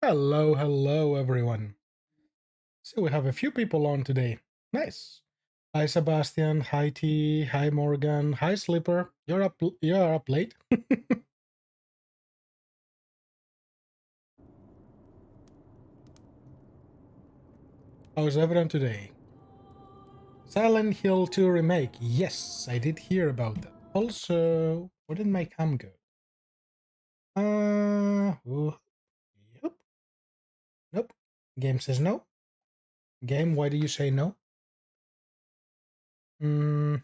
Hello, hello, everyone. So we have a few people on today. Nice. Hi, Sebastian. Hi, T. Hi, Morgan. Hi, Slipper. You're up late. How's everyone today? Silent Hill 2 remake. Yes, I did hear about that. Also, where did my cam go? Yep. Nope. Game says no. Game, why do you say no? Hmm.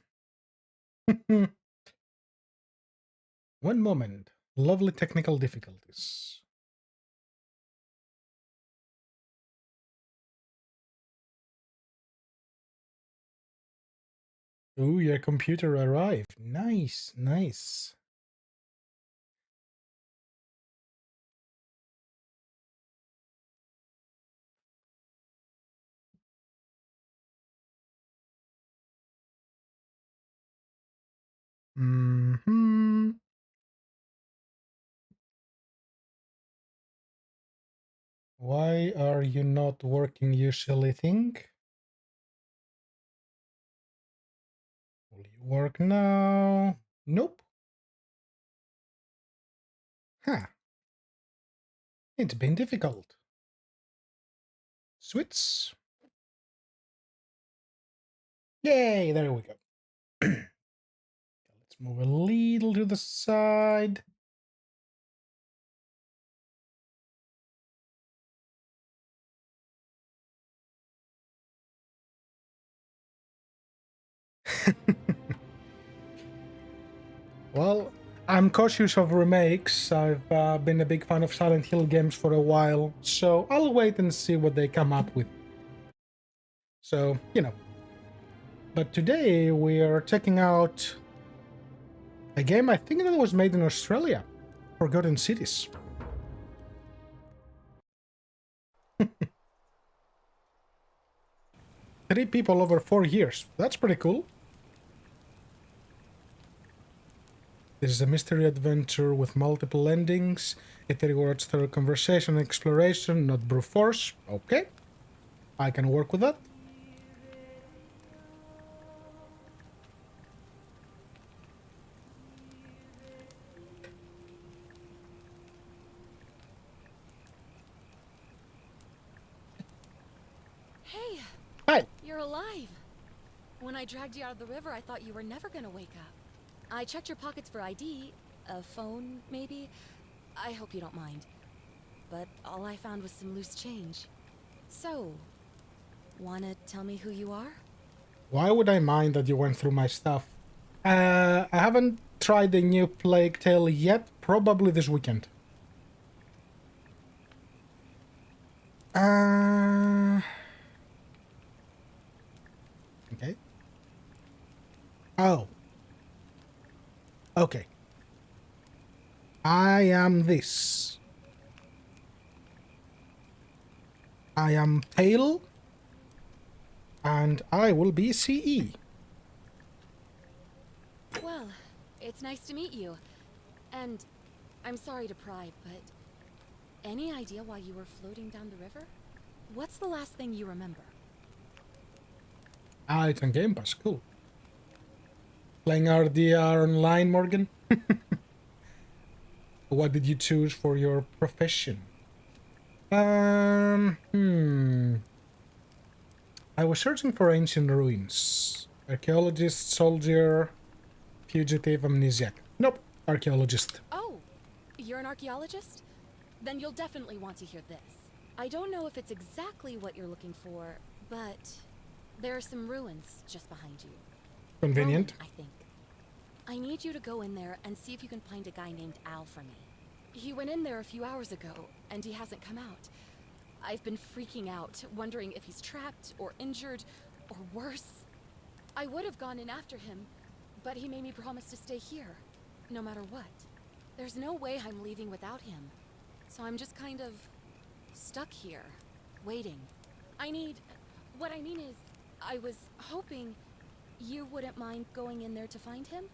One moment. Lovely technical difficulties. Ooh, your computer arrived. Nice, nice. Hmm. Why are you not working, you silly thing? Will you work now? Nope. Huh. It's been difficult. Switch. Yay, there we go. Let's move a little to the side. Well, I'm cautious of remakes. I've been a big fan of Silent Hill games for a while, so I'll wait and see what they come up with. So, But today we are checking out a game I think that was made in Australia, Forgotten Cities. 3 people over 4 years. That's pretty cool. This is a mystery adventure with multiple endings. It rewards thorough conversation and exploration, not brute force. Okay, I can work with that. Hey, Hi. you're alive. When I dragged you out of the river, I thought you were never gonna wake up. I checked your pockets for ID, a phone, maybe. I hope you don't mind. But all I found was some loose change. So, wanna tell me who you are? Why would I mind that you went through my stuff? I haven't tried the new Plague Tale yet. Probably this weekend. Okay. Oh, okay. I am this. I am pale, and I will be CE. Well, it's nice to meet you. And I'm sorry to pry, but any idea why you were floating down the river? What's the last thing you remember? Ah, it's on Game Pass. Cool. Playing RDR online, Morgan? What did you choose for your profession? I was searching for ancient ruins. Archaeologist, soldier, fugitive, amnesiac. Nope, archaeologist. Oh, you're an archaeologist? Then you'll definitely want to hear this. I don't know if it's exactly what you're looking for, but there are some ruins just behind you. Convenient. Roman, I think. I need you to go in there and see if you can find a guy named Al for me. He went in there a few hours ago, and he hasn't come out. I've been freaking out, wondering if he's trapped or injured or worse. I would have gone in after him, but he made me promise to stay here, no matter what. There's no way I'm leaving without him. So I'm just kind of stuck here, waiting. What I mean is, I was hoping you wouldn't mind going in there to find him?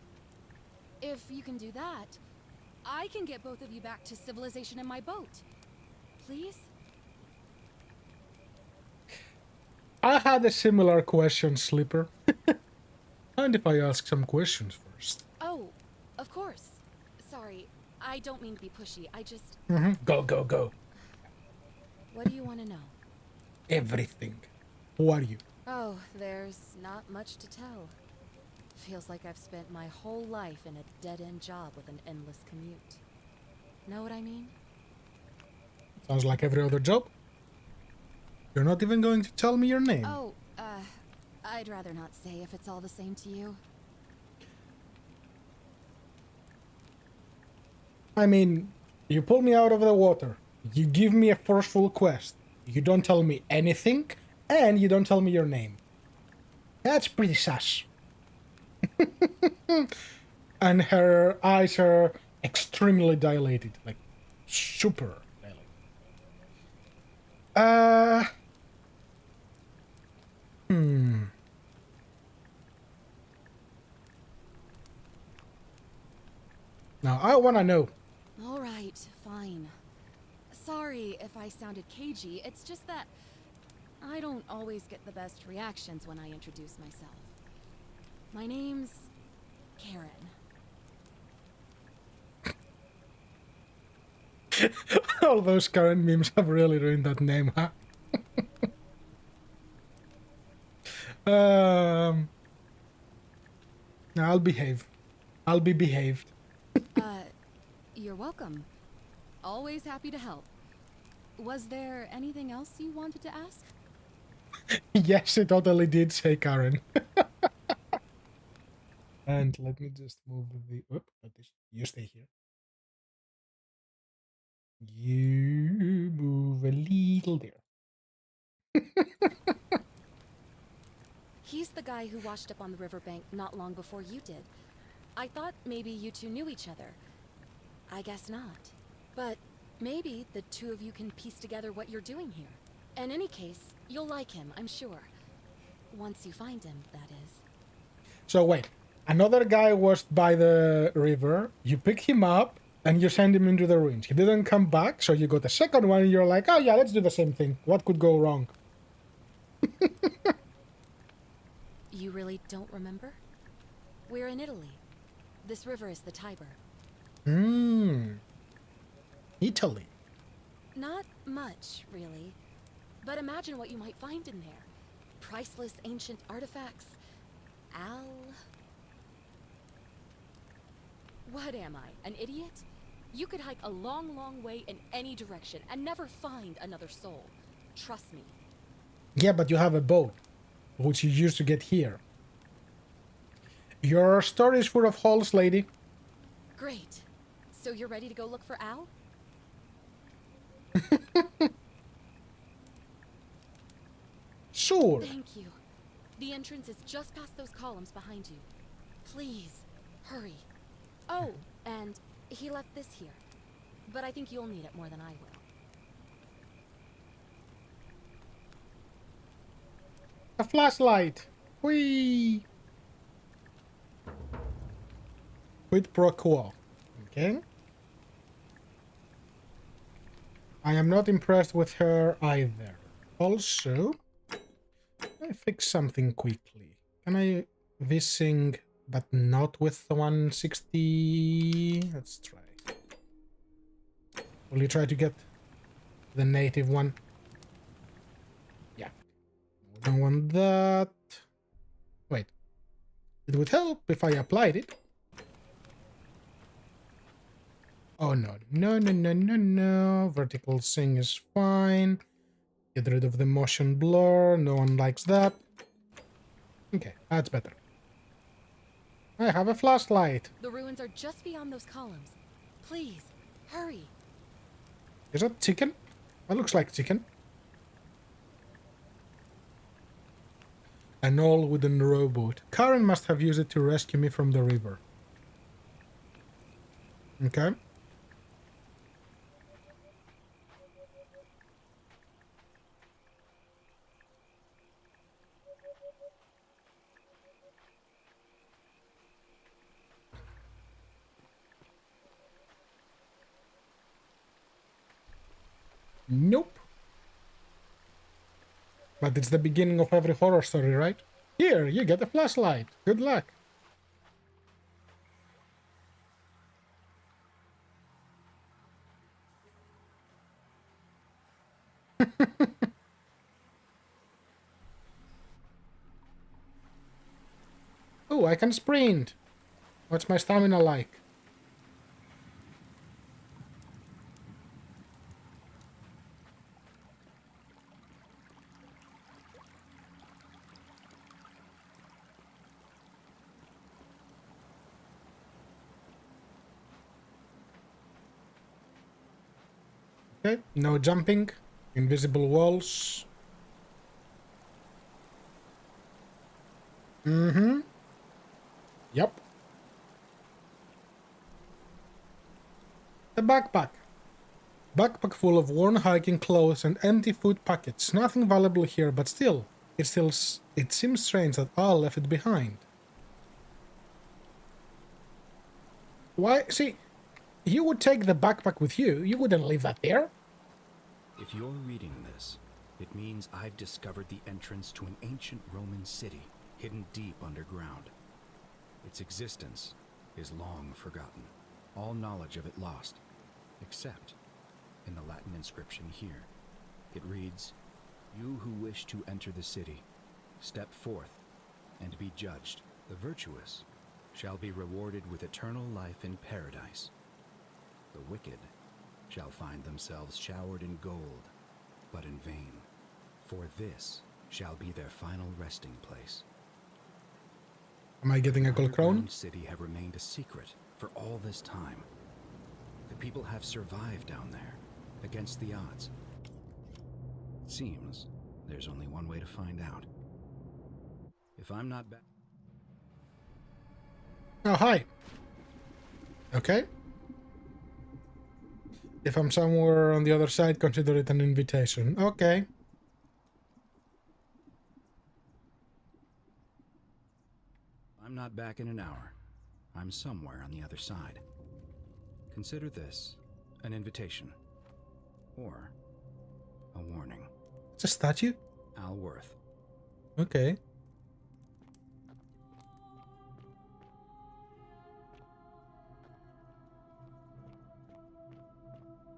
If you can do that, I can get both of you back to civilization in my boat. Please? had a similar question, Slipper. And if I ask some questions first? Oh, of course. Sorry, I don't mean to be pushy. I just... Go, go, go. What do you want to know? Everything. Who are you? Oh, there's not much to tell. Feels like I've spent my whole life in a dead-end job with an endless commute. Know what I mean? Sounds like every other job. You're not even going to tell me your name. Oh, I'd rather not say if it's all the same to you. I mean, you pull me out of the water. You give me a forceful quest. You don't tell me anything, and you don't tell me your name. That's pretty sus. And her eyes are extremely dilated, like super dilated. Now I wanna know. All right, fine. Sorry if I sounded cagey. It's just that I don't always get the best reactions when I introduce myself. My name's Karen. All those current memes have really ruined that name, huh? No, I'll behave. I'll be behaved. You're welcome. Always happy to help. Was there anything else you wanted to ask? Yes, it totally did say Karen. And let me just move the... Whoop, not this. You stay here. You move a little there. He's the guy who washed up on the riverbank not long before you did. I thought maybe you two knew each other. I guess not. But maybe the two of you can piece together what you're doing here. In any case, you'll like him, I'm sure. Once you find him, that is. So wait, another guy was by the river, you pick him up, and you send him into the ruins. He didn't come back, so you got the second one, and you're like, oh yeah, let's do the same thing. What could go wrong? You really don't remember? We're in Italy. This river is the Tiber. Italy. Not much, really. But imagine what you might find in there. Priceless ancient artifacts. What am I, an idiot? You could hike a long, long way in any direction and never find another soul. Trust me. Yeah, but you have a boat, which you used to get here. Your story is full of holes, lady. Great. So you're ready to go look for Al? Sure. Thank you. The entrance is just past those columns behind you. Please, hurry. Oh, and he left this here. But I think you'll need it more than I will. A flashlight. Whee! Quid pro quo. Okay. I am not impressed with her either. Also, I fix something quickly. Can I vising but not with the 160? Let's try. Will you try to get the native one? Yeah. We don't want that. Wait. It would help if I applied it. Oh no. No. Vertical sync is fine. Get rid of the motion blur. No one likes that. Okay, that's better. I have a flashlight. The ruins are just beyond those columns. Please, hurry. Is that chicken? That looks like chicken. An all-wooden rowboat. Karen must have used it to rescue me from the river. Okay. Nope. But it's the beginning of every horror story, right? Here, you get a flashlight. Good luck. Oh, I can sprint. What's my stamina like? Okay, no jumping. Invisible walls. Mm-hmm. Yep. The backpack. Backpack full of worn hiking clothes and empty food packets. Nothing valuable here, but still, it seems strange that Al left it behind. Why? See, you would take the backpack with you. You wouldn't leave that there. If you're reading this, it means I've discovered the entrance to an ancient Roman city hidden deep underground. Its existence is long forgotten, all knowledge of it lost, except in the Latin inscription here. It reads, "You who wish to enter the city, step forth and be judged. The virtuous shall be rewarded with eternal life in paradise. The wicked shall find themselves showered in gold, but in vain, for this shall be their final resting place." Am I getting a gold crown? The city have remained a secret for all this time. The people have survived down there, against the odds. It seems there's only one way to find out. If I'm not back... Oh, hi. Okay. If I'm somewhere on the other side, consider it an invitation. Okay. I'm not back in an hour. I'm somewhere on the other side. Consider this an invitation. Or a warning. It's a statue? Alworth. Okay.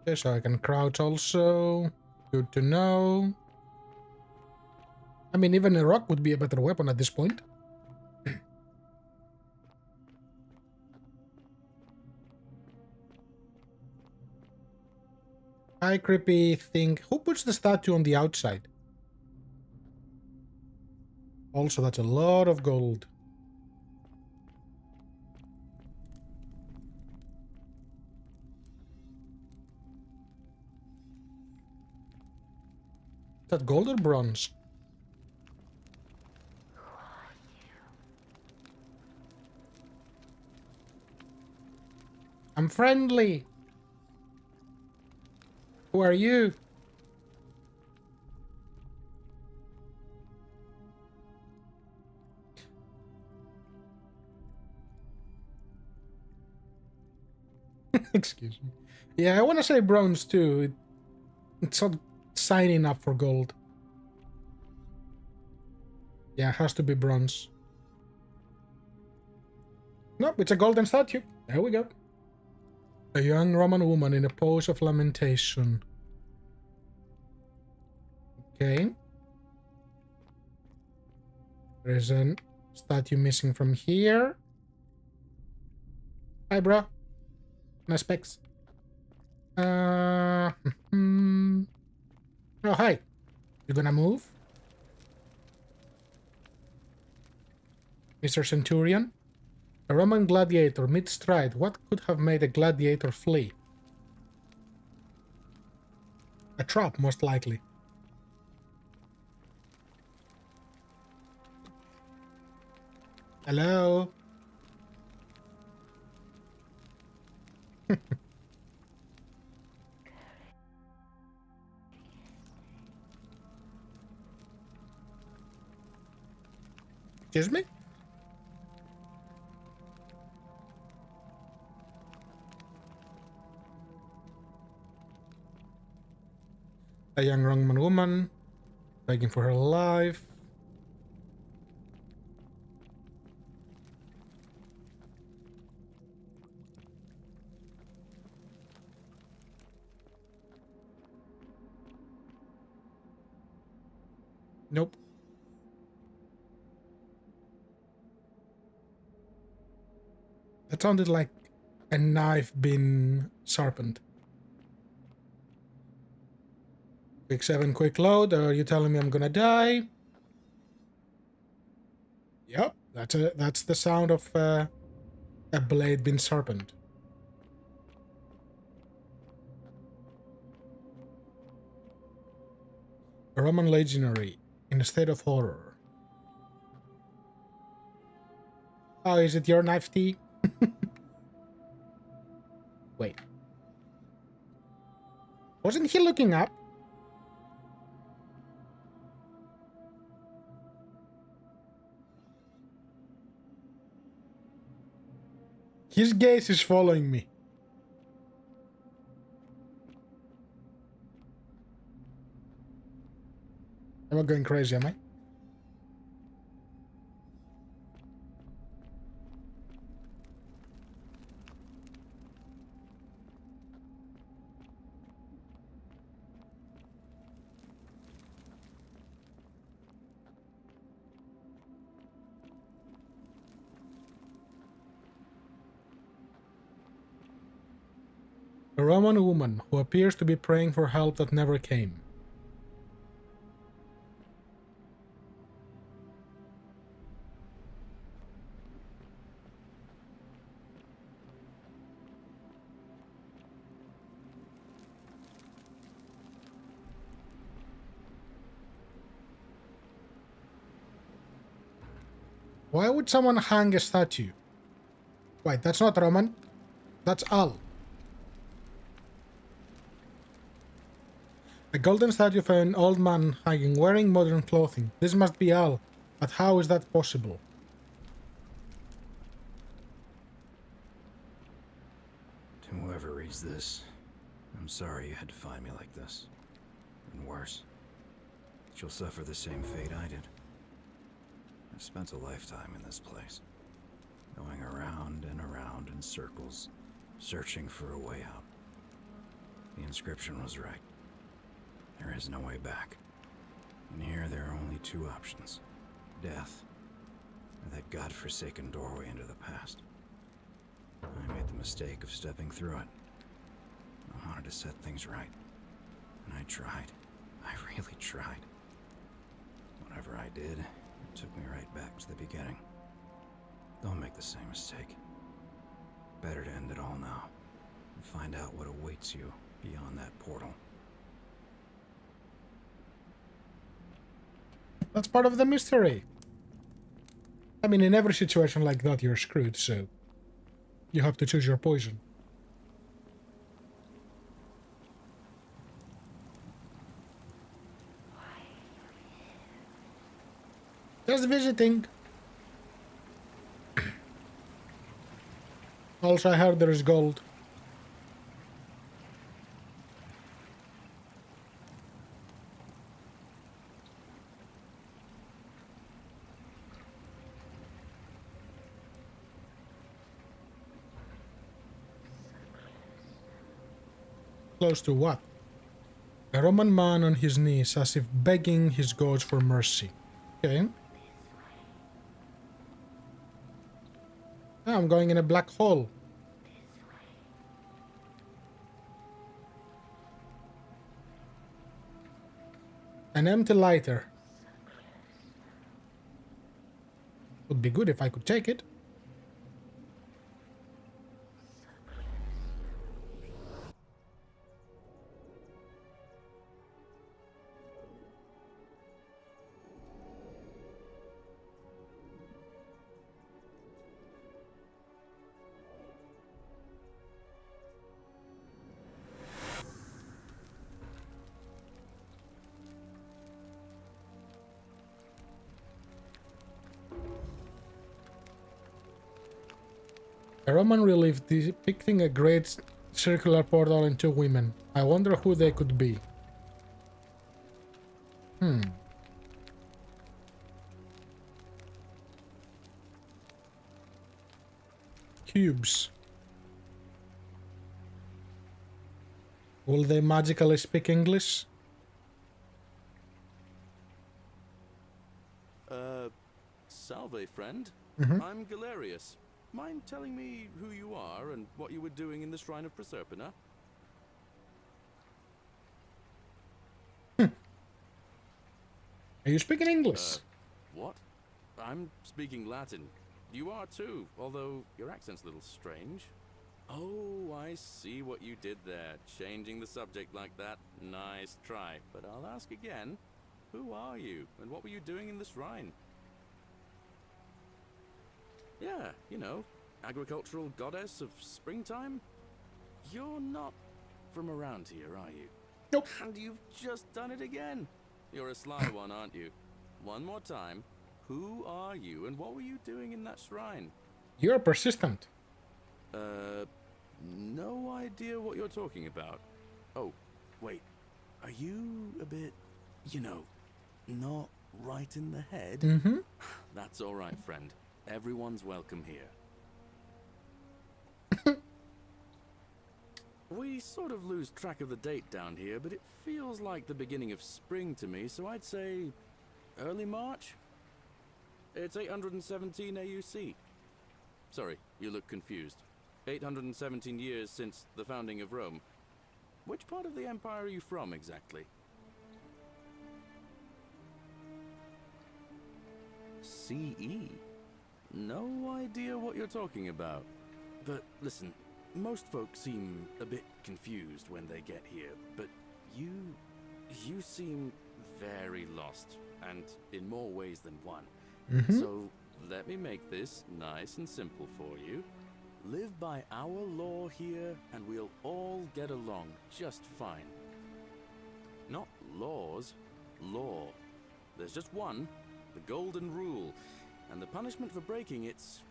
Okay, so I can crouch also. Good to know. I mean, even a rock would be a better weapon at this point. Hi, creepy thing. Who puts the statue on the outside? Also, that's a lot of gold. Is that gold or bronze? I'm friendly. Who are you? Excuse me. Yeah, I want to say bronze too. It's not signing up for gold. Yeah, it has to be bronze. Nope, it's a golden statue. There we go. A young Roman woman in a pose of lamentation. Okay. There's a statue missing from here. Hi, bro. Nice specs. Oh, hi. You gonna move? Mr. Centurion? A Roman gladiator mid-stride. What could have made a gladiator flee? A trap, most likely. Hello? Excuse me? A young Roman woman. Begging for her life. Nope. That sounded like a knife being sharpened. Quick 7, quick load. Are you telling me I'm gonna die? Yep, that's the sound of a blade being sharpened. A Roman legionary in a state of horror. Oh, is it your knife, T? Wait. Wasn't he looking up? His gaze is following me. Am I going crazy, am I? A Roman woman who appears to be praying for help that never came. Why would someone hang a statue? Wait, that's not Roman. That's Al. A golden statue of an old man hanging, wearing modern clothing. This must be Al, but how is that possible? To whoever reads this, I'm sorry you had to find me like this. And worse, that you'll suffer the same fate I did. I've spent a lifetime in this place, going around and around in circles, searching for a way out. The inscription was right. There is no way back. And here there are only two options. Death, or that godforsaken doorway into the past. I made the mistake of stepping through it. I wanted to set things right. And I tried. I really tried. Whatever I did, it took me right back to the beginning. Don't make the same mistake. Better to end it all now, and find out what awaits you beyond that portal. That's part of the mystery. I mean, in every situation like that, you're screwed, so you have to choose your poison. Just visiting. Also, I heard there is gold. Close to what? A Roman man on his knees, as if begging his gods for mercy. Okay. Ah, I'm going in a black hole. An empty lighter. Would be good if I could take it. A Roman relief depicting a great circular portal and two women. I wonder who they could be. cubes. Will they magically speak English? Salve, friend. I'm Galerius. Mind telling me who you are and what you were doing in the Shrine of Proserpina? Are you speaking English? What? I'm speaking Latin. You are too, although your accent's a little strange. Oh, I see what you did there. Changing the subject like that. Nice try. But I'll ask again. Who are you, and what were you doing in the shrine? Yeah, you know, agricultural goddess of springtime? You're not from around here, are you? Nope. And you've just done it again. You're a sly one, aren't you? One more time. Who are you, and what were you doing in that shrine? You're persistent. No idea what you're talking about. Oh, wait. Are you a bit, you know, not right in the head? Mm-hmm. That's all right, friend. Everyone's welcome here. We sort of lose track of the date down here, but it feels like the beginning of spring to me, so I'd say early March? It's 817 AUC. Sorry, you look confused. 817 years since the founding of Rome. Which part of the empire are you from, exactly? CE? No idea what you're talking about. But listen, most folks seem a bit confused when they get here, but you seem very lost, and in more ways than one. So let me make this nice and simple for you. Live by our law here, and we'll all get along just fine. Not laws, law. There's just one, the golden rule, and the punishment for breaking it's,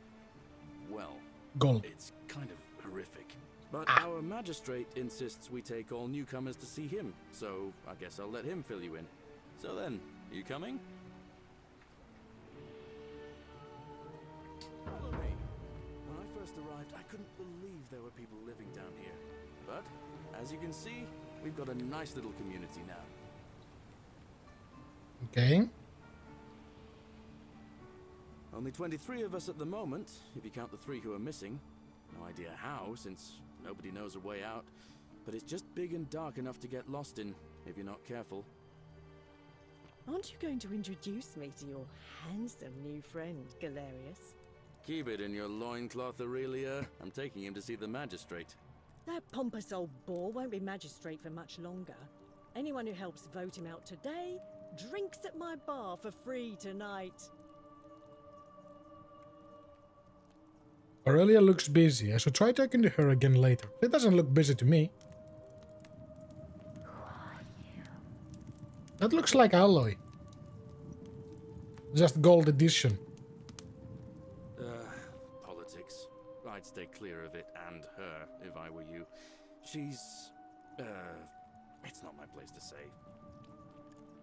well, Gold. it's kind of horrific. But our magistrate insists we take all newcomers to see him, so I guess I'll let him fill you in. So then, you coming? Follow me. When I first arrived, I couldn't believe there were people living down here. But, as you can see, we've got a nice little community now. Okay. Only 23 of us at the moment, if you count the 3 who are missing. No idea how, since nobody knows a way out. But it's just big and dark enough to get lost in, if you're not careful. Aren't you going to introduce me to your handsome new friend, Galerius? Keep it in your loincloth, Aurelia. I'm taking him to see the magistrate. That pompous old bore won't be magistrate for much longer. Anyone who helps vote him out today drinks at my bar for free tonight. Aurelia looks busy. I should try talking to her again later. It doesn't look busy to me. That looks like alloy. Just gold edition. Politics. I'd stay clear of it and her, if I were you. She's... it's not my place to say.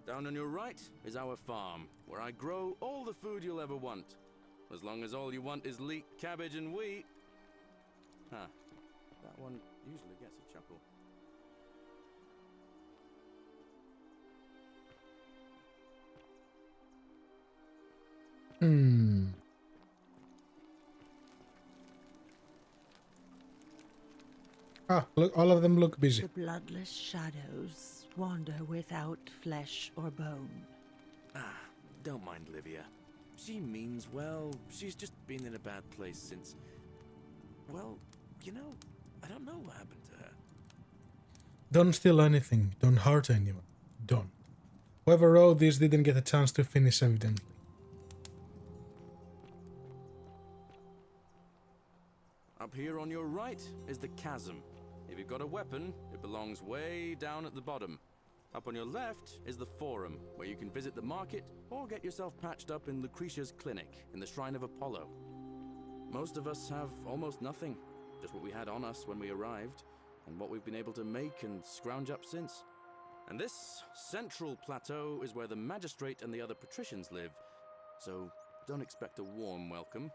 Down on your right is our farm, where I grow all the food you'll ever want. As long as all you want is leek, cabbage, and wheat. Huh. That one usually gets a chuckle. Ah, look, all of them look busy. The bloodless shadows wander without flesh or bone. Don't mind Livia. She means well. She's just been in a bad place since... Well, you know, I don't know what happened to her. Don't steal anything. Don't hurt anyone. Don't. Whoever wrote this didn't get a chance to finish, evidently. Up here on your right is the chasm. If you've got a weapon, it belongs way down at the bottom. Up on your left is the forum, where you can visit the market or get yourself patched up in Lucretia's clinic in the Shrine of Apollo. Most of us have almost nothing, just what we had on us when we arrived, and what we've been able to make and scrounge up since. And this central plateau is where the magistrate and the other patricians live, so don't expect a warm welcome.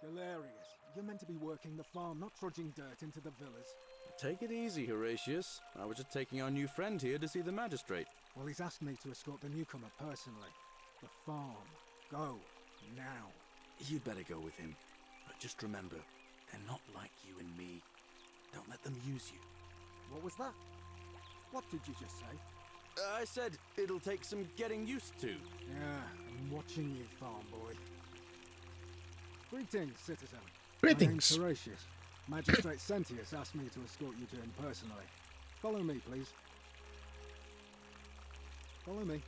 Galerius, you're meant to be working the farm, not trudging dirt into the villas. Take it easy, Horatius. I was just taking our new friend here to see the magistrate. Well, he's asked me to escort the newcomer personally. The farm. Go. Now. You'd better go with him. But just remember, they're not like you and me. Don't let them use you. What was that? What did you just say? I said it'll take some getting used to. Yeah, I'm watching you, farm boy. Greetings, citizen. Greetings. My name's Horatius. Magistrate Sentius asked me to escort you to him personally. Follow me, please. Follow me.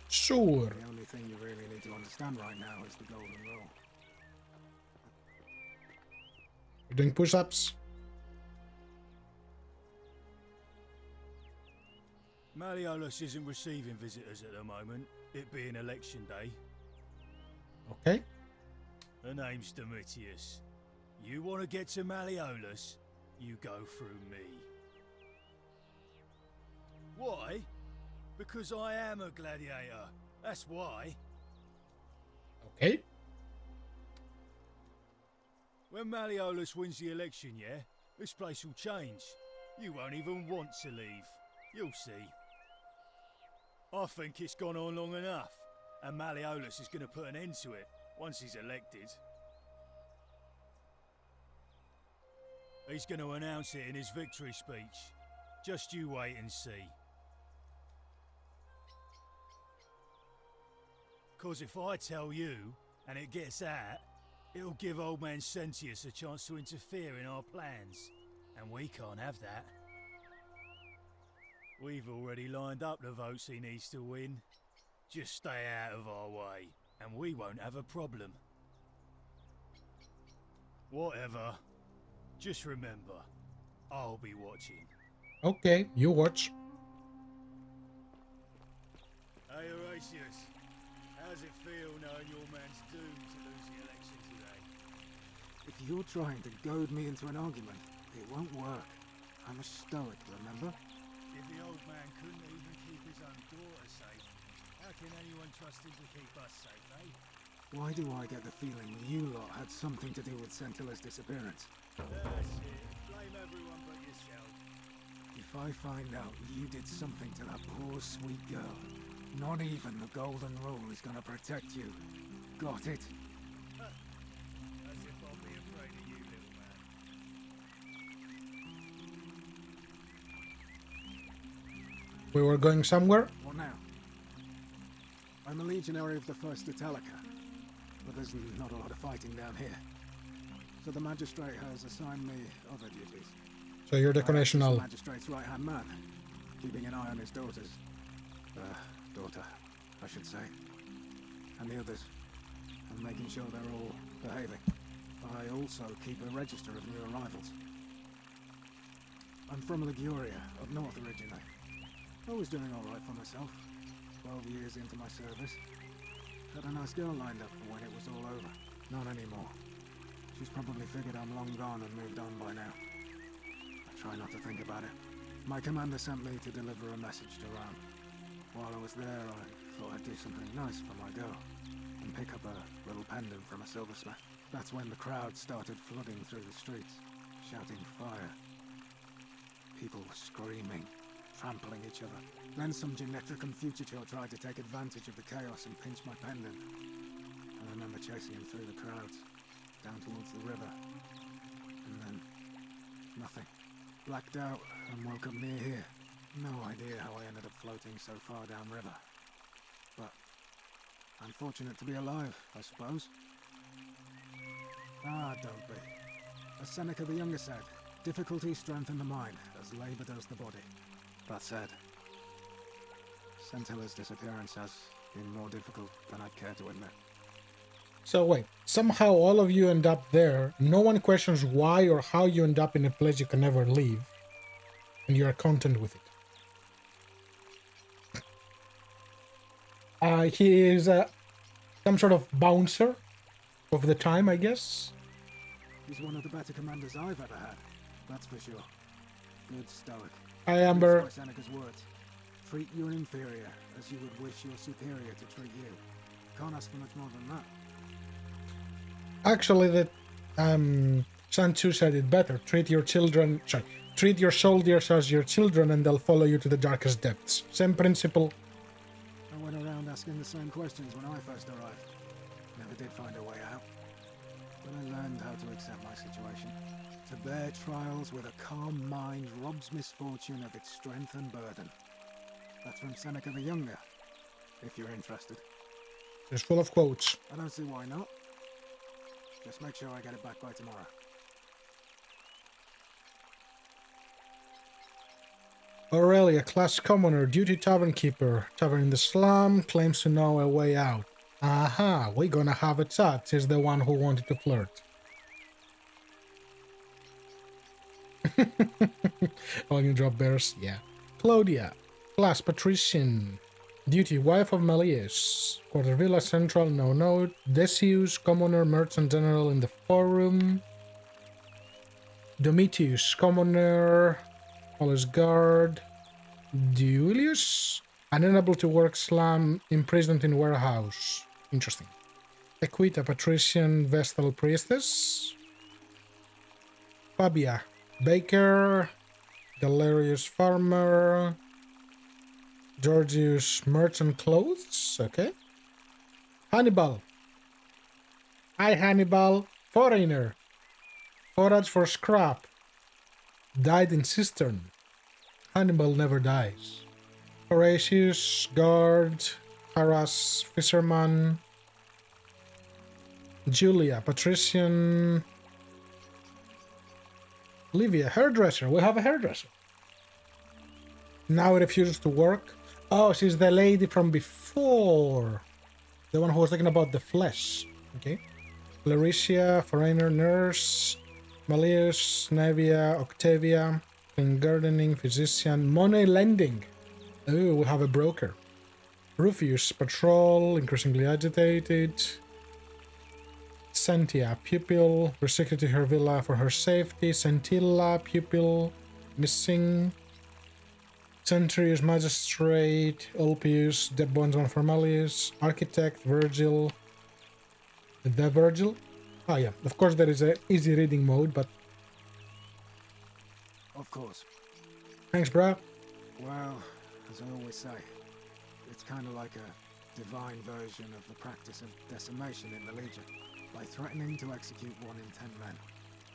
Sure. The only thing you really need to understand right now is the golden rule. We're doing push-ups. Malleolus isn't receiving visitors at the moment, it being election day. Okay. Her name's Domitius. You want to get to Malleolus, you go through me. Why? Because I am a gladiator. That's why. Okay. When Malleolus wins the election, yeah, this place will change. You won't even want to leave. You'll see. I think it's gone on long enough, and Malleolus is going to put an end to it once he's elected. He's going to announce it in his victory speech. Just you wait and see. 'Cause if I tell you, and it gets out, it'll give old man Sentius a chance to interfere in our plans, and we can't have that. We've already lined up the votes he needs to win. Just stay out of our way, and we won't have a problem. Whatever. Just remember, I'll be watching. Okay, you watch. Hey Horatius, how's it feel knowing your man's doomed to lose the election today? If you're trying to goad me into an argument, it won't work. I'm a stoic, remember? If the old man couldn't even keep his own daughter safe, how can anyone trust him to keep us safe, eh? Why do I get the feeling you lot had something to do with Sentilla's disappearance? That's it. Blame everyone but yourself. If I find out you did something to that poor sweet girl, not even the golden rule is gonna protect you. Got it? As if I'll be afraid of you, little man. We were going somewhere. What now? I'm a legionary of the 1st Italica, but there's not a lot of fighting down here. So the magistrate has assigned me other duties. So you're the I act as the conditional. magistrate's right-hand man, keeping an eye on his daughter, I should say, and the others, and making sure they're all behaving. I also keep a register of new arrivals. I'm from Liguria, up north originally. I was doing all right for myself. 12 years into my service. Had a nice girl lined up for when it was all over. Not anymore. She's probably figured I'm long gone and moved on by now. I try not to think about it. My commander sent me to deliver a message to Rome. While I was there, I thought I'd do something nice for my girl and pick up a little pendant from a silversmith. That's when the crowd started flooding through the streets, shouting fire. People were screaming, trampling each other. Then some Genetricum fugitive tried to take advantage of the chaos and pinch my pendant. I remember chasing him through the crowds, down towards the river. And then, nothing. Blacked out and woke up near here. No idea how I ended up floating so far downriver. But I'm fortunate to be alive, I suppose. Ah, don't be. As Seneca the Younger said, difficulty strengthens the mind, as labor does the body. That said, Sentilla's disappearance has been more difficult than I'd care to admit. So wait, somehow all of you end up there. No one questions why or how you end up in a place you can never leave. And you are content with it. He is some sort of bouncer of the time, I guess. He's one of the better commanders I've ever had, that's for sure. Good stoic. Hi, Amber. By Seneca's words. Treat your inferior as you would wish your superior to treat you. Can't ask for much more than that. Actually, that Sanchu said it better. Treat your soldiers as your children and they'll follow you to the darkest depths. Same principle. I went around asking the same questions when I first arrived. Never did find a way out. But I learned how to accept my situation. To bear trials with a calm mind robs misfortune of its strength and burden. That's from Seneca the Younger, if you're interested. It's full of quotes. I don't see why not. Just make sure I get it back by tomorrow. Aurelia, class commoner, duty tavern keeper, tavern in the slum, claims to know a way out. Aha, we're gonna have a chat, says the one who wanted to flirt. All you drop bears, yeah. Claudia, class patrician, duty wife of Malleus, quarter villa central, no note, Decius, commoner, merchant general in the forum, Domitius, commoner, Police guard, Duilius, unable to work slum, imprisoned in warehouse. Interesting. Equita, patrician, vestal priestess. Fabia, baker. Galerius, farmer. Georgius, merchant clothes. Okay. Hannibal. Hi, Hannibal. Foreigner. Forage for scrap. Died in cistern. Hannibal never dies. Horatius, guard. Haras, fisherman. Julia, patrician. Livia, hairdresser. We have a hairdresser. Now refuses to work. Oh, she's the lady from before. The one who was talking about the flesh. Okay. Claricia, foreigner, nurse. Malleus, Nevia, Octavia. In gardening, physician. Money lending. Oh, we have a broker. Rufius, patrol, increasingly agitated. Sentia, pupil, restricted to her villa for her safety. Centilla, pupil, missing. Centurius, magistrate. Ulpius, dead bondsman for Malleus. Architect, Virgil. The Virgil? Oh yeah, of course there is a easy reading mode, but... Of course. Thanks, bro. Well, as I always say, it's kind of like a divine version of the practice of decimation in the Legion. By threatening to execute 1 in 10 men,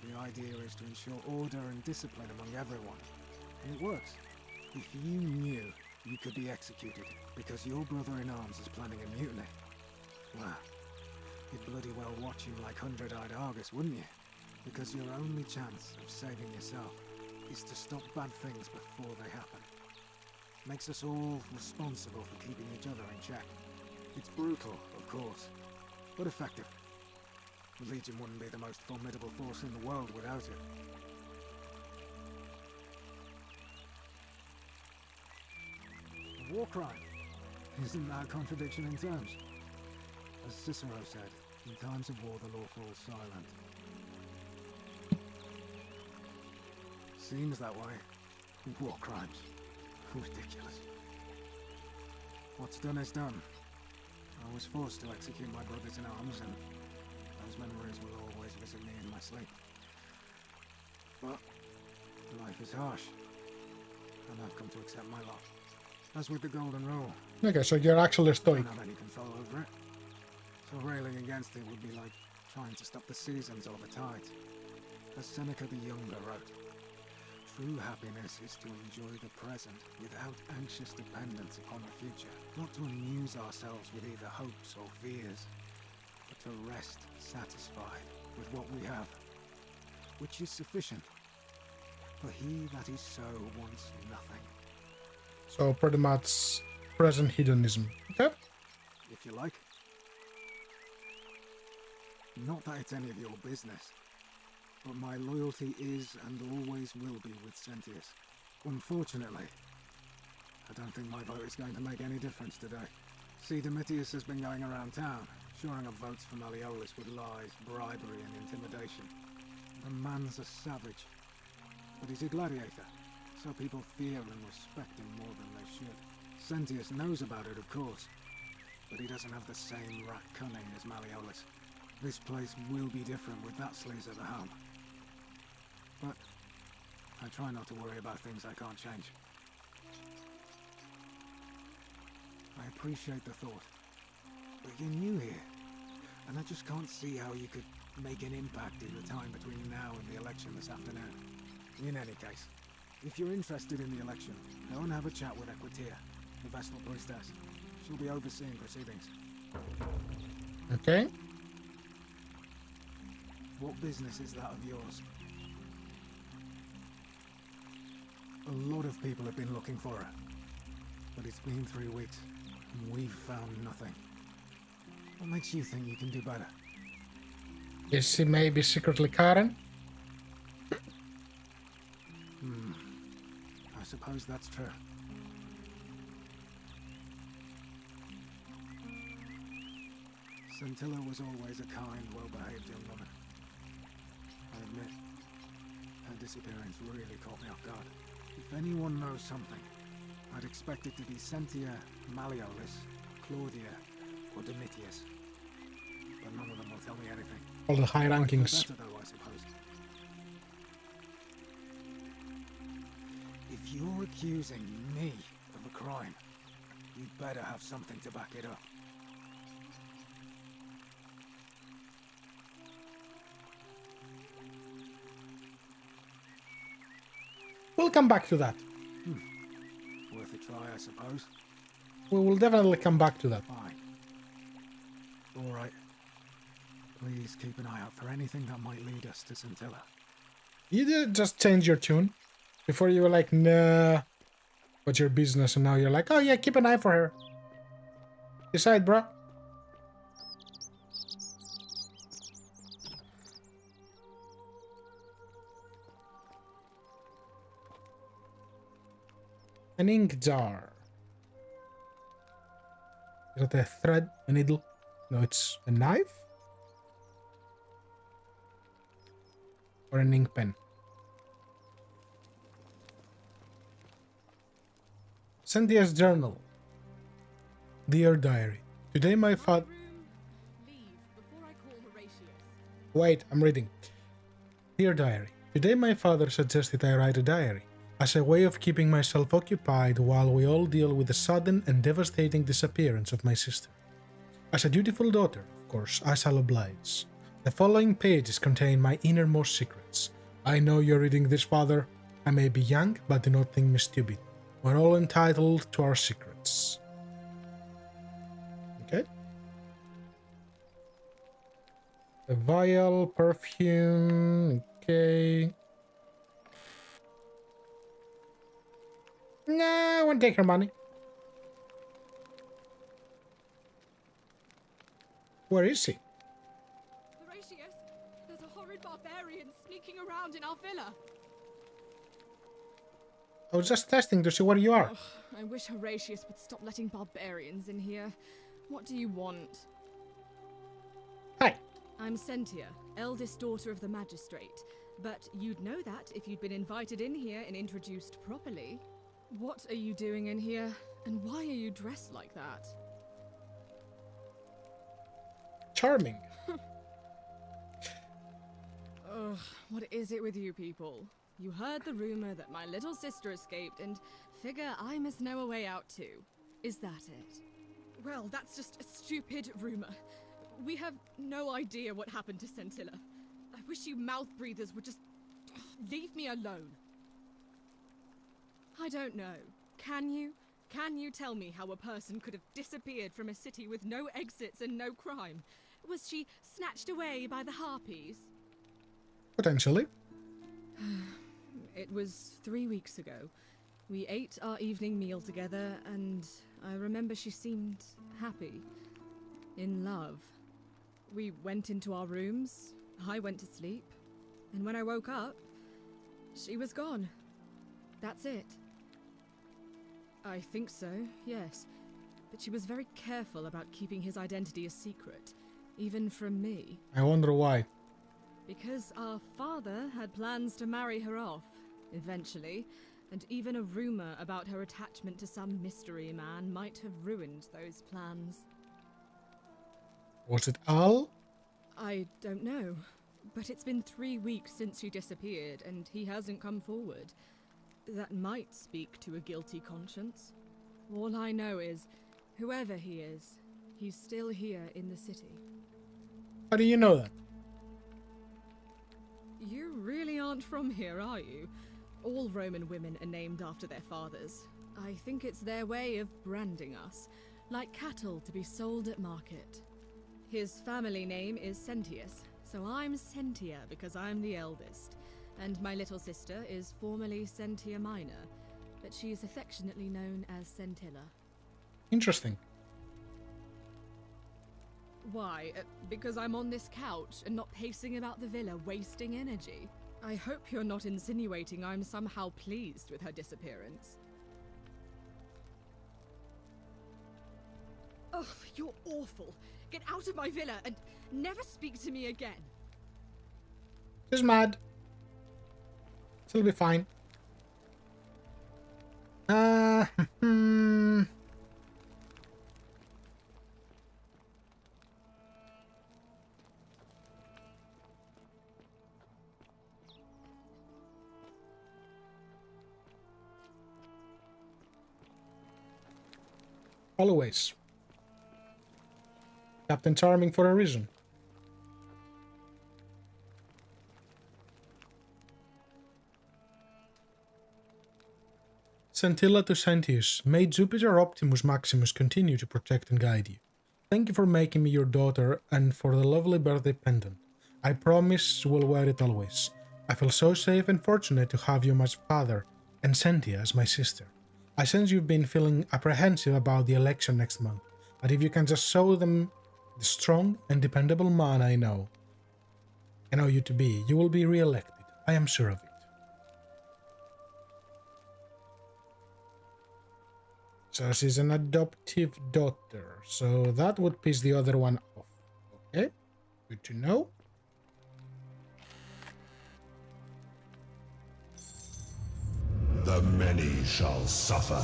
the idea is to ensure order and discipline among everyone. And it works. If you knew you could be executed because your brother-in-arms is planning a mutiny, well, you'd bloody well watch him like 100-eyed Argus, wouldn't you? Because your only chance of saving yourself is to stop bad things before they happen. Makes us all responsible for keeping each other in check. It's brutal, of course, but effective. The Legion wouldn't be the most formidable force in the world without it. A war crime. Isn't that a contradiction in terms? As Cicero said, in times of war the law falls silent. Seems that way. War crimes. Ridiculous. What's done is done. I was forced to execute my brothers in arms, and those memories will always visit me in my sleep. But life is harsh, and I've come to accept my lot. As with the golden rule, Okay, so you're actually I stoic. don't have any control over it. So railing against it would be like trying to stop the seasons or the tides. As Seneca the Younger wrote, true happiness is to enjoy the present without anxious dependence upon the future. Not to amuse ourselves with either hopes or fears, but to rest satisfied with what we have, which is sufficient. For he that is so wants nothing. So pretty much present hedonism. Okay? If you like. Not that it's any of your business, but my loyalty is and always will be with Sentius. Unfortunately, I don't think my vote is going to make any difference today. See, Domitius has been going around town, shoring up votes for Malleolus with lies, bribery and intimidation. The man's a savage, but he's a gladiator, so people fear and respect him more than they should. Sentius knows about it, of course, but he doesn't have the same rat cunning as Malleolus. This place will be different with that sleaze at the helm. But I try not to worry about things I can't change. I appreciate the thought, but you're new here, and I just can't see how you could make an impact in the time between now and the election this afternoon. In any case, if you're interested in the election, go and have a chat with Equitia, the Vestal Priestess. She'll be overseeing proceedings. Okay. What business is that of yours? A lot of people have been looking for her, but it's been 3 weeks, and we've found nothing. What makes you think you can do better? Is she maybe secretly Karen? I suppose that's true. Scintilla was always a kind, well-behaved young woman. I admit, her disappearance really caught me off guard. If anyone knows something, I'd expect it to be Sentia, Malleolus, Claudia, or Domitius. But none of them will tell me anything. All the high rankings. Better though, I suppose. If you're accusing me of a crime, you'd better have something to back it up. We'll come back to that. Worth a try, I suppose. We will definitely come back to that. Fine. All right. Please keep an eye out for anything that might lead us to Scintilla. You did just change your tune. Before you were like, nah, what's your business? And now you're like, oh yeah, keep an eye for her. Decide, bro. An ink jar. Is it a thread? A needle? No, it's a knife? Or an ink pen? Cynthia's journal. Dear diary. Today my father... Wait, I'm reading. Dear diary. Today my father suggested I write a diary as a way of keeping myself occupied while we all deal with the sudden and devastating disappearance of my sister. As a dutiful daughter, of course, I shall oblige. The following pages contain my innermost secrets. I know you're reading this, father. I may be young, but do not think me stupid. We're all entitled to our secrets. Okay. A vial, perfume, okay. Nah, I won't take her money. Where is she? Horatius, there's a horrid barbarian sneaking around in our villa. I was just testing to see where you are. Ugh, I wish Horatius would stop letting barbarians in here. What do you want? Hi. I'm Sentia, eldest daughter of the magistrate. But you'd know that if you'd been invited in here and introduced properly. What are you doing in here? And why are you dressed like that? Charming. Ugh, what is it with you people? You heard the rumor that my little sister escaped and figure I must know a way out too. Is that it? Well, that's just a stupid rumor. We have no idea what happened to Scintilla. I wish you mouth breathers would just leave me alone. I don't know. Can you? Can you tell me how a person could have disappeared from a city with no exits and no crime? Was she snatched away by the harpies? Potentially. It was 3 weeks ago. We ate our evening meal together, and I remember she seemed happy. In love. We went into our rooms, I went to sleep, and when I woke up, she was gone. That's it. I think so, yes. But she was very careful about keeping his identity a secret, even from me. I wonder why. Because our father had plans to marry her off, eventually, and even a rumor about her attachment to some mystery man might have ruined those plans. Was it Al? I don't know. But it's been 3 weeks since she disappeared, and he hasn't come forward. That might speak to a guilty conscience. All I know is, whoever he is, he's still here in the city. How do you know that? You really aren't from here, are you? All Roman women are named after their fathers. I think it's their way of branding us, like cattle to be sold at market. His family name is Sentius, so I'm Sentia because I'm the eldest. And my little sister is formerly Sentia Minor, but she's affectionately known as Sentilla. Interesting. Why? Because I'm on this couch and not pacing about the villa, wasting energy? I hope you're not insinuating I'm somehow pleased with her disappearance. Oh, you're awful. Get out of my villa and never speak to me again. She's mad. She'll be fine. Always. Captain Charming for a reason. Scintilla to Sentius, may Jupiter Optimus Maximus continue to protect and guide you. Thank you for making me your daughter and for the lovely birthday pendant. I promise we'll wear it always. I feel so safe and fortunate to have you as father and Sentia as my sister. I sense you've been feeling apprehensive about the election next month, but if you can just show them the strong and dependable man I know you to be, you will be re-elected. I am sure of it. So she's an adoptive daughter, so that would piss the other one off. Okay, good to know. The many shall suffer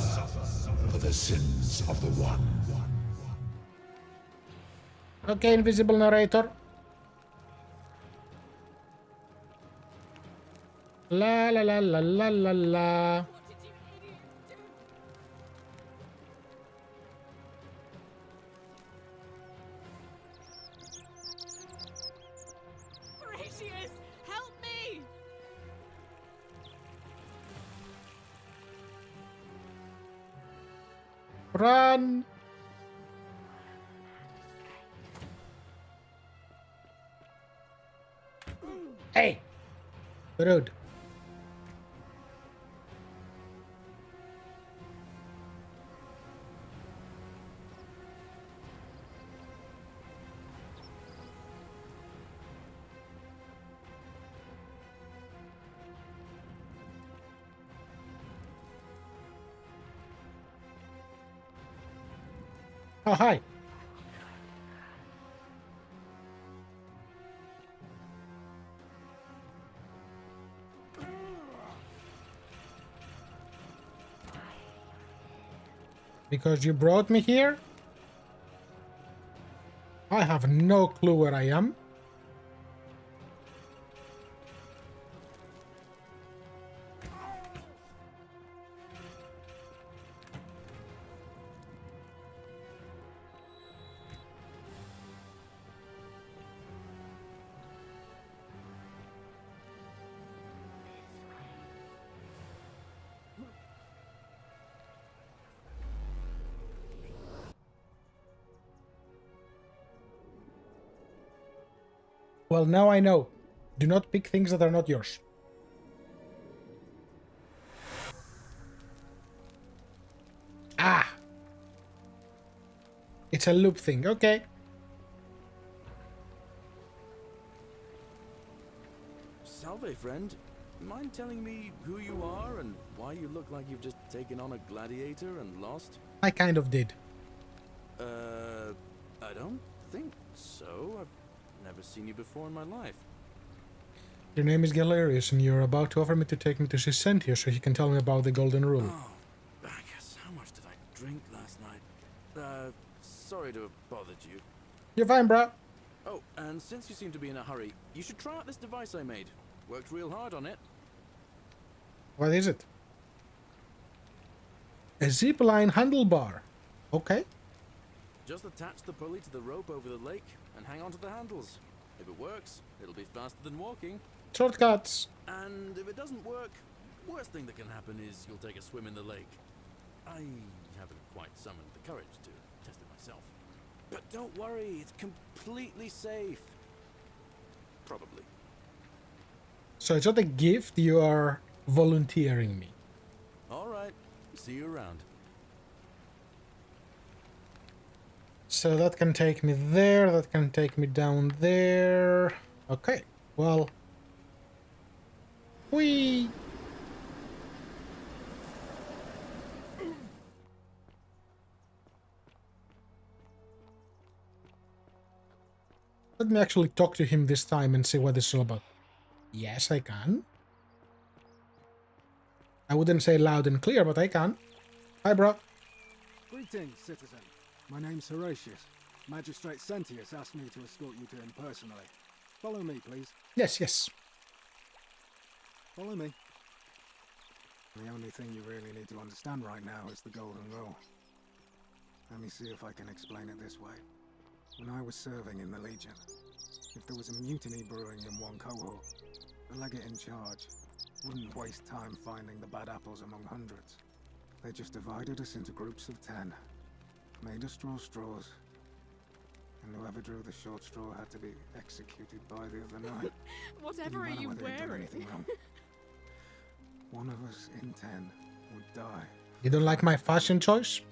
for the sins of the one. Okay, invisible narrator. La la la la la la la. Horatius, help me! Run! Hey! Rude. Oh, hi. Because you brought me here? I have no clue where I am. Well, now I know. Do not pick things that are not yours. Ah! It's a loop thing, okay. Salve, friend. Mind telling me who you are and why you look like you've just taken on a gladiator and lost? I kind of did. I don't think so. I've never seen you before in my life. Your name is Galerius, and you're about to offer me to take me to Sentia so he can tell me about the Golden Rule. Oh, Bacchus, how much did I drink last night? Sorry to have bothered you. You're fine, bruh. Oh, and since you seem to be in a hurry, you should try out this device I made. Worked real hard on it. What is it? A zipline handlebar. Okay. Just attach the pulley to the rope over the lake and hang on to the handles. If it works, it'll be faster than walking. Shortcuts. And if it doesn't work, worst thing that can happen is you'll take a swim in the lake. I haven't quite summoned the courage to test it myself. But don't worry, it's completely safe. Probably. So it's not a gift, you are volunteering me. Alright, see you around. So that can take me there, that can take me down there. Okay, well. Whee! Let me actually talk to him this time and see what this is all about. Yes, I can. I wouldn't say loud and clear, but I can. Hi, bro. Greetings, citizen. My name's Horatius. Magistrate Sentius asked me to escort you to him personally. Follow me, please. Yes, yes. Follow me. The only thing you really need to understand right now is the Golden Rule. Let me see if I can explain it this way. When I was serving in the Legion, if there was a mutiny brewing in one cohort, the legate in charge wouldn't waste time finding the bad apples among hundreds. They just divided us into groups of 10, made us draw straws, and whoever drew the short straw had to be executed by the other 9. Whatever are Didn't matter you whether they'd done wearing? anything wrong. One of us in 10 would die. You don't like my fashion choice?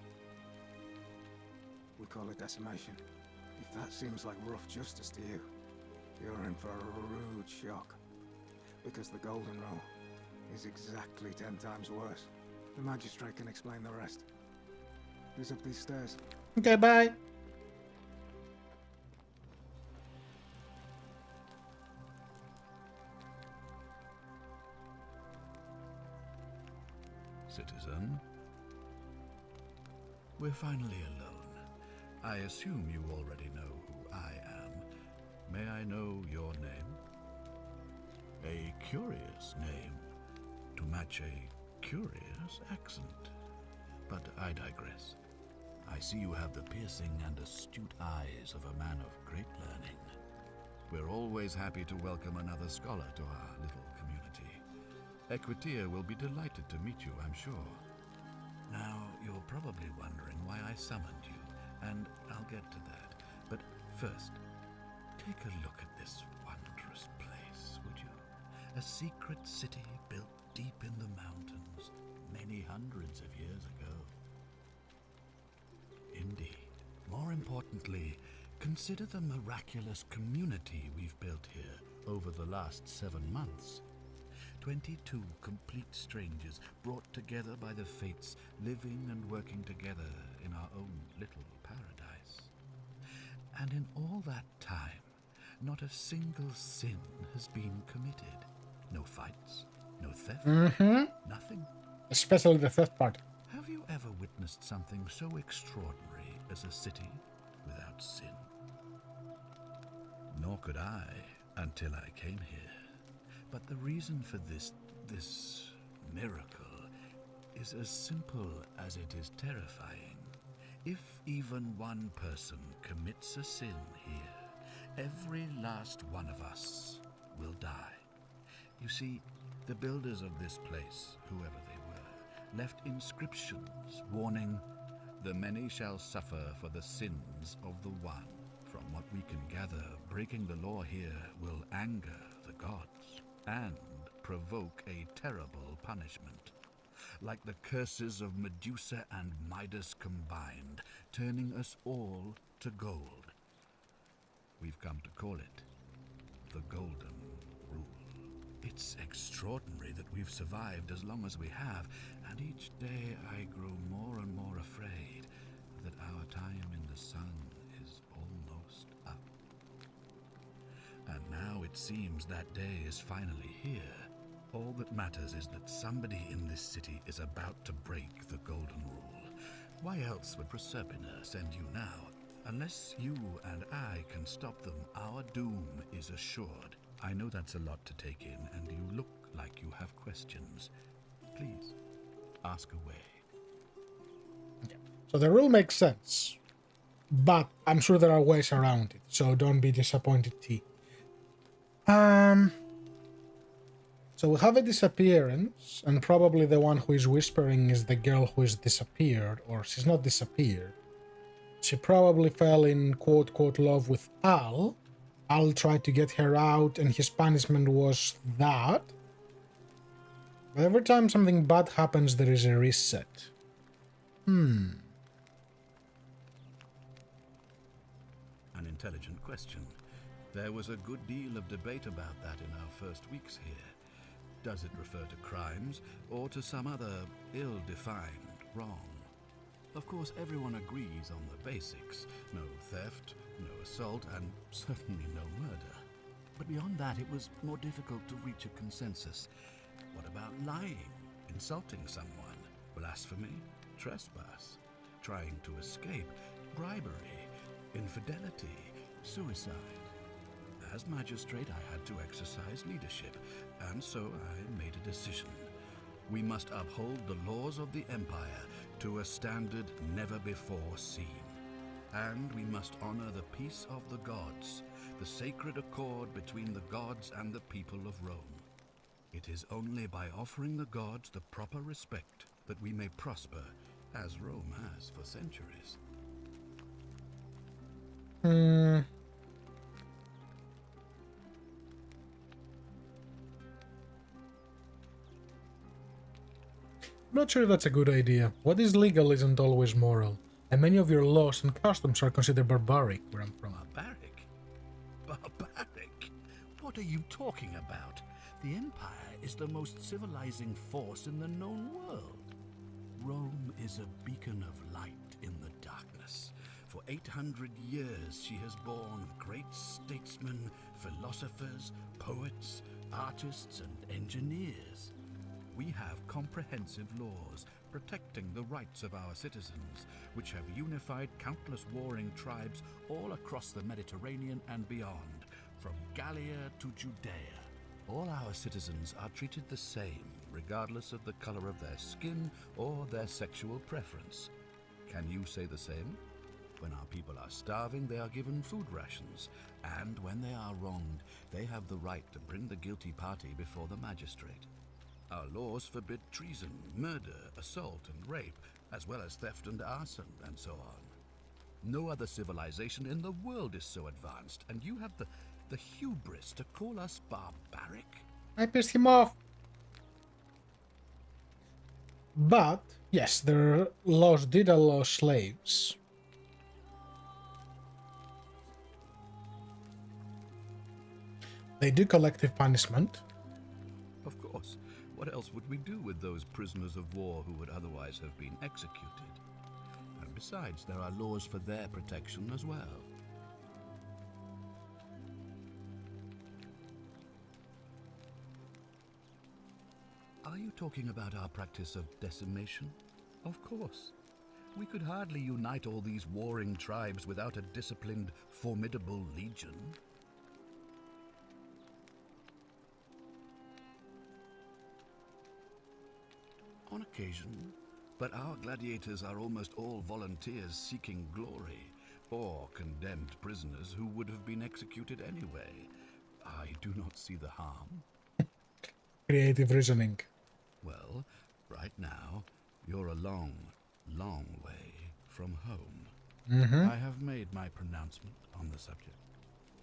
We call it decimation. If that seems like rough justice to you, you're in for a rude shock. Because the Golden Rule is exactly 10 times worse. The magistrate can explain the rest. He's up these stairs. Okay, bye. Citizen, we're finally alone. I assume you already know who I am. May I know your name? A curious name to match a curious accent. But I digress. I see you have the piercing and astute eyes of a man of great learning. We're always happy to welcome another scholar to our little community. Equitia will be delighted to meet you, I'm sure. Now, you're probably wondering why I summoned you, and I'll get to that. But first, take a look at this wondrous place, would you? A secret city built deep in the mountains, many hundreds of years ago. Indeed. More importantly, consider the miraculous community we've built here over the last 7 months. 22 complete strangers brought together by the fates, living and working together in our own little paradise. And in all that time, not a single sin has been committed. No fights, no theft, nothing. Especially the third part. Have you ever witnessed something so extraordinary as a city without sin? Nor could I until I came here. But the reason for this miracle is as simple as it is terrifying. If even one person commits a sin here, every last one of us will die. You see, the builders of this place, whoever they were, left inscriptions warning, "The many shall suffer for the sins of the one." From what we can gather, breaking the law here will anger the gods and provoke a terrible punishment, like the curses of Medusa and Midas combined, turning us all to gold. We've come to call it the Golden Rule. It's extraordinary that we've survived as long as we have, and each day I grow more and more afraid that our time in the sun is almost up. And now it seems that day is finally here. All that matters is that somebody in this city is about to break the Golden Rule. Why else would Proserpina send you now? Unless you and I can stop them, our doom is assured. I know that's a lot to take in, and you look like you have questions. Please, ask away. So the rule makes sense, but I'm sure there are ways around it, so don't be disappointed, T. So we have a disappearance, and probably the one who is whispering is the girl who is disappeared, or she's not disappeared. She probably fell in quote-quote love with Al. Al tried to get her out, and his punishment was that. But every time something bad happens, there is a reset. An intelligent question. There was a good deal of debate about that in our first weeks here. Does it refer to crimes, or to some other ill-defined wrong? Of course, everyone agrees on the basics. No theft, no assault, and certainly no murder. But beyond that, it was more difficult to reach a consensus. What about lying, insulting someone, blasphemy, trespass, trying to escape, bribery, infidelity, suicide? As magistrate, I had to exercise leadership, and so I made a decision. We must uphold the laws of the Empire to a standard never before seen. And we must honor the peace of the gods, the sacred accord between the gods and the people of Rome. It is only by offering the gods the proper respect that we may prosper, as Rome has for centuries. Not sure that's a good idea. What is legal isn't always moral, and many of your laws and customs are considered barbaric where I'm from. Barbaric? Barbaric? What are you talking about? The Empire is the most civilizing force in the known world. Rome is a beacon of light in the darkness. For 800 years she has borne great statesmen, philosophers, poets, artists, and engineers. We have comprehensive laws protecting the rights of our citizens, which have unified countless warring tribes all across the Mediterranean and beyond, from Gallia to Judea. All our citizens are treated the same, regardless of the color of their skin or their sexual preference. Can you say the same? When our people are starving, they are given food rations, and when they are wronged, they have the right to bring the guilty party before the magistrate. Our laws forbid treason, murder, assault, and rape, as well as theft and arson, and so on. No other civilization in the world is so advanced, and you have the hubris to call us barbaric? I pissed him off. But, yes, their laws did allow slaves. They do collective punishment. Of course. What else would we do with those prisoners of war who would otherwise have been executed? And besides, there are laws for their protection as well. Are you talking about our practice of decimation? Of course. We could hardly unite all these warring tribes without a disciplined, formidable legion. On occasion, but our gladiators are almost all volunteers seeking glory, or condemned prisoners who would have been executed anyway. I do not see the harm. Creative reasoning. Well, right now, you're a long, long way from home. I have made my pronouncement on the subject.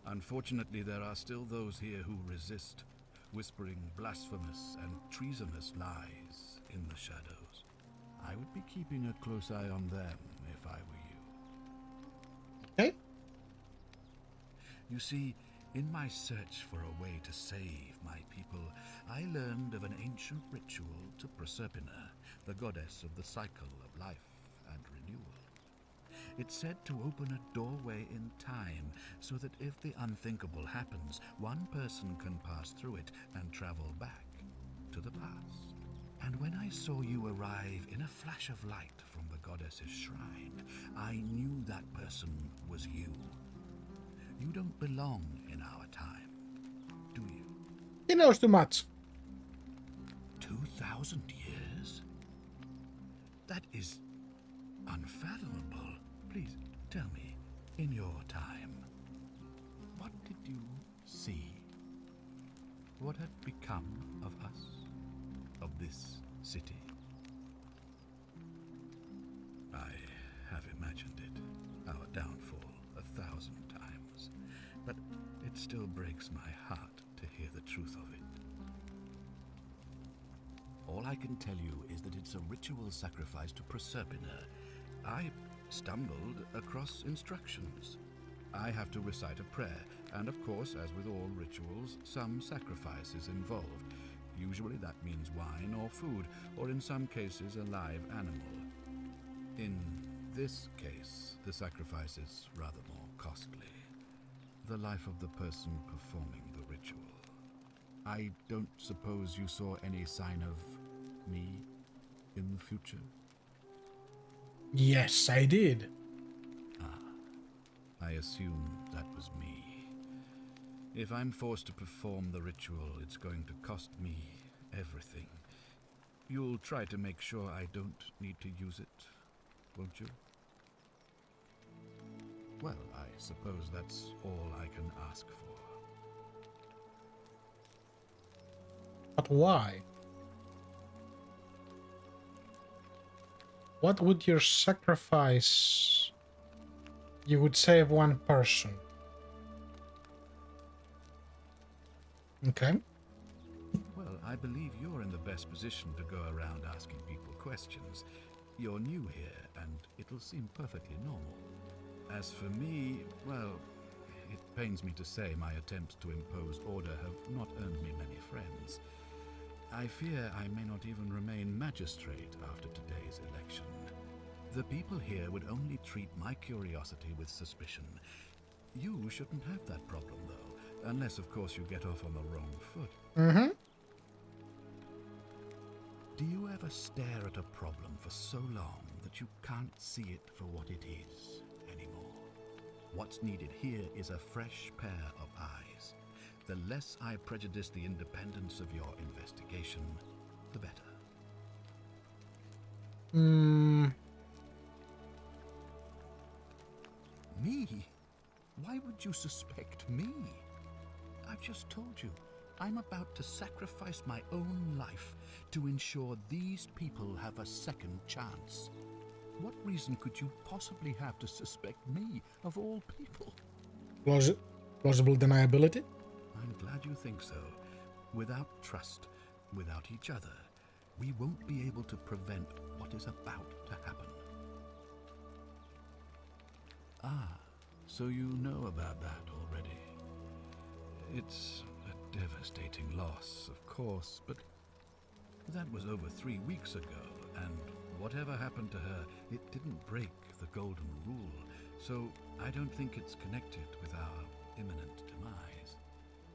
Unfortunately, there are still those here who resist, whispering blasphemous and treasonous lies in the shadows. I would be keeping a close eye on them if I were you. Okay. You see, in my search for a way to save my people, I learned of an ancient ritual to Proserpina, the goddess of the cycle of life and renewal. It's said to open a doorway in time, so that if the unthinkable happens, one person can pass through it and travel back to the past. And when I saw you arrive in a flash of light from the goddess's shrine, I knew that person was you. You don't belong in our time, do you? He knows too much. 2,000 years? That is unfathomable. Please tell me, in your time, what did you see? What had become of us? Of this city? I have imagined it, our downfall, 1,000 times, but it still breaks my heart to hear the truth of it. All I can tell you is that it's a ritual sacrifice to Proserpina. I stumbled across instructions. I have to recite a prayer, and of course, as with all rituals, some sacrifice is involved. Usually that means wine or food, or in some cases a live animal. In this case, the sacrifice is rather more costly. The life of the person performing the ritual. I don't suppose you saw any sign of me in the future? Yes, I did. I assume that was me. If I'm forced to perform the ritual, it's going to cost me everything. You'll try to make sure I don't need to use it, won't you? Well, I suppose that's all I can ask for. But why? What would your sacrifice? You would save one person. Okay. Well, I believe you're in the best position to go around asking people questions. You're new here, and it'll seem perfectly normal. As for me, well, it pains me to say my attempts to impose order have not earned me many friends. I fear I may not even remain magistrate after today's election. The people here would only treat my curiosity with suspicion. You shouldn't have that problem, though, unless, of course, you get off on the wrong foot. Mm-hmm. Do you ever stare at a problem for so long that you can't see it for what it is anymore? What's needed here is a fresh pair of eyes. The less I prejudice the independence of your investigation, the better. Me? Why would you suspect me? I've just told you, I'm about to sacrifice my own life to ensure these people have a second chance. What reason could you possibly have to suspect me, of all people? Plausible deniability? I'm glad you think so. Without trust, without each other, we won't be able to prevent what is about to happen. Ah, so you know about that already. It's a devastating loss, of course, but that was over 3 weeks ago, and whatever happened to her, it didn't break the golden rule, so I don't think it's connected with our imminent demise.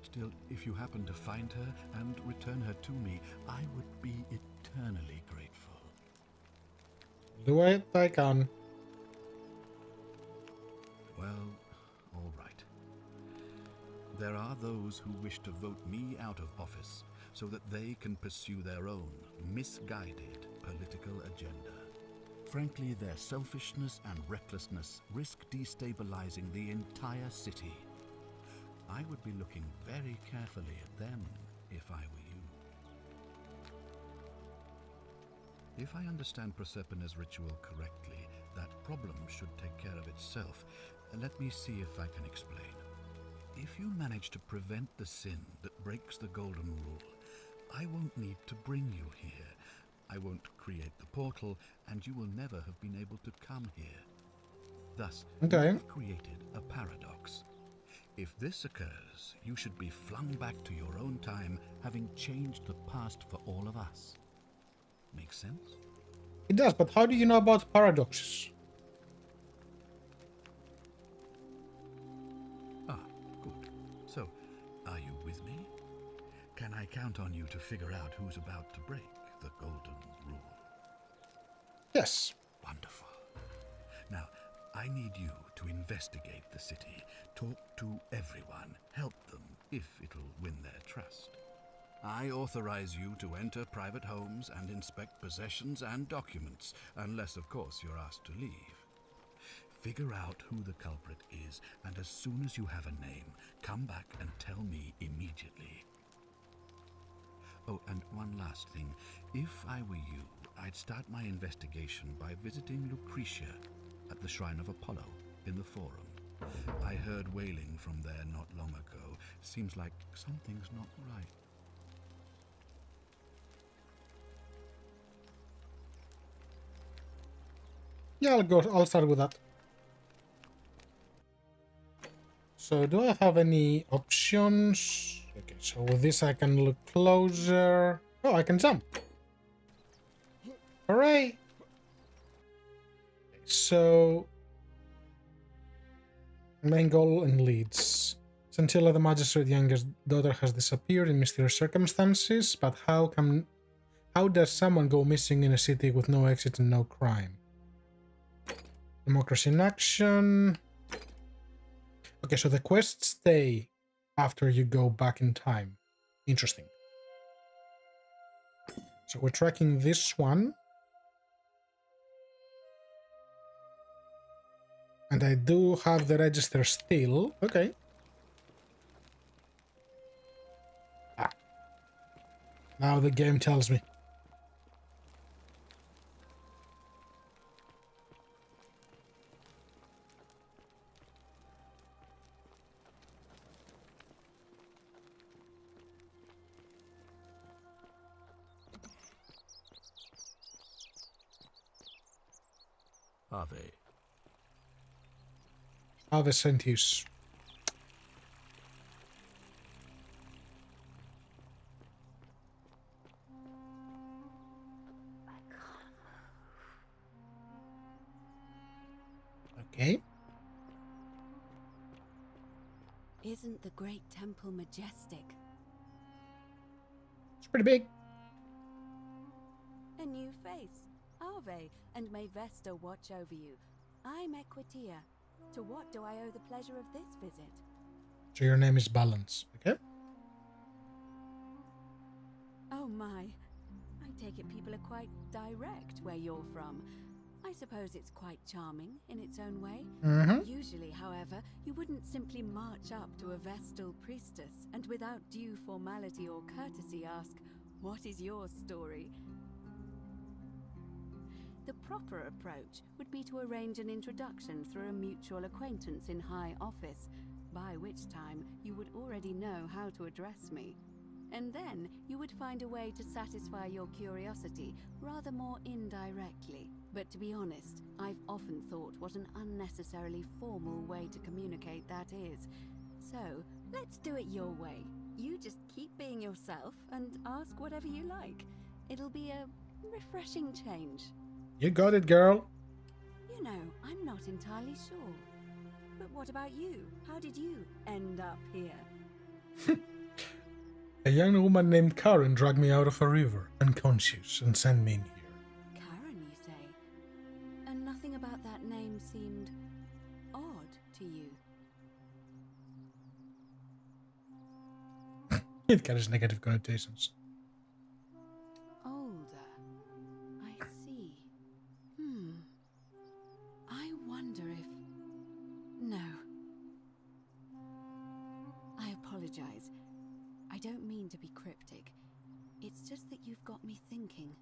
Still, if you happen to find her and return her to me, I would be eternally grateful. Do what I can. Well, all right. There are those who wish to vote me out of office so that they can pursue their own misguided political agenda. Frankly, their selfishness and recklessness risk destabilizing the entire city. I would be looking very carefully at them if I were you. If I understand Proserpina's ritual correctly, that problem should take care of itself. Let me see if I can explain. If you manage to prevent the sin that breaks the golden rule, I won't need to bring you here. I won't create the portal, and you will never have been able to come here. Thus, Okay. you have created a paradox. If this occurs, you should be flung back to your own time, having changed the past for all of us. Make sense? It does, but how do you know about paradoxes? Ah, good. So, are you with me? Can I count on you to figure out who's about to break the golden rule? Yes. Wonderful. Now, I need you to investigate the city, talk to everyone, help them if it'll win their trust. I authorize you to enter private homes and inspect possessions and documents, unless, of course, you're asked to leave. Figure out who the culprit is, and as soon as you have a name, come back and tell me immediately. Oh, and one last thing. If I were you, I'd start my investigation by visiting Lucretia at the Shrine of Apollo in the Forum. I heard wailing from there not long ago. Seems like something's not right. Yeah, I'll start with that. So do I have any options? Okay, so with this I can look closer. Oh, I can jump. Hooray! So main goal and leads. Scintilla, the magistrate's youngest daughter, has disappeared in mysterious circumstances, but how does someone go missing in a city with no exit and no crime? Democracy in action. Okay, so the quests stay after you go back in time. Interesting. So we're tracking this one. And I do have the register still. Okay. Now the game tells me. Ave. Ave Sentius. Okay. Isn't the great temple majestic? It's pretty big. A new face. Ave, and may Vesta watch over you. I'm Equitia. To what do I owe the pleasure of this visit? So your name is Balance, okay? Oh my. I take it people are quite direct where you're from. I suppose it's quite charming in its own way. Usually, however, you wouldn't simply march up to a Vestal priestess and without due formality or courtesy ask, "What is your story?" The proper approach would be to arrange an introduction through a mutual acquaintance in high office, by which time you would already know how to address me. And then you would find a way to satisfy your curiosity rather more indirectly. But to be honest, I've often thought what an unnecessarily formal way to communicate that is. So, let's do it your way. You just keep being yourself and ask whatever you like. It'll be a refreshing change. You got it, girl. You know, I'm not entirely sure. But what about you? How did you end up here? A young woman named Karen dragged me out of a river, unconscious, and sent me in here. Karen, you say? And nothing about that name seemed odd to you? It carries negative connotations. Older. I see. I wonder if... No. I apologize. I don't mean to be cryptic. It's just that you've got me thinking.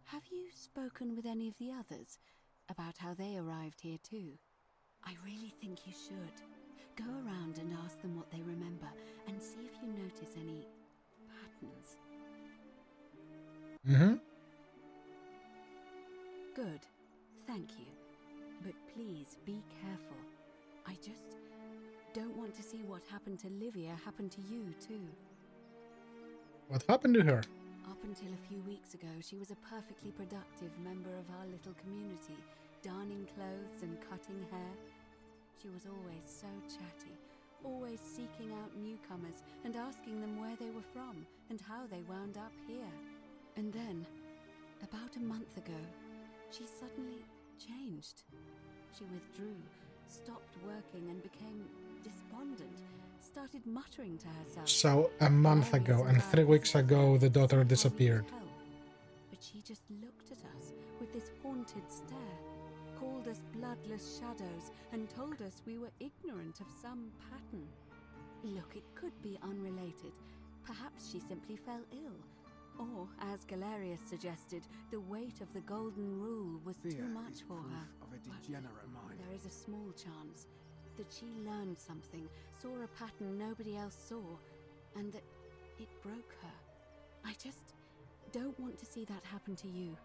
Have you spoken with any of the others about how they arrived here too? I really think you should. Go around and ask them what they remember and see if you notice any patterns. Good. Thank you. But please be careful. I just don't want to see what happened to Livia happen to you too. What happened to her? Up until a few weeks ago, she was a perfectly productive member of our little community, darning clothes and cutting hair. She was always so chatty, always seeking out newcomers and asking them where they were from and how they wound up here. And then, about a month ago, she suddenly changed. She withdrew, stopped working, and became despondent, started muttering to herself. So, a month ago, and 3 weeks ago, the daughter disappeared. But she just looked at us with this haunted stare, called us bloodless shadows, and told us we were ignorant of some pattern. Look, it could be unrelated. Perhaps she simply fell ill. Or, as Galerius suggested, the weight of the golden rule was too much for her. Of a degenerate mind. There is a small chance that she learned something, saw a pattern nobody else saw, and that it broke her. I just don't want to see that happen to you.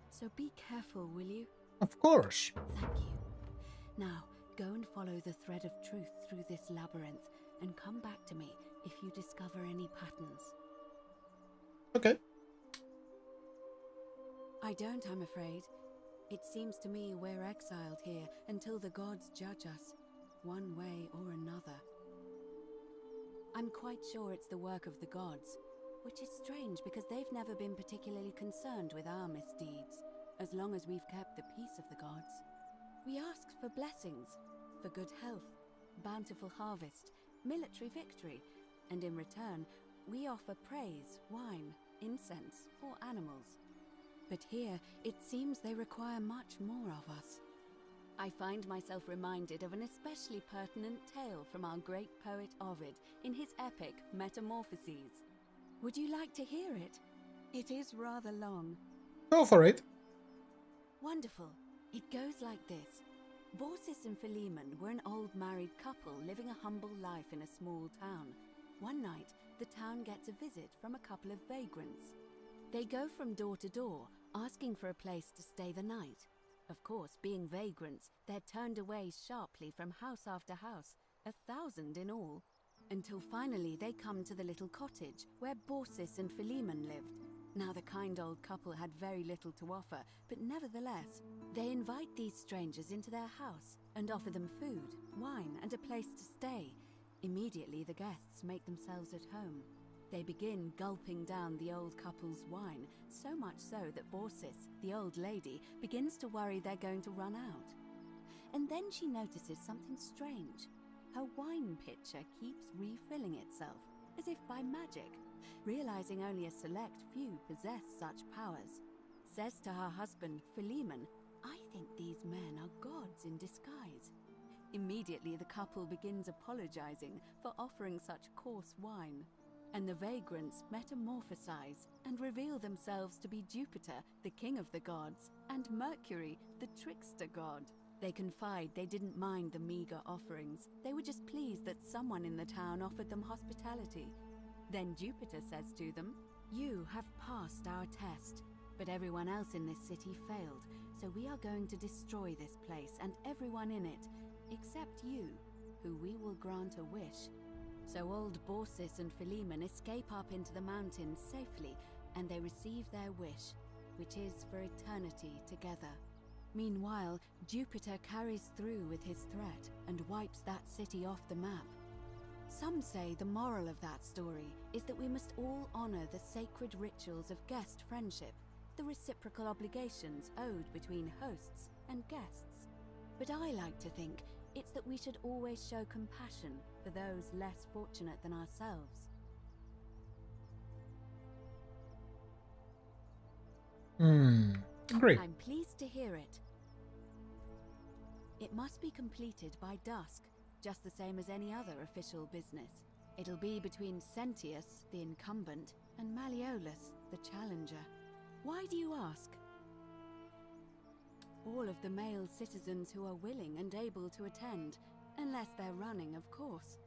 So be careful, will you? Of course. Thank you. Now, go and follow the thread of truth through this labyrinth, and come back to me if you discover any patterns. Okay. I don't, I'm afraid. It seems to me we're exiled here until the gods judge us, one way or another. I'm quite sure it's the work of the gods, which is strange because they've never been particularly concerned with our misdeeds, as long as we've kept the peace of the gods. We ask for blessings, for good health, bountiful harvest, military victory, and in return, we offer praise, wine, incense, or animals. But here, it seems they require much more of us. I find myself reminded of an especially pertinent tale from our great poet Ovid in his epic Metamorphoses. Would you like to hear it? It is rather long. Go for it. Wonderful. It goes like this. Baucis and Philemon were an old married couple living a humble life in a small town. One night, the town gets a visit from a couple of vagrants. They go from door to door, asking for a place to stay the night. Of course, being vagrants, they're turned away sharply from house after house, 1,000 in all, until finally they come to the little cottage where Baucis and Philemon lived. Now, the kind old couple had very little to offer, but nevertheless, they invite these strangers into their house and offer them food, wine, and a place to stay. Immediately, the guests make themselves at home. They begin gulping down the old couple's wine, so much so that Baucis, the old lady, begins to worry they're going to run out. And then she notices something strange. Her wine pitcher keeps refilling itself, as if by magic. Realizing only a select few possess such powers, says to her husband, Philemon, "I think these men are gods in disguise." Immediately the couple begins apologizing for offering such coarse wine, and the vagrants metamorphosize and reveal themselves to be Jupiter, the king of the gods, and Mercury, the trickster god. They confide they didn't mind the meager offerings. They were just pleased that someone in the town offered them hospitality. Then Jupiter says to them, "You have passed our test, but everyone else in this city failed, so we are going to destroy this place and everyone in it, except you, who we will grant a wish." So old Baucis and Philemon escape up into the mountains safely, and they receive their wish, which is for eternity together. Meanwhile, Jupiter carries through with his threat and wipes that city off the map. Some say the moral of that story is that we must all honor the sacred rituals of guest friendship, the reciprocal obligations owed between hosts and guests. But I like to think it's that we should always show compassion for those less fortunate than ourselves. Great. I'm pleased to hear it. It must be completed by dusk, just the same as any other official business. It'll be between Sentius, the incumbent, and Malleolus, the challenger. Why do you ask? All of the male citizens who are willing and able to attend, unless they're running, of course.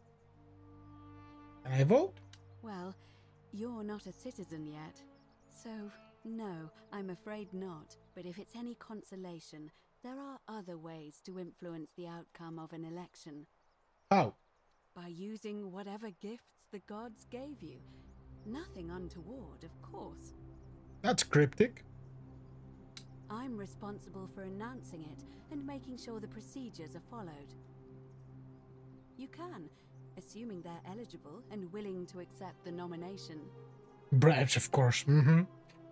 Can I vote? Well, you're not a citizen yet, so no, I'm afraid not. But if it's any consolation, there are other ways to influence the outcome of an election. How? By using whatever gifts the gods gave you. Nothing untoward, of course. That's cryptic. I'm responsible for announcing it and making sure the procedures are followed. You can, assuming they're eligible and willing to accept the nomination. Bribes, of course.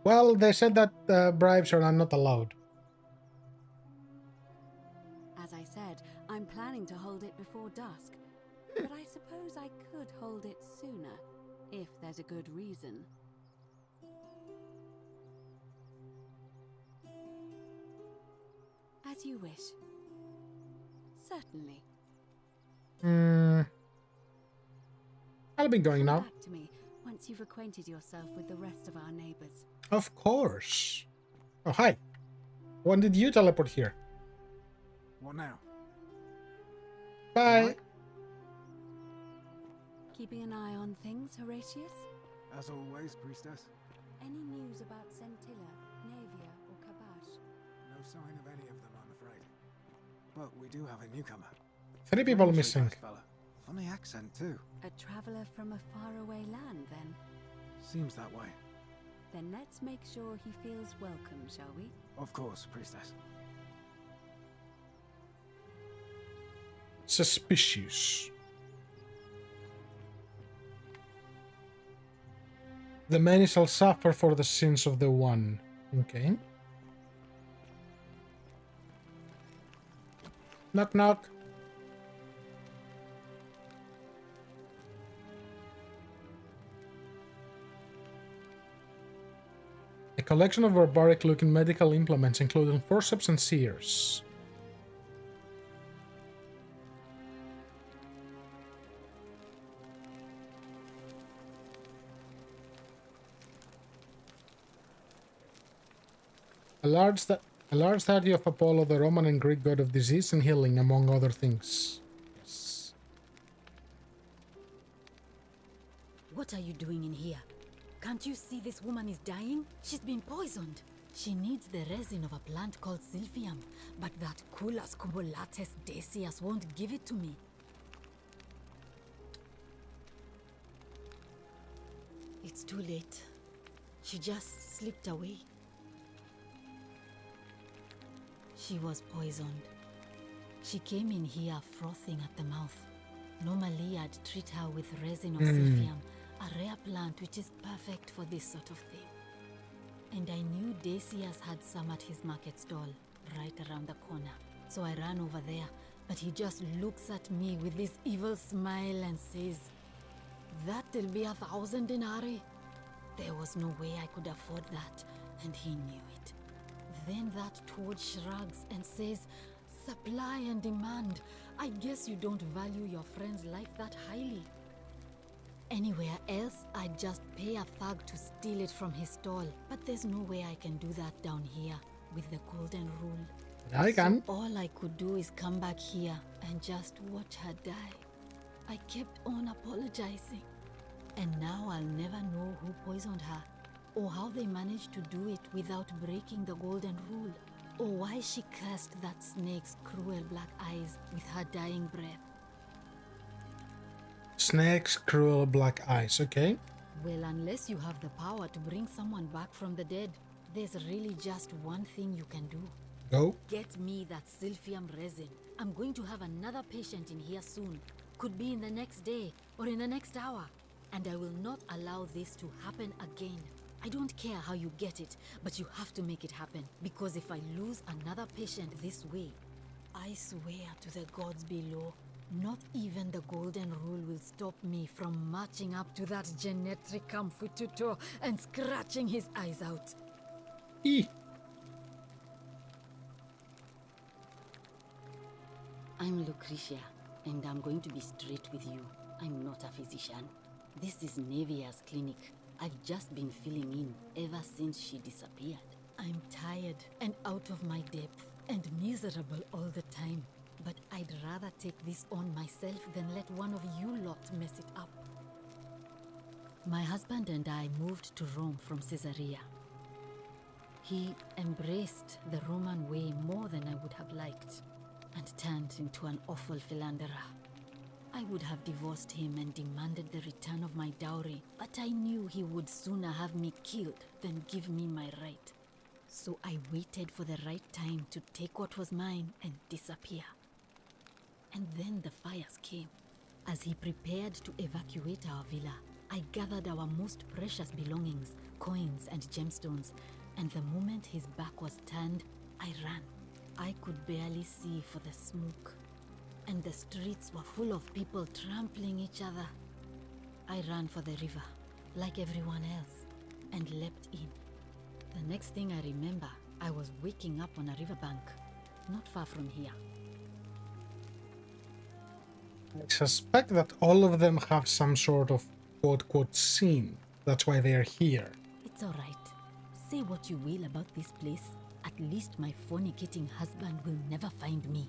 Well, they said that bribes are not allowed. I'm planning to hold it before dusk, but I suppose I could hold it sooner, if there's a good reason. As you wish. Certainly. I'll be going Come now. back to me once you've acquainted yourself with the rest of our neighbors. Of course. Oh, hi. When did you teleport here? What now? Bye. Alright. Keeping an eye on things, Horatius? As always, priestess. Any news about Centilla, Navia, or Kabash? No sign of any of them, I'm afraid. But we do have a newcomer. 3 people Strangely missing. dressed fella. Funny accent, too. A traveler from a faraway land, then? Seems that way. Then let's make sure he feels welcome, shall we? Of course, priestess. Suspicious. The many shall suffer for the sins of the one. Okay. Knock knock. A collection of barbaric-looking medical implements, including forceps and shears. A large statue of Apollo, the Roman and Greek god of disease and healing, among other things. Yes. What are you doing in here? Can't you see this woman is dying? She's been poisoned. She needs the resin of a plant called silphium, but that Culus cubulatus decius won't give it to me. It's too late. She just slipped away. She was poisoned. She came in here frothing at the mouth. Normally I'd treat her with resin of silphium, a rare plant which is perfect for this sort of thing. And I knew Decius had some at his market stall, right around the corner. So I ran over there, but he just looks at me with this evil smile and says, "That'll be 1,000 denarii." There was no way I could afford that, and he knew it. Then that toad shrugs and says, "Supply and demand. I guess you don't value your friend's life that highly." Anywhere else, I'd just pay a thug to steal it from his stall. But there's no way I can do that down here with the golden rule. I can. So all I could do is come back here and just watch her die. I kept on apologizing. And now I'll never know who poisoned her, or how they managed to do it without breaking the golden rule, or why she cursed that snake's cruel black eyes with her dying breath. Snake's cruel black eyes, okay. Well, unless you have the power to bring someone back from the dead, there's really just one thing you can do. Go. Get me that silphium resin. I'm going to have another patient in here soon. Could be in the next day or in the next hour. And I will not allow this to happen again. I don't care how you get it, but you have to make it happen. Because if I lose another patient this way, I swear to the gods below, not even the golden rule will stop me from marching up to that genetricum fututo and scratching his eyes out. E. I'm Lucretia, and I'm going to be straight with you. I'm not a physician. This is Navia's clinic. I've just been filling in ever since she disappeared. I'm tired and out of my depth and miserable all the time. But I'd rather take this on myself than let one of you lot mess it up. My husband and I moved to Rome from Caesarea. He embraced the Roman way more than I would have liked, and turned into an awful philanderer. I would have divorced him and demanded the return of my dowry, but I knew he would sooner have me killed than give me my right. So I waited for the right time to take what was mine and disappear. And then the fires came. As he prepared to evacuate our villa, I gathered our most precious belongings, coins and gemstones, and the moment his back was turned, I ran. I could barely see for the smoke. and the streets were full of people trampling each other. I ran for the river, like everyone else, and leapt in. The next thing I remember, I was waking up on a riverbank, not far from here. I suspect that all of them have some sort of quote-quote scene. That's why they're here. It's all right. Say what you will about this place. At least my fornicating husband will never find me.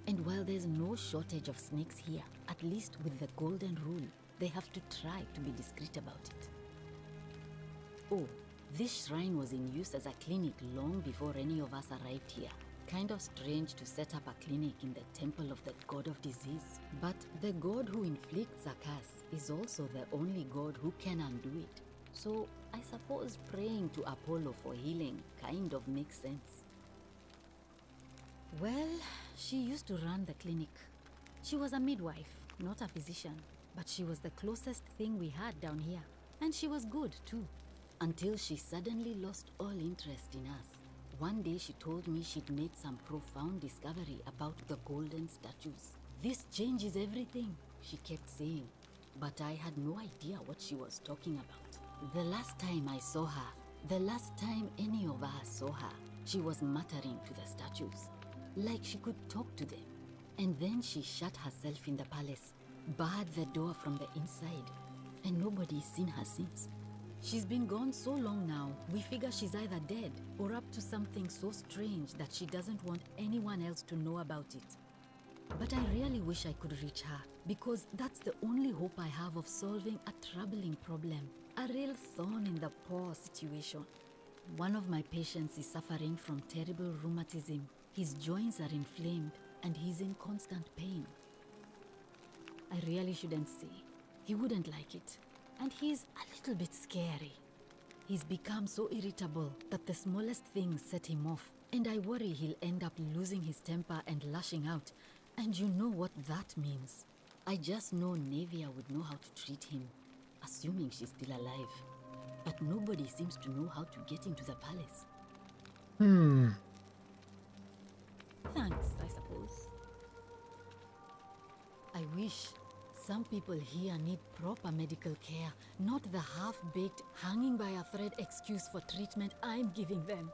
And while there's no shortage of snakes here, at least with the golden rule, they have to try to be discreet about it. Oh, this shrine was in use as a clinic long before any of us arrived here. Kind of strange to set up a clinic in the temple of the god of disease. But the god who inflicts a curse is also the only god who can undo it. So I suppose praying to Apollo for healing kind of makes sense. Well, she used to run the clinic. She was a midwife, not a physician, but she was the closest thing we had down here. And she was good too, until she suddenly lost all interest in us. One day she told me she'd made some profound discovery about the golden statues. This changes everything, she kept saying, but I had no idea what she was talking about. The last time I saw her, the last time any of us saw her, she was muttering to the statues, like she could talk to them. And then she shut herself in the palace, barred the door from the inside, and nobody's seen her since. She's been gone so long now, we figure she's either dead or up to something so strange that she doesn't want anyone else to know about it. But I really wish I could reach her, because that's the only hope I have of solving a troubling problem, a real thorn in the paw situation. One of my patients is suffering from terrible rheumatism. His joints are inflamed and he's in constant pain. I really shouldn't say. He wouldn't like it. And he's a little bit scary. He's become so irritable that the smallest things set him off, and I worry he'll end up losing his temper and lashing out, and you know what that means. I just know Nevia would know how to treat him, assuming she's still alive. But nobody seems to know how to get into the palace. Thanks, I suppose. I wish. Some people here need proper medical care, not the half-baked, hanging by a thread excuse for treatment I'm giving them.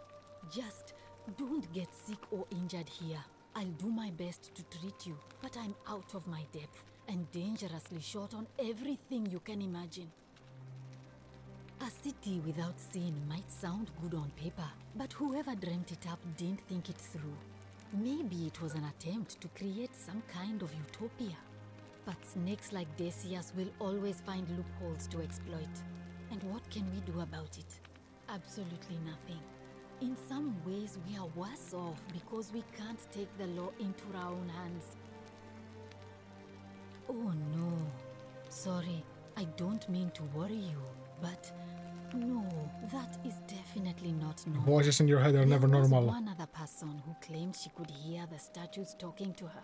Just don't get sick or injured here. I'll do my best to treat you, but I'm out of my depth and dangerously short on everything you can imagine. A city without sin might sound good on paper, but whoever dreamt it up didn't think it through. Maybe it was an attempt to create some kind of utopia. But snakes like Decius will always find loopholes to exploit. And what can we do about it? Absolutely nothing. In some ways, we are worse off because we can't take the law into our own hands. Oh no. Sorry, I don't mean to worry you, but no, that is definitely not normal. Voices in your head are never normal. There was one other person who claimed she could hear the statues talking to her.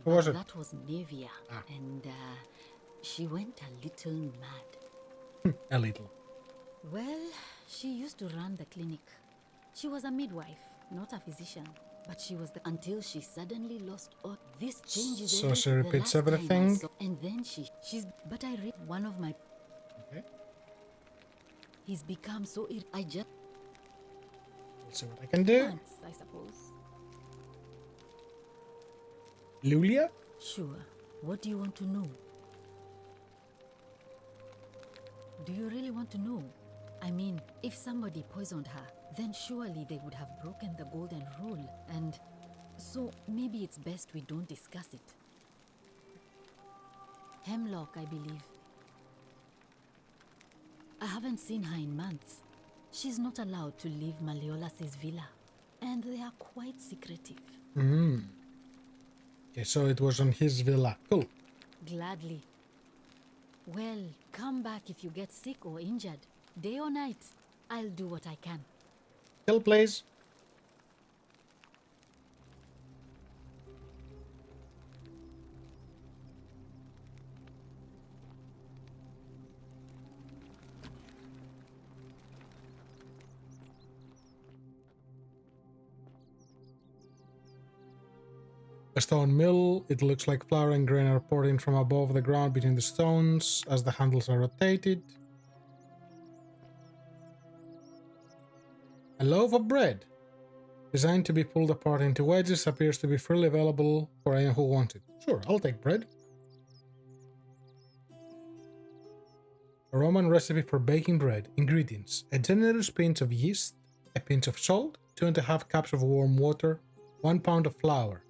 Who was it? That was Nevia, and she went a little mad. A little. Well, she used to run the clinic. She was a midwife, not a physician, but she was until she suddenly lost all. This changes so she repeats everything. And then she's. But I read one of my. Okay. He's become so. I just. Let's see what I can do. Thanks, I suppose. Lulia? Sure. What do you want to know? Do you really want to know? I mean, if somebody poisoned her, then surely they would have broken the golden rule, and so maybe it's best we don't discuss it. Hemlock, I believe. I haven't seen her in months. She's not allowed to leave Malleolas's villa, and they are quite secretive. Okay, so it was on his villa. Cool. Gladly. Well, come back if you get sick or injured. Day or night, I'll do what I can. Kill, please. A stone mill. It looks like flour and grain are poured in from above the ground between the stones as the handles are rotated. A loaf of bread, designed to be pulled apart into wedges, appears to be freely available for anyone who wants it. Sure, I'll take bread. A Roman recipe for baking bread. Ingredients: a generous pinch of yeast, a pinch of salt, 2.5 cups of warm water, 1 pound of flour.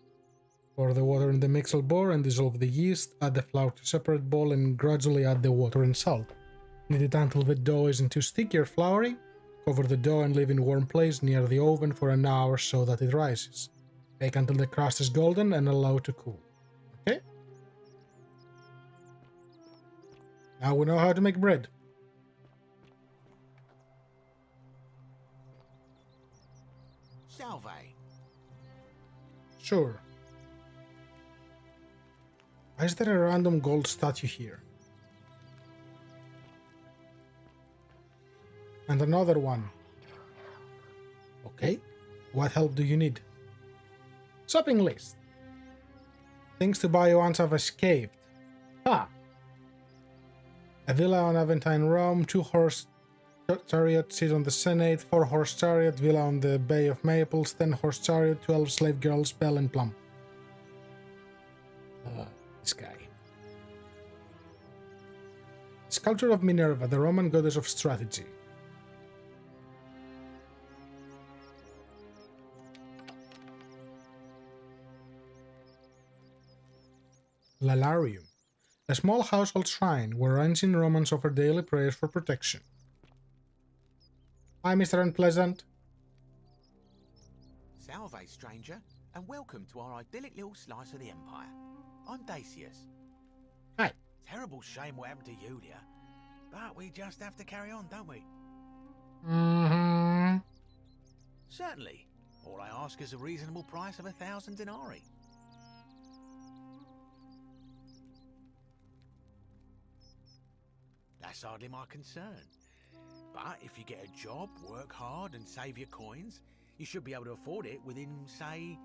Pour the water in the mixer bowl and dissolve the yeast. Add the flour to a separate bowl and gradually add the water and salt. Knead it until the dough isn't too sticky or floury. Cover the dough and leave in a warm place near the oven for an hour so that it rises. Bake until the crust is golden and allow to cool. Okay? Now we know how to make bread. Salve. Sure. Why is there a random gold statue here? And another one. Okay. What help do you need? Shopping list. Things to buy once I've escaped. Ah. A villa on Aventine, Rome, 2-horse chariot, seat on the Senate, 4-horse chariot, villa on the Bay of Maples, 10-horse chariot, 12 slave girls, Belle and Plum. This guy. Sculpture of Minerva, the Roman goddess of strategy. Lalarium. A small household shrine where ancient Romans offered daily prayers for protection. Hi, Mr. Unpleasant. Salve, stranger, and welcome to our idyllic little slice of the Empire. I'm Dacius. Hi. Terrible shame what happened to Yulia, but we just have to carry on, don't we? Mm-hmm. Certainly. All I ask is a reasonable price of 1,000 denarii. That's hardly my concern. But if you get a job, work hard and save your coins, you should be able to afford it within, say,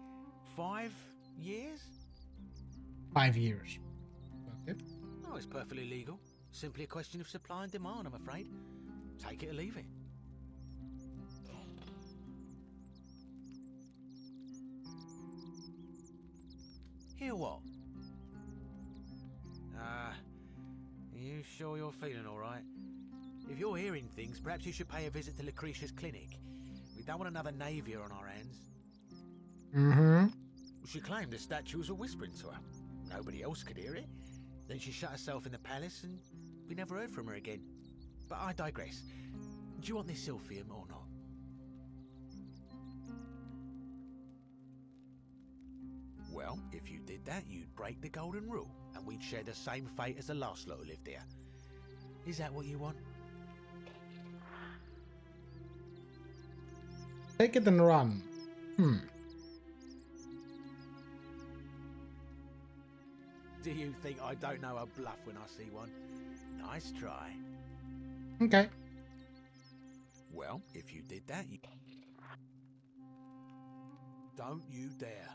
5 years? 5 years. Okay. Oh, it's perfectly legal. Simply a question of supply and demand, I'm afraid. Take it or leave it. Hear what? You sure you're feeling all right? If you're hearing things, perhaps you should pay a visit to Lucretia's clinic. We don't want another Navier on our hands. Mm-hmm. She claimed the statues were whispering to her. Nobody else could hear it. Then she shut herself in the palace and we never heard from her again. But I digress. Do you want this Silphium or not? Well, if you did that, you'd break the golden rule, and we'd share the same fate as the last lot who lived here. Is that what you want? Take it and run. Do you think I don't know a bluff when I see one? Nice try. Okay. Well, if you did that, you... Don't you dare.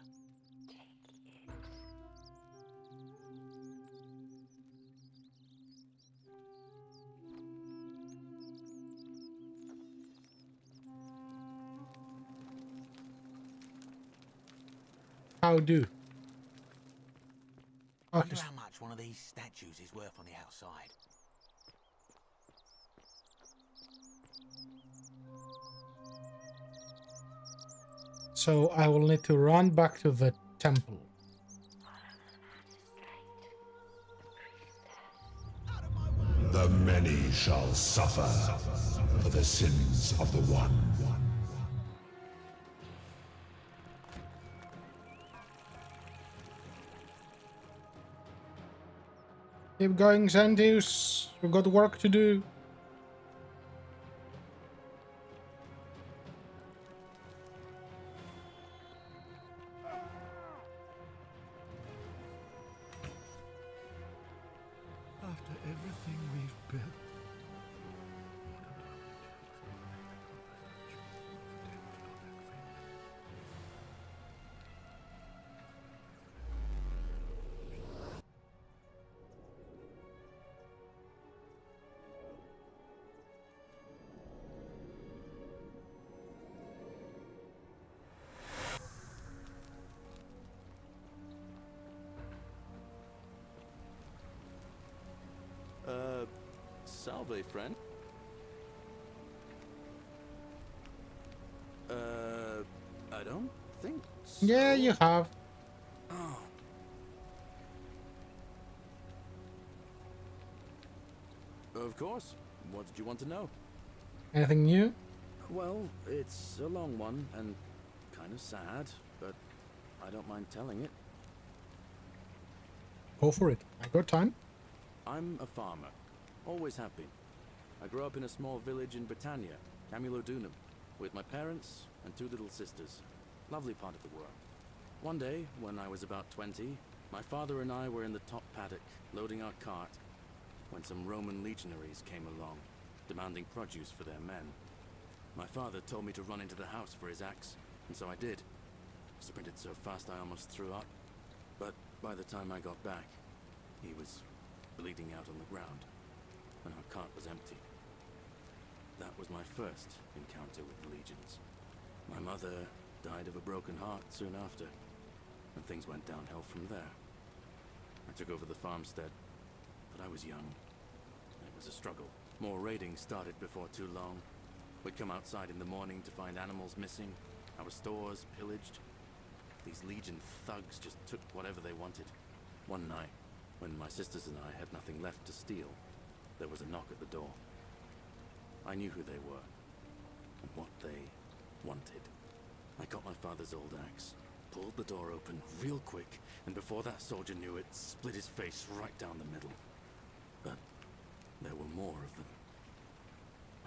How do? I wonder how much one of these statues is worth on the outside. So I will need to run back to the temple. The many shall suffer for the sins of the one. Keep going, Xantius. We've got work to do. After everything we've built, salve, friend. I don't think so. Yeah, you have. Oh. Of course. What did you want to know? Anything new? Well, it's a long one and kind of sad, but I don't mind telling it. Go for it. I got time. I'm a farmer. Always have been. I grew up in a small village in Britannia, Camulodunum, with my parents and 2 little sisters. Lovely part of the world. One day, when I was about 20, my father and I were in the top paddock, loading our cart, when some Roman legionaries came along, demanding produce for their men. My father told me to run into the house for his axe, and so I did. Sprinted so fast I almost threw up. But by the time I got back, he was bleeding out on the ground, and our cart was empty. That was my first encounter with the legions. My mother died of a broken heart soon after, and things went downhill from there. I took over the farmstead, but I was young. It was a struggle. More raiding started before too long. We'd come outside in the morning to find animals missing, our stores pillaged. These Legion thugs just took whatever they wanted. One night, when my sisters and I had nothing left to steal, there was a knock at the door. I knew who they were, and what they wanted. I got my father's old axe, pulled the door open real quick, and before that soldier knew it, split his face right down the middle. But there were more of them.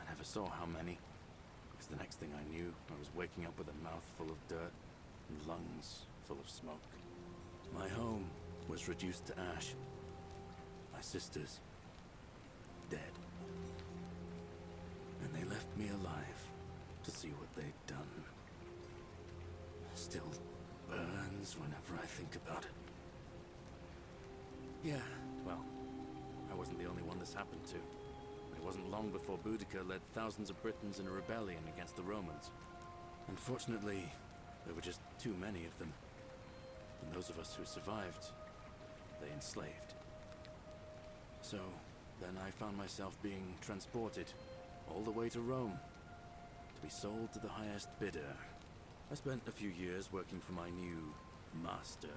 I never saw how many, because the next thing I knew, I was waking up with a mouth full of dirt and lungs full of smoke. My home was reduced to ash. My sisters, dead. And they left me alive to see what they'd done. Still burns whenever I think about it. Yeah, well, I wasn't the only one this happened to. It wasn't long before Boudica led thousands of Britons in a rebellion against the Romans. Unfortunately, there were just too many of them. And those of us who survived, they enslaved. So, then I found myself being transported all the way to Rome, to be sold to the highest bidder. I spent a few years working for my new master,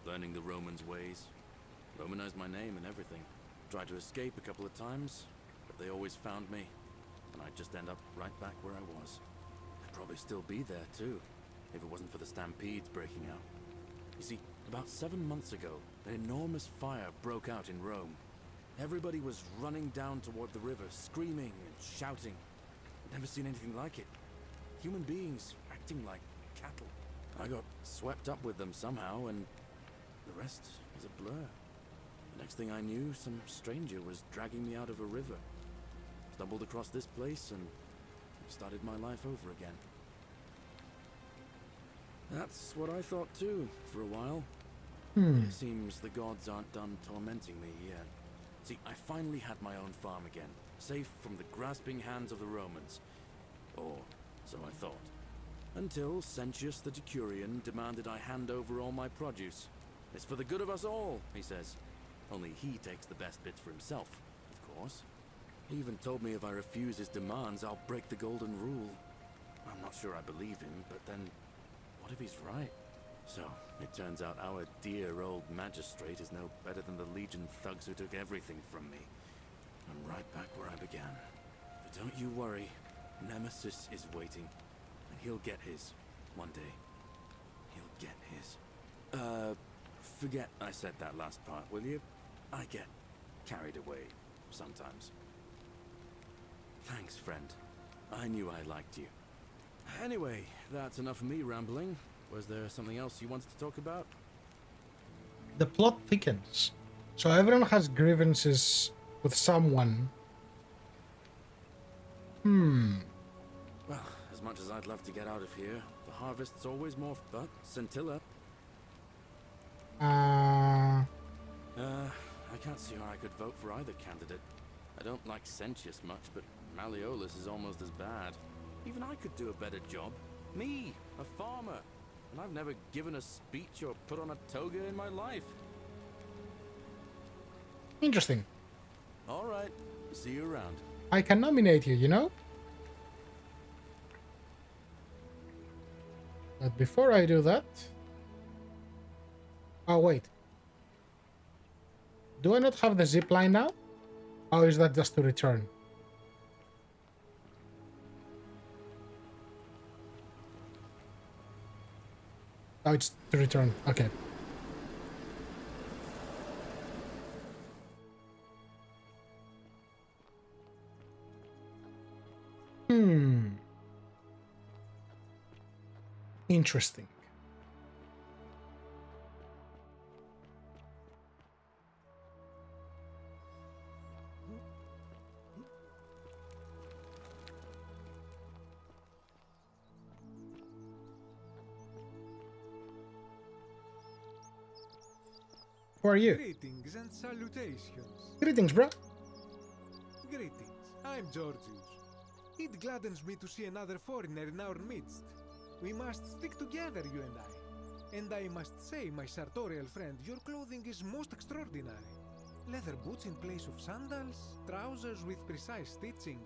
learning the Romans' ways, Romanized my name and everything. Tried to escape a couple of times, but they always found me, and I'd just end up right back where I was. I'd probably still be there too, if it wasn't for the stampedes breaking out. You see, about 7 months ago, an enormous fire broke out in Rome. Everybody was running down toward the river, screaming and shouting. I'd never seen anything like it. Human beings acting like cattle. I got swept up with them somehow, and the rest is a blur. The next thing I knew, some stranger was dragging me out of a river. Stumbled across this place and started my life over again. That's what I thought too, for a while. It seems the gods aren't done tormenting me yet. See, I finally had my own farm again, safe from the grasping hands of the Romans. Or so I thought. Until Sentius the Decurion demanded I hand over all my produce. It's for the good of us all, he says. Only he takes the best bits for himself, of course. He even told me if I refuse his demands, I'll break the golden rule. I'm not sure I believe him, but then, what if he's right? So, it turns out our dear old magistrate is no better than the Legion thugs who took everything from me. I'm right back where I began. But don't you worry, Nemesis is waiting, and he'll get his, one day. He'll get his. Forget I said that last part, will you? I get carried away, sometimes. Thanks, friend. I knew I liked you. Anyway, that's enough of me rambling. Was there something else you wanted to talk about? The plot thickens. So everyone has grievances with someone. Well, as much as I'd love to get out of here, the harvest's always more but Scintilla. I can't see how I could vote for either candidate. I don't like Sentius much, but Malleolus is almost as bad. Even I could do a better job. Me, a farmer. And I've never given a speech or put on a toga in my life. Interesting. All right, See you around. I can nominate you, you know? But before I do that... Oh, wait. Do I not have the zip line now? Or is that just to return? Oh, it's to return. Okay. Interesting. Who are you? Greetings and salutations. Greetings, bro. Greetings. I'm Georgius. It gladdens me to see another foreigner in our midst. We must stick together, you and I. And I must say, my sartorial friend, your clothing is most extraordinary. Leather boots in place of sandals, trousers with precise stitching,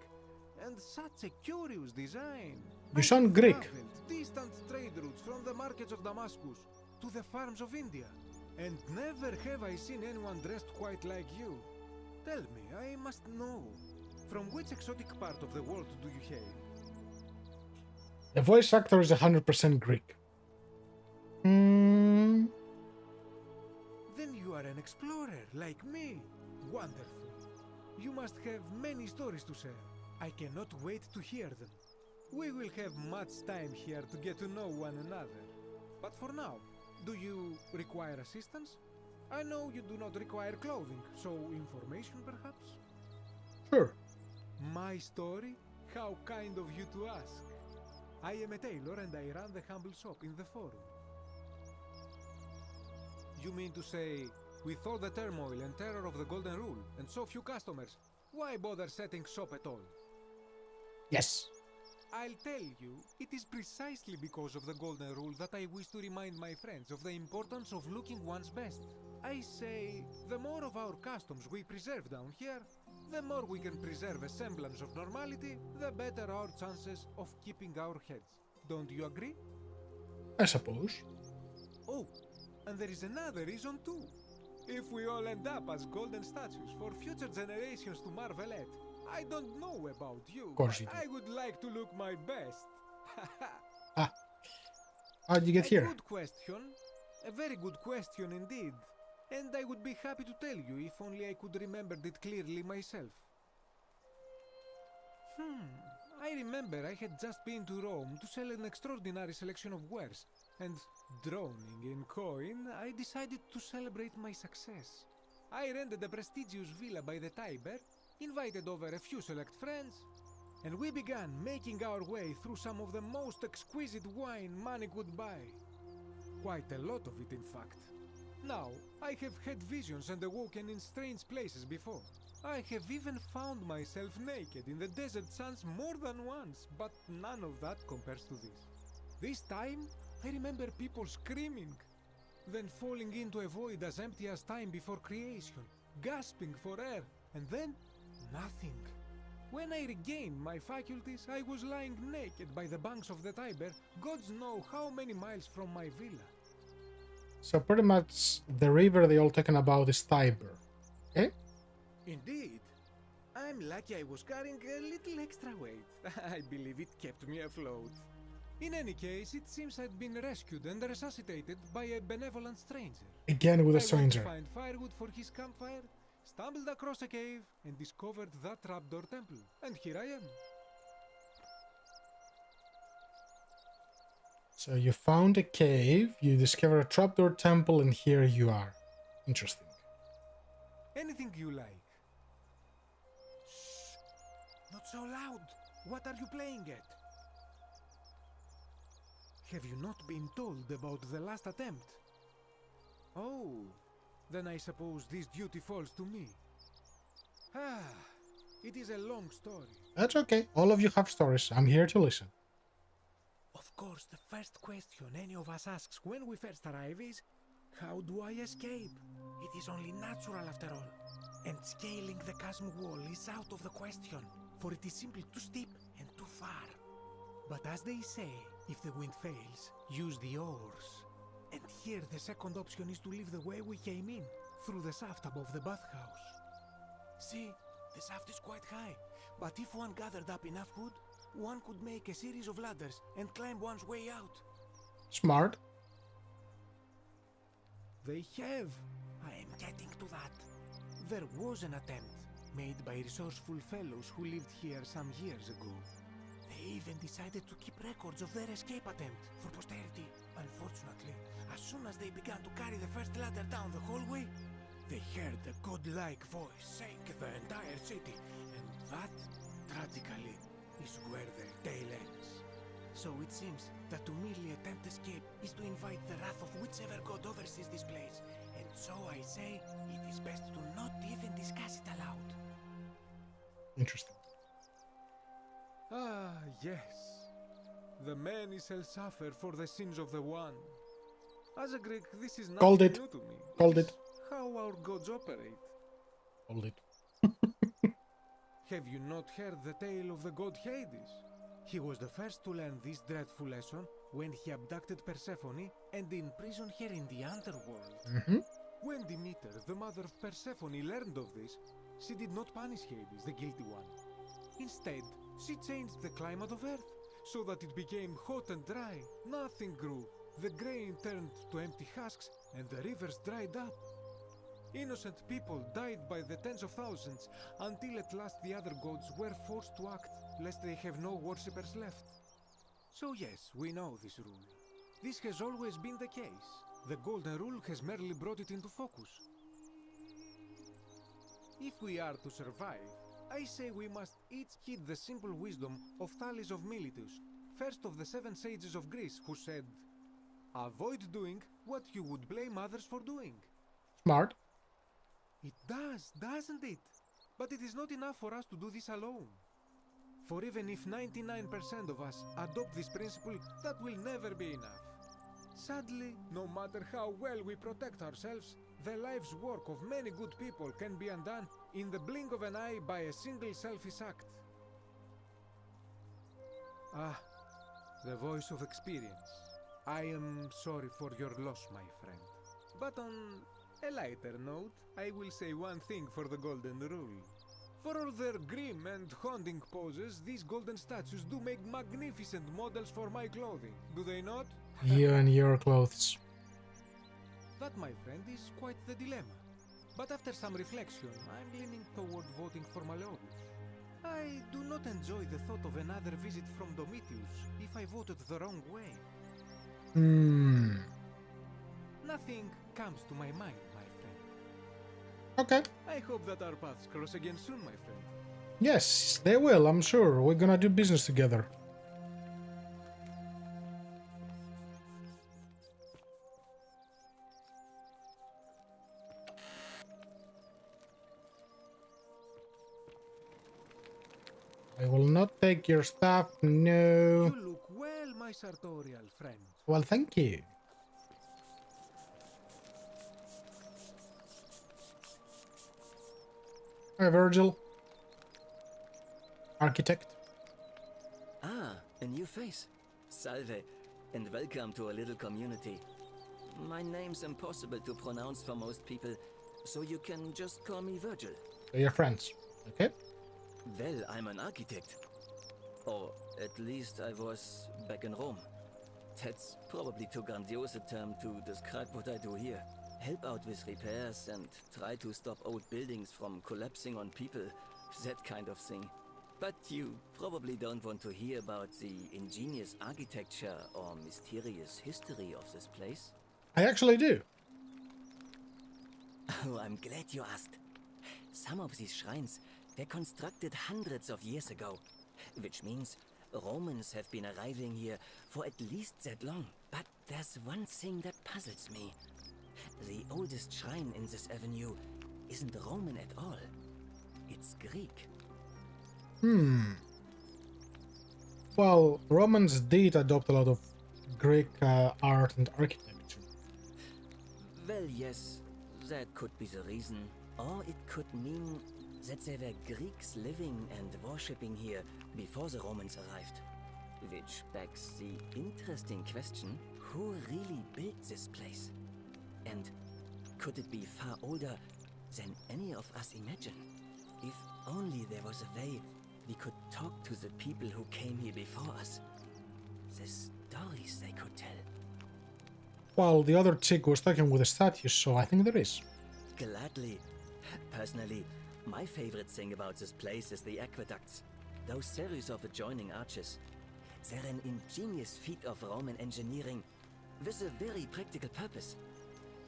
and such a curious design. You sound Greek. Traveled distant trade routes from the markets of Damascus to the farms of India. And never have I seen anyone dressed quite like you. Tell me, I must know, from which exotic part of the world do you hail? The voice actor is 100% Greek. Then you are an explorer, like me. Wonderful. You must have many stories to share. I cannot wait to hear them. We will have much time here to get to know one another. But for now, do you require assistance? I know you do not require clothing, so information perhaps? Sure. My story? How kind of you to ask. I am a tailor and I run the humble shop in the forum. You mean to say, with all the turmoil and terror of the Golden Rule and so few customers, why bother setting shop at all? Yes. I'll tell you, it is precisely because of the Golden Rule that I wish to remind my friends of the importance of looking one's best. I say, the more of our customs we preserve down here, the more we can preserve a semblance of normality, the better our chances of keeping our heads. Don't you agree? I suppose. Oh, and there is another reason too. If we all end up as golden statues for future generations to marvel at, I don't know about you, course you but do. I would like to look my best. How'd you get here? A good question. A very good question indeed. And I would be happy to tell you if only I could remember it clearly myself. I remember I had just been to Rome to sell an extraordinary selection of wares, and drowning in coin, I decided to celebrate my success. I rented a prestigious villa by the Tiber, invited over a few select friends, and we began making our way through some of the most exquisite wine money could buy. Quite a lot of it, in fact. Now, I have had visions and awoken in strange places before. I have even found myself naked in the desert sands more than once, but none of that compares to this. This time, I remember people screaming, then falling into a void as empty as time before creation, gasping for air, and then nothing. When I regained my faculties, I was lying naked by the banks of the Tiber, gods know how many miles from my villa. So pretty much the river they all talking about is Tiber. Okay? Indeed. I'm lucky I was carrying a little extra weight. I believe it kept me afloat. In any case, it seems I'd been rescued and resuscitated by a benevolent stranger. Again with a I stranger. went to find firewood for his campfire, stumbled across a cave, and discovered that trapdoor temple. And here I am. So you found a cave, you discover a trapdoor temple, and here you are. Interesting. Anything you like. Shh! Not so loud! What are you playing at? Have you not been told about the last attempt? Oh, then I suppose this duty falls to me. It is a long story. That's okay. All of you have stories. I'm here to listen. Of course, the first question any of us asks when we first arrive is, How do I escape? It is only natural after all. And scaling the chasm wall is out of the question, for it is simply too steep and too far. But as they say, if the wind fails, use the oars. And here the second option is to leave the way we came in, through the shaft above the bathhouse. See, the shaft is quite high, but if one gathered up enough wood, one could make a series of ladders and climb one's way out. Smart. They have. I am getting to that. There was an attempt made by resourceful fellows who lived here some years ago. They even decided to keep records of their escape attempt for posterity. Unfortunately, as soon as they began to carry the first ladder down the hallway, they heard a godlike voice saying the entire city, and that, tragically, is where their tale ends. So it seems that to merely attempt escape is to invite the wrath of whichever god oversees this place, and so I say it is best to not even discuss it aloud. Interesting. Ah, yes. The many shall suffer for the sins of the one. As a Greek, this is Called nothing it. new to me. Called It's it. how our gods operate. Called it. Have you not heard the tale of the god Hades? He was the first to learn this dreadful lesson when he abducted Persephone and imprisoned her in the underworld. When Demeter, the mother of Persephone, learned of this, she did not punish Hades, the guilty one. Instead, she changed the climate of Earth so that it became hot and dry. Nothing grew. The grain turned to empty husks and the rivers dried up. Innocent people died by the tens of thousands until at last the other gods were forced to act lest they have no worshippers left. So yes, we know this rule. This has always been the case. The golden rule has merely brought it into focus. If we are to survive, I say we must each heed the simple wisdom of Thales of Miletus, first of the 7 sages of Greece, who said, "Avoid doing what you would blame others for doing." Smart. It does, doesn't it? But it is not enough for us to do this alone. For even if 99% of us adopt this principle, that will never be enough. Sadly, no matter how well we protect ourselves, the life's work of many good people can be undone in the blink of an eye by a single selfish act. Ah, the voice of experience. I am sorry for your loss, my friend. But on a lighter note, I will say one thing for the Golden Rule. For all their grim and haunting poses, these golden statues do make magnificent models for my clothing, do they not? You and your clothes. That, my friend, is quite the dilemma. But after some reflection, I'm leaning toward voting for Malleolus. I do not enjoy the thought of another visit from Domitius if I voted the wrong way. Nothing comes to my mind, my friend. Okay. I hope that our paths cross again soon, my friend. Yes, they will, I'm sure. We're gonna do business together. I will not take your stuff, no. You look well, my sartorial friend. Well, thank you. Hi, Virgil. Architect. Ah, a new face. Salve, and welcome to a little community. My name's impossible to pronounce for most people, so you can just call me Virgil. So you're friends, okay? Well, I'm an architect. Or at least I was back in Rome. That's probably too grandiose a term to describe what I do here. Help out with repairs and try to stop old buildings from collapsing on people, that kind of thing. But you probably don't want to hear about the ingenious architecture or mysterious history of this place. I actually do. Oh, I'm glad you asked. Some of these shrines were constructed hundreds of years ago, which means Romans have been arriving here for at least that long. But there's one thing that puzzles me. The oldest shrine in this avenue isn't Roman at all. It's Greek. Well, Romans did adopt a lot of Greek art and architecture. Well, yes, that could be the reason. Or it could mean that there were Greeks living and worshipping here before the Romans arrived. Which begs the interesting question, who really built this place? And could it be far older than any of us imagine? If only there was a way we could talk to the people who came here before us. The stories they could tell. Well, the other chick was talking with the statues, so I think there is. Gladly. Personally, my favorite thing about this place is the aqueducts. Those series of adjoining arches. They're an ingenious feat of Roman engineering with a very practical purpose.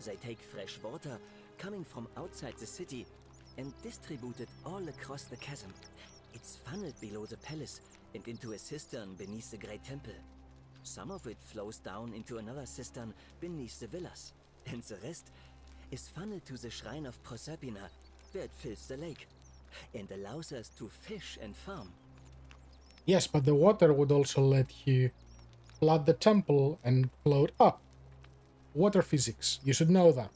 They take fresh water coming from outside the city and distribute it all across the chasm. It's funneled below the palace and into a cistern beneath the great temple. Some of it flows down into another cistern beneath the villas, and the rest is funneled to the shrine of Proserpina, where it fills the lake, and allows us to fish and farm. Yes, but the water would also let you flood the temple and float up. Water physics, you should know that.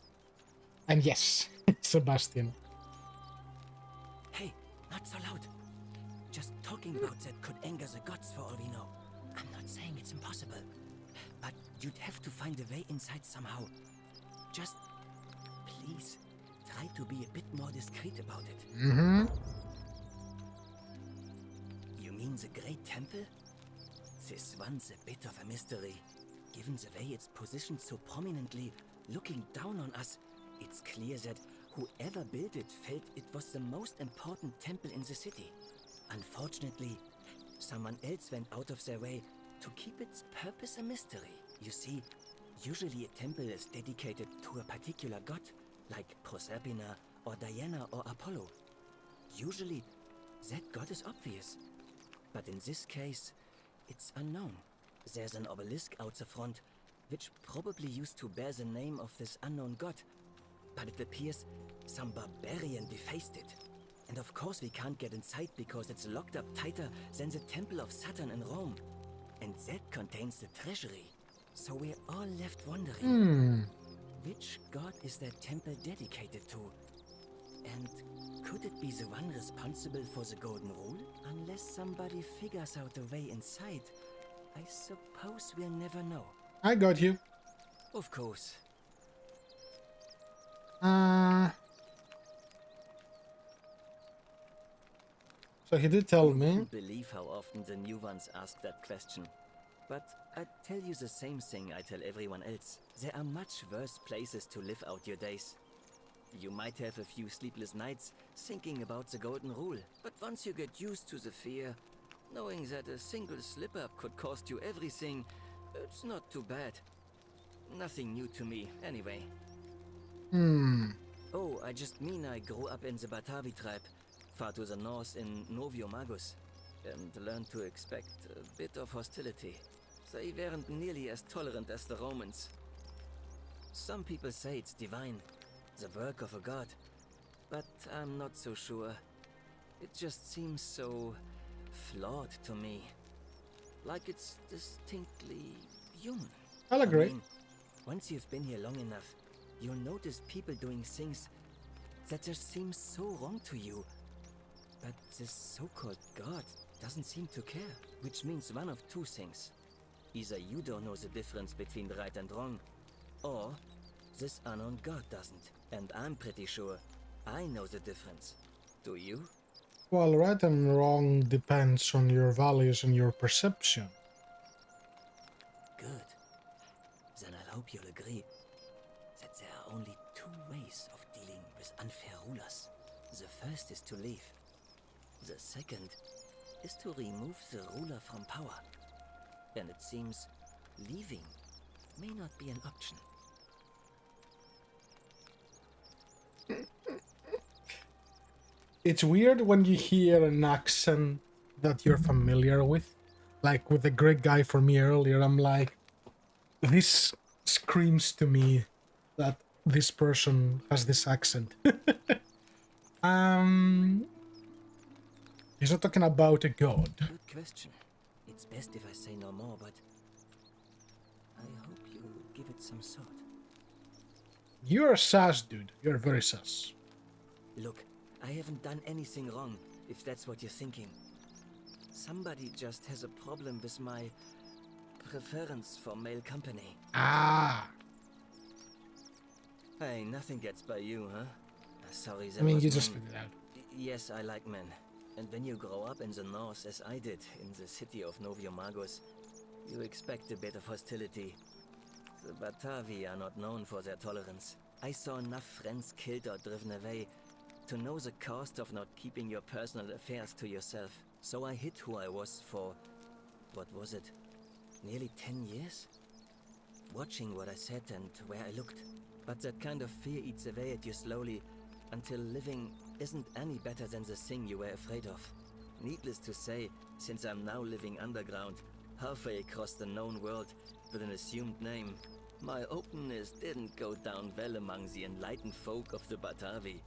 And yes, Sebastian. Hey, not so loud. Just talking about that could anger the gods for all we know. I'm not saying it's impossible, but you'd have to find a way inside somehow. Just, please, try to be a bit more discreet about it. Mm-hmm. You mean the Great Temple? This one's a bit of a mystery. Given the way it's positioned so prominently, looking down on us, it's clear that whoever built it felt it was the most important temple in the city. Unfortunately, someone else went out of their way to keep its purpose a mystery. You see, usually a temple is dedicated to a particular god, like Proserpina or Diana or Apollo. Usually, that god is obvious. But in this case, it's unknown. There's an obelisk out the front, which probably used to bear the name of this unknown god. But it appears some barbarian defaced it. And of course we can't get inside because it's locked up tighter than the Temple of Saturn in Rome. And that contains the treasury. So we're all left wondering, which god is that temple dedicated to? And could it be the one responsible for the Golden Rule? Unless somebody figures out a way inside, I suppose we'll never know. I got you. Of course. So he did tell me. I can't believe how often the new ones ask that question. But I'd tell you the same thing I tell everyone else. There are much worse places to live out your days. You might have a few sleepless nights thinking about the Golden Rule, but once you get used to the fear, knowing that a single slip-up could cost you everything, it's not too bad. Nothing new to me, anyway. Oh, I just mean I grew up in the Batavi tribe, far to the north in Novio Magus, and learned to expect a bit of hostility. They weren't nearly as tolerant as the Romans. Some people say it's divine, the work of a god, but I'm not so sure. It just seems so flawed to me. Like it's distinctly human. I'll agree. I mean, once you've been here long enough, you'll notice people doing things that just seem so wrong to you. But this so-called god doesn't seem to care, which means one of two things. Either you don't know the difference between right and wrong, or this unknown god doesn't. And I'm pretty sure I know the difference. Do you? Well, right and wrong depends on your values and your perception. Good. Then I hope you'll agree that there are only two ways of dealing with unfair rulers. The first is to leave. The second is to remove the ruler from power. And it seems leaving may not be an option. It's weird when you hear an accent that you're familiar with. Like with the Greek guy from me earlier, I'm like, this screams to me that this person has this accent. He's not talking about a god. Good question. It's best if I say no more, but I hope you'll give it some thought. You're sus, dude. You're very sus. Look, I haven't done anything wrong, if that's what you're thinking. Somebody just has a problem with my preference for male company. Ah. Hey, nothing gets by you, huh? Sorry, that I mean, was you just mean. spit it out. Yes, I like men. And when you grow up in the north, as I did, in the city of Noviomagos, you expect a bit of hostility. The Batavi are not known for their tolerance. I saw enough friends killed or driven away to know the cost of not keeping your personal affairs to yourself. So I hid who I was for, what was it, nearly 10 years? Watching what I said and where I looked. But that kind of fear eats away at you slowly, until living isn't any better than the thing you were afraid of. Needless to say, since I'm now living underground, halfway across the known world, with an assumed name, my openness didn't go down well among the enlightened folk of the Batavi.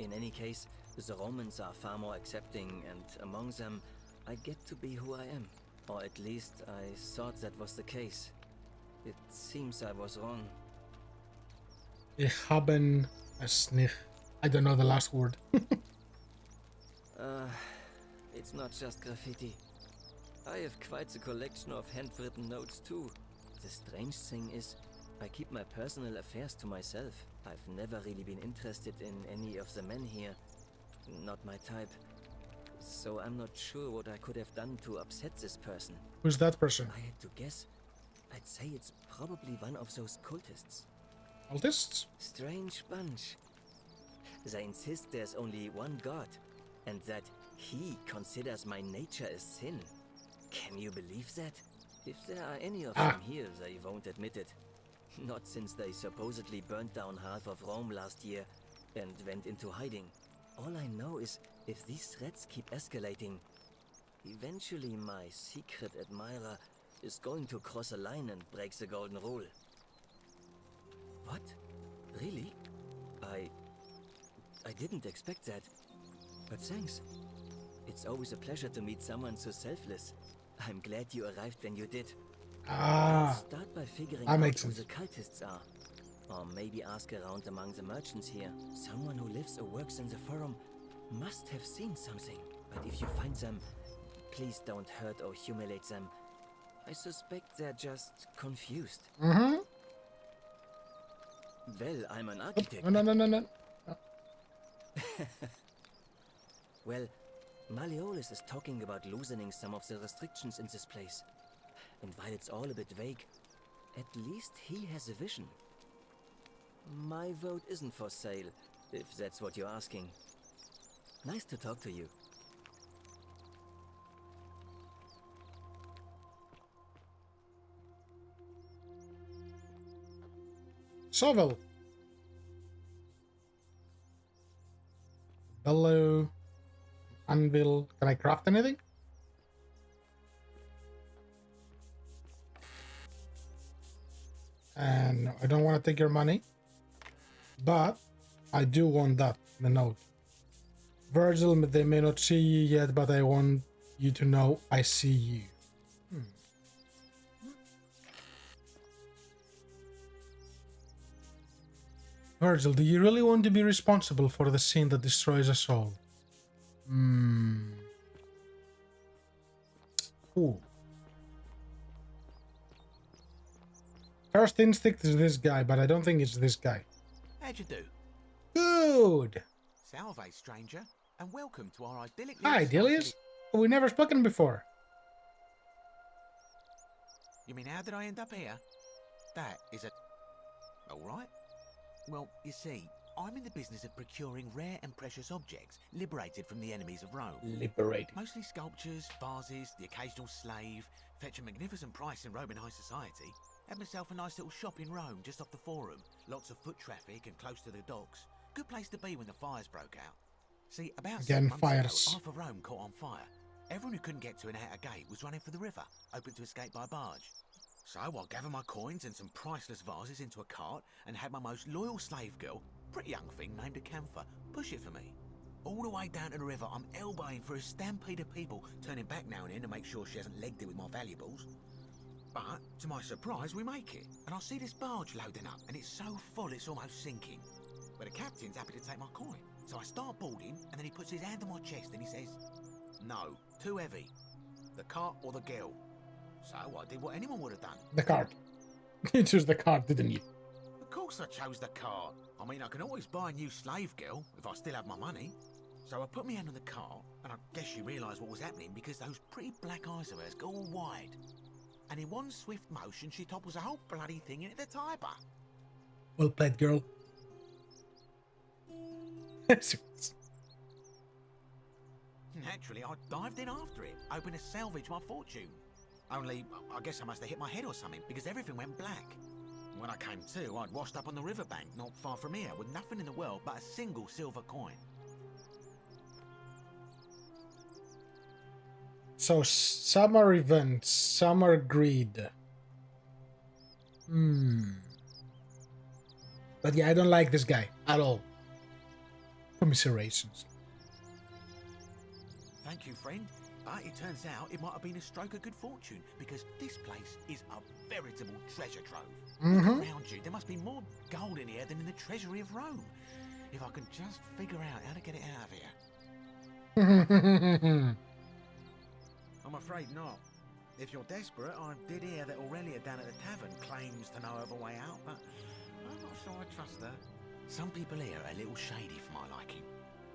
In any case, the Romans are far more accepting, and among them, I get to be who I am. Or at least, I thought that was the case. It seems I was wrong. Ich haben es nicht. I don't know the last word. It's not just graffiti. I have quite a collection of handwritten notes too. The strange thing is, I keep my personal affairs to myself. I've never really been interested in any of the men here. Not my type. So I'm not sure what I could have done to upset this person. Who's that person? I had to guess. I'd say it's probably one of those cultists. Cultists? Strange bunch. They insist there's only one god, and that he considers my nature a sin. Can you believe that? If there are any of them here, they won't admit it. Not since they supposedly burnt down half of Rome last year and went into hiding. All I know is, if these threats keep escalating, eventually my secret admirer is going to cross a line and break the golden rule. What? Really? I didn't expect that. But thanks. It's always a pleasure to meet someone so selfless. I'm glad you arrived when you did. Start by figuring out who the cultists are. Or maybe ask around among the merchants here. Someone who lives or works in the forum must have seen something. But if you find them, please don't hurt or humiliate them. I suspect they're just confused. Mm-hmm. Well, I'm an architect. No. Well, Malleolus is talking about loosening some of the restrictions in this place. And while it's all a bit vague, at least he has a vision. My vote isn't for sale, if that's what you're asking. Nice to talk to you. Shovel. Bellow. Anvil. Can I craft anything? And I don't want to take your money, but I do want that, the note. Virgil, they may not see you yet, but I want you to know I see you. Virgil, do you really want to be responsible for the sin that destroys us all? Ooh. First instinct is this guy, but I don't think it's this guy. How'd you do? Good. Salve, stranger, and welcome to our idyllic... Hi, Delius. We've never spoken before. You mean, how did I end up here? That is a... Alright. Well, you see, I'm in the business of procuring rare and precious objects liberated from the enemies of Rome. Liberated. Mostly sculptures, vases, the occasional slave. Fetch a magnificent price in Roman high society. Had myself a nice little shop in Rome, just off the Forum. Lots of foot traffic and close to the docks. Good place to be when the fires broke out. See, about 7 months ago, half of Rome caught on fire. Everyone who couldn't get to an outer gate was running for the river, open to escape by barge. So I gathered my coins and some priceless vases into a cart and had my most loyal slave girl, pretty young thing named Acantha, push it for me. All the way down to the river, I'm elbowing for a stampede of people, turning back now and then to make sure she hasn't legged it with my valuables. But, to my surprise, we make it. And I see this barge loading up, and it's so full it's almost sinking. But the captain's happy to take my coin. So I start boarding, and then he puts his hand on my chest and he says, "No, too heavy. The cart or the girl." So I did what anyone would have done. The cart. You chose the cart, didn't you? Of course I chose the cart. I mean, I can always buy a new slave girl if I still have my money. So I put my hand on the cart, and I guess she realised what was happening because those pretty black eyes of hers go all wide. And in one swift motion, she topples the whole bloody thing into the Tiber. Well played, girl. Naturally, I dived in after it, hoping to salvage my fortune. Only, I guess I must have hit my head or something, because everything went black. When I came to, I'd washed up on the riverbank, not far from here, with nothing in the world but a single silver coin. So, summer events, summer greed. But yeah, I don't like this guy at all. Commiserations. Thank you, friend. But it turns out it might have been a stroke of good fortune, because this place is a veritable treasure trove. Look around you, there must be more gold in here than in the treasury of Rome. If I can just figure out how to get it out of here. I'm afraid not. If you're desperate, I did hear that Aurelia down at the tavern claims to know of a way out, but I'm not sure I trust her. Some people here are a little shady for my liking.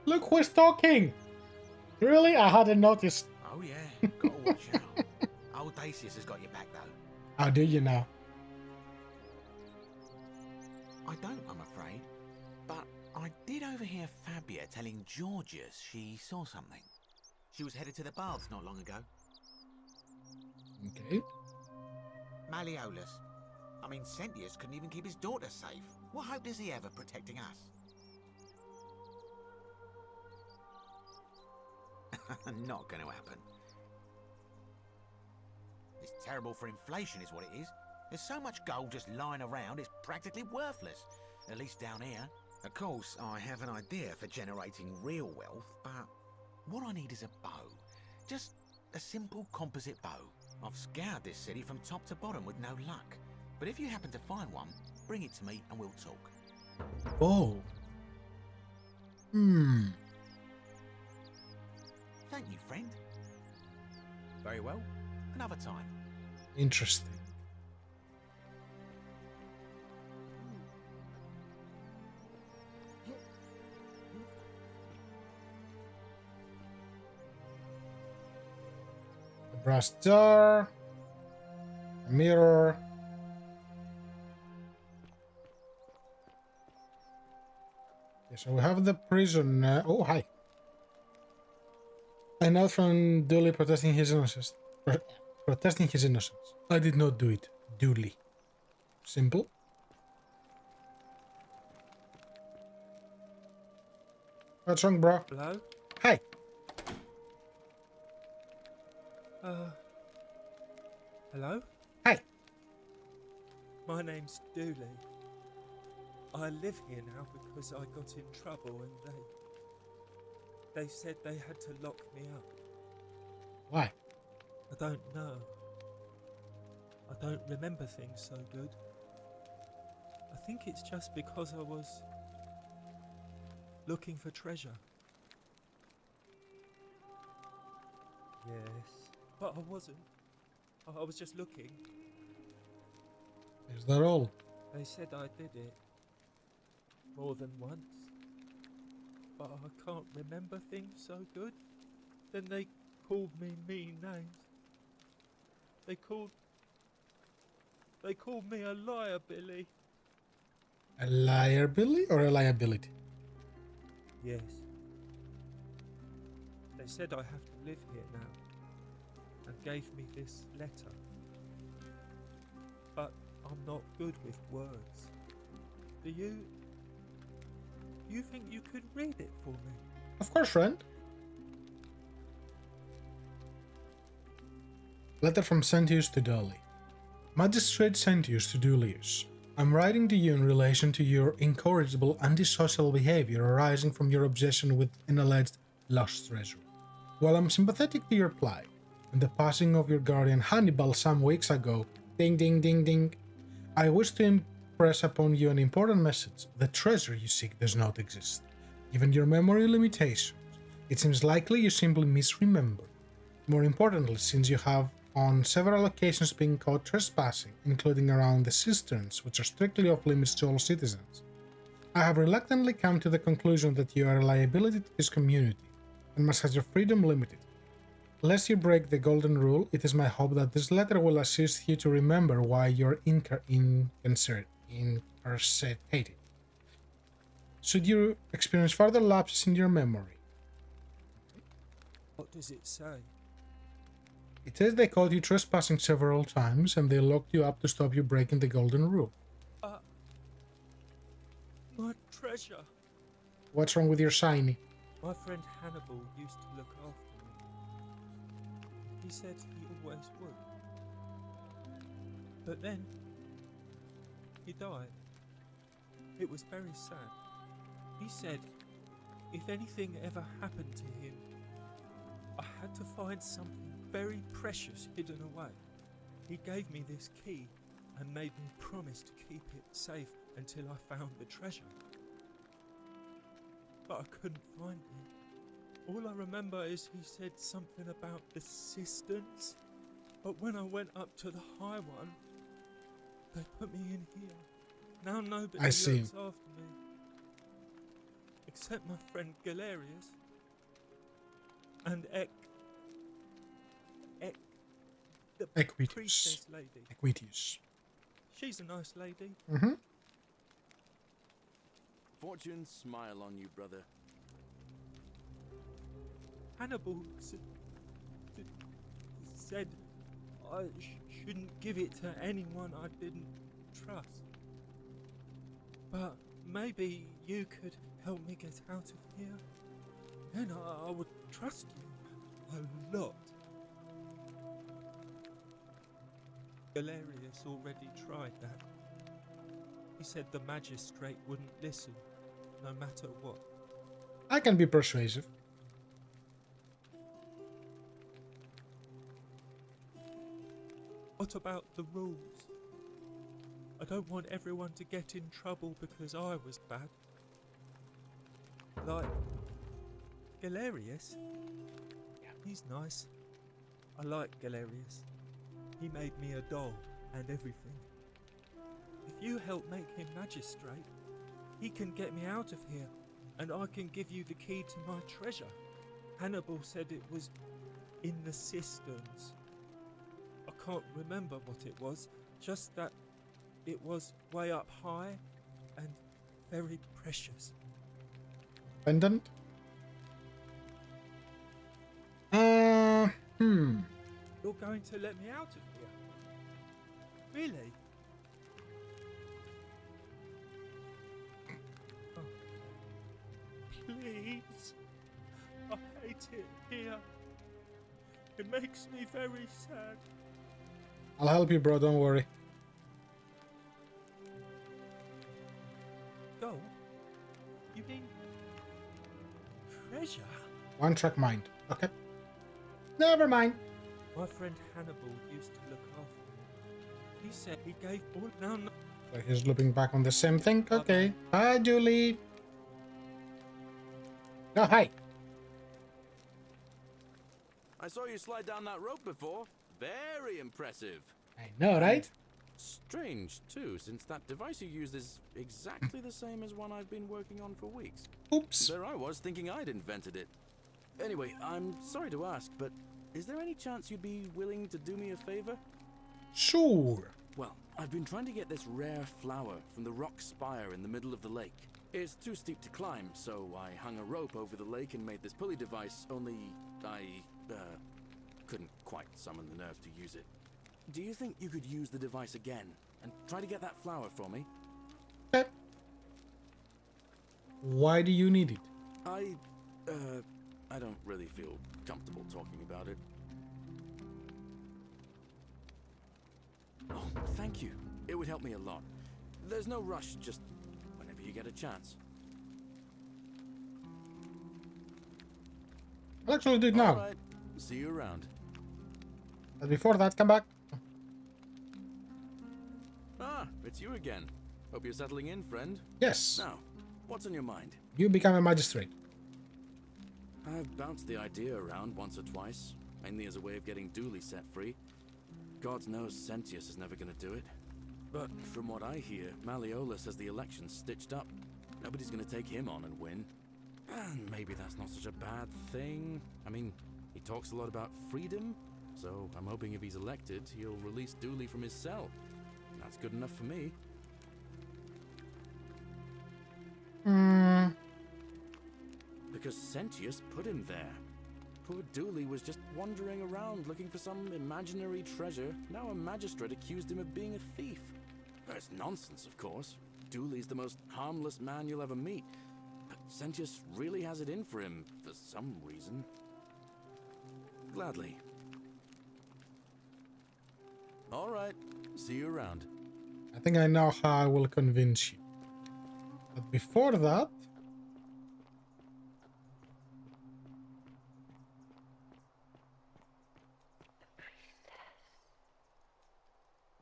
Look who's talking! Really? I hadn't noticed. Oh yeah, gotta watch out. Old Dacius has got your back though. How do you now? I don't, I'm afraid. But I did overhear Fabia telling Georgius she saw something. She was headed to the baths not long ago. Okay. Malleolus. I mean, Sentius couldn't even keep his daughter safe. What hope does he have of protecting us? Not going to happen. It's terrible for inflation is what it is. There's so much gold just lying around, it's practically worthless. At least down here. Of course, I have an idea for generating real wealth, but what I need is a bow. Just a simple composite bow. I've scoured this city from top to bottom with no luck. But if you happen to find one, bring it to me and we'll talk. Oh. Thank you, friend. Very well. Another time. Interesting. A brass jar. A mirror. Okay, so we have the prison. Oh, hi. A note from Dooley protesting his innocence. Protesting his innocence. I did not do it. Dooley. Simple. What's wrong, bro? Hello? Hi. Hello? Hi. My name's Dooley. I live here now because I got in trouble and they said they had to lock me up. Why? I don't know. I don't remember things so good. I think it's just because I was looking for treasure. Yes, but I wasn't. I was just looking. Is that all? They said I did it more than once, but I can't remember things so good. Then they called me mean names. They called me a liar, Billy. A liar, Billy, or a liability? Yes. They said I have to live here now, and gave me this letter. But I'm not good with words. Do you think you could read it for me? Of course, friend. Letter from Sentius to Dolly. Magistrate Sentius to Dullius. I'm writing to you in relation to your incorrigible antisocial behavior arising from your obsession with an alleged lost treasure. While I'm sympathetic to your plight and the passing of your guardian Hannibal some weeks ago Ding, ding, ding, ding. I wish to impress upon you an important message. The treasure you seek does not exist. Given your memory limitations, it seems likely you simply misremember. More importantly, since you have on several occasions been caught trespassing, including around the cisterns, which are strictly off limits to all citizens, I have reluctantly come to the conclusion that you are a liability to this community and must have your freedom limited. Lest you break the golden rule, it is my hope that this letter will assist you to remember why you're incarcerated. Should you experience further lapses in your memory. What does it say? It says they caught you trespassing several times and they locked you up to stop you breaking the golden rule. My treasure. What's wrong with your shiny? My friend Hannibal used to look after me. He said he always would. But then, he died. It was very sad. He said if anything ever happened to him, I had to find something very precious hidden away. He gave me this key and made me promise to keep it safe until I found the treasure. But I couldn't find it. All I remember is he said something about the cisterns. But when I went up to the high one, they put me in here. Now nobody looks after me. Except my friend Galerius. And the priestess lady. Equitius. She's a nice lady. Mm-hmm. Fortune smile on you, brother. Hannibal said I shouldn't give it to anyone I didn't trust. But maybe you could help me get out of here. Then I would trust you a lot. Galerius already tried that. He said the magistrate wouldn't listen, no matter what. I can be persuasive. What about the rules? I don't want everyone to get in trouble because I was bad. Like Galerius? He's nice. I like Galerius. He made me a doll and everything. If you help make him magistrate, he can get me out of here, and I can give you the key to my treasure. Hannibal said it was in the cisterns. I can't remember what it was, just that it was way up high and very precious. Pendant? You're going to let me out of here? Really? Oh. Please. I hate it here. It makes me very sad. I'll help you, bro, don't worry. Gold? You mean treasure? One track mind. Okay. Never mind. My friend Hannibal used to look after me. He said he gave all now. So he's looping back on the same thing. Okay. Hi, Julie. Oh, hi. I saw you slide down that rope before. Very impressive. I know, right? Strange, too, since that device you used is exactly the same as one I've been working on for weeks. Oops. There I was, thinking I'd invented it. Anyway, I'm sorry to ask, but is there any chance you'd be willing to do me a favor? Sure. Well, I've been trying to get this rare flower from the rock spire in the middle of the lake. It's too steep to climb, so I hung a rope over the lake and made this pulley device, only I couldn't quite summon the nerve to use it. Do you think you could use the device again and try to get that flower for me? Okay. Why do you need it? I don't really feel comfortable talking about it. Oh, thank you. It would help me a lot. There's no rush, just whenever you get a chance. I'll actually do it now. All right. See you around. But before that, come back. Ah, it's you again. Hope you're settling in, friend. Yes. Now, what's on your mind? You become a magistrate. I've bounced the idea around once or twice, mainly as a way of getting Dooley set free. God knows Sentius is never gonna do it. But from what I hear, Malleolus has the election stitched up. Nobody's gonna take him on and win. And maybe that's not such a bad thing. I mean, he talks a lot about freedom, so I'm hoping if he's elected, he'll release Dooley from his cell. That's good enough for me. Because Sentius put him there. Poor Dooley was just wandering around looking for some imaginary treasure. Now a magistrate accused him of being a thief. That's nonsense, of course. Dooley's the most harmless man you'll ever meet. But Sentius really has it in for him, for some reason. Gladly. Alright, see you around. I think I know how I will convince you. But before that...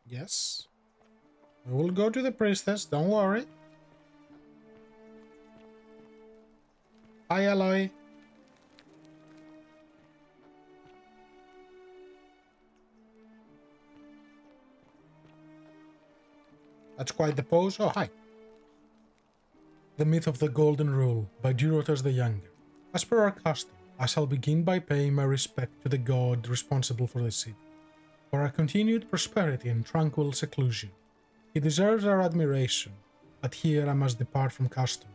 Yes. We will go to the priestess, don't worry. Hi, Aloy. That's quite the pose. Oh, hi. The Myth of the Golden Rule by Durotas the Younger. As per our custom, I shall begin by paying my respect to the god responsible for the city, for our continued prosperity and tranquil seclusion. He deserves our admiration, but here I must depart from custom,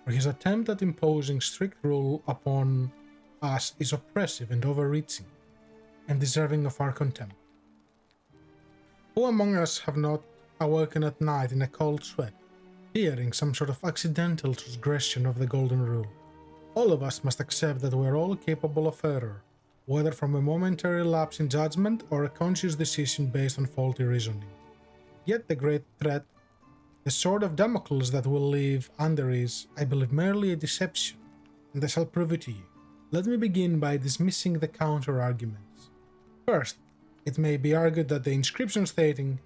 for his attempt at imposing strict rule upon us is oppressive and overreaching, and deserving of our contempt. Who among us have not awoken at night in a cold sweat, fearing some sort of accidental transgression of the Golden Rule? All of us must accept that we are all capable of error, whether from a momentary lapse in judgment or a conscious decision based on faulty reasoning. Yet the great threat, the sword of Damocles that will live under is, I believe, merely a deception, and I shall prove it to you. Let me begin by dismissing the counter-arguments. First, it may be argued that the inscription stating,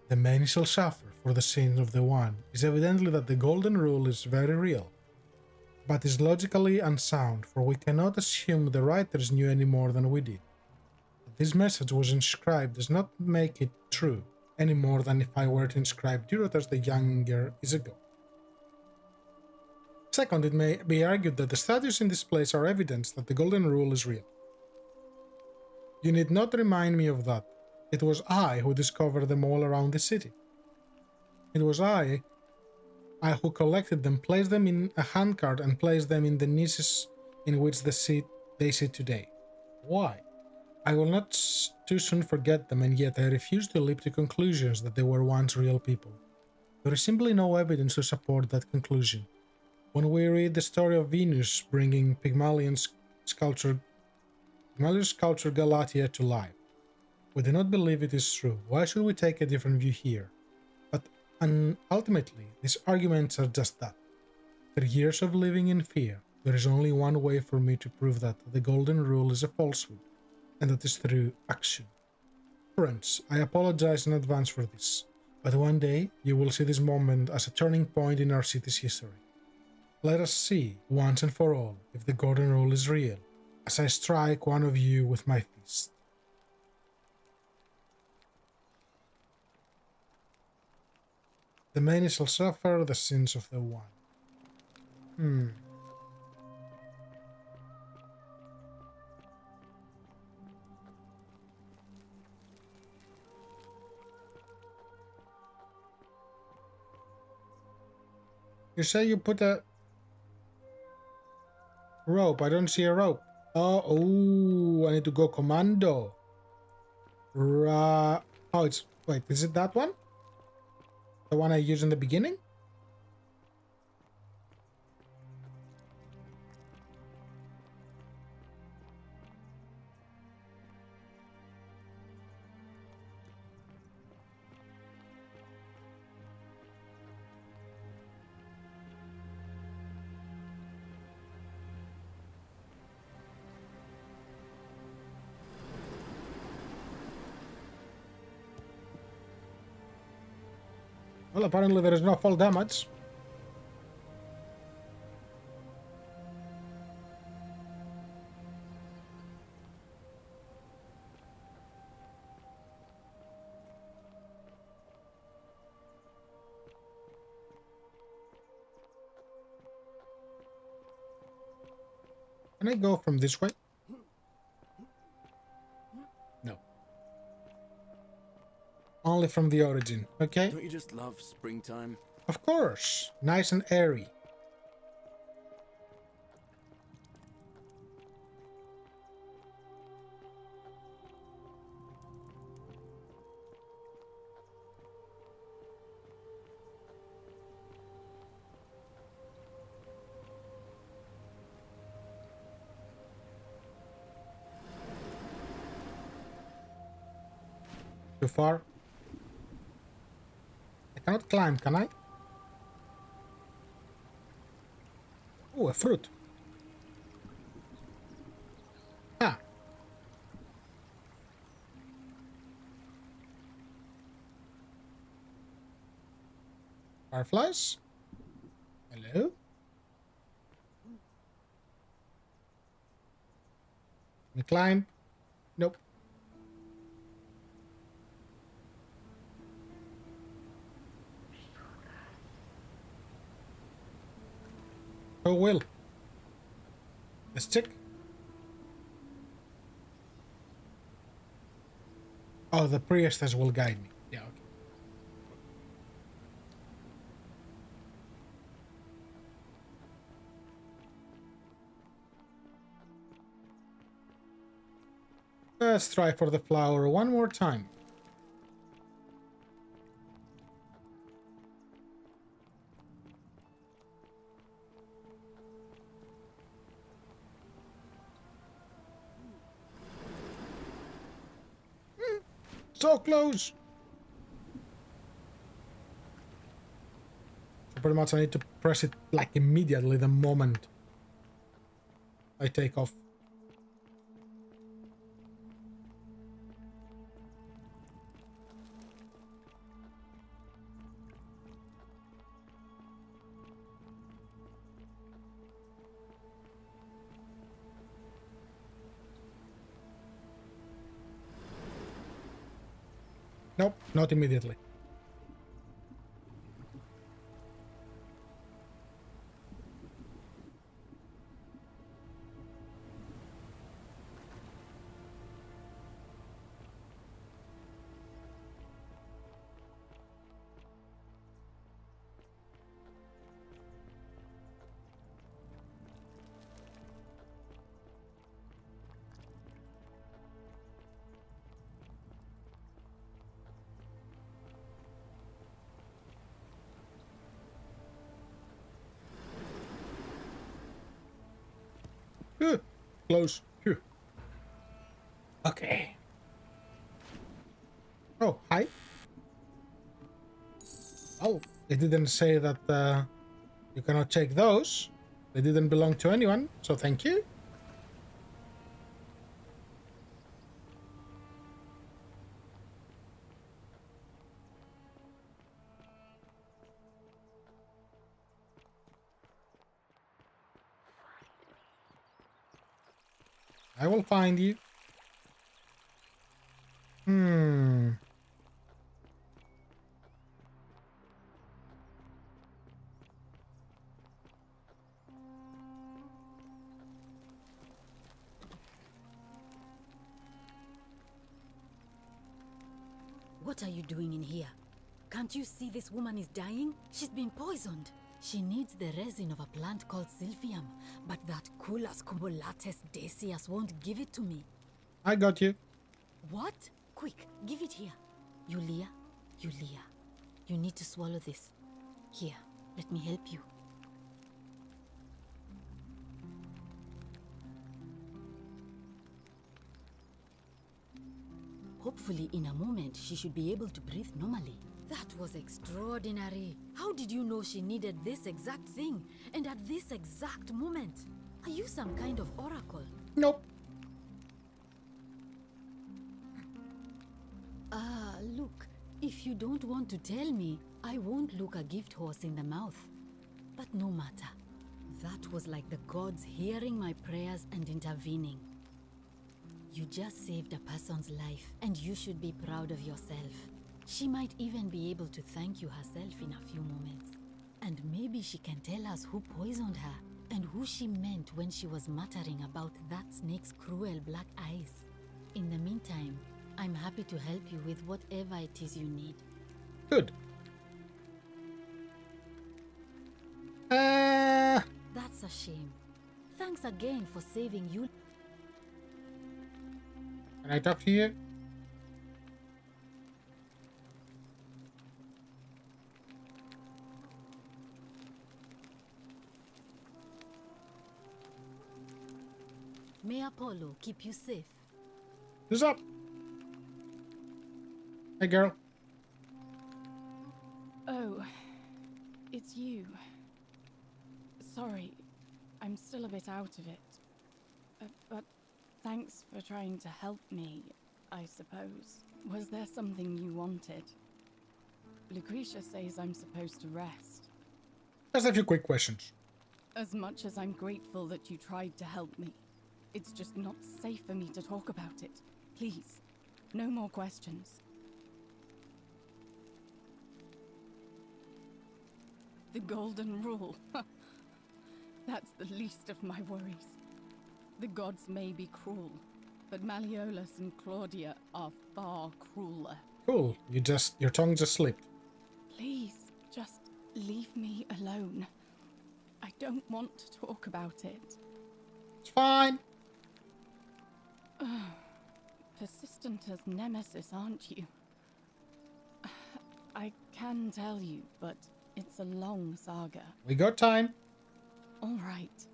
"The many shall suffer for the sins of the one," is evidently that the Golden Rule is very real, but is logically unsound, for we cannot assume the writers knew any more than we did. That this message was inscribed does not make it true, any more than if I were to inscribe Durotas the Younger is a god. Second, it may be argued that the statues in this place are evidence that the Golden Rule is real. You need not remind me of that. It was I who discovered them all around the city. It was I who collected them, placed them in a handcart, and placed them in the niches in which they sit today. Why? I will not too soon forget them, and yet I refuse to leap to conclusions that they were once real people. There is simply no evidence to support that conclusion. When we read the story of Venus bringing Pygmalion sculpture Galatea to life, we do not believe it is true. Why should we take a different view here? But ultimately, these arguments are just that. After years of living in fear, there is only one way for me to prove that the Golden Rule is a falsehood, and that is through action. Friends, I apologize in advance for this, but one day you will see this moment as a turning point in our city's history. Let us see, once and for all, if the Golden Rule is real, as I strike one of you with my fist. The many shall suffer the sins of the one. You say you put a rope. I don't see a rope. Oh, I need to go commando. Oh, it's... Wait, is it that one? The one I used in the beginning? Well, apparently there is no fall damage. Can I go from this way? No. Only from the origin, okay? Don't you just love springtime? Of course. Nice and airy. Too far? I cannot climb, can I? Oh, a fruit. Ah. Fireflies? Hello? Can I climb? Nope. Oh, well. Let's check. Oh, the priestess will guide me. Yeah, okay. Let's try for the flower one more time. So close! So pretty much I need to press it like immediately the moment I take off. Nope, not immediately. Close. Phew. Okay. Oh, hi. Oh, it didn't say that you cannot take those. They didn't belong to anyone, so thank you. I will find you. What are you doing in here? Can't you see this woman is dying? She's been poisoned. She needs the resin of a plant called Sylphium, but that Culus cumulatus decius won't give it to me. I got you. What? Quick, give it here. Yulia, you need to swallow this. Here, let me help you. Hopefully, in a moment, she should be able to breathe normally. That was extraordinary. How did you know she needed this exact thing, and at this exact moment? Are you some kind of oracle? Nope. Look, If you don't want to tell me, I won't look a gift horse in the mouth. But no matter. That was like the gods hearing my prayers and intervening. You just saved a person's life, and you should be proud of yourself. She might even be able to thank you herself in a few moments. And maybe she can tell us who poisoned her, and who she meant when she was muttering about that snake's cruel black eyes. In the meantime, I'm happy to help you with whatever it is you need. Good. That's a shame. Thanks again for saving you. Can I talk to you? May Apollo keep you safe. Who's up? Hey, girl. Oh, it's you. Sorry, I'm still a bit out of it. But thanks for trying to help me, I suppose. Was there something you wanted? Lucretia says I'm supposed to rest. Just a few quick questions. As much as I'm grateful that you tried to help me, it's just not safe for me to talk about it. Please, no more questions. The golden rule. That's the least of my worries. The gods may be cruel, but Malleolus and Claudia are far crueler. Cool. Your tongue just slipped. Please, just leave me alone. I don't want to talk about it. It's fine. Persistent as Nemesis, aren't you? I can tell you, but it's a long saga. We got time. All right.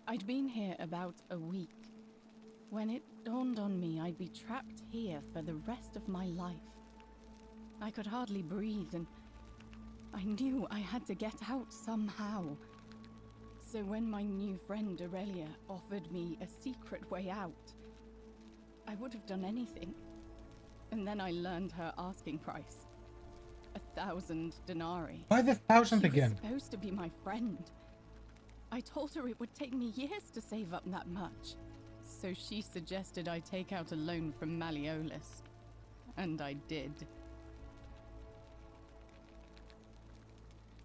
I'd been here about a week when it dawned on me I'd be trapped here for the rest of my life. I could hardly breathe, and I knew I had to get out somehow. So when my new friend Aurelia offered me a secret way out, I would have done anything. And then I learned her asking price. 1,000 denarii. Why the 1,000 again? She was supposed to be my friend. I told her it would take me years to save up that much. So she suggested I take out a loan from Malleolus. And I did.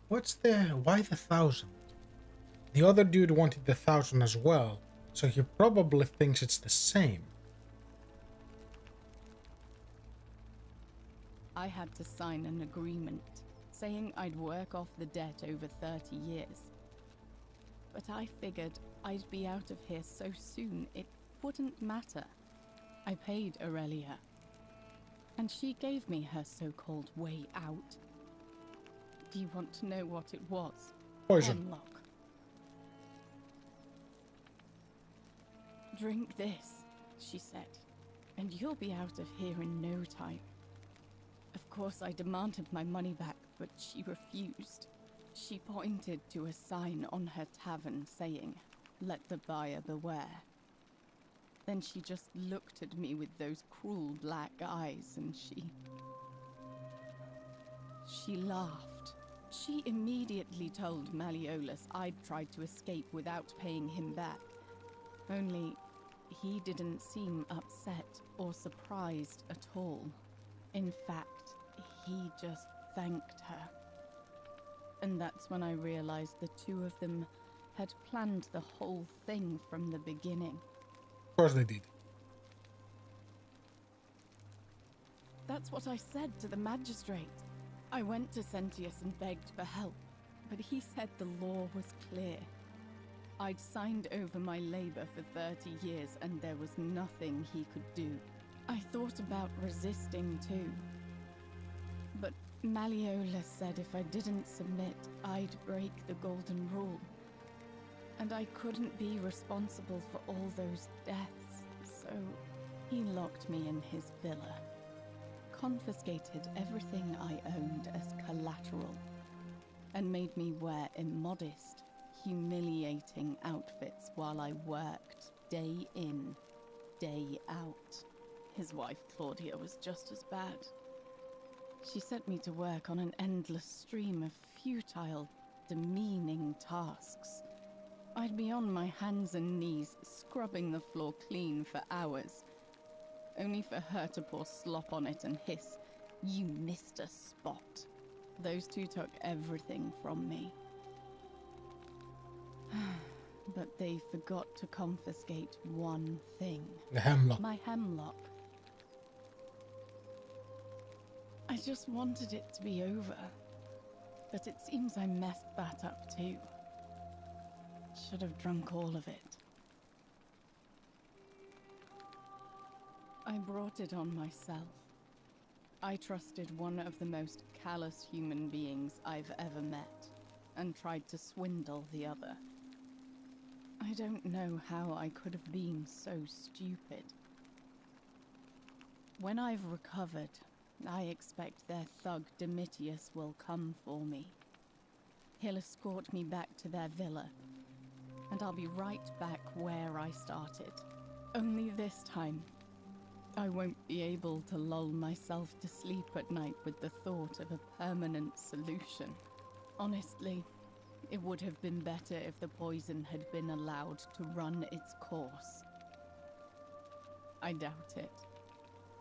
Why the 1,000? The other dude wanted the 1,000 as well, so he probably thinks it's the same. I had to sign an agreement saying I'd work off the debt over 30 years. But I figured I'd be out of here so soon it wouldn't matter. I paid Aurelia, and she gave me her so-called way out. Do you want to know what it was? Poison. Hemlock. Drink this, she said, and you'll be out of here in no time. Of course, I demanded my money back, but she refused. She pointed to a sign on her tavern saying, "Let the buyer beware." Then she just looked at me with those cruel black eyes, and she laughed. She immediately told Malleolus I'd tried to escape without paying him back. Only, he didn't seem upset or surprised at all. In fact, he just thanked her. And that's when I realized the two of them had planned the whole thing from the beginning. Of course they did. That's what I said to the magistrate. I went to Sentius and begged for help, but he said the law was clear. I'd signed over my labor for 30 years and there was nothing he could do. I thought about resisting too. But Malleolus said if I didn't submit, I'd break the golden rule. And I couldn't be responsible for all those deaths, so he locked me in his villa. Confiscated everything I owned as collateral, and made me wear immodest, humiliating outfits while I worked day in, day out. His wife Claudia was just as bad. She set me to work on an endless stream of futile, demeaning tasks. I'd be on my hands and knees, scrubbing the floor clean for hours, only for her to pour slop on it and hiss, "You missed a spot." Those two took everything from me. But they forgot to confiscate one thing. The hemlock. My hemlock. I just wanted it to be over. But it seems I messed that up too. Should have drunk all of it. I brought it on myself. I trusted one of the most callous human beings I've ever met, and tried to swindle the other. I don't know how I could have been so stupid. When I've recovered, I expect their thug Domitius will come for me. He'll escort me back to their villa, and I'll be right back where I started. Only this time, I won't be able to lull myself to sleep at night with the thought of a permanent solution. Honestly, it would have been better if the poison had been allowed to run its course. I doubt it.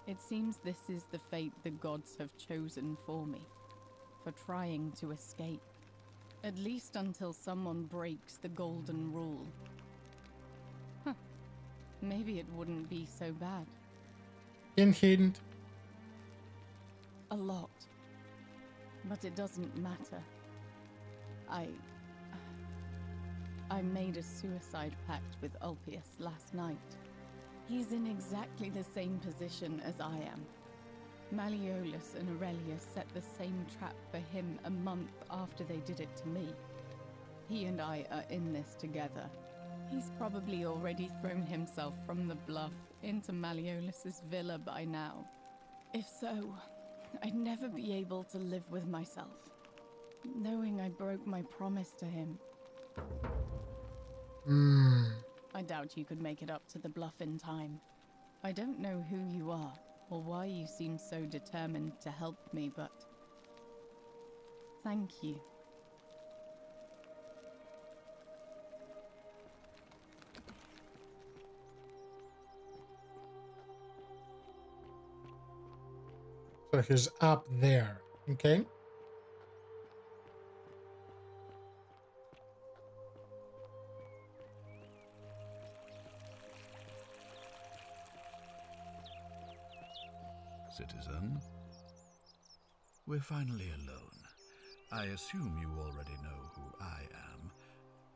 It seems this is the fate the gods have chosen for me, for trying to escape. At least until someone breaks the golden rule. Huh. Maybe it wouldn't be so bad. Hint, hint. A lot. But it doesn't matter. I made a suicide pact with Ulpius last night. He's in exactly the same position as I am. Malleolus and Aurelius set the same trap for him a month after they did it to me. He and I are in this together. He's probably already thrown himself from the bluff into Malleolus's villa by now. If so, I'd never be able to live with myself, knowing I broke my promise to him. I doubt you could make it up to the bluff in time. I don't know who you are, or why you seem so determined to help me, but thank you. So he's up there, okay? Citizen, we're finally alone. I assume you already know who I am.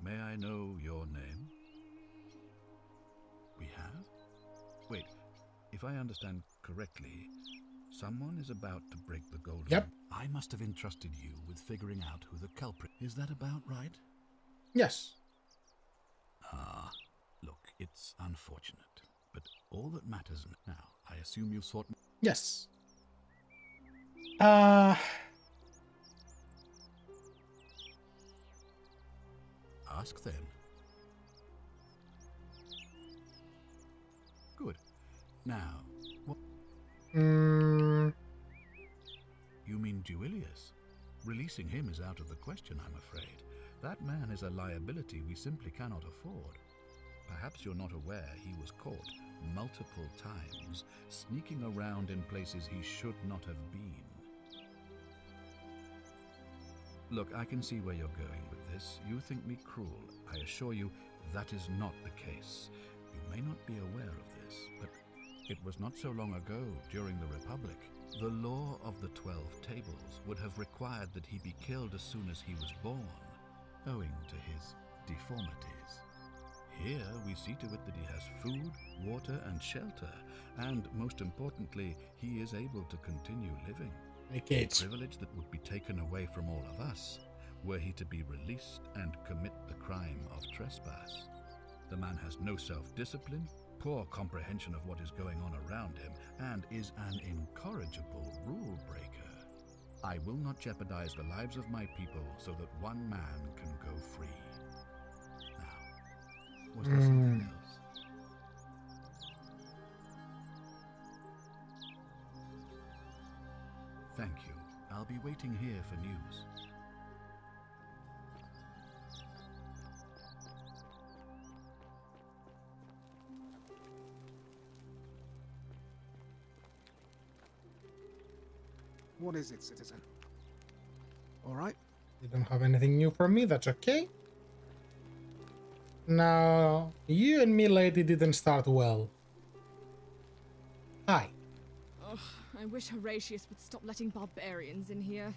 May I know your name? We have? Wait, if I understand correctly, someone is about to break the golden... Yep. I must have entrusted you with figuring out who the culprit... Is that about right? Yes. Ah, look, it's unfortunate, but all that matters now, I assume you've sought... Yes. Ask then. Good. Now, what... You mean Duilius? Releasing him is out of the question, I'm afraid. That man is a liability we simply cannot afford. Perhaps you're not aware he was caught multiple times, sneaking around in places he should not have been. Look, I can see where you're going with this. You think me cruel. I assure you that is not the case. You may not be aware of this, but it was not so long ago, during the Republic, the law of the 12 Tables would have required that he be killed as soon as he was born, owing to his deformities. Here we see to it that he has food, water, and shelter, and most importantly, he is able to continue living. A privilege that would be taken away from all of us, were he to be released and commit the crime of trespass. The man has no self-discipline, poor comprehension of what is going on around him, and is an incorrigible rule breaker. I will not jeopardize the lives of my people so that one man can go free. Now, was there something else? Thank you. I'll be waiting here for news. What is it, citizen? All right? You don't have anything new for me, that's okay. Now, you and me, lady, didn't start well. Hi. Ugh, I wish Horatius would stop letting barbarians in here.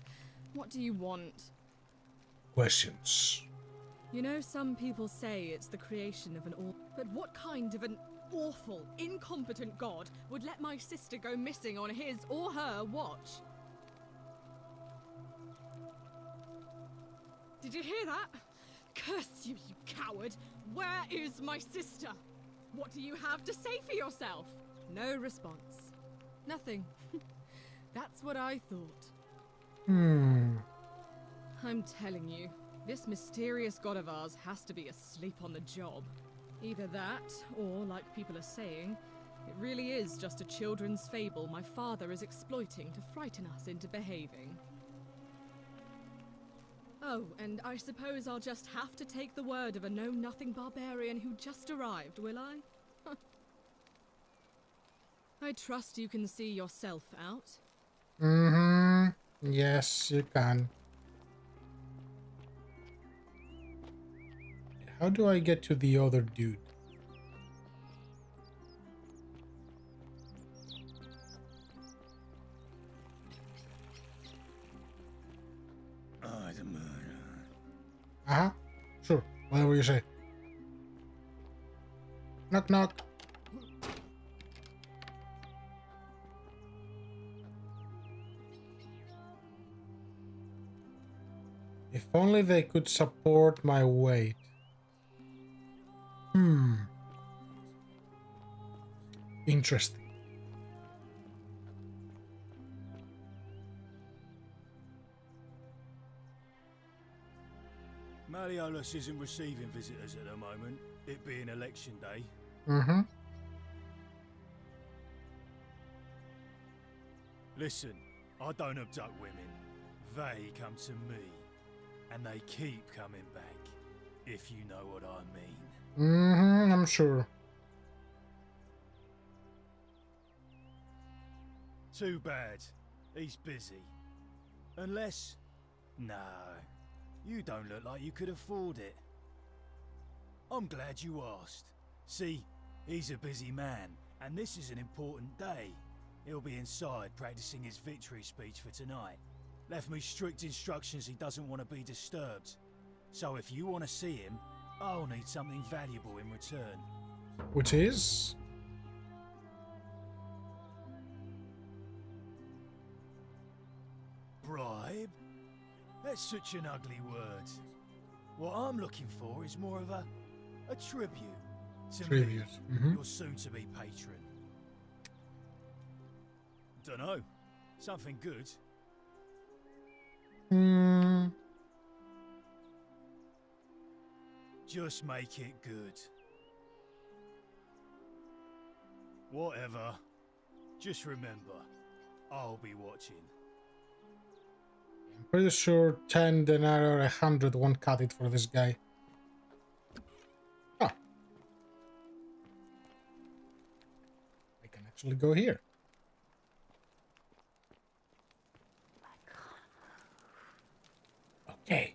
What do you want? Questions. You know, some people say it's the creation of an but what kind of an awful, incompetent god would let my sister go missing on his or her watch? Did you hear that? Curse you, you coward! Where is my sister? What do you have to say for yourself? No response. Nothing. That's what I thought. I'm telling you, this mysterious god of ours has to be asleep on the job. Either that, or, like people are saying, it really is just a children's fable my father is exploiting to frighten us into behaving. Oh, and I suppose I'll just have to take the word of a know-nothing barbarian who just arrived, will I? I trust you can see yourself out. Yes, you can. How do I get to the other dude? Uh-huh. Sure. Whatever you say. Knock knock. If only they could support my weight. Interesting. Malleolus isn't receiving visitors at the moment, it being election day. Listen, I don't abduct women. They come to me. And they keep coming back, if you know what I mean. I'm sure. Too bad. He's busy. Unless... No. You don't look like you could afford it. I'm glad you asked. See, he's a busy man, and this is an important day. He'll be inside practicing his victory speech for tonight. Left me strict instructions he doesn't want to be disturbed. So if you want to see him, I'll need something valuable in return. Which is? Bribe? That's such an ugly word. What I'm looking for is more of a tribute to me, your soon-to-be patron. Dunno. Something good. Just make it good. Whatever. Just remember, I'll be watching. I'm pretty sure 10 denarii or 100 won't cut it for this guy. Ah. I can actually go here. Okay.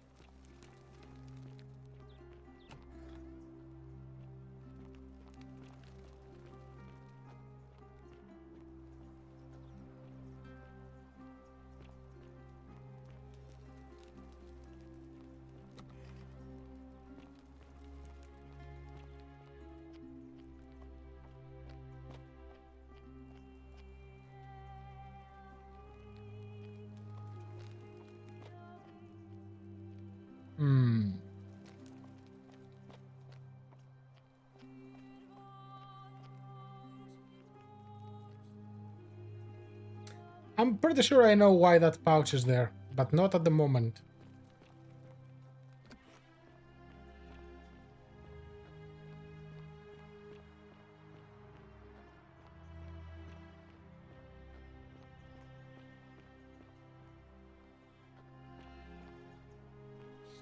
I'm pretty sure I know why that pouch is there, but not at the moment.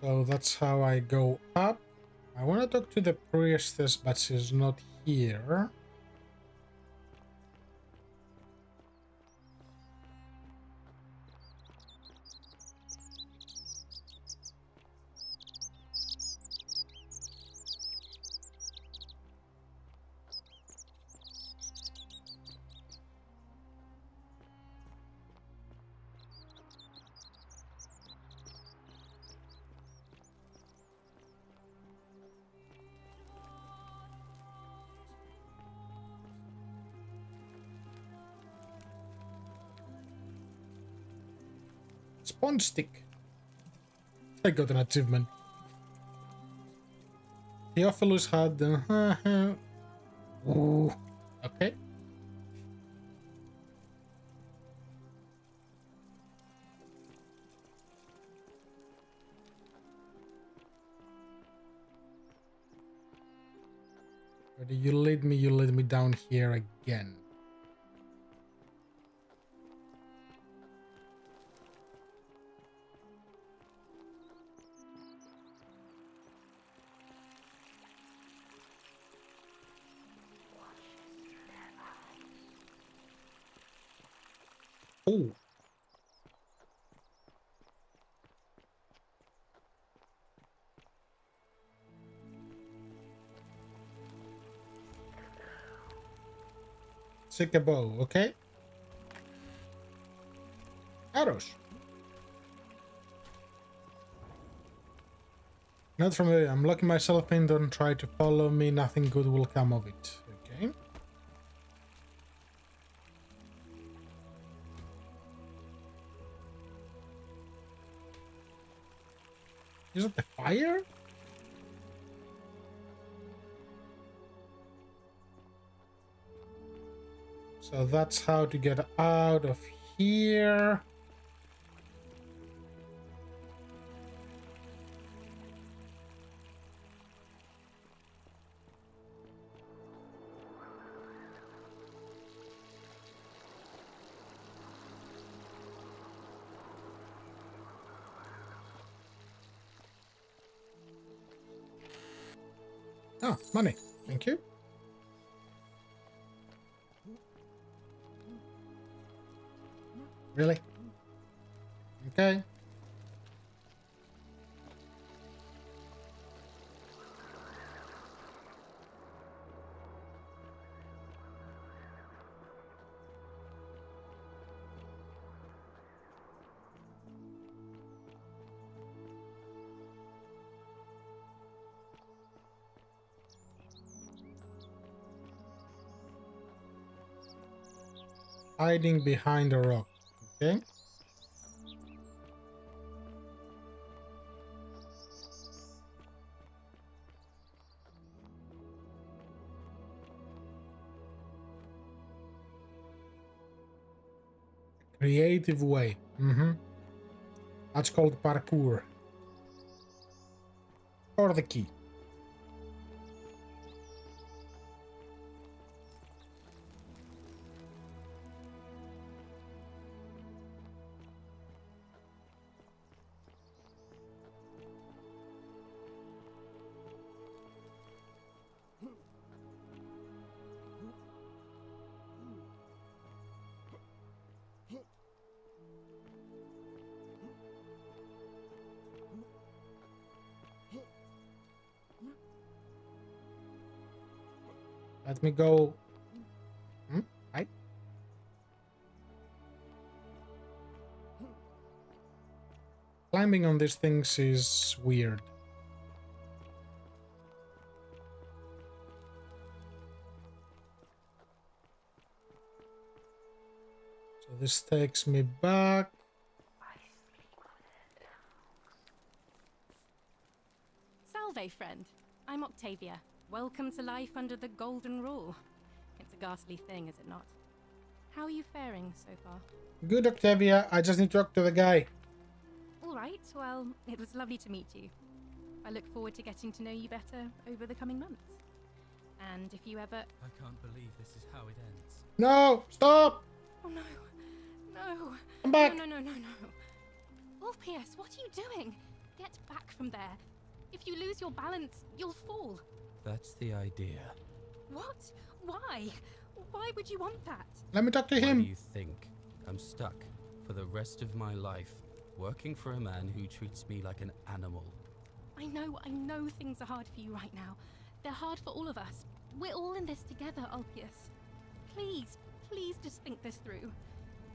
So that's how I go up. I want to talk to the priestess, but she's not here. Sponge stick. I got an achievement. Theophilus had Ooh. Okay. Where do you lead me? You lead me down here again. Oh. Take a bow, okay? Arrows. Not familiar. I'm locking myself in. Don't try to follow me. Nothing good will come of it. Okay. Is it the fire? So that's how to get out of here. Oh, money. Thank you. Really? Okay. Hiding behind a rock. Okay. Creative way. That's called parkour. Or the key. Let me go. Right. Climbing on these things is weird. So this takes me back. Salve, friend. I'm Octavia. Welcome to life under the Golden Rule. It's a ghastly thing, is it not? How are you faring so far? Good, Octavia. I just need to talk to the guy. All right, well, it was lovely to meet you. I look forward to getting to know you better over the coming months. And if you ever... I can't believe this is how it ends. No! Stop! Oh, no. No. Come back! No. Orpheus, what are you doing? get back from there. If you lose your balance, you'll fall. That's the idea. What? Why? Why would you want that? Let me talk to Why him. do you think I'm stuck for the rest of my life working for a man who treats me like an animal? I know things are hard for you right now. They're hard for all of us. We're all in this together, Ulpius. Please just think this through.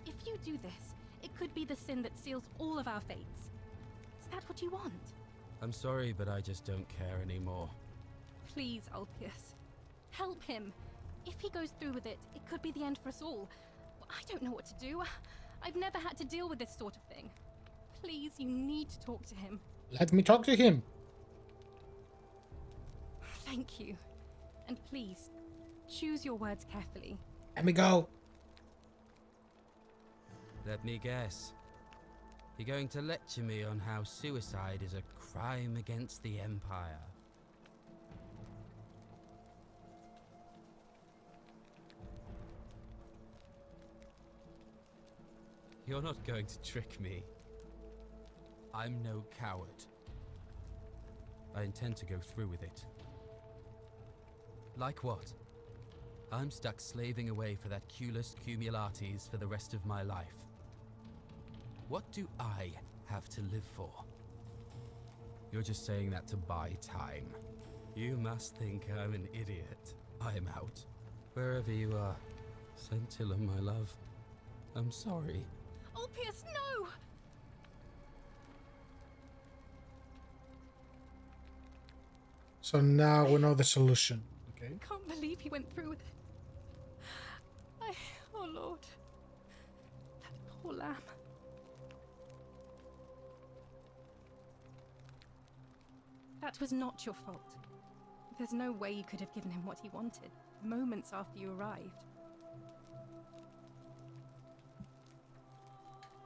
If you do this, it could be the sin that seals all of our fates. Is that what you want? I'm sorry, but I just don't care anymore. Please, Ulpius. Help him. If he goes through with it, it could be the end for us all. I don't know what to do. I've never had to deal with this sort of thing. Please, you need to talk to him. Let me talk to him. Thank you. And please, choose your words carefully. Let me go. Let me guess. You're going to lecture me on how suicide is a crime against the Empire. You're not going to trick me. I'm no coward. I intend to go through with it. Like what? I'm stuck slaving away for that culus cumulatis for the rest of my life. What do I have to live for? You're just saying that to buy time. You must think I'm an idiot. I'm out. Wherever you are, Scintilla, my love. I'm sorry. Ulpius, no! So now we know the solution. Okay. I can't believe he went through with it. Oh Lord. That poor lamb. That was not your fault. There's no way you could have given him what he wanted, moments after you arrived.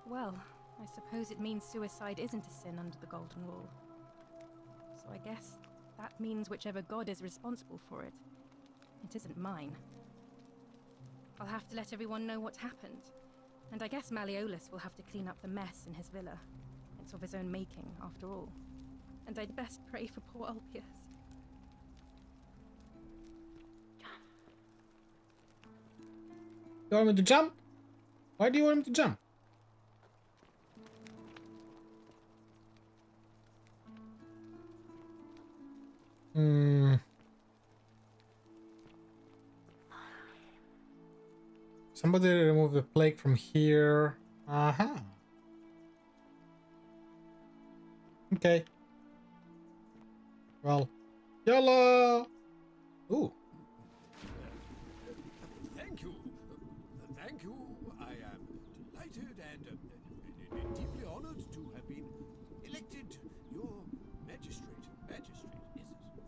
Well, I suppose it means suicide isn't a sin under the Golden Rule. So I guess that means whichever god is responsible for it, it isn't mine. I'll have to let everyone know what happened. And I guess Malleolus will have to clean up the mess in his villa. It's of his own making, after all. And I'd best pray for poor Ulpius. You want me to jump? Why do you want me to jump? Somebody remove the plague from here. Uh-huh. Okay. Well, YOLO! Ooh. Thank you. Thank you. I am delighted and deeply honored to have been elected your magistrate. Magistrate,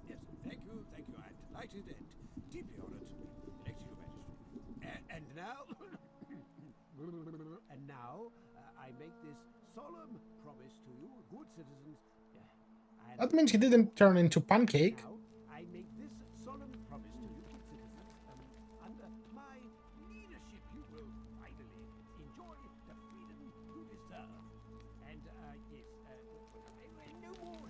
yes. Thank you. I'm delighted and deeply honored to be elected your magistrate. And now, I make this solemn promise to you, good citizens. That means he didn't turn into pancake. Now, I make this solemn promise to you, good citizens. Under my leadership, you will finally enjoy the freedom you deserve. And, yes, no more.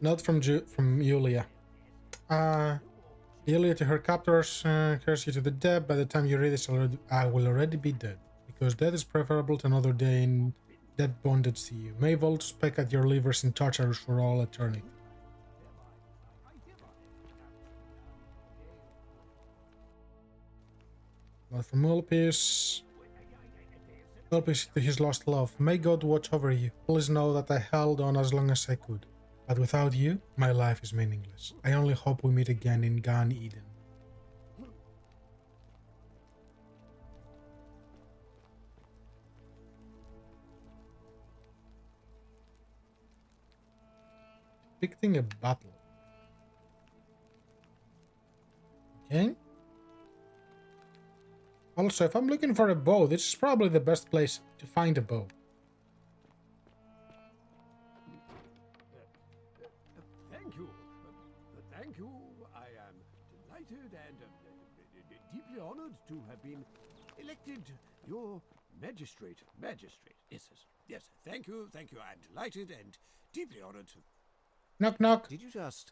Not from Yulia. Yulia to her captors, curse you to the dead. By the time you read this, I will already be dead. Because death is preferable to another day in dead bondage to you. May Voltus peck at your livers in Tartarus for all eternity. Well, from Ulpius. Ulpius to his lost love. May God watch over you. Please know that I held on as long as I could. But without you, my life is meaningless. I only hope we meet again in Gan Eden. Depicting a battle. Okay. Also, if I'm looking for a bow, this is probably the best place to find a bow. Thank you. I am delighted and deeply honored to have been elected your Magistrate, magistrate. Yes, yes, yes. Thank you, thank you. I'm delighted and deeply honored to... Knock, knock. Did you just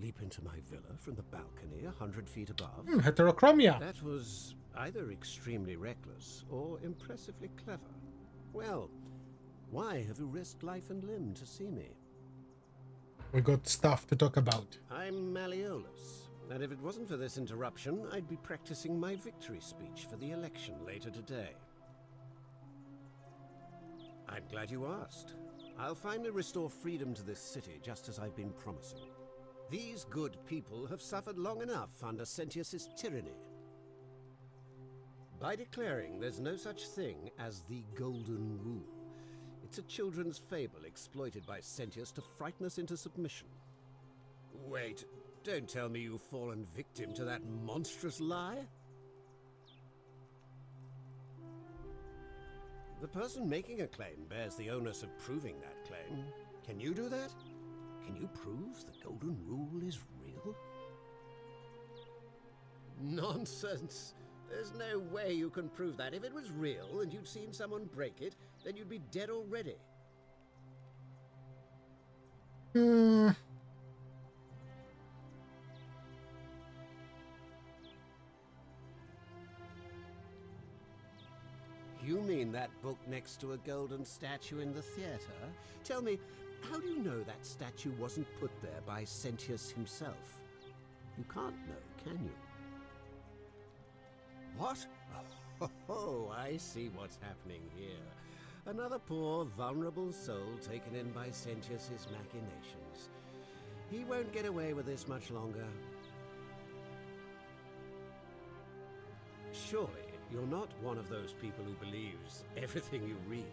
leap into my villa from the balcony 100 feet above? Heterochromia. That was either extremely reckless or impressively clever. Well, why have you risked life and limb to see me? We got stuff to talk about. I'm Malleolus, and if it wasn't for this interruption, I'd be practicing my victory speech for the election later today. I'm glad you asked. I'll finally restore freedom to this city, just as I've been promising. These good people have suffered long enough under Sentius's tyranny. By declaring there's no such thing as the Golden Rule, it's a children's fable exploited by Sentius to frighten us into submission. Wait, don't tell me you've fallen victim to that monstrous lie? The person making a claim bears the onus of proving that claim. Can you do that? Can you prove the Golden Rule is real? Nonsense! There's no way you can prove that. If it was real and you'd seen someone break it, then you'd be dead already. You mean that book next to a golden statue in the theater? Tell me, how do you know that statue wasn't put there by Sentius himself? You can't know, can you? What? Oh, I see what's happening here. Another poor, vulnerable soul taken in by Sentius's machinations. He won't get away with this much longer. Surely, you're not one of those people who believes everything you read,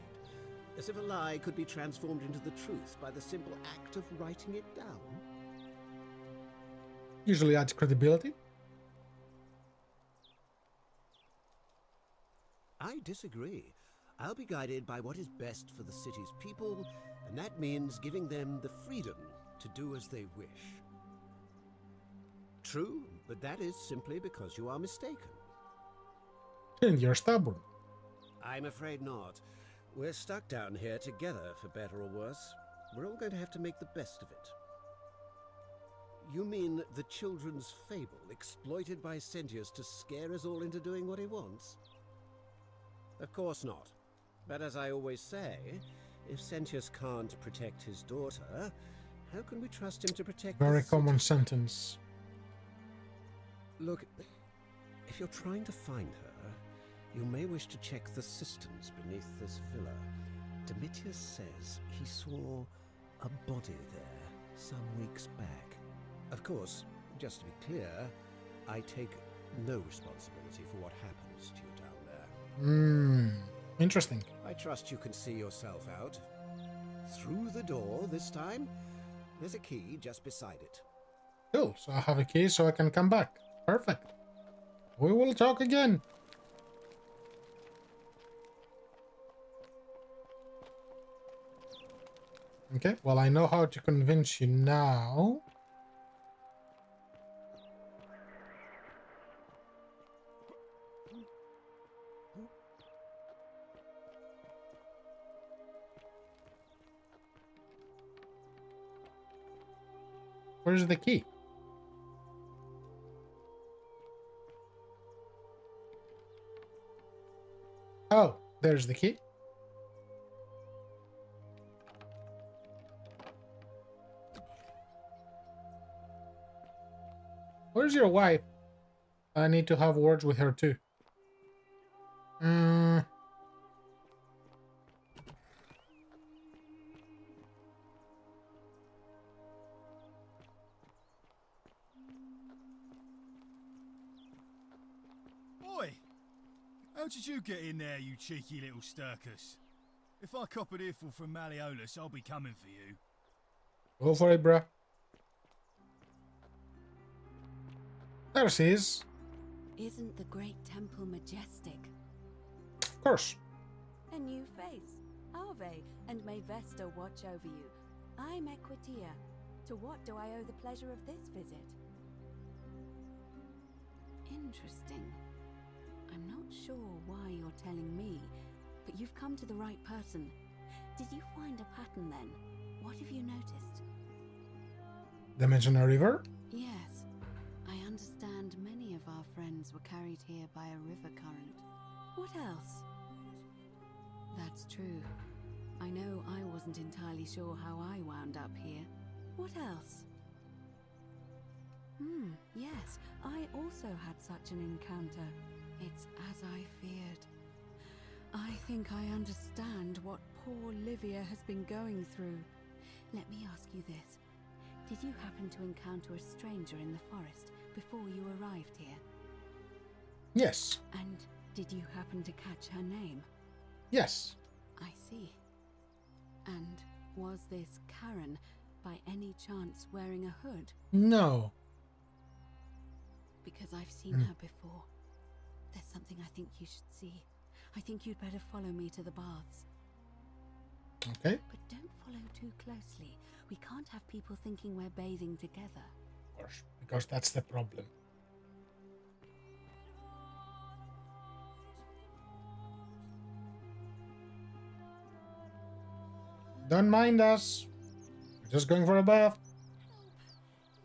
as if a lie could be transformed into the truth by the simple act of writing it down. Usually adds credibility. I disagree. I'll be guided by what is best for the city's people, and that means giving them the freedom to do as they wish. True, but that is simply because you are mistaken. And you're stubborn. I'm afraid not. We're stuck down here together, for better or worse. We're all going to have to make the best of it. You mean the children's fable exploited by Sentius to scare us all into doing what he wants? Of course not. But as I always say, if Sentius can't protect his daughter, how can we trust him to protect Very the common city? sentence. Look, if you're trying to find her, you may wish to check the cisterns beneath this villa. Domitius says he saw a body there some weeks back. Of course, just to be clear, I take no responsibility for what happens to you down there. Interesting. I trust you can see yourself out. Through the door this time. There's a key just beside it. Cool, so I have a key so I can come back. Perfect. We will talk again. Okay, well, I know how to convince you now. Where's the key? Oh, there's the key. Where's your wife? I need to have words with her too. Oi! How did you get in there, you cheeky little Sturkus? If I cop an earful from Malleolus, I'll be coming for you. Go for it, bruh. There she is. Isn't the great temple majestic? Of course. A new face. Ave, and may Vesta watch over you. I'm Equitia. To what do I owe the pleasure of this visit? Interesting. I'm not sure why you're telling me, But you've come to the right person. Did you find a pattern then? What have you noticed? Dimensional river? Yes. I understand many of our friends were carried here by a river current. What else? That's true. I know I wasn't entirely sure how I wound up here. What else? Yes, I also had such an encounter. It's as I feared. I think I understand what poor Livia has been going through. Let me ask you this. Did you happen to encounter a stranger in the forest before you arrived here? Yes. And did you happen to catch her name? Yes. I see. And was this Karen by any chance wearing a hood? No. Because I've seen her before. There's something I think you should see. I think you'd better follow me to the baths. Okay. But don't follow too closely. We can't have people thinking we're bathing together. Of course, because that's the problem. Don't mind us. We're just going for a bath.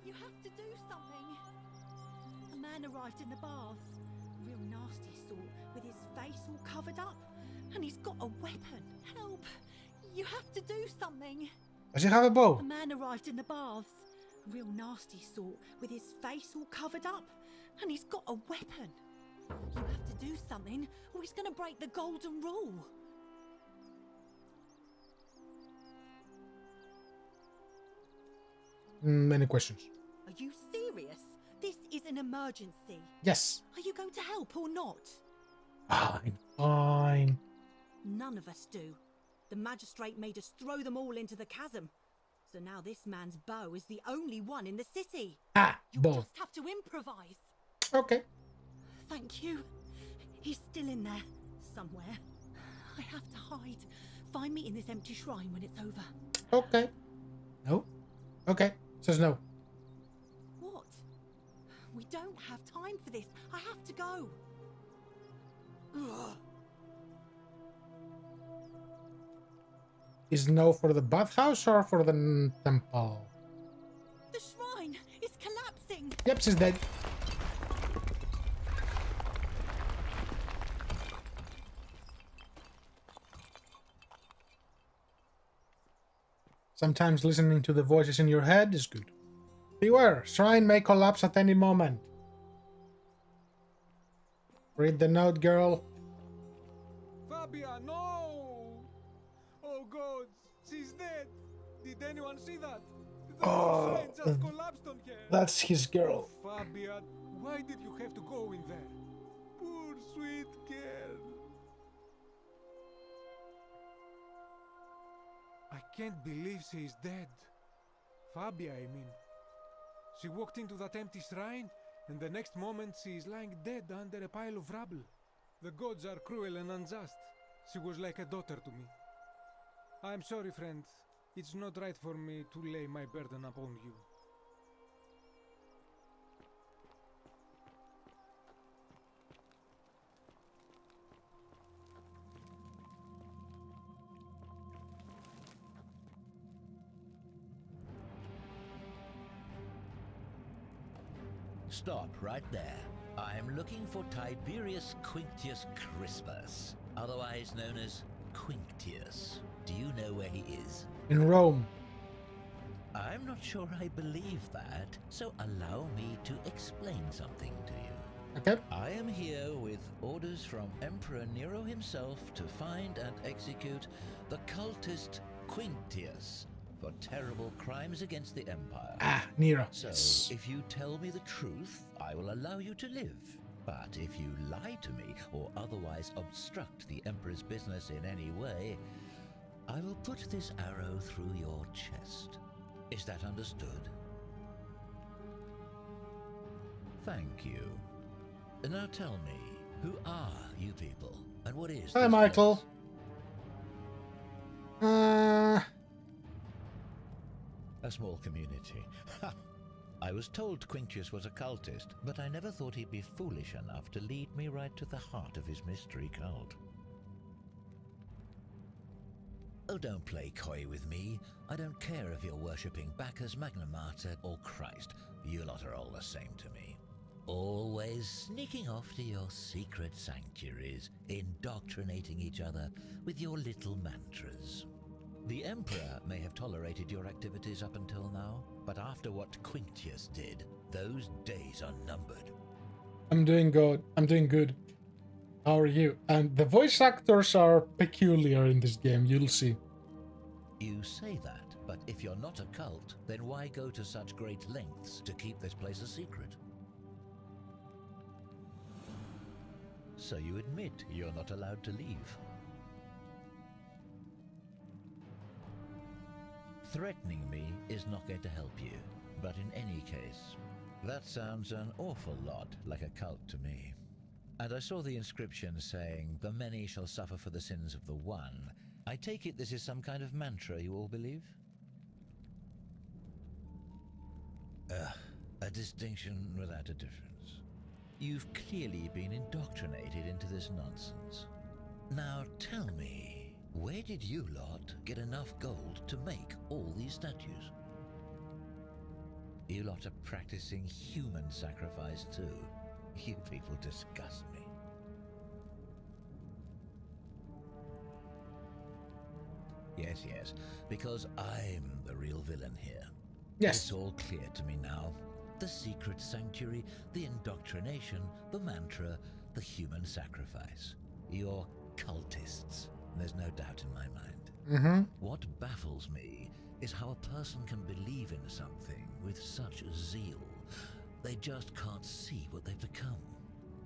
You have to do something. A man arrived in the baths. Real nasty sort, with his face all covered up. And he's got a weapon. Help! You have to do something. Does he have a bow? A man arrived in the baths. A real nasty sort, with his face all covered up. And he's got a weapon. You have to do something, or he's going to break the golden rule. Many questions. Are you serious? This is an emergency. Yes. Are you going to help or not? Fine. Fine. None of us do. The magistrate made us throw them all into the chasm. So now this man's bow is the only one in the city. Bow. Just have to improvise. Okay. Thank you. He's still in there. Somewhere. I have to hide. Find me in this empty shrine when it's over. Okay. No. Okay. Says no. What? We don't have time for this. I have to go. Ugh. Is no for the bathhouse or for the temple? The shrine is collapsing. Yep, she's dead. Sometimes listening to the voices in your head is good. Beware, shrine may collapse at any moment. Read the note, girl. Fabia, no! Oh God, she's dead. Did anyone see that? The shrine just collapsed on her. That's his girl. Oh, Fabia, why did you have to go in there? Poor sweet girl. I can't believe she is dead. Fabia, I mean. She walked into that empty shrine, and the next moment she is lying dead under a pile of rubble. The gods are cruel and unjust. She was like a daughter to me. I'm sorry, friend. It's not right for me to lay my burden upon you. Stop right there. I'm looking for Tiberius Quinctius Crispus, otherwise known as Quinctius. Do you know where he is? In Rome. I'm not sure I believe that, so allow me to explain something to you. Okay. I am here with orders from Emperor Nero himself to find and execute the cultist Quinctius for terrible crimes against the Empire. Nero. So, Yes. if you tell me the truth, I will allow you to live. But if you lie to me or otherwise obstruct the Emperor's business in any way, I will put this arrow through your chest. Is that understood? Thank you. Now tell me, who are you people, and what is Hi, this Michael. place? A small community. Ha! I was told Quinctius was a cultist, but I never thought he'd be foolish enough to lead me right to the heart of his mystery cult. Oh, don't play coy with me. I don't care if you're worshipping Bacchus, Magna Mater, or Christ. You lot are all the same to me. Always sneaking off to your secret sanctuaries, indoctrinating each other with your little mantras. The Emperor may have tolerated your activities up until now, but after what Quintius did, those days are numbered. I'm doing good. I'm doing good. How are you? And the voice actors are peculiar in this game, you'll see. You say that, but if you're not a cult, then why go to such great lengths to keep this place a secret? So you admit you're not allowed to leave. Threatening me is not going to help you, but in any case, that sounds an awful lot like a cult to me. And I saw the inscription saying, "The many shall suffer for the sins of the one." I take it this is some kind of mantra you all believe? A distinction without a difference. You've clearly been indoctrinated into this nonsense. Now tell me, where did you lot get enough gold to make all these statues? You lot are practicing human sacrifice too. You people disgust me. Yes, because I'm the real villain here. Yes. It's all clear to me now. The secret sanctuary, the indoctrination, the mantra, the human sacrifice. You're cultists. There's no doubt in my mind. What baffles me is how a person can believe in something with such zeal. They just can't see what they've become.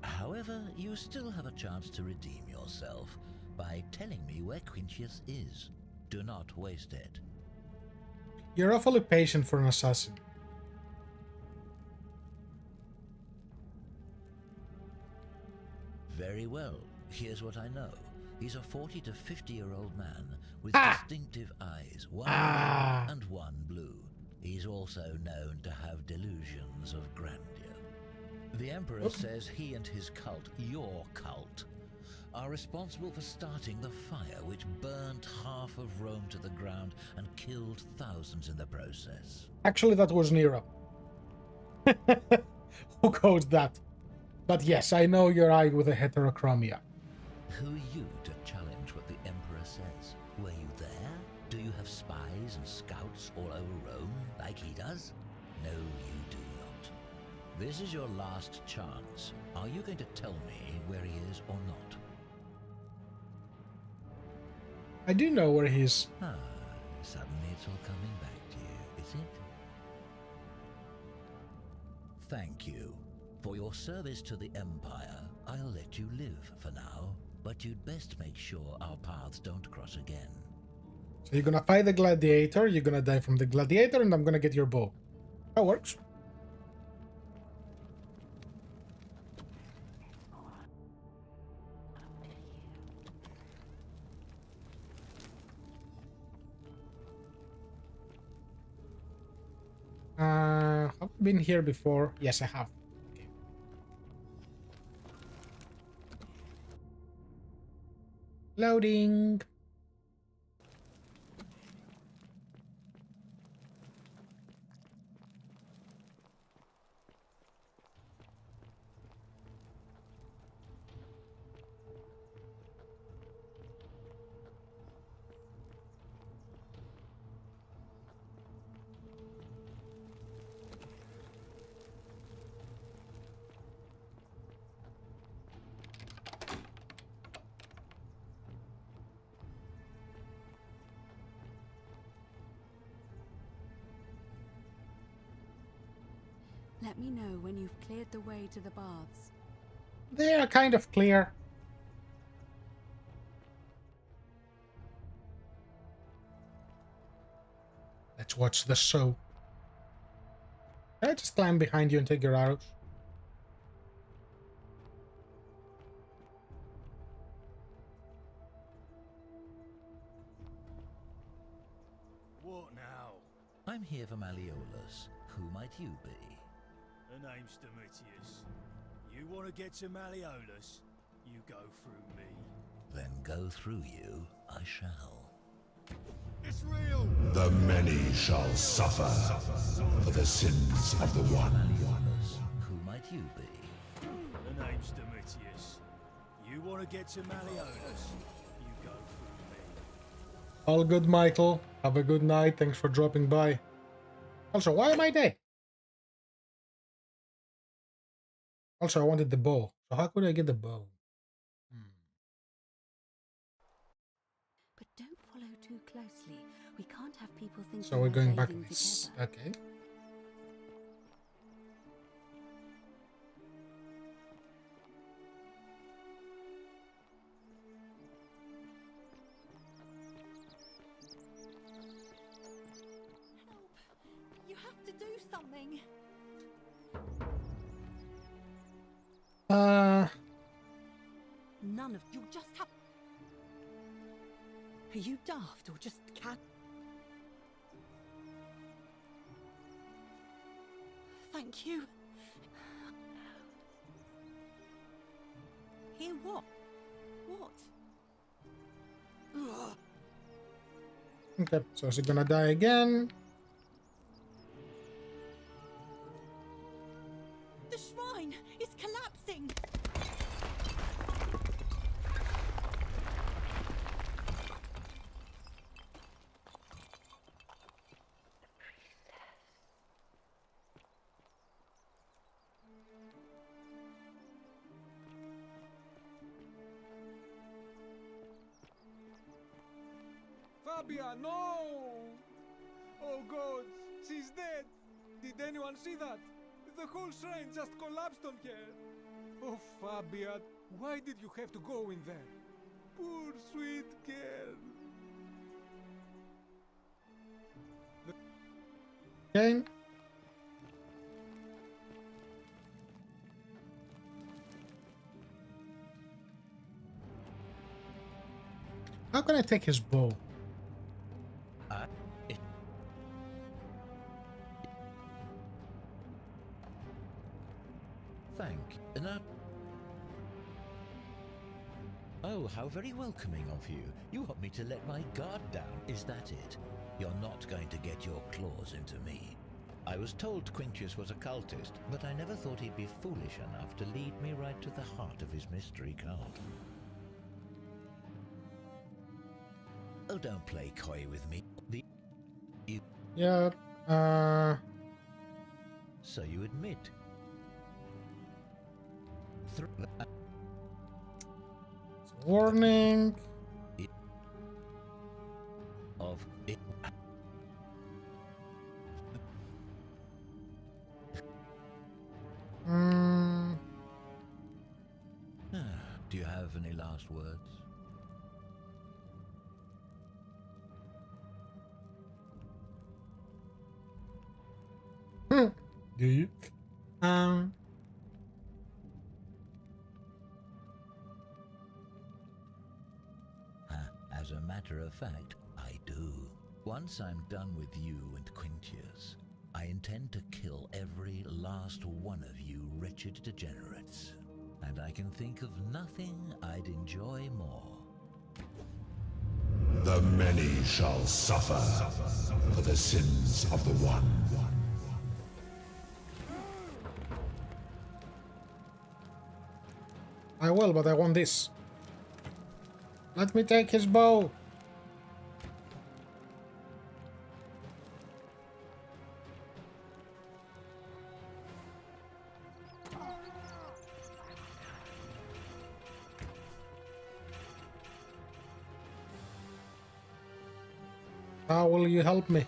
However, you still have a chance to redeem yourself by telling me where Quintius is. Do not waste it. You're awfully patient for an assassin. Very well. Here's what I know. He's a 40 to 50-year-old man with distinctive eyes, one red and one blue. He's also known to have delusions of grandeur. The Emperor says he and his cult, your cult, are responsible for starting the fire which burned half of Rome to the ground and killed thousands in the process. Actually, that was Nero. Who caused that? But yes, I know your eye with a heterochromia. Who are you to challenge what the Emperor says? Were you there? Do you have spies and scouts all over Rome like he does? No, you do not. This is your last chance. Are you going to tell me where he is or not? I do know where he is. Suddenly it's all coming back to you, is it? Thank you. For your service to the Empire, I'll let you live for now, but you'd best make sure our paths don't cross again. So you're gonna fight the gladiator, you're gonna die from the gladiator, and I'm gonna get your bow. That works. Have I been here before? Yes, I have. Okay. Loading. Let me know when you've cleared the way to the baths. They are kind of clear. Let's watch the show. Can I just climb behind you and take your arrows? What now? I'm here for Malleolus. Who might you be? The name's Domitius. You want to get to Malleolus? You go through me. Then go through you, I shall. It's real! The many shall suffer for the sins of the one. Who might you be? The name's Domitius. You want to get to Malleolus? You go through me. All good, Michael. Have a good night. Thanks for dropping by. Also, why am I dead? Also, I wanted the bow. So how could I get the bow? But don't follow too closely. We can't have people thinking So we're going back bathing this. together. Okay. You have to do something. None of you just have. Are you daft or just cat? Thank you. Hear what? What? Ugh. Okay, so is he gonna die again? The shrine is collapsing. Fabia, no! Oh God, she's dead! Did anyone see that? The whole shrine just collapsed on her! Oh Fabia, why did you have to go in there? Poor sweet girl! Okay. How can I take his bow? Thank you. No. Oh, how very welcoming of you. You want me to let my guard down, is that it? You're not going to get your claws into me. I was told Quintius was a cultist, but I never thought he'd be foolish enough to lead me right to the heart of his mystery cult. Oh, don't play coy with me. Yeah, So you admit? Warning. Of it. Do you have any last words? Do you? As a matter of fact, I do. Once I'm done with you and Quintius, I intend to kill every last one of you wretched degenerates. And I can think of nothing I'd enjoy more. The many shall suffer for the sins of the one. I will, but I want this. Let me take his bow. How will you help me?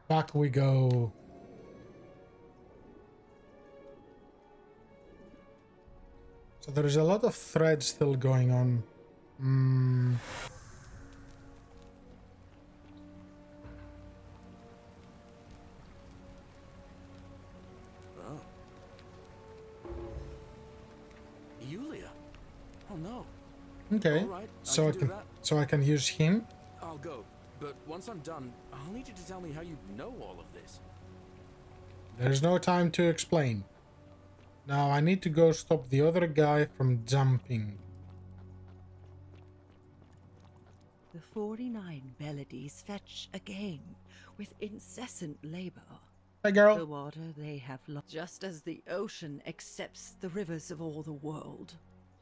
Back we go. So there is a lot of threads still going on. Hell no. Okay, All right, I can do that. so I can use him. I'll go, but once I'm done, I'll need you to tell me how you know all of this. There's no time to explain. Now I need to go stop the other guy from jumping. The 49 melodies fetch again with incessant labor. Hey, girl. The water they have lost, just as the ocean accepts the rivers of all the world.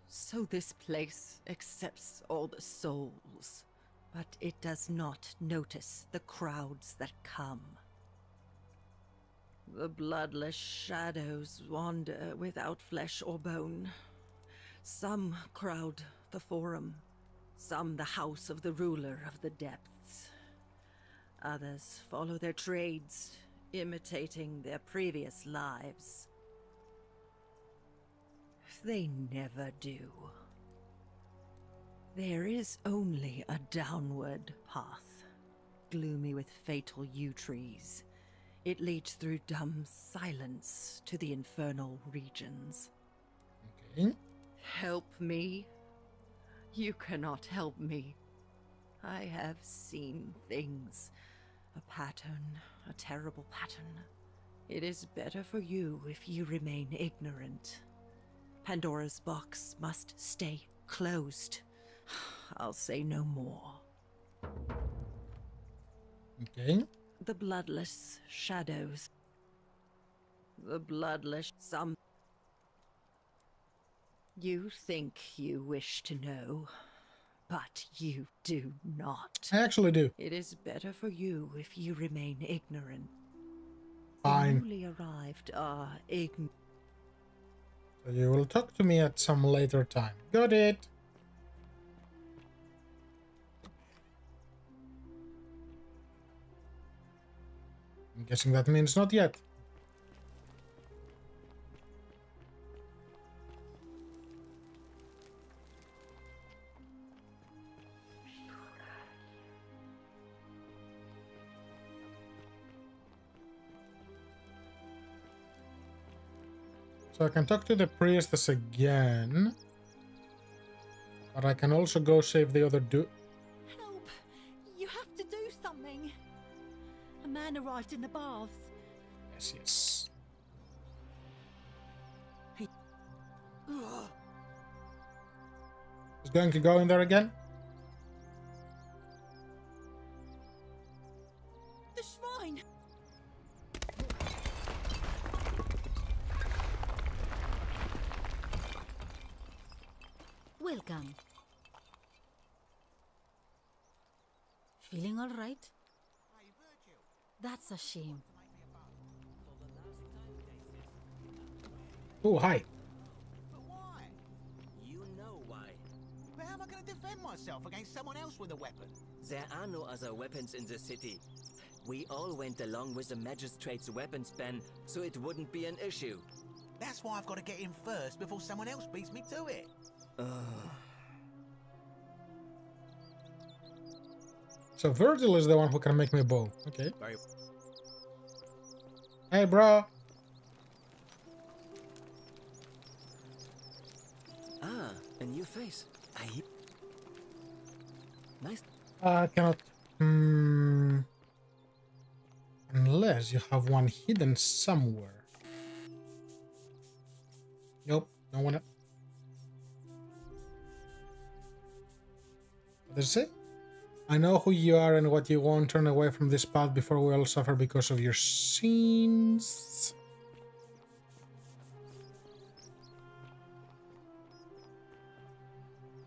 So this place accepts all the souls, but it does not notice the crowds that come. The bloodless shadows wander without flesh or bone. Some crowd the forum, some the house of the ruler of the depths. Others follow their trades, imitating their previous lives. They never do. There is only a downward path, gloomy with fatal yew trees. It leads through dumb silence to the infernal regions. Okay. Help me. You cannot help me. I have seen things. A pattern, a terrible pattern. It is better for you if you remain ignorant. Pandora's box must stay closed. I'll say no more. Okay. The bloodless shadows. The bloodless some. You think you wish to know, but you do not. I actually do. It is better for you if you remain ignorant. Fine. The newly arrived are ignorant. So you will talk to me at some later time. Got it. I'm guessing that means not yet. So I can talk to the priestess again. But I can also go save the other dude. Help! You have to do something. A man arrived in the baths. Yes, yes. He's going to go in there again? The shrine! Welcome. Feeling all right? That's a shame. Oh, hi. You know why. But how am I going to defend myself against someone else with a weapon? There are no other weapons in the city. We all went along with the magistrate's weapons ban, so it wouldn't be an issue. That's why I've got to get in first before someone else beats me to it. So Virgil is the one who can make me a bow. Okay. Hey, bro. Ah, a new face. Nice. I cannot. Unless you have one hidden somewhere. Nope, no one. What does it say? I know who you are and what you want. Turn away from this path before we all suffer because of your sins.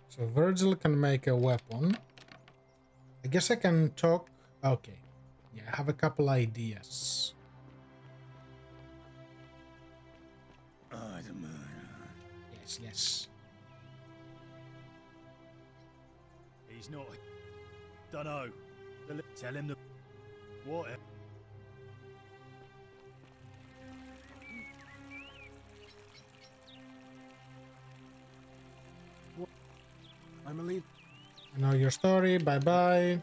So Virgil can make a weapon. I guess I can talk. Okay. Yeah, I have a couple ideas. The murder. Yes, yes. He's not. Dunno. Tell him the. What? I'm a lead. I know your story. Bye bye.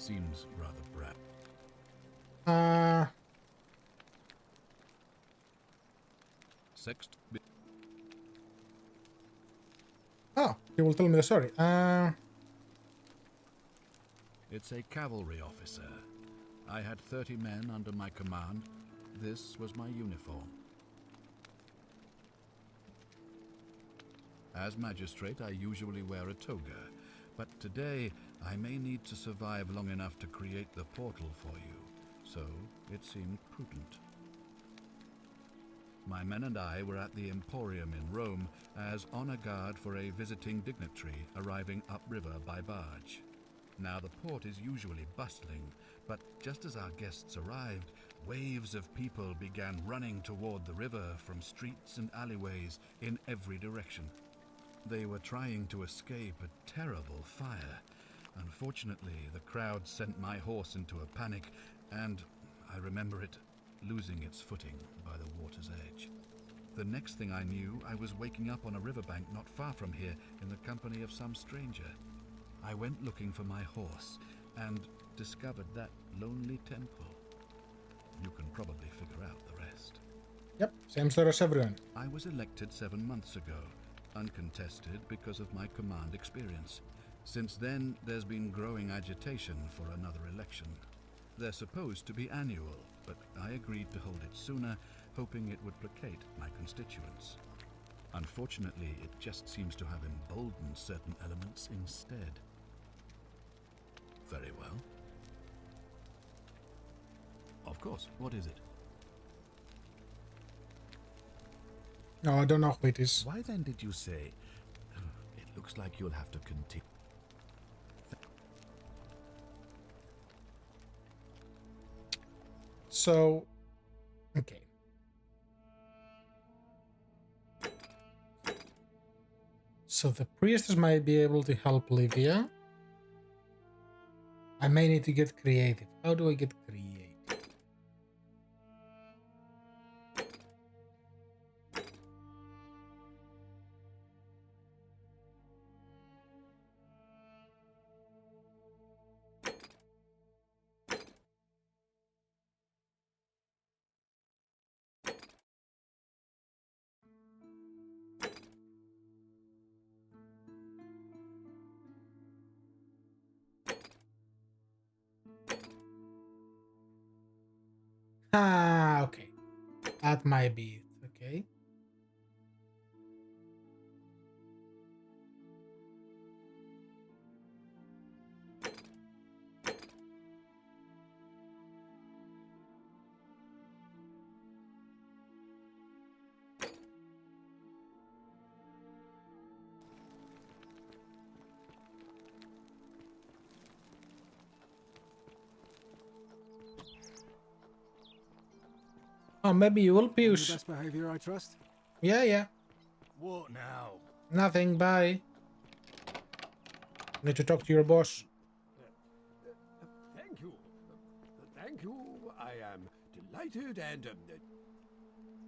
seems rather brap. Sext. Oh, you will tell me the story. It's a cavalry officer. I had 30 men under my command. This was my uniform. As magistrate, I usually wear a toga, but today I may need to survive long enough to create the portal for you, so it seemed prudent. My men and I were at the Emporium in Rome as honor guard for a visiting dignitary arriving upriver by barge. Now, the port is usually bustling, but just as our guests arrived, waves of people began running toward the river from streets and alleyways in every direction. They were trying to escape a terrible fire. Unfortunately, the crowd sent my horse into a panic, and I remember it losing its footing by the water's edge. The next thing I knew, I was waking up on a riverbank not far from here in the company of some stranger. I went looking for my horse and discovered that lonely temple. You can probably figure out the rest. Yep, same story as everyone. I was elected 7 months ago, uncontested because of my command experience. Since then, there's been growing agitation for another election. They're supposed to be annual, but I agreed to hold it sooner, hoping it would placate my constituents. Unfortunately, it just seems to have emboldened certain elements instead. Very well. Of course, what is it? No, I don't know who it is. Why then did you say, it looks like you'll have to continue? So, okay. So the priestess might be able to help Livia. I may need to get creative. How do I get creative? Ah, okay. That might be it. Okay. Oh, maybe you will, Pius. Best behavior, I trust. Yeah, yeah. What now? Nothing. Bye. Need to talk to your boss. Thank you. Thank you. I am delighted and...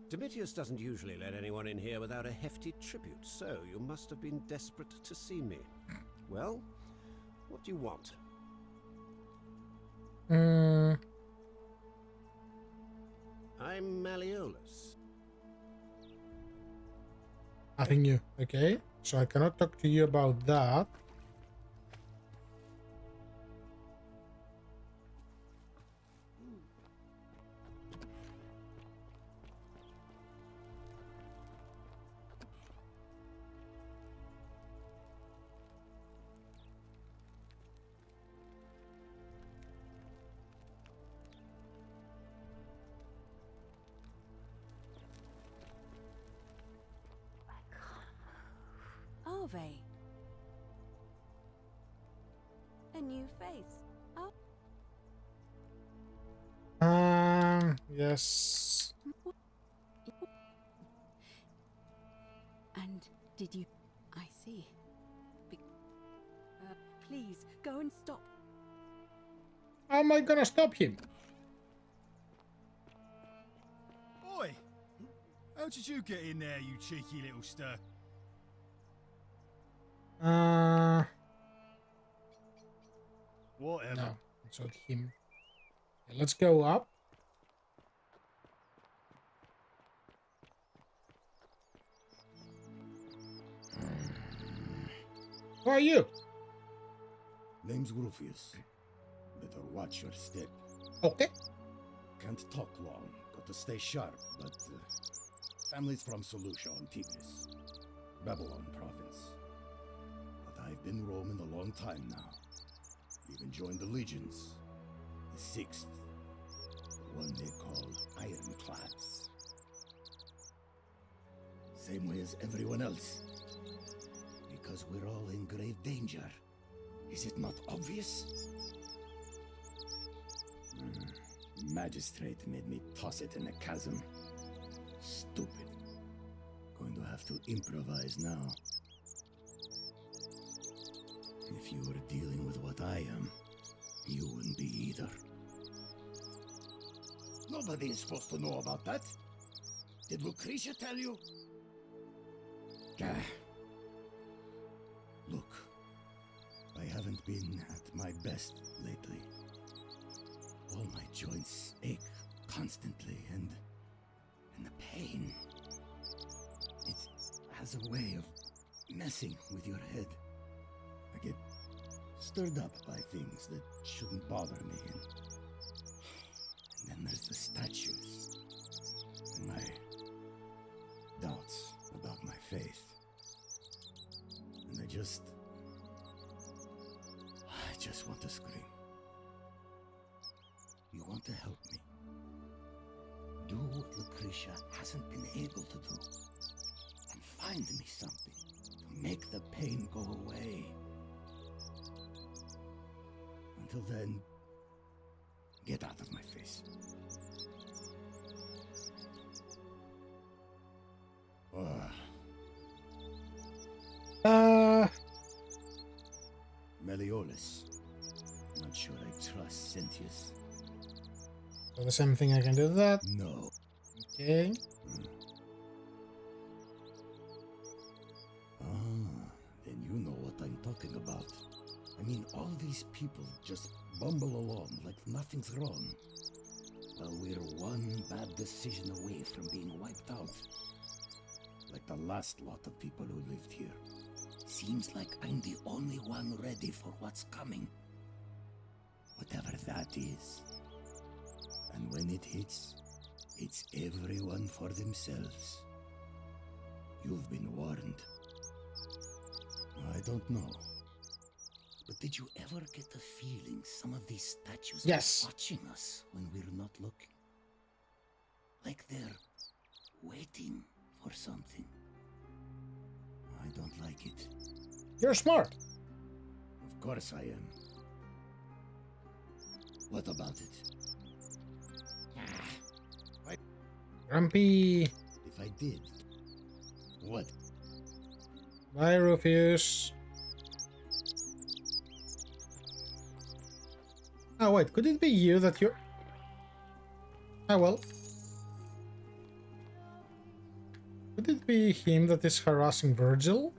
Domitius doesn't usually let anyone in here without a hefty tribute, so you must have been desperate to see me. Well, what do you want? I'm Malleolus. Nothing new. Okay. So I cannot talk to you about that. Are they? A new face. Oh. Yes. And did you... I see. Please, go and stop. How am I gonna stop him? Oi! How did you get in there, you cheeky little stir? Whatever. No. It's not him. Okay, let's go up. Who are you? Name's Rufius. Better watch your step. Okay. Can't talk long. Got to stay sharp, but family's from Seleucia on Tigris, Babylon province. But I've been roaming a long time now. Even joined the legions. The 6th. The one they call Ironclads. Same way as everyone else. Because we're all in grave danger. Is it not obvious? Magistrate made me toss it in a chasm. Stupid. Going to have to improvise now. If you were dealing with what I am, you wouldn't be either. Nobody is supposed to know about that. Did Lucretia tell you? Look, I haven't been at my best lately. All my joints ache constantly, and the pain. It has a way of messing with your head. I get stirred up by things that shouldn't bother me, and then there's the statues, and my doubts about my faith. And I just want to scream. You want to help me? Do what Lucretia hasn't been able to do. And find me something to make the pain go away. Until then, get out of my face. Meliodas. Not sure I trust Sentius. So the same thing, I can do that. No. Okay. Then you know what I'm talking about. I mean, all these people just bumble along like nothing's wrong. Well, we're one bad decision away from being wiped out. Like the last lot of people who lived here. Seems like I'm the only one ready for what's coming. Whatever that is. And when it hits, it's everyone for themselves. You've been warned. I don't know. But did you ever get the feeling some of these statues are watching us when we're not looking? Like they're waiting for something. I don't like it. You're smart. Of course I am. What about it? Grumpy. If I did, what? Bye, Rufius. Oh, wait, could it be you that you're... Oh, well. Could it be him that is harassing Virgil?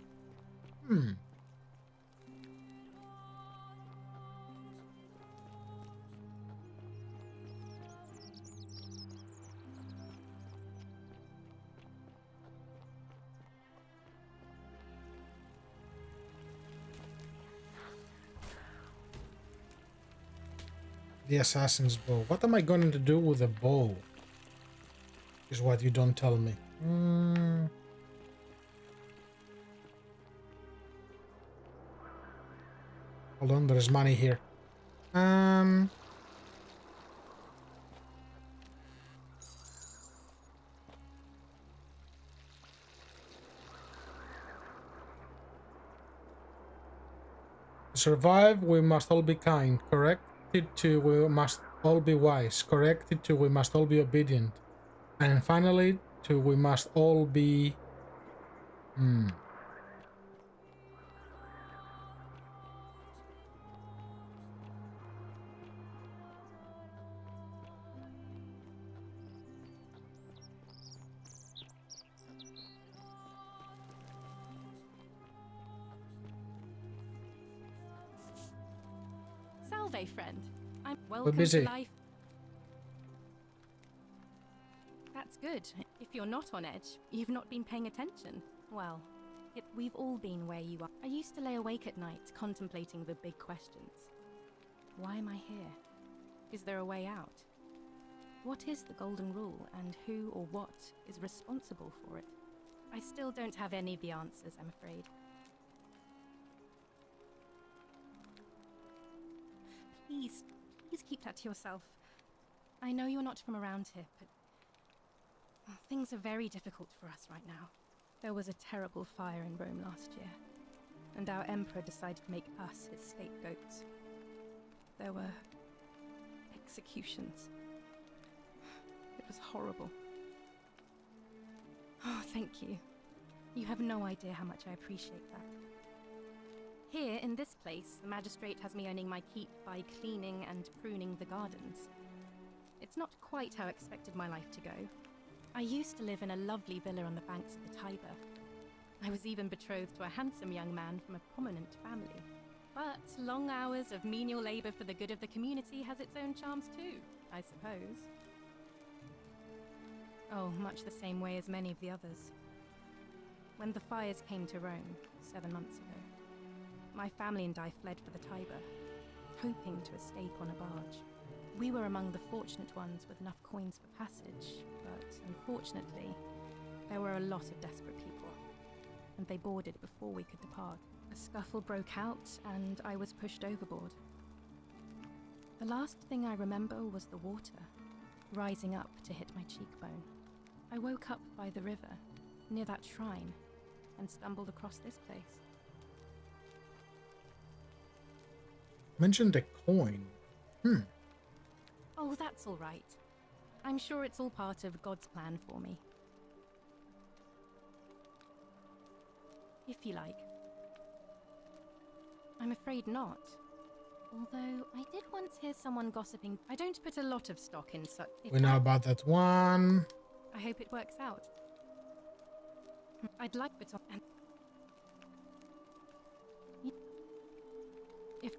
The assassin's bow. What am I going to do with a bow? Is what you don't tell me. Hold on, there's money here. To survive, we must all be kind, correct? To we must all be wise, corrected to we must all be obedient, and finally to we must all be Salve, friend. I'm We're welcome busy. to life. That's good. If you're not on edge, you've not been paying attention. Well, we've all been where you are. I used to lay awake at night contemplating the big questions. Why am I here? Is there a way out? What is the Golden Rule, and who or what is responsible for it? I still don't have any of the answers, I'm afraid. Please keep that to yourself. I know you're not from around here, but things are very difficult for us right now. There was a terrible fire in Rome last year, and our emperor decided to make us his scapegoats. There were executions. It was horrible. Oh, thank you. You have no idea how much I appreciate that. Here, in this place, the magistrate has me earning my keep by cleaning and pruning the gardens. It's not quite how I expected my life to go. I used to live in a lovely villa on the banks of the Tiber. I was even betrothed to a handsome young man from a prominent family. But long hours of menial labor for the good of the community has its own charms too, I suppose. Oh, much the same way as many of the others. When the fires came to Rome 7 months ago, my family and I fled for the Tiber, hoping to escape on a barge. We were among the fortunate ones with enough coins for passage, but unfortunately, there were a lot of desperate people, and they boarded before we could depart. A scuffle broke out, and I was pushed overboard. The last thing I remember was the water, rising up to hit my cheekbone. I woke up by the river, near that shrine, and stumbled across this place. Mentioned a coin. Oh, that's all right. I'm sure it's all part of God's plan for me. If you like. I'm afraid not. Although, I did once hear someone gossiping. I don't put a lot of stock in such... We know about that one. I hope it works out. I'd like it on... If...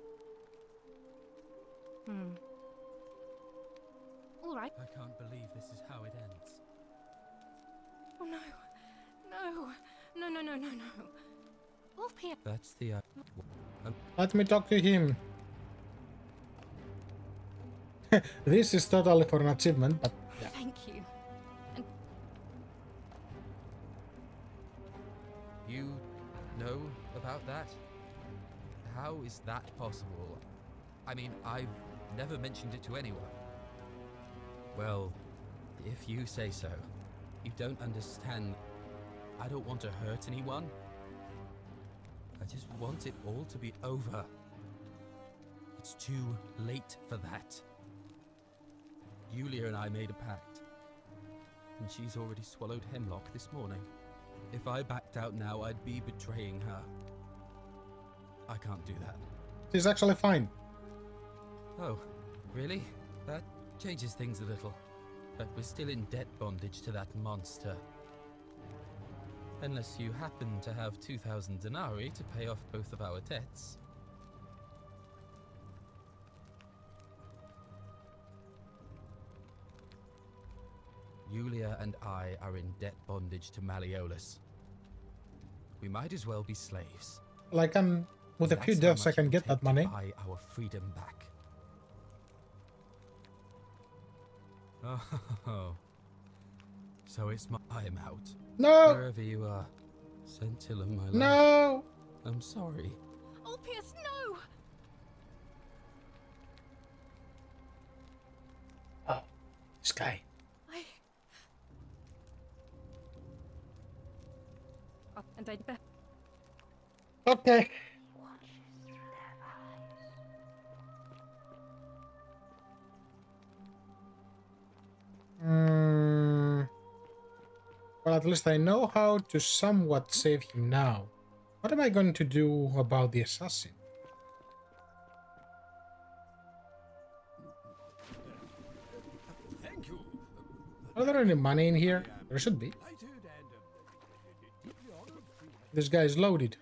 All right. I can't believe this is how it ends. Oh no. No. No. Ulpia. That's the... Let me talk to him. This is totally for an achievement, but yeah. Thank you. And You know about that? How is that possible? I mean, I've never mentioned it to anyone. Well, if you say so. You don't understand. I don't want to hurt anyone. I just want it all to be over. It's too late for that. Yulia and I made a pact, and she's already swallowed hemlock this morning. If I backed out now, I'd be betraying her. I can't do that. She's actually fine. Oh, really? That changes things a little. But we're still in debt bondage to that monster. Unless you happen to have 2,000 denarii to pay off both of our debts. Yulia and I are in debt bondage to Malleolus. We might as well be slaves. Like, with a few That's how deaths I much can it'll get take that to money. buy our freedom back. Oh, so it's I'm out. No! Wherever you are, Scintilla, my love. No! I'm sorry. Ulpius, no! Oh, this guy. And I'd bet. Okay. Well, at least I know how to somewhat save him now. What am I going to do about the assassin? Thank you. Are there any money in here? There should be. This guy is loaded.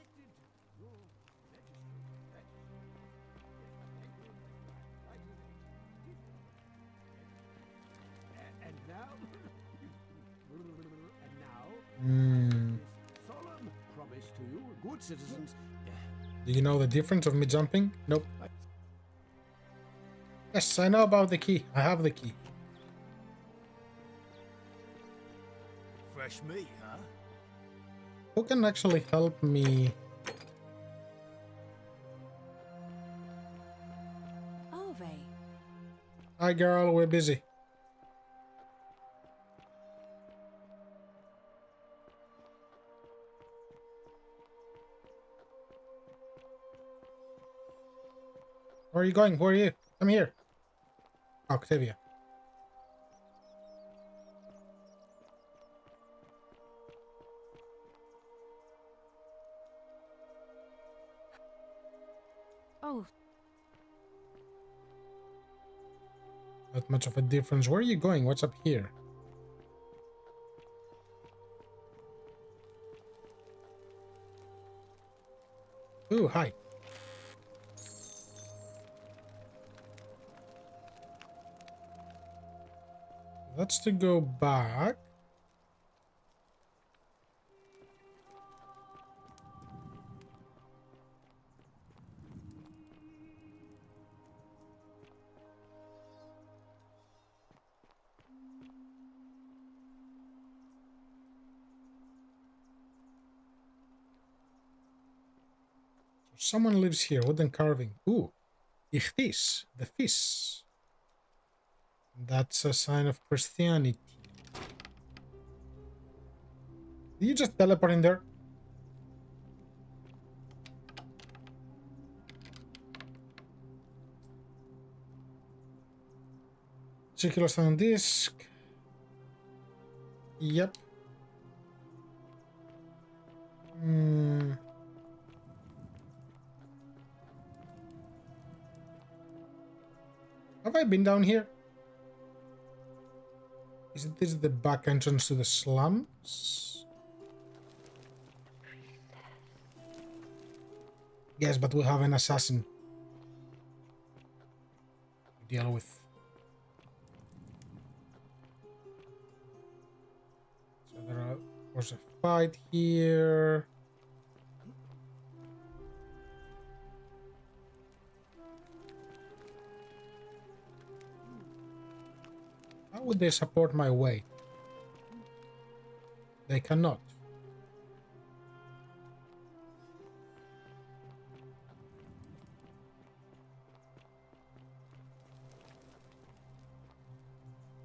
citizens. Do you know the difference of me jumping? Nope. Yes, I know about the key. I have the key. Fresh meat, huh? Who can actually help me? Ove. Hi, girl. We're busy. Where are you going? Where are you? Come here. Octavia. Oh, Not much of a difference. Where are you going? What's up here? Ooh, hi. That's to go back. Someone lives here. Wooden carving. Ooh. Ichthys. The fish. That's a sign of Christianity. Did you just teleport in there? Circular stone disc. Yep. Have I been down here? Isn't this the back entrance to the slums? Yes, but we'll have an assassin to deal with. So there was a fight here. How would they support my weight? They cannot.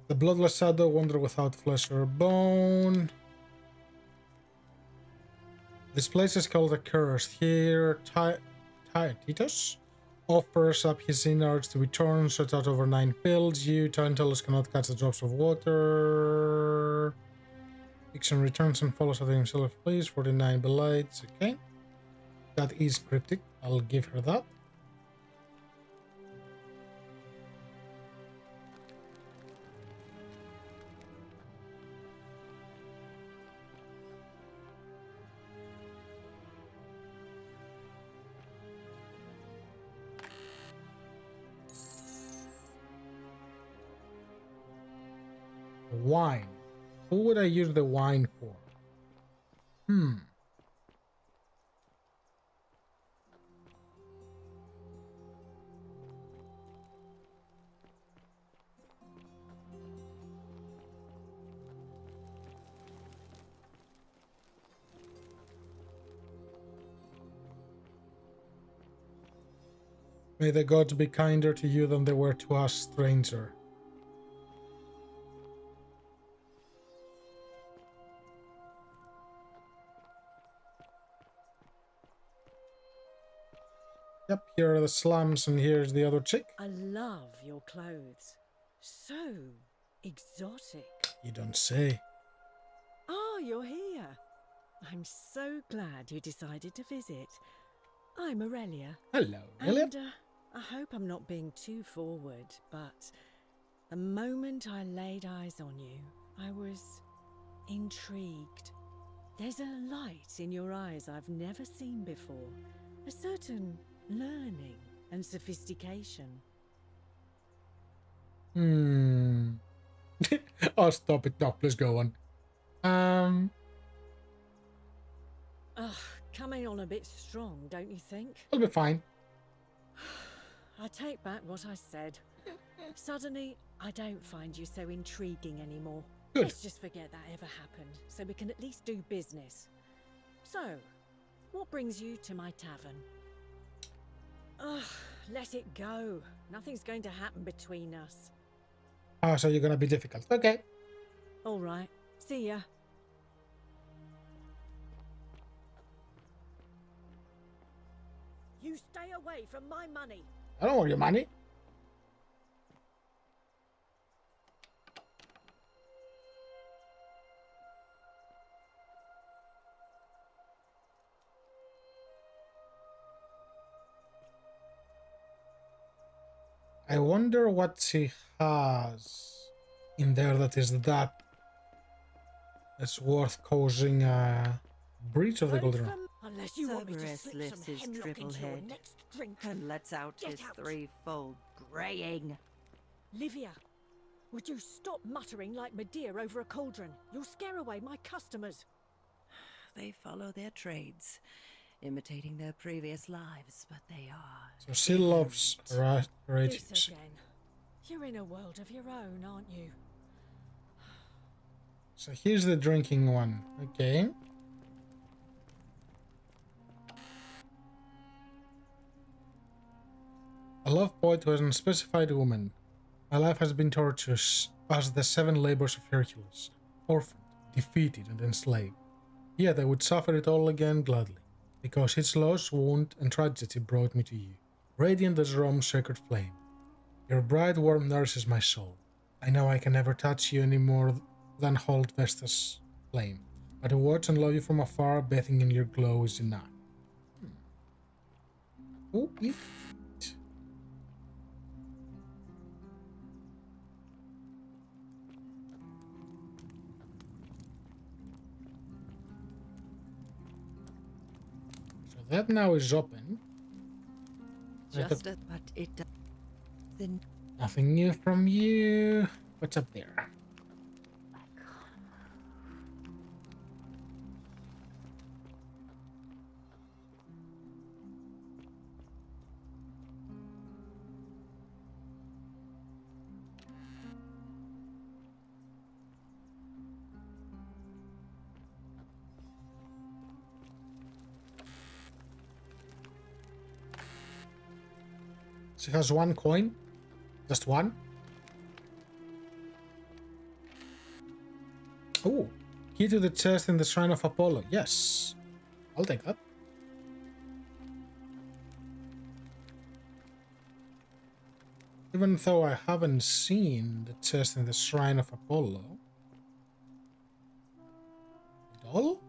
The bloodless shadow wander without flesh or bone. This place is called Accursed. Here, Titus offers up his innards to be torn, stretched out over 9 fields. You, Tarantulas, cannot catch the drops of water. Dixon returns and follows after himself, please. 49 belights. Okay. That is cryptic. I'll give her that. Wine. Who would I use the wine for? May the gods be kinder to you than they were to us, stranger. Yep, here are the slums and here's the other chick. I love your clothes. So exotic. You don't say. Ah, you're here. I'm so glad you decided to visit. I'm Aurelia. Hello, Aurelia. And I hope I'm not being too forward, but the moment I laid eyes on you, I was intrigued. There's a light in your eyes I've never seen before. A certain learning and sophistication. Oh, stop it. No, please go on. Ugh, coming on on a bit strong, don't you think? It'll be fine. I take back what I said. Suddenly, I don't find you so intriguing anymore. Good. Let's just forget that ever happened, so we can at least do business. So, what brings you to my tavern? Ugh, let it go. Nothing's going to happen between us. Oh, so you're gonna be difficult. Okay. All right. See ya. You stay away from my money. I don't want your money. I wonder what she has in there that's worth causing a breach of the golden rule. Unless you want me to Cerberus slip lifts some his hemlock dribble into your head next drink. and lets out Get his out. threefold braying. Livia, would you stop muttering like Medea over a cauldron? You'll scare away my customers. They follow their trades, imitating their previous lives, but they are... So she loves This again. You're in a world of your own, aren't you? So here's the drinking one. Okay. A love poet who has an unspecified woman. My life has been torturous as the 7 labors of Hercules. Orphaned, defeated, and enslaved. Yet I would suffer it all again gladly, because its loss, wound, and tragedy brought me to you, radiant as Rome's sacred flame. Your bright warmth nourishes my soul. I know I can never touch you any more than hold Vesta's flame, but to watch and love you from afar, bathing in your glow is enough. Who is it? So that now is open. Just as, but it does. Then Nothing new from you. What's up there? She has 1 coin. Just 1. Oh, key to the chest in the Shrine of Apollo. Yes, I'll take that. Even though I haven't seen the chest in the Shrine of Apollo. Doll?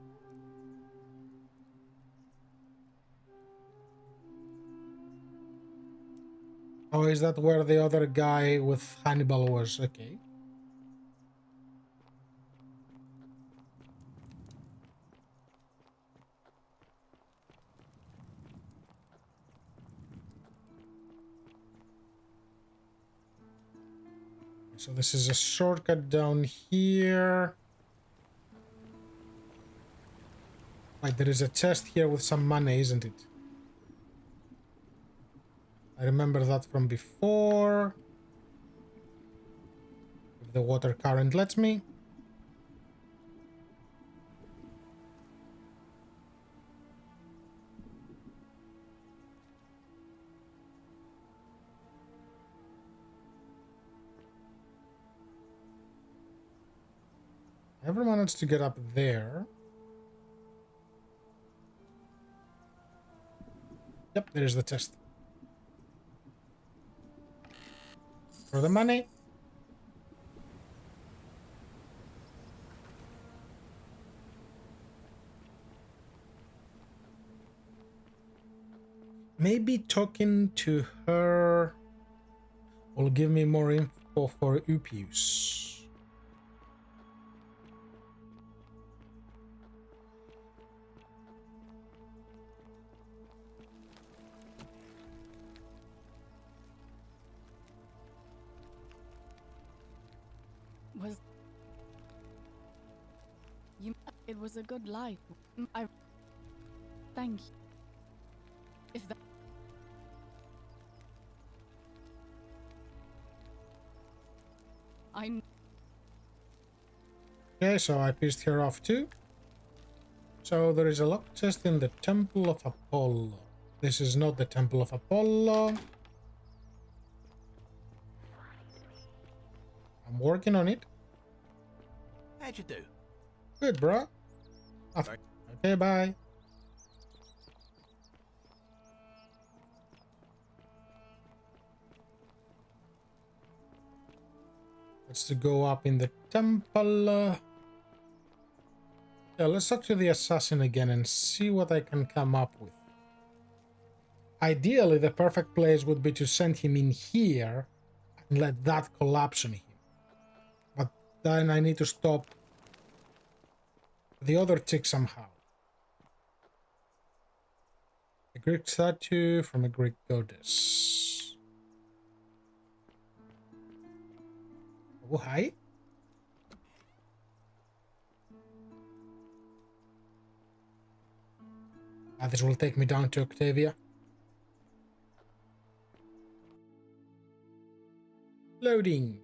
Oh, is that where the other guy with Hannibal was? Okay. So this is a shortcut down here. Right, there is a chest here with some money, isn't it? I remember that from before. If the water current lets me. Never managed to get up there. Yep, there's the chest. For the money. Maybe talking to her will give me more info for Upius. It was a good life. Thank you. If that... I'm... Okay, so I pissed her off too. So there is a lock chest in the Temple of Apollo. This is not the Temple of Apollo. I'm working on it. How'd you do? Good, bro. Okay, bye. Let's go up in the temple. Yeah, let's talk to the assassin again and see what I can come up with. Ideally, the perfect place would be to send him in here and let that collapse on him. But then I need to stop the other chick somehow. A Greek statue from a Greek goddess. Oh, hi. This will take me down to Octavia. Loading.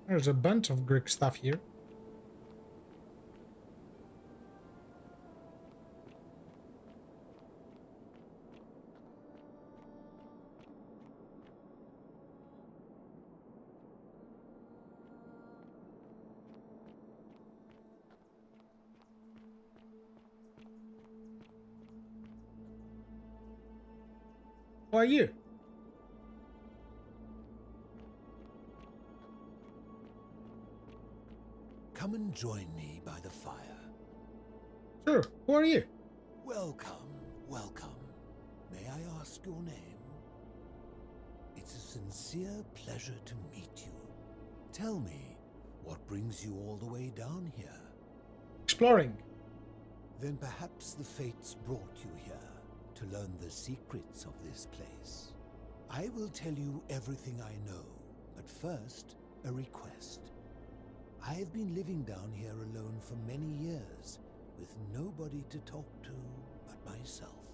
There's a bunch of Greek stuff here. Who are you? Come and join me by the fire. Sure, who are you? Welcome, welcome. May I ask your name? It's a sincere pleasure to meet you. Tell me, what brings you all the way down here? Exploring. Then perhaps the fates brought you here to learn the secrets of this place. I will tell you everything I know, but first, a request. I have been living down here alone for many years, with nobody to talk to but myself.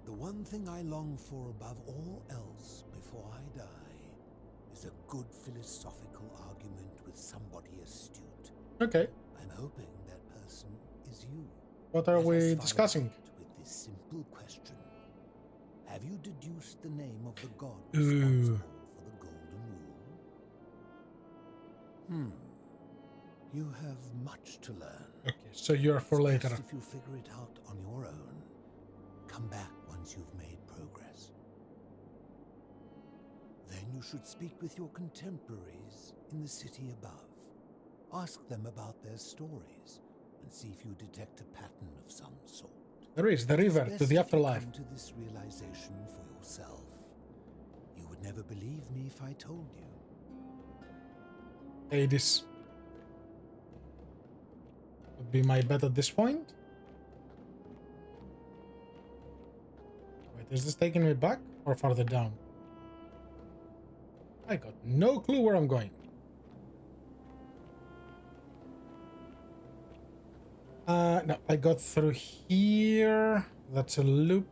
The one thing I long for above all else before I die is a good philosophical argument with somebody astute. Okay. I'm hoping that person is you. What are Let us we find discussing? out with this simple question. Have you deduced the name of the god Ooh. responsible for the Golden Rule? You have much to learn. Okay, so you're for It's later. best if you figure it out on your own. Come back once you've made progress. Then you should speak with your contemporaries in the city above. Ask them about their stories and see if you detect a pattern of some sort. There is the river It's to best the if you afterlife. come to this realization for yourself. You would never believe me if I told you. Hey, this would be my bet at this point. Wait, is this taking me back or farther down? I got no clue where I'm going. No, I got through here. That's a loop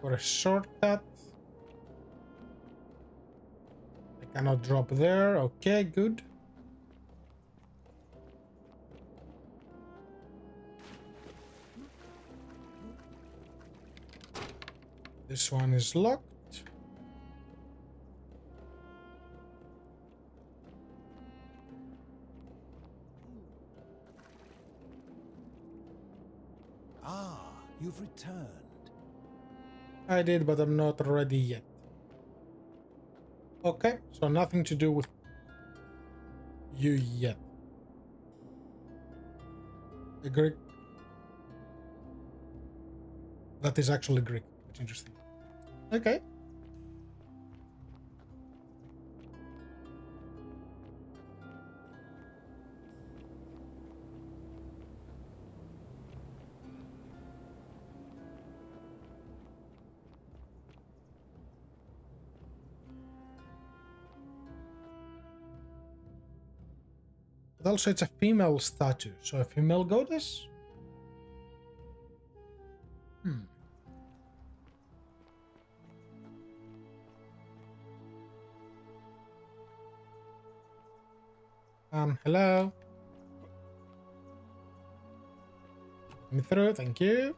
or a shortcut. I cannot drop there. Okay, good. This one is locked. Ah, you've returned. I did, but I'm not ready yet. Okay, so nothing to do with you yet. A Greek. That is actually Greek. That's interesting. Okay. But also it's a female statue, so a female goddess? Hello? Let me through, thank you.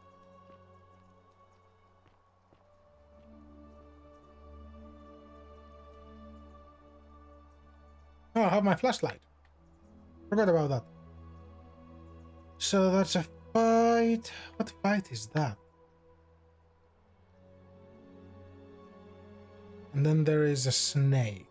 Oh, I have my flashlight. Forgot about that. So that's a fight. What fight is that? And then there is a snake.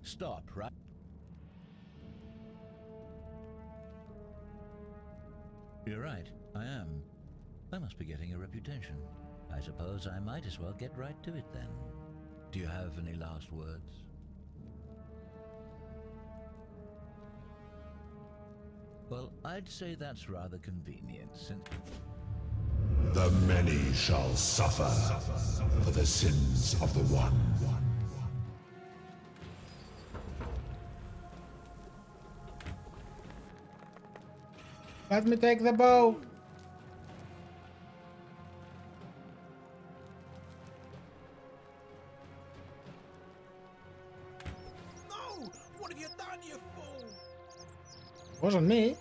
Stop, right? You're right, I am. I must be getting a reputation. I suppose I might as well get right to it then. Do you have any last words? Well, I'd say that's rather convenient since... The many shall suffer for the sins of the one. Let me take the bow. No! What have you done, you fool? Wasn't me.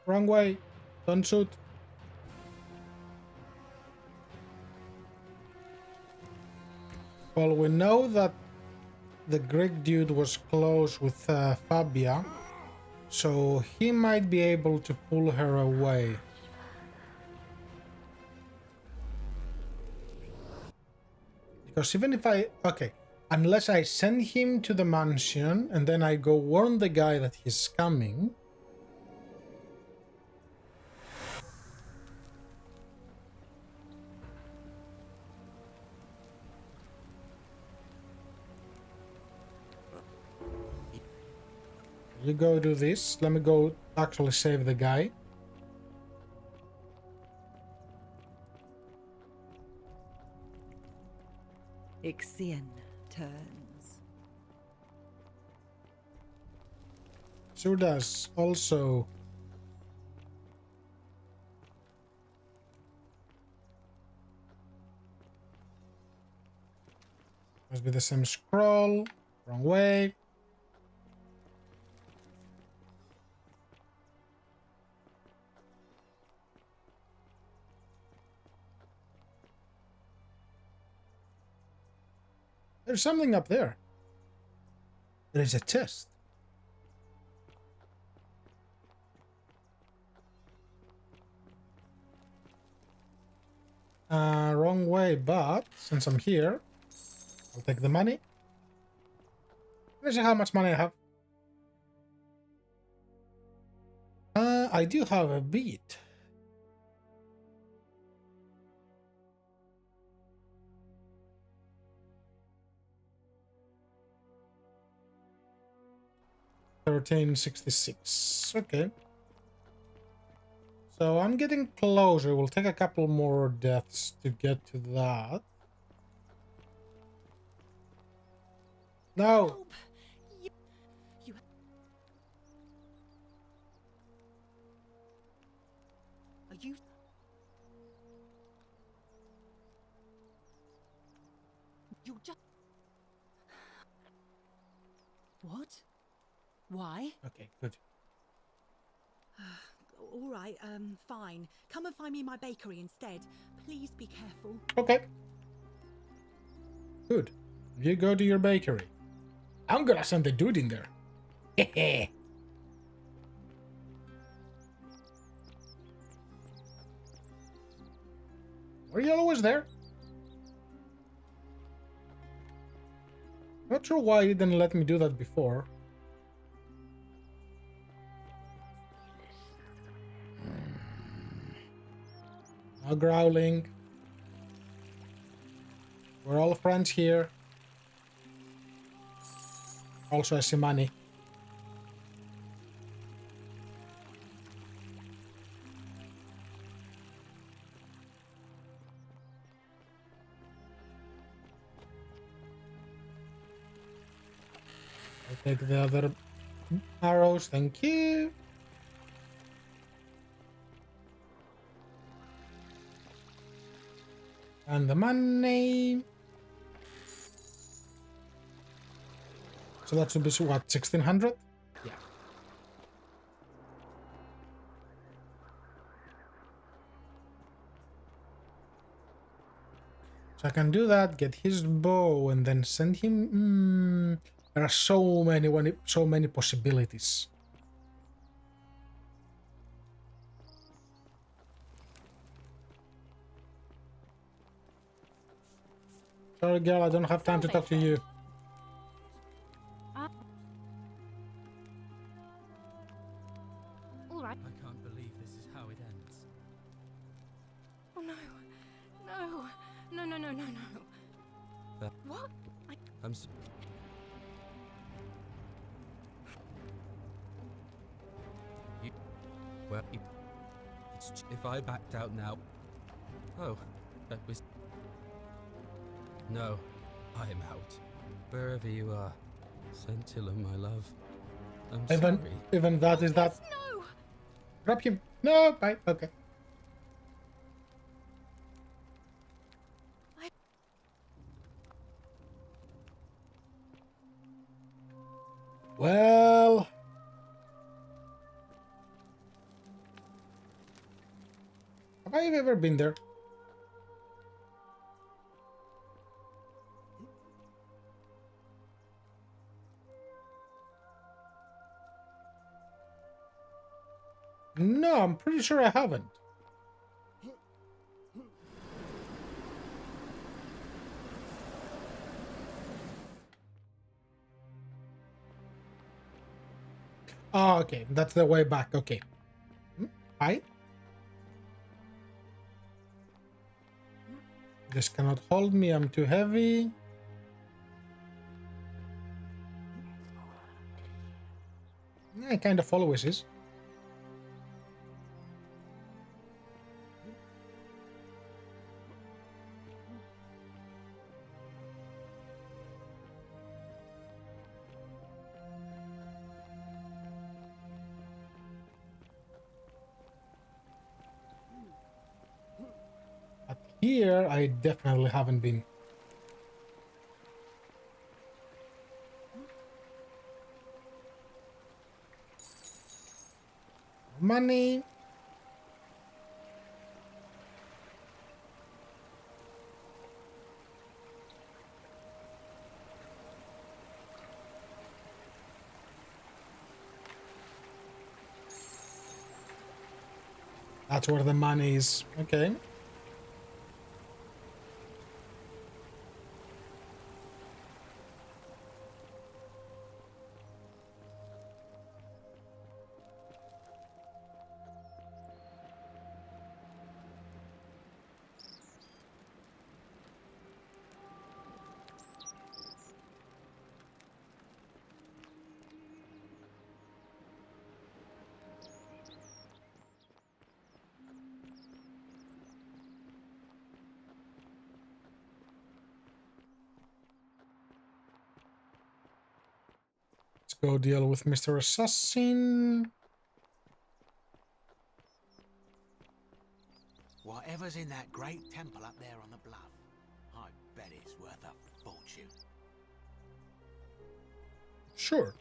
Wrong way. Don't shoot. Well, we know that the Greek dude was close with Fabia, so he might be able to pull her away. Because even if unless I send him to the mansion and then I go warn the guy that he's coming. You go do this. Let me go actually save the guy. Ixion turns. Sure does. Also, must be the same scroll. Wrong way. There's something up there. There is a chest. Wrong way, but since I'm here, I'll take the money. Let's see how much money I have. I do have a beat. $13.66. Okay. So I'm getting closer. We'll take a couple more deaths to get to that. No. Are you? You're just. What? Why? Okay, good. All right, fine. Come and find me in my bakery instead. Please be careful. Okay. Good. You go to your bakery. I'm gonna send the dude in there. Hehe. Were you always there? Not sure why you didn't let me do that before. No growling. We're all friends here. Also, I see money. I'll take the other arrows, thank you. And the money. So that should be what, 1600? Yeah. So I can do that, get his bow, and then send him. There are so many possibilities. Sorry, girl, I don't have time to talk to you. All right. I can't believe this is how it ends. Oh no. No. No, no, no, no, no. What? I'm so well, if I backed out now... Oh, that was... No, I'm out. Wherever you are. Scintilla, my love. I'm sorry. Even that is that... No! Drop him. No, bye. Okay. Well... Have I ever been there? No, I'm pretty sure I haven't. Oh, okay. That's the way back. Okay. Hi. This cannot hold me. I'm too heavy. I kind of always is. But here, I definitely haven't been. Money. That's where the money is. Okay. Let's go deal with Mr. Assassin. Whatever's in that great temple up there on the bluff, I bet it's worth a fortune. Sure.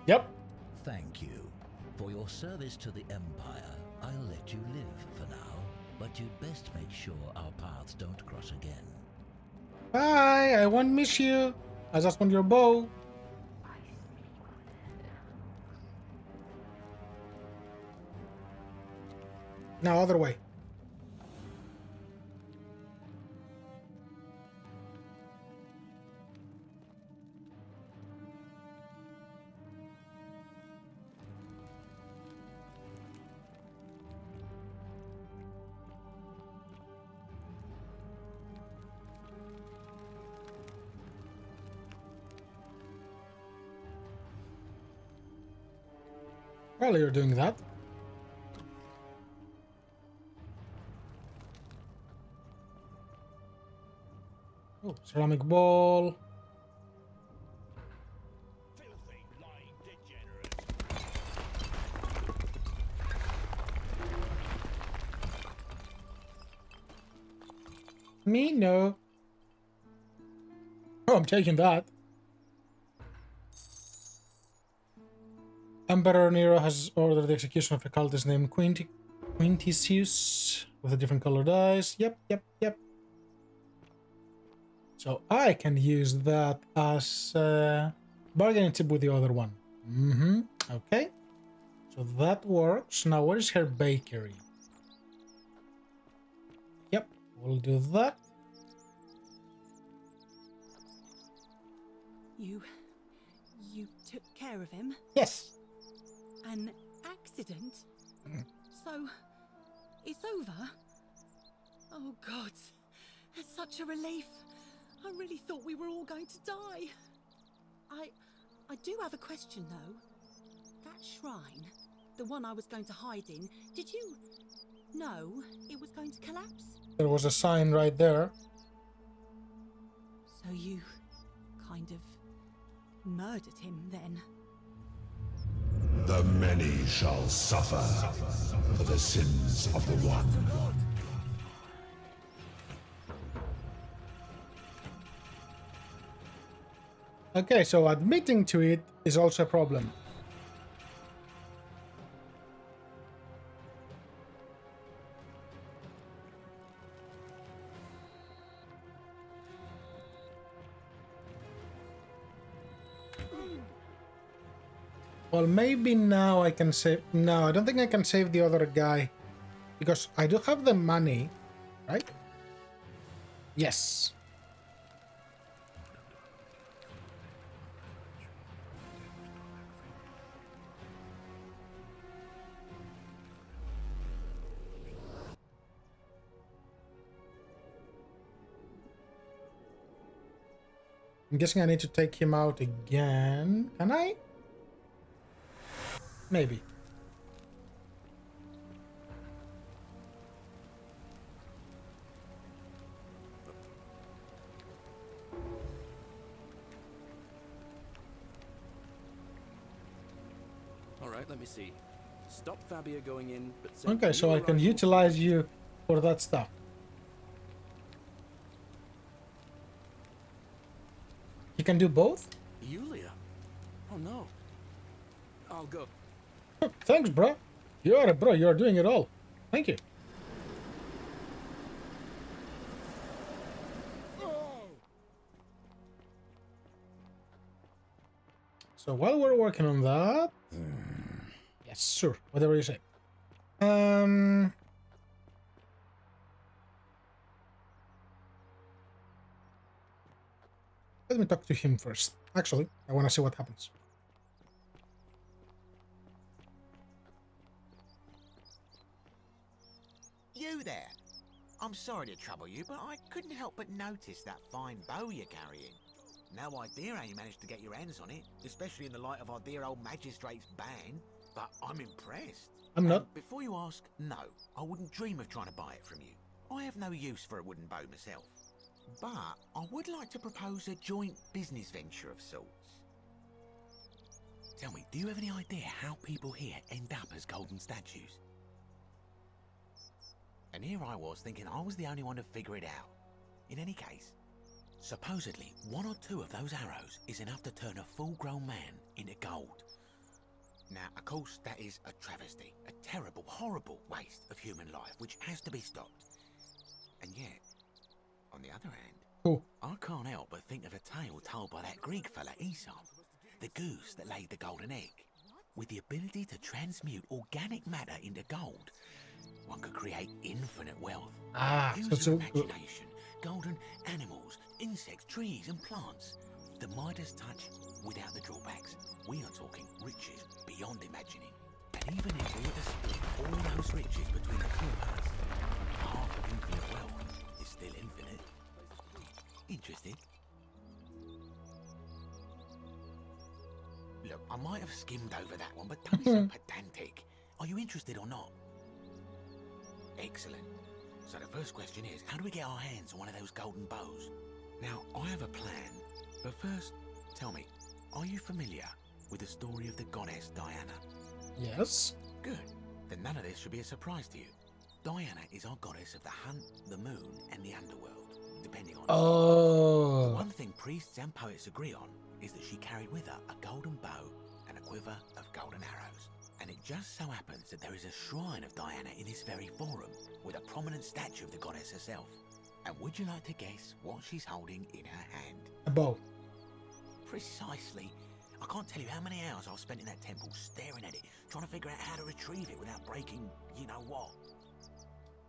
Yep. Thank you. For your service to the Empire, I'll let you live for now, but you'd best make sure our paths don't cross again. Bye, I won't miss you. I just want your bow. Now, other way. While you're doing that. Oh, ceramic ball. Me, no. Oh, I'm taking that. Emperor Nero has ordered the execution of a cultist named Quintisius with a different colored eyes. Yep. So I can use that as bargaining tip with the other one. Okay. So that works. Now, where is her bakery? Yep, we'll do that. You took care of him? Yes. An accident? So, it's over? Oh God, it's such a relief. I really thought we were all going to die. I do have a question though. That shrine, the one I was going to hide in, did you know it was going to collapse? There was a sign right there. So you kind of murdered him then? The many shall suffer for the sins of the one. Okay, so admitting to it is also a problem. Well, maybe now I can save... No, I don't think I can save the other guy. Because I do have the money, right? Yes. I'm guessing I need to take him out again. Can I? Maybe. All right, let me see. Stop Fabia going in, but Okay, so I can utilize you for that stuff. You can do both? Yulia? Oh no. I'll go. Thanks, bro. You're doing it all. Thank you. So while we're working on that... Yes, sir. Whatever you say. Let me talk to him first. Actually, I want to see what happens. You there? I'm sorry to trouble you, but I couldn't help but notice that fine bow you're carrying. No idea how you managed to get your hands on it, especially in the light of our dear old magistrate's ban, but I'm impressed. I'm not. And before you ask, no, I wouldn't dream of trying to buy it from you. I have no use for a wooden bow myself. But I would like to propose a joint business venture of sorts. Tell me, do you have any idea how people here end up as golden statues? And here I was thinking I was the only one to figure it out. In any case, supposedly one or two of those arrows is enough to turn a full-grown man into gold. Now, of course, that is a travesty, a terrible, horrible waste of human life, which has to be stopped. And yet, on the other hand, I can't help but think of a tale told by that Greek fella Aesop, the goose that laid the golden egg. With the ability to transmute organic matter into gold, one could create infinite wealth. Use your imagination, golden animals, insects, trees and plants. The Midas touch without the drawbacks. We are talking riches beyond imagining. And even if we were to split all those riches between the two of us, half of infinite wealth is still infinite. Interested? Look, I might have skimmed over that one, but don't be so pedantic. Are you interested or not? Excellent. So the first question is, how do we get our hands on one of those golden bows? Now, I have a plan, but first, tell me, are you familiar with the story of the goddess Diana? Yes. Good. Then none of this should be a surprise to you. Diana is our goddess of the hunt, the moon, and the underworld, depending on... Oh. The one thing priests and poets agree on is that she carried with her a golden bow and a quiver of golden arrows. And it just so happens that there is a shrine of Diana in this very forum, with a prominent statue of the goddess herself. And would you like to guess what she's holding in her hand? A bow. Precisely. I can't tell you how many hours I've spent in that temple staring at it, trying to figure out how to retrieve it without breaking you-know-what.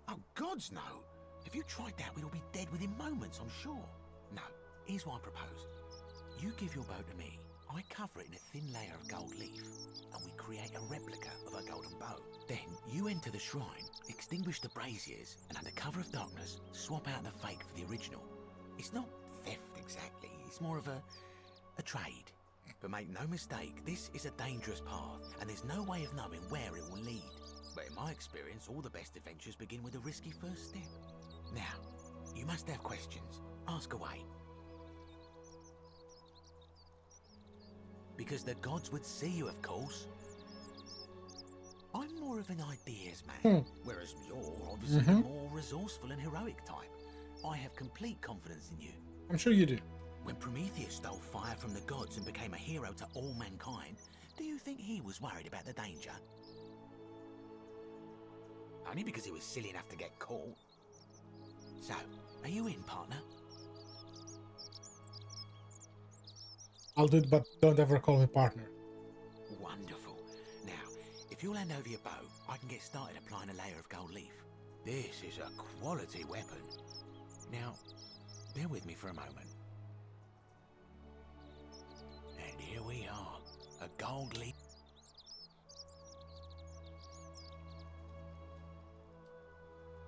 Oh, gods, no. If you tried that, we'd all be dead within moments, I'm sure. No, here's what I propose. You give your bow to me, I cover it in a thin layer of gold leaf, and we create a replica of a golden bow. Then you enter the shrine, extinguish the braziers, and under cover of darkness, swap out the fake for the original. It's not theft exactly, it's more of a trade. But make no mistake, this is a dangerous path, and there's no way of knowing where it will lead. But in my experience, all the best adventures begin with a risky first step. Now, you must have questions. Ask away. Because the gods would see you, of course. I'm more of an ideas man, whereas you're obviously the more resourceful and heroic type. I have complete confidence in you. I'm sure you do. When Prometheus stole fire from the gods and became a hero to all mankind, do you think he was worried about the danger? Only because he was silly enough to get caught. So, are you in, partner? I'll do it, but don't ever call me partner. Wonderful. Now, if you'll hand over your bow, I can get started applying a layer of gold leaf. This is a quality weapon. Now, bear with me for a moment. And here we are, a gold leaf.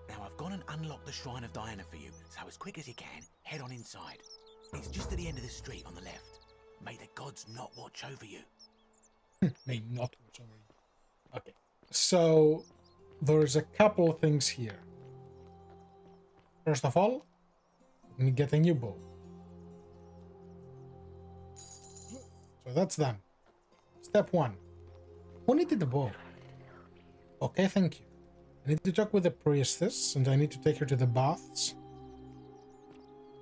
Now I've gone and unlocked the Shrine of Diana for you, so as quick as you can, head on inside. It's just at the end of the street on the left. May the gods not watch over you. May not watch over you. Okay. So, there's a couple of things here. First of all, we get a new bow. So that's done. Step 1. Who needed the bow? Okay, thank you. I need to talk with the priestess, and I need to take her to the baths.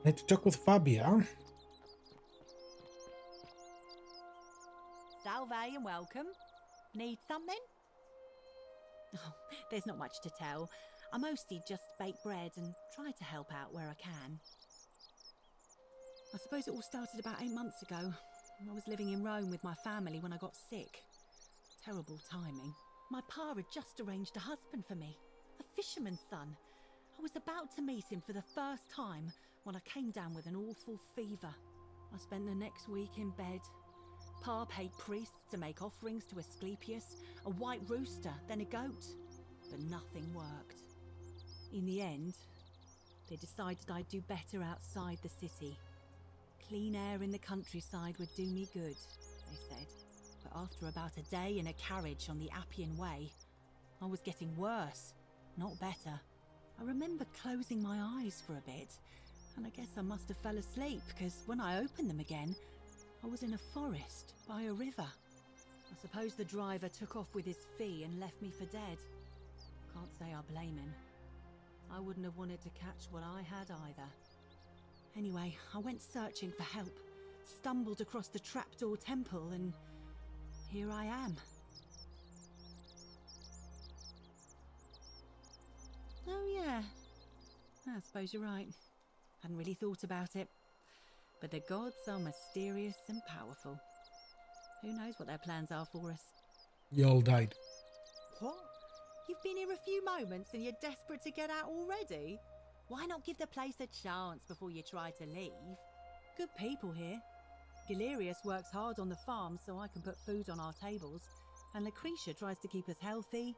I need to talk with Fabia. Salve and welcome. Need something? Oh, there's not much to tell. I mostly just bake bread and try to help out where I can. I suppose it all started about 8 months ago. I was living in Rome with my family when I got sick. Terrible timing. My pa had just arranged a husband for me, a fisherman's son. I was about to meet him for the first time when I came down with an awful fever. I spent the next week in bed. Pa paid priests to make offerings to Asclepius, a white rooster, then a goat. But nothing worked. In the end, they decided I'd do better outside the city. Clean air in the countryside would do me good, they said. But after about a day in a carriage on the Appian Way, I was getting worse, not better. I remember closing my eyes for a bit, and I guess I must have fell asleep, because when I opened them again, I was in a forest by a river. I suppose the driver took off with his fee and left me for dead. Can't say I blame him. I wouldn't have wanted to catch what I had either. Anyway, I went searching for help, stumbled across the trapdoor temple, and here I am. Oh yeah, I suppose you're right. Hadn't really thought about it. But the gods are mysterious and powerful. Who knows what their plans are for us? You all died. What? You've been here a few moments and you're desperate to get out already? Why not give the place a chance before you try to leave? Good people here. Galerius works hard on the farm so I can put food on our tables, and Lucretia tries to keep us healthy.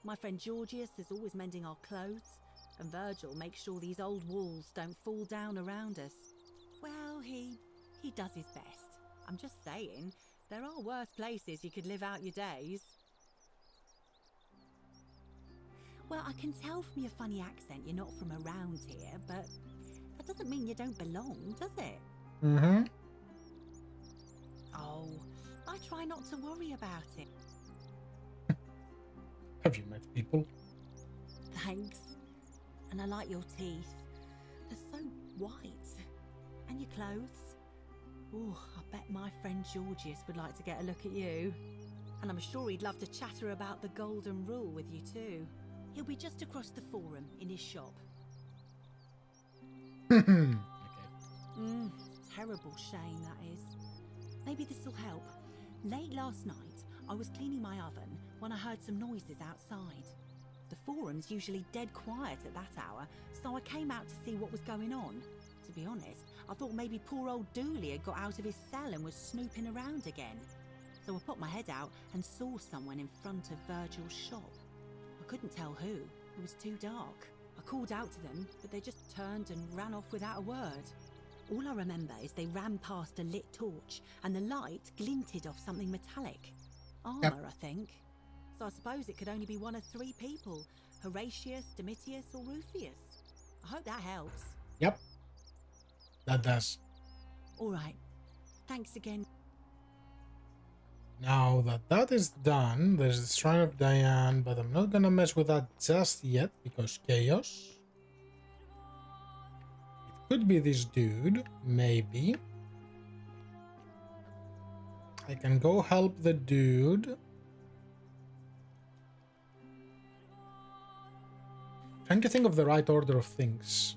My friend Georgius is always mending our clothes, and Virgil makes sure these old walls don't fall down around us. Well, he does his best. I'm just saying, There are worse places you could live out your days. Well, I can tell from your funny accent you're not from around here, but that doesn't mean you don't belong, does it? Mm-hmm. Oh, I try not to worry about it. Have you met people? Thanks. And I like your teeth. They're so white. And your clothes. Oh, I bet my friend Georgius would like to get a look at you. And I'm sure he'd love to chatter about the golden rule with you too. He'll be just across the forum in his shop. Terrible shame, that is. Maybe this'll help. Late last night, I was cleaning my oven when I heard some noises outside. The forum's usually dead quiet at that hour, so I came out to see what was going on. To be honest, I thought maybe poor old Dooley had got out of his cell and was snooping around again. So I put my head out and saw someone in front of Virgil's shop. I couldn't tell who. It was too dark. I called out to them, but they just turned and ran off without a word. All I remember is they ran past a lit torch, and the light glinted off something metallic. Armour, I think. So I suppose it could only be one of three people. Horatius, Domitius, or Rufius. I hope that helps. Yep. That does. All right. Thanks again. Now that is done, there's the Shrine of Diane, but I'm not gonna mess with that just yet because chaos. It could be this dude, maybe. I can go help the dude. Trying to think of the right order of things.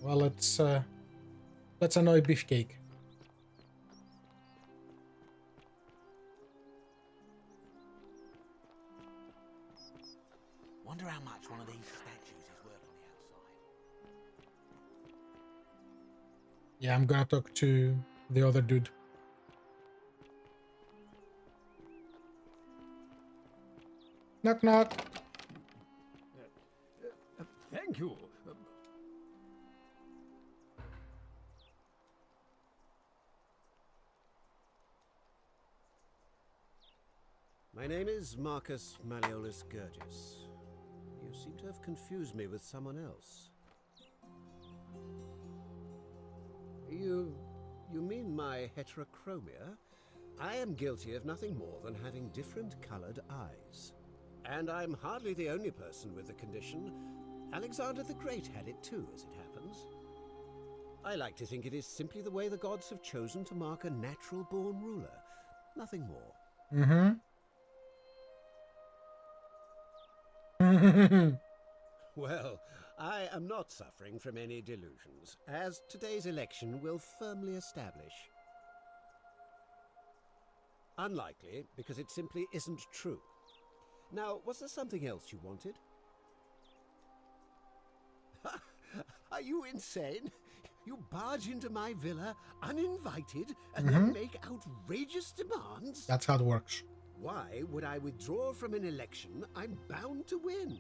Well, let's annoy Beefcake. Wonder how much one of these statues is worth on the outside. Yeah, I'm gonna talk to the other dude. Knock knock. Thank you. My name is Marcus Malleolus Gurgis. You seem to have confused me with someone else. You mean my heterochromia? I am guilty of nothing more than having different colored eyes. And I'm hardly the only person with the condition. Alexander the Great had it too, as it happens. I like to think it is simply the way the gods have chosen to mark a natural-born ruler. Nothing more. Well, I am not suffering from any delusions, as today's election will firmly establish. Unlikely, because it simply isn't true. Now, was there something else you wanted? Are you insane? You barge into my villa uninvited and then make outrageous demands? That's how it works. Why would I withdraw from an election I'm bound to win?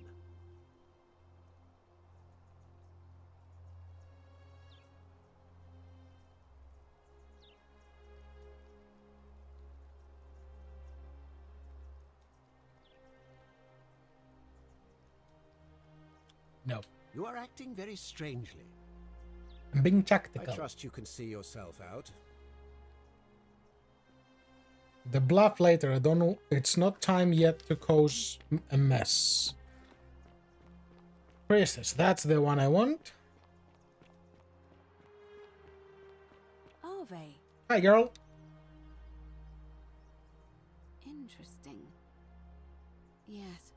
No. You are acting very strangely. I'm being tactical. I trust you can see yourself out. The bluff later, I don't know. It's not time yet to cause a mess. Priestess, that's the one I want. Harvey. Hi, girl. Interesting. Yes,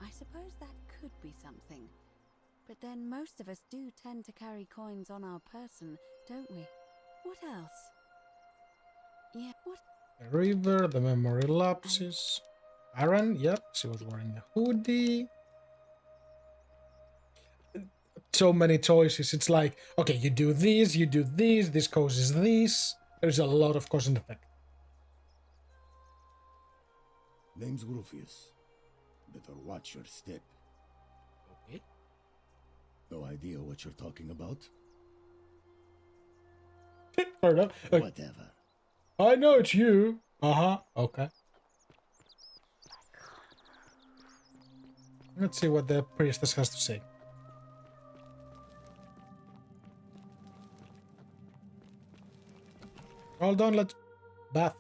I suppose that could be something. But then most of us do tend to carry coins on our person, don't we? What else? Yeah, what? The river, the memory lapses. Aaron, yep, she was wearing a hoodie. So many choices. It's like, okay, you do this, this causes this. There's a lot of cause and effect. Name's Rufius. Better watch your step. Okay. No idea what you're talking about? Fair enough. Like, Whatever. I know it's you. Okay. Let's see what the priestess has to say. Hold on, let's bath.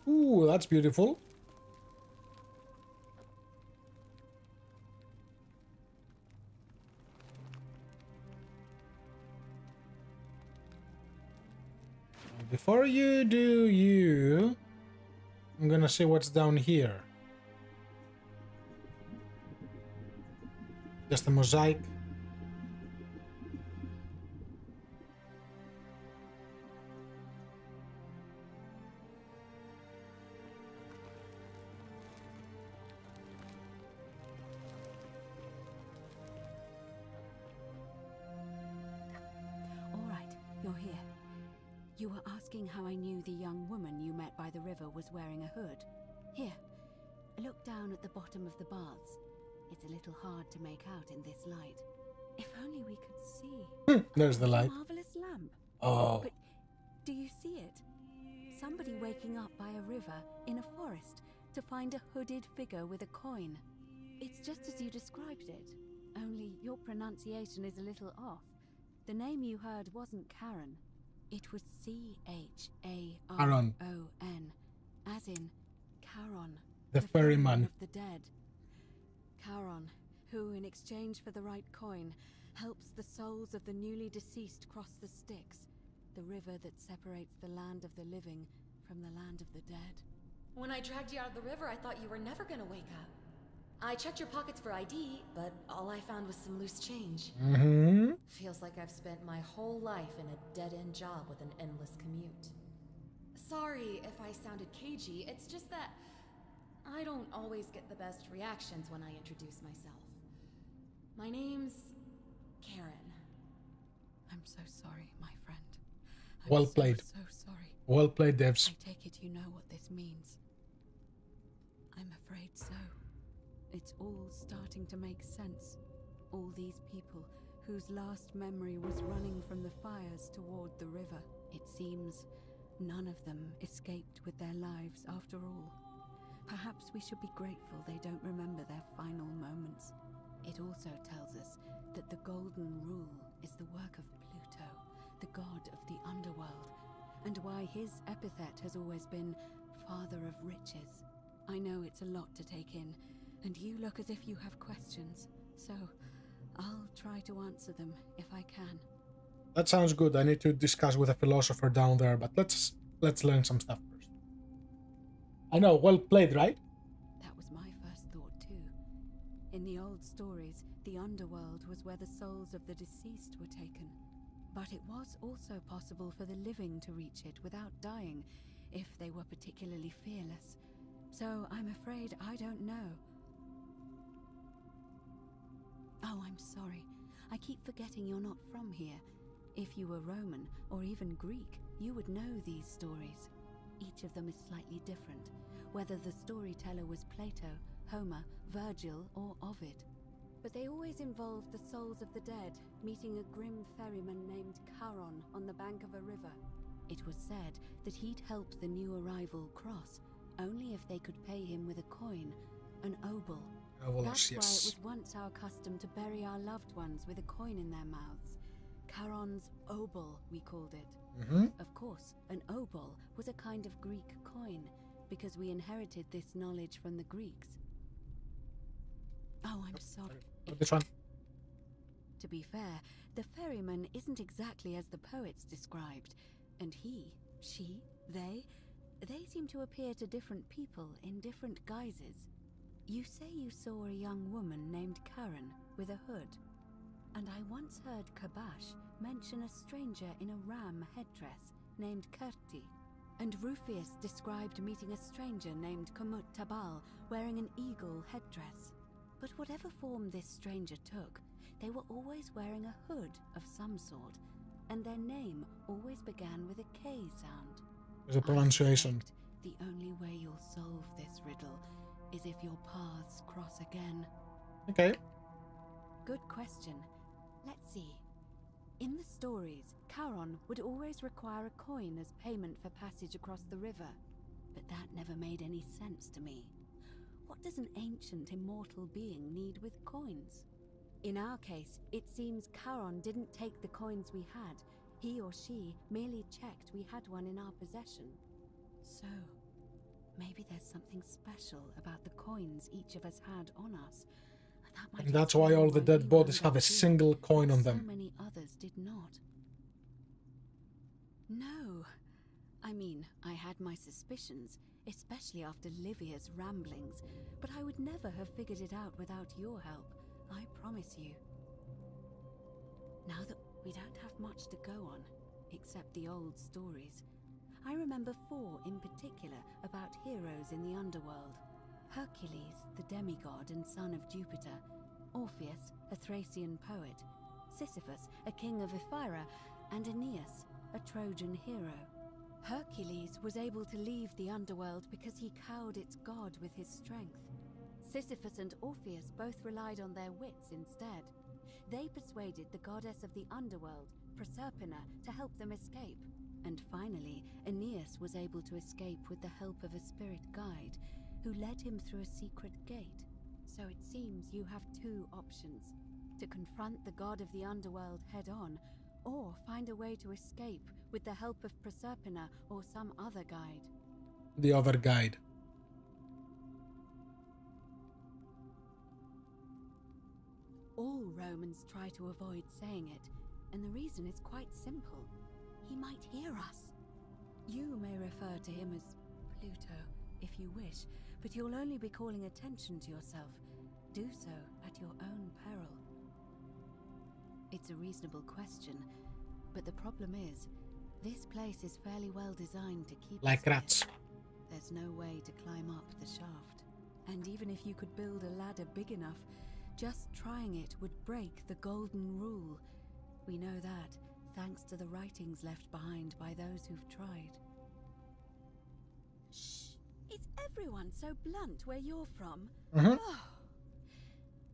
Ooh, that's beautiful. Before you do you, I'm gonna see what's down here. Just a mosaic. All right, you're here. You were asking how I knew the young woman you met by the river was wearing a hood. Here, look down at the bottom of the baths. It's a little hard to make out in this light. If only we could see. There's the light. Marvelous lamp. Oh. But do you see it? Somebody waking up by a river in a forest to find a hooded figure with a coin. It's just as you described it, only your pronunciation is a little off. The name you heard wasn't Karen. It was C-H-A-R-O-N, as in Charon, the ferryman of the dead. Charon, who in exchange for the right coin, helps the souls of the newly deceased cross the Styx, the river that separates the land of the living from the land of the dead. When I dragged you out of the river, I thought you were never gonna wake up. I checked your pockets for ID, but all I found was some loose change. Feels like I've spent my whole life in a dead-end job with an endless commute. Sorry if I sounded cagey, it's just that I don't always get the best reactions when I introduce myself. My name's Karen. I'm so sorry, my friend. Well played. So sorry. Well played, devs. I take it you know what this means. I'm afraid so. It's all starting to make sense. All these people whose last memory was running from the fires toward the river. It seems none of them escaped with their lives after all. Perhaps we should be grateful they don't remember their final moments. It also tells us that the Golden Rule is the work of Pluto, the god of the underworld, and why his epithet has always been Father of Riches. I know it's a lot to take in, and you look as if you have questions, so I'll try to answer them if I can. That sounds good. I need to discuss with a philosopher down there, but let's learn some stuff first. I know, well played, right? That was my first thought too. In the old stories, the underworld was where the souls of the deceased were taken. But it was also possible for the living to reach it without dying, if they were particularly fearless. So I'm afraid I don't know. Oh, I'm sorry. I keep forgetting you're not from here. If you were Roman, or even Greek, you would know these stories. Each of them is slightly different, whether the storyteller was Plato, Homer, Virgil, or Ovid. But they always involved the souls of the dead meeting a grim ferryman named Charon on the bank of a river. It was said that he'd help the new arrival cross, only if they could pay him with a coin, an obol. That's why it was once our custom to bury our loved ones with a coin in their mouths. Charon's obol, we called it. Of course, an obol was a kind of Greek coin, because we inherited this knowledge from the Greeks. Oh, I'm sorry. This one. To be fair, the ferryman isn't exactly as the poets described, and he, she, they seem to appear to different people in different guises. You say you saw a young woman named Karen with a hood, and I once heard Kabash mention a stranger in a ram headdress named Kerti, and Rufius described meeting a stranger named Kumut Tabal wearing an eagle headdress. But whatever form this stranger took, they were always wearing a hood of some sort, and their name always began with a K sound. There's a pronunciation. the only way you'll solve this riddle is if your paths cross again. Okay. Good question. Let's see. In the stories, Charon would always require a coin as payment for passage across the river. But that never made any sense to me. What does an ancient immortal being need with coins? In our case, it seems Charon didn't take the coins we had. He or she merely checked we had one in our possession. So, maybe there's something special about the coins each of us had on us. That might And that's why all the dead bodies have a single coin on so them. many others did not. No. I mean, I had my suspicions, especially after Livia's ramblings, but I would never have figured it out without your help, I promise you. Now that we don't have much to go on, except the old stories, I remember 4 in particular about heroes in the underworld. Hercules, the demigod and son of Jupiter, Orpheus, a Thracian poet, Sisyphus, a king of Ephyra, and Aeneas, a Trojan hero. Hercules was able to leave the underworld because he cowed its god with his strength. Sisyphus and Orpheus both relied on their wits instead. They persuaded the goddess of the underworld, Proserpina, to help them escape. And finally, Aeneas was able to escape with the help of a spirit guide, who led him through a secret gate. So it seems you have 2 options: to confront the god of the underworld head-on, or find a way to escape with the help of Proserpina or some other guide. The other guide. All Romans try to avoid saying it, and the reason is quite simple. He might hear us. You may refer to him as Pluto, if you wish, but you'll only be calling attention to yourself. Do so at your own peril. It's a reasonable question, but the problem is, this place is fairly well designed to keep Like us rats. here. There's no way to climb up the shaft. And even if you could build a ladder big enough, just trying it would break the golden rule. We know that, thanks to the writings left behind by those who've tried. Shh! Is everyone so blunt where you're from? Oh.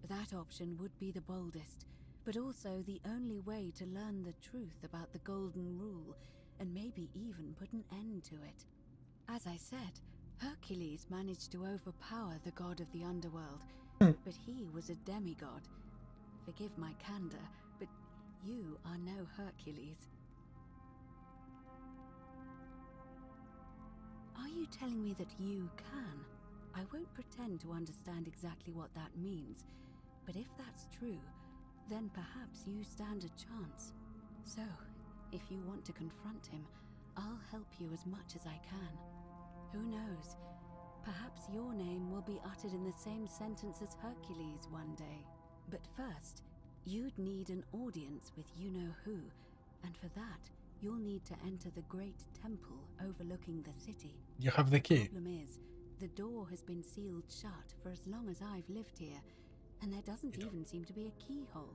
That option would be the boldest, but also the only way to learn the truth about the golden rule, and maybe even put an end to it. As I said, Hercules managed to overpower the god of the underworld, but he was a demigod. Forgive my candor, but you are no Hercules. Are you telling me that you can? I won't pretend to understand exactly what that means, but if that's true, then perhaps you stand a chance. So, if you want to confront him, I'll help you as much as I can. Who knows? Perhaps your name will be uttered in the same sentence as Hercules one day. But first, you'd need an audience with you-know-who, and for that, you'll need to enter the great temple overlooking the city. You have the key. The problem is, the door has been sealed shut for as long as I've lived here, and there doesn't even seem to be a keyhole.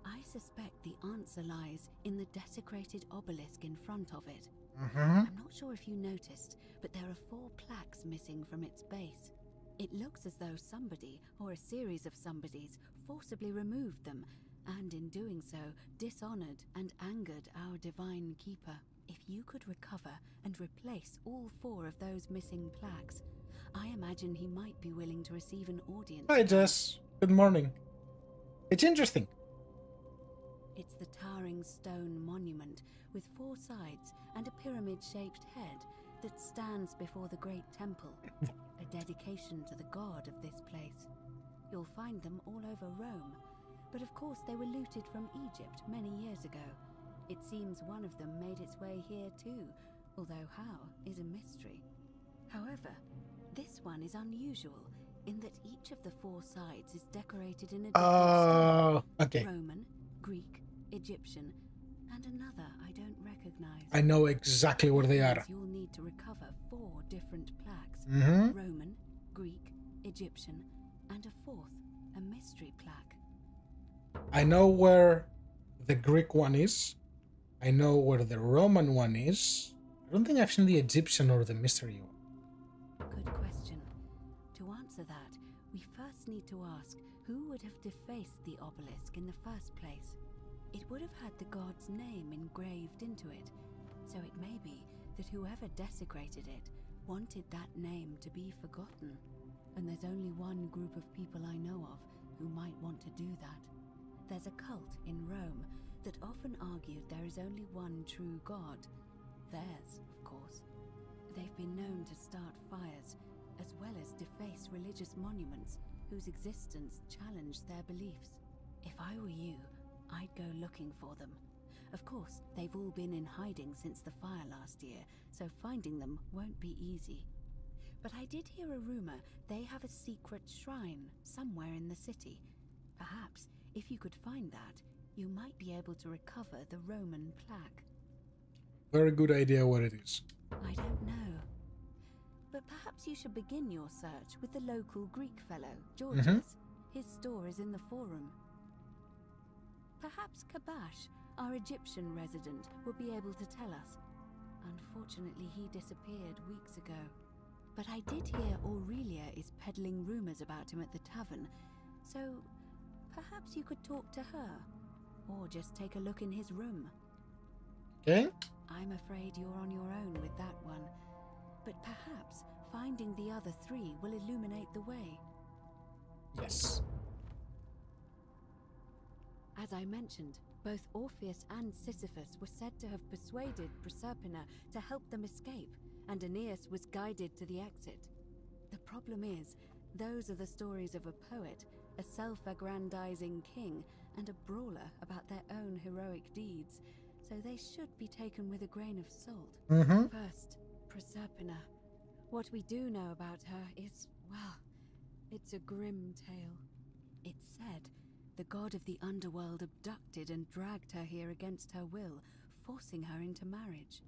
I suspect the answer lies in the desecrated obelisk in front of it. I'm not sure if you noticed, but there are 4 plaques missing from its base. It looks as though somebody, or a series of somebodies, forcibly removed them, and in doing so, dishonored and angered our divine keeper. If you could recover and replace all 4 of those missing plaques, I imagine he might be willing to receive an audience. Hi, Jess. Good morning. It's interesting. It's the towering stone monument with 4 sides and a pyramid-shaped head that stands before the great temple, a dedication to the god of this place. You'll find them all over Rome, but of course they were looted from Egypt many years ago. It seems one of them made its way here too, although how is a mystery. However, this one is unusual in that each of the 4 sides is decorated in a different okay. style. Roman, Greek, Egyptian, and another I don't recognize. I know exactly where they are. You'll need to recover 4 different plaques. Roman, Greek, Egyptian, and a 4th, a mystery plaque. I know where the Greek one is. I know where the Roman one is. I don't think I've seen the Egyptian or the mystery one. answer that, we first need to ask who would have defaced the obelisk in the first place. It would have had the god's name engraved into it, so it may be that whoever desecrated it wanted that name to be forgotten. And there's only one group of people I know of who might want to do that. There's a cult in Rome that often argued there is only one true god. Theirs, of course. They've been known to start fires, as well as deface religious monuments whose existence challenged their beliefs. If I were you, I'd go looking for them. Of course, they've all been in hiding since the fire last year, so finding them won't be easy. But I did hear a rumor they have a secret shrine somewhere in the city. Perhaps, if you could find that, you might be able to recover the Roman plaque. Very good idea what it is. I don't know. But perhaps you should begin your search with the local Greek fellow, Georgius. His store is in the forum. Perhaps Kabash, our Egyptian resident, will be able to tell us. Unfortunately, he disappeared weeks ago. But I did hear Aurelia is peddling rumors about him at the tavern, so perhaps you could talk to her, or just take a look in his room. Okay. I'm afraid you're on your own with that one, but perhaps finding the other three will illuminate the way. Yes. As I mentioned, both Orpheus and Sisyphus were said to have persuaded Proserpina to help them escape, and Aeneas was guided to the exit. The problem is, those are the stories of a poet, a self-aggrandizing king, and a brawler about their own heroic deeds, so they should be taken with a grain of salt. First, Proserpina. What we do know about her is, well, it's a grim tale. It's said the god of the underworld abducted and dragged her here against her will, forcing her into marriage.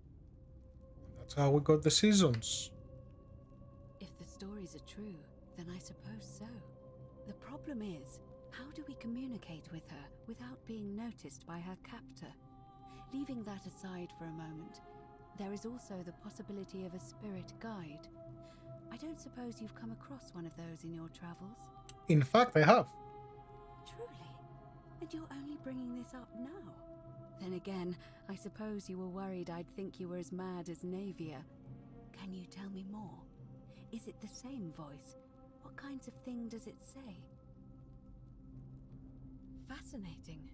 That's how we got the seasons. If the stories are true, then I suppose so. The problem is, how do we communicate with her without being noticed by her captor? Leaving that aside for a moment, there is also the possibility of a spirit guide. I don't suppose you've come across one of those in your travels? In fact, I have. Truly? And you're only bringing this up now? Then again, I suppose you were worried I'd think you were as mad as Navia. Can you tell me more? Is it the same voice? What kinds of thing does it say? Fascinating.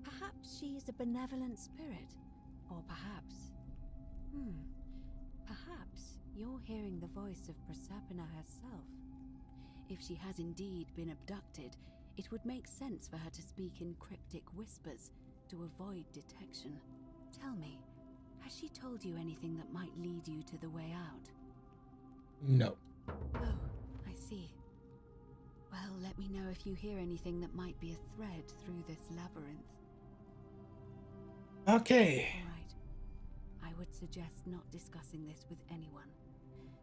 Perhaps she is a benevolent spirit. Or perhaps... Perhaps you're hearing the voice of Proserpina herself. If she has indeed been abducted, it would make sense for her to speak in cryptic whispers to avoid detection. Tell me, has she told you anything that might lead you to the way out? No. Oh, I see. Well, let me know if you hear anything that might be a thread through this labyrinth. Okay. All right. I would suggest not discussing this with anyone.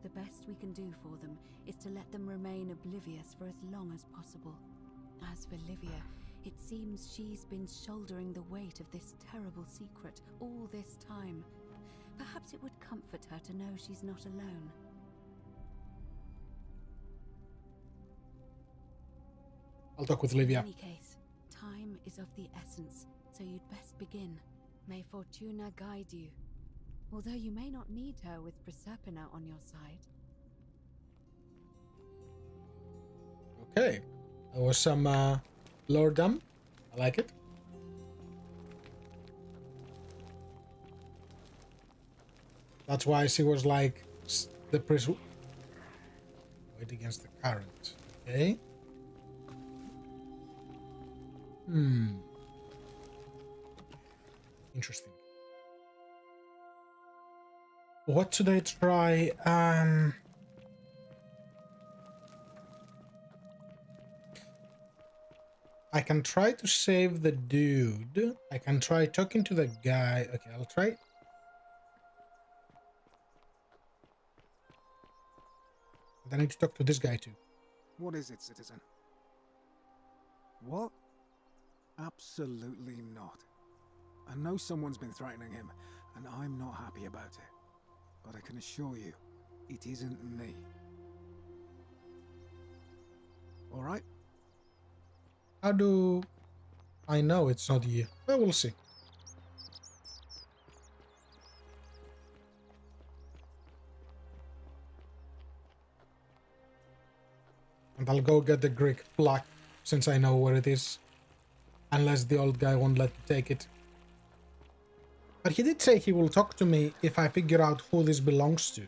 The best we can do for them is to let them remain oblivious for as long as possible. As for Livia, it seems she's been shouldering the weight of this terrible secret all this time. Perhaps it would comfort her to know she's not alone. I'll talk with Livia. In any case, time is of the essence, so you'd best begin. May Fortuna guide you. Although you may not need her with Proserpina on your side. Okay. There was some lordom. I like it. That's why she was like the prison. Wait against the current. Okay. Interesting. What should I try? I can try to save the dude. I can try talking to the guy. Okay, I'll try. Then I need to talk to this guy too. What is it, citizen? What? Absolutely not. I know someone's been threatening him, and I'm not happy about it. But I can assure you, it isn't me. All right? How do I know it's not you? Well, we'll see. And I'll go get the Greek plaque, since I know where it is. Unless the old guy won't let me take it. But he did say he will talk to me if I figure out who this belongs to.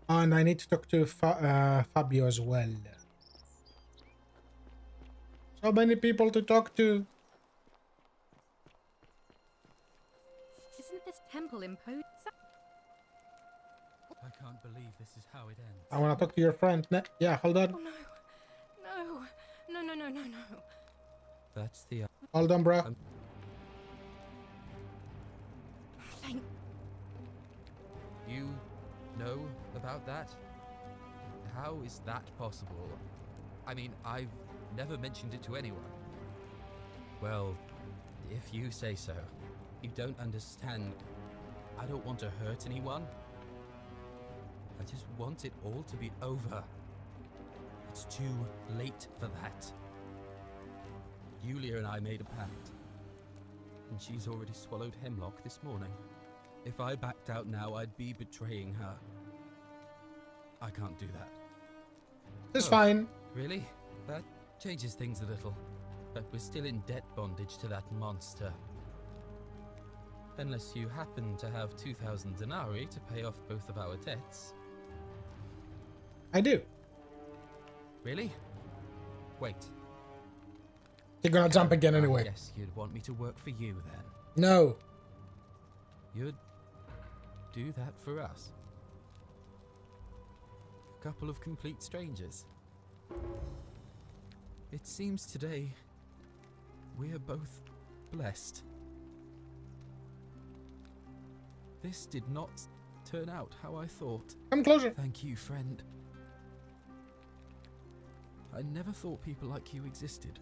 And I need to talk to Fabio as well. So many people to talk to. Isn't this temple imposed? I can't believe this is how it ends. I want to talk to your friend. Yeah, hold on. Oh no. That's the... Hold on, bro. Thank... You know about that? How is that possible? I mean, I've never mentioned it to anyone. Well, if you say so. You don't understand. I don't want to hurt anyone. I just want it all to be over. It's too late for that. Yulia and I made a pact, and she's already swallowed hemlock this morning. If I backed out now, I'd be betraying her. I can't do that. It's fine. Really? That changes things a little. But we're still in debt bondage to that monster. Unless you happen to have 2,000 denarii to pay off both of our debts. I do. Really? Wait. You're gonna jump again anyway. Yes, you'd want me to work for you then. No. You'd do that for us. A couple of complete strangers. It seems today we are both blessed. This did not turn out how I thought. Come closer. Thank you, friend. I never thought people like you existed.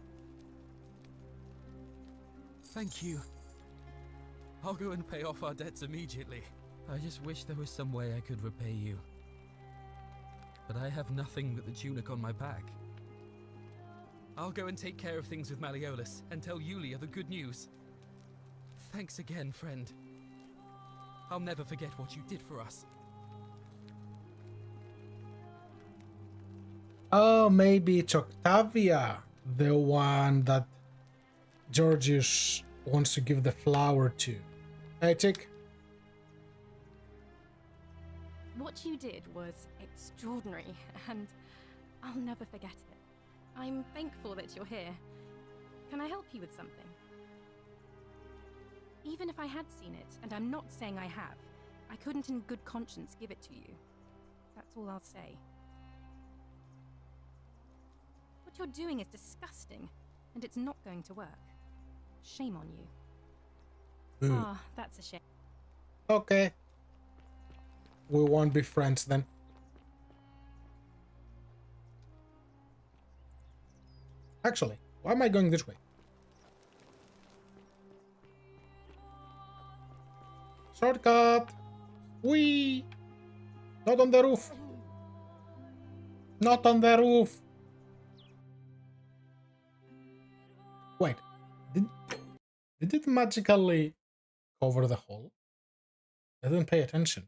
Thank you. I'll go and pay off our debts immediately. I just wish there was some way I could repay you. But I have nothing but the tunic on my back. I'll go and take care of things with Malleolus and tell Yulia the good news. Thanks again, friend. I'll never forget what you did for us. Oh, maybe it's Octavia, the one that Georgius wants to give the flower to. Hey, Tick. What you did was extraordinary, and I'll never forget it. I'm thankful that you're here. Can I help you with something? Even if I had seen it, and I'm not saying I have, I couldn't in good conscience give it to you. That's all I'll say. What you're doing is disgusting, and it's not going to work. Shame on you. Ah, that's a shame. Okay. We won't be friends then. Actually, why am I going this way? Shortcut! Whee! Not on the roof! Not on the roof! Wait, did it magically cover the hole? I didn't pay attention.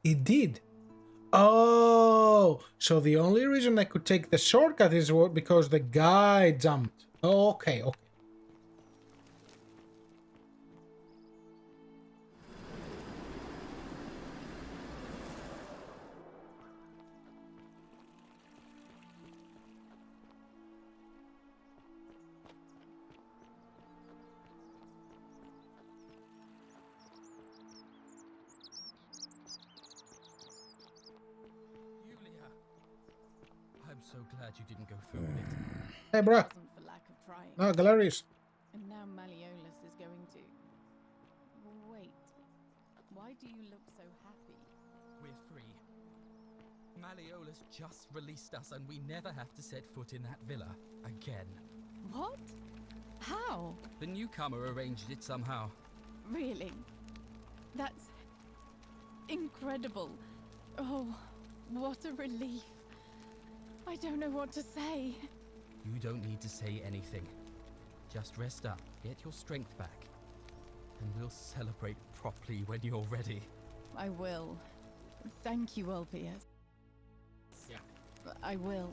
It did. Oh, so the only reason I could take the shortcut is because the guy jumped. Oh, okay, okay. I'm so glad you didn't go through with it. Hey, bruh. For lack of trying. No, Galerius. And now Malleolus is going to... Wait. Why do you look so happy? We're free. Malleolus just released us and we never have to set foot in that villa again. What? How? The newcomer arranged it somehow. Really? That's... incredible. Oh, what a relief. I don't know what to say. You don't need to say anything. Just rest up, get your strength back, and we'll celebrate properly when you're ready. I will. Thank you, Ulpius. Yeah. I will.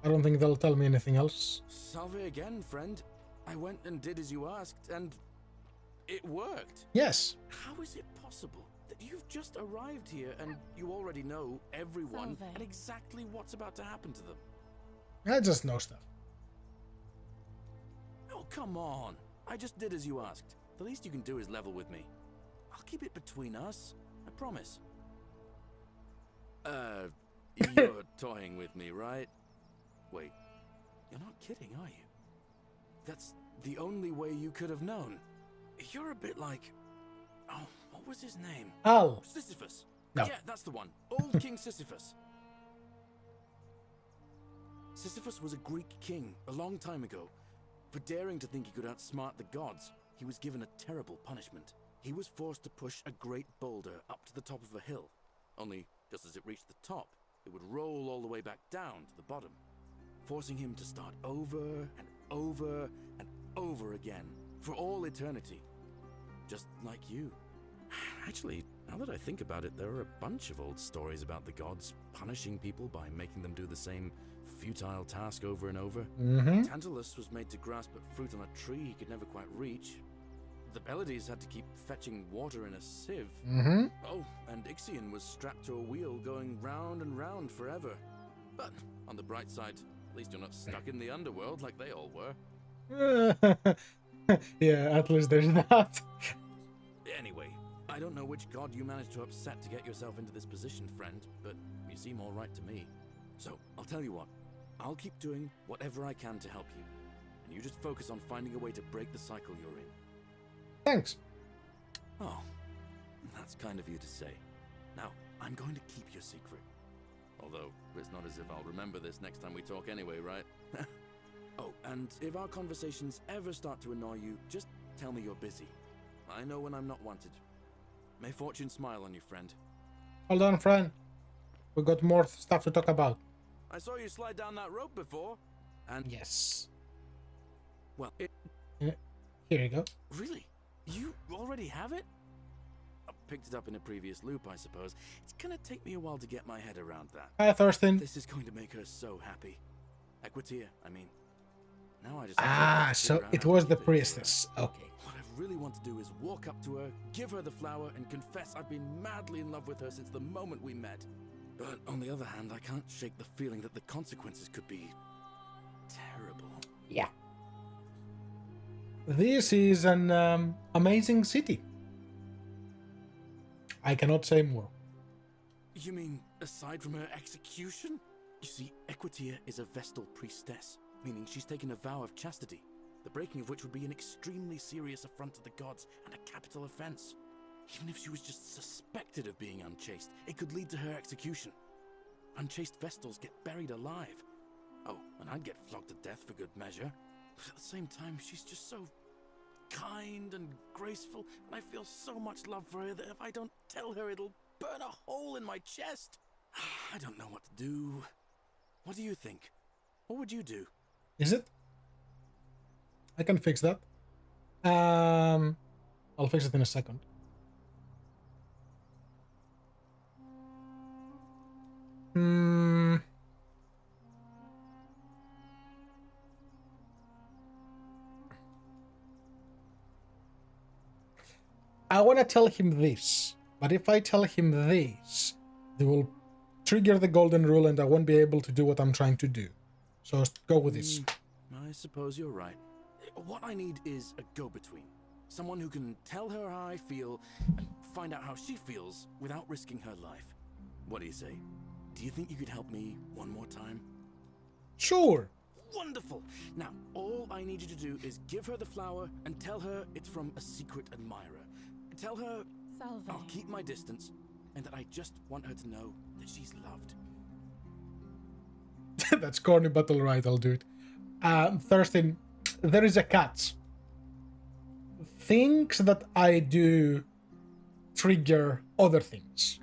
I don't think they'll tell me anything else. Salve again, friend. I went and did as you asked, and it worked. Yes. How is it possible that you've just arrived here and you already know everyone Salve. and exactly what's about to happen to them? I just know stuff. Oh, come on. I just did as you asked. The least you can do is level with me. I'll keep it between us. I promise. You're toying with me, right? Wait, you're not kidding, are you? That's the only way you could have known. You're a bit like... Oh, what was his name? Al. Sisyphus. No. Yeah, that's the one. Old King Sisyphus. Sisyphus was a Greek king a long time ago. For daring to think he could outsmart the gods, he was given a terrible punishment. He was forced to push a great boulder up to the top of a hill. Only, just as it reached the top, it would roll all the way back down to the bottom, forcing him to start over and over and over again for all eternity. Just like you. Actually, now that I think about it, there are a bunch of old stories about the gods punishing people by making them do the same futile task over and over. Tantalus was made to grasp at fruit on a tree he could never quite reach. The Pleiades had to keep fetching water in a sieve. Oh, and Ixion was strapped to a wheel going round and round forever. But on the bright side, at least you're not stuck in the underworld like they all were. Yeah, at least there's that. Anyway, I don't know which god you managed to upset to get yourself into this position, friend, but you seem all right to me. So, I'll tell you what. I'll keep doing whatever I can to help you. And you just focus on finding a way to break the cycle you're in. Thanks. Oh, that's kind of you to say. Now, I'm going to keep your secret. Although, it's not as if I'll remember this next time we talk anyway, right? Oh, and if our conversations ever start to annoy you, just tell me you're busy. I know when I'm not wanted. May fortune smile on you, friend. Hold on, friend. We got more stuff to talk about. I saw you slide down that rope before, and... Yes. Well, Here you go. Really? You already have it? I picked it up in a previous loop, I suppose. It's gonna take me a while to get my head around that. Hi, Thurston. This is going to make her so happy. Equitia, I mean. Now I just so it was the priestess. Okay. What I really want to do is walk up to her, give her the flower, and confess I've been madly in love with her since the moment we met. But on the other hand, I can't shake the feeling that the consequences could be terrible. Yeah. This is an amazing city. I cannot say more. You mean, aside from her execution? You see, Equitia is a Vestal priestess, meaning she's taken a vow of chastity, the breaking of which would be an extremely serious affront to the gods and a capital offense. Even if she was just suspected of being unchaste, it could lead to her execution. Unchaste Vestals get buried alive. Oh, and I'd get flogged to death for good measure. But at the same time, she's just so kind and graceful, and I feel so much love for her that if I don't tell her, it'll burn a hole in my chest. I don't know what to do. What do you think? What would you do? Is it? I can fix that. I'll fix it in a second. I want to tell him this, but if I tell him this, they will trigger the golden rule and I won't be able to do what I'm trying to do. So go with this. I suppose you're right. What I need is a go-between. Someone who can tell her how I feel and find out how she feels without risking her life. What do you say? Do you think you could help me one more time? Sure. Wonderful! Now, all I need you to do is give her the flower and tell her it's from a secret admirer. Tell her Salve. I'll keep my distance and that I just want her to know that she's loved. That's corny, but alright, I'll do it. Thurston, there is a catch. Things that I do trigger other things.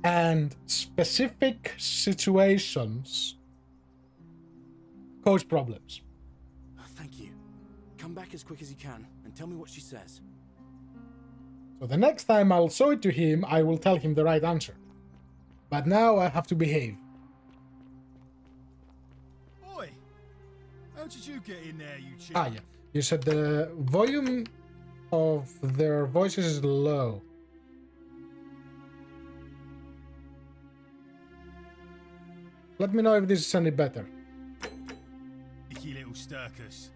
And specific situations cause problems. Thank you. Come back as quick as you can and tell me what she says. So the next time I'll show it to him, I will tell him the right answer. But now I have to behave. Oi! How did you get in there, you cheat? Ah, yeah. You said the volume of their voices is low. Let me know if this is any better. Icky little Sturkus.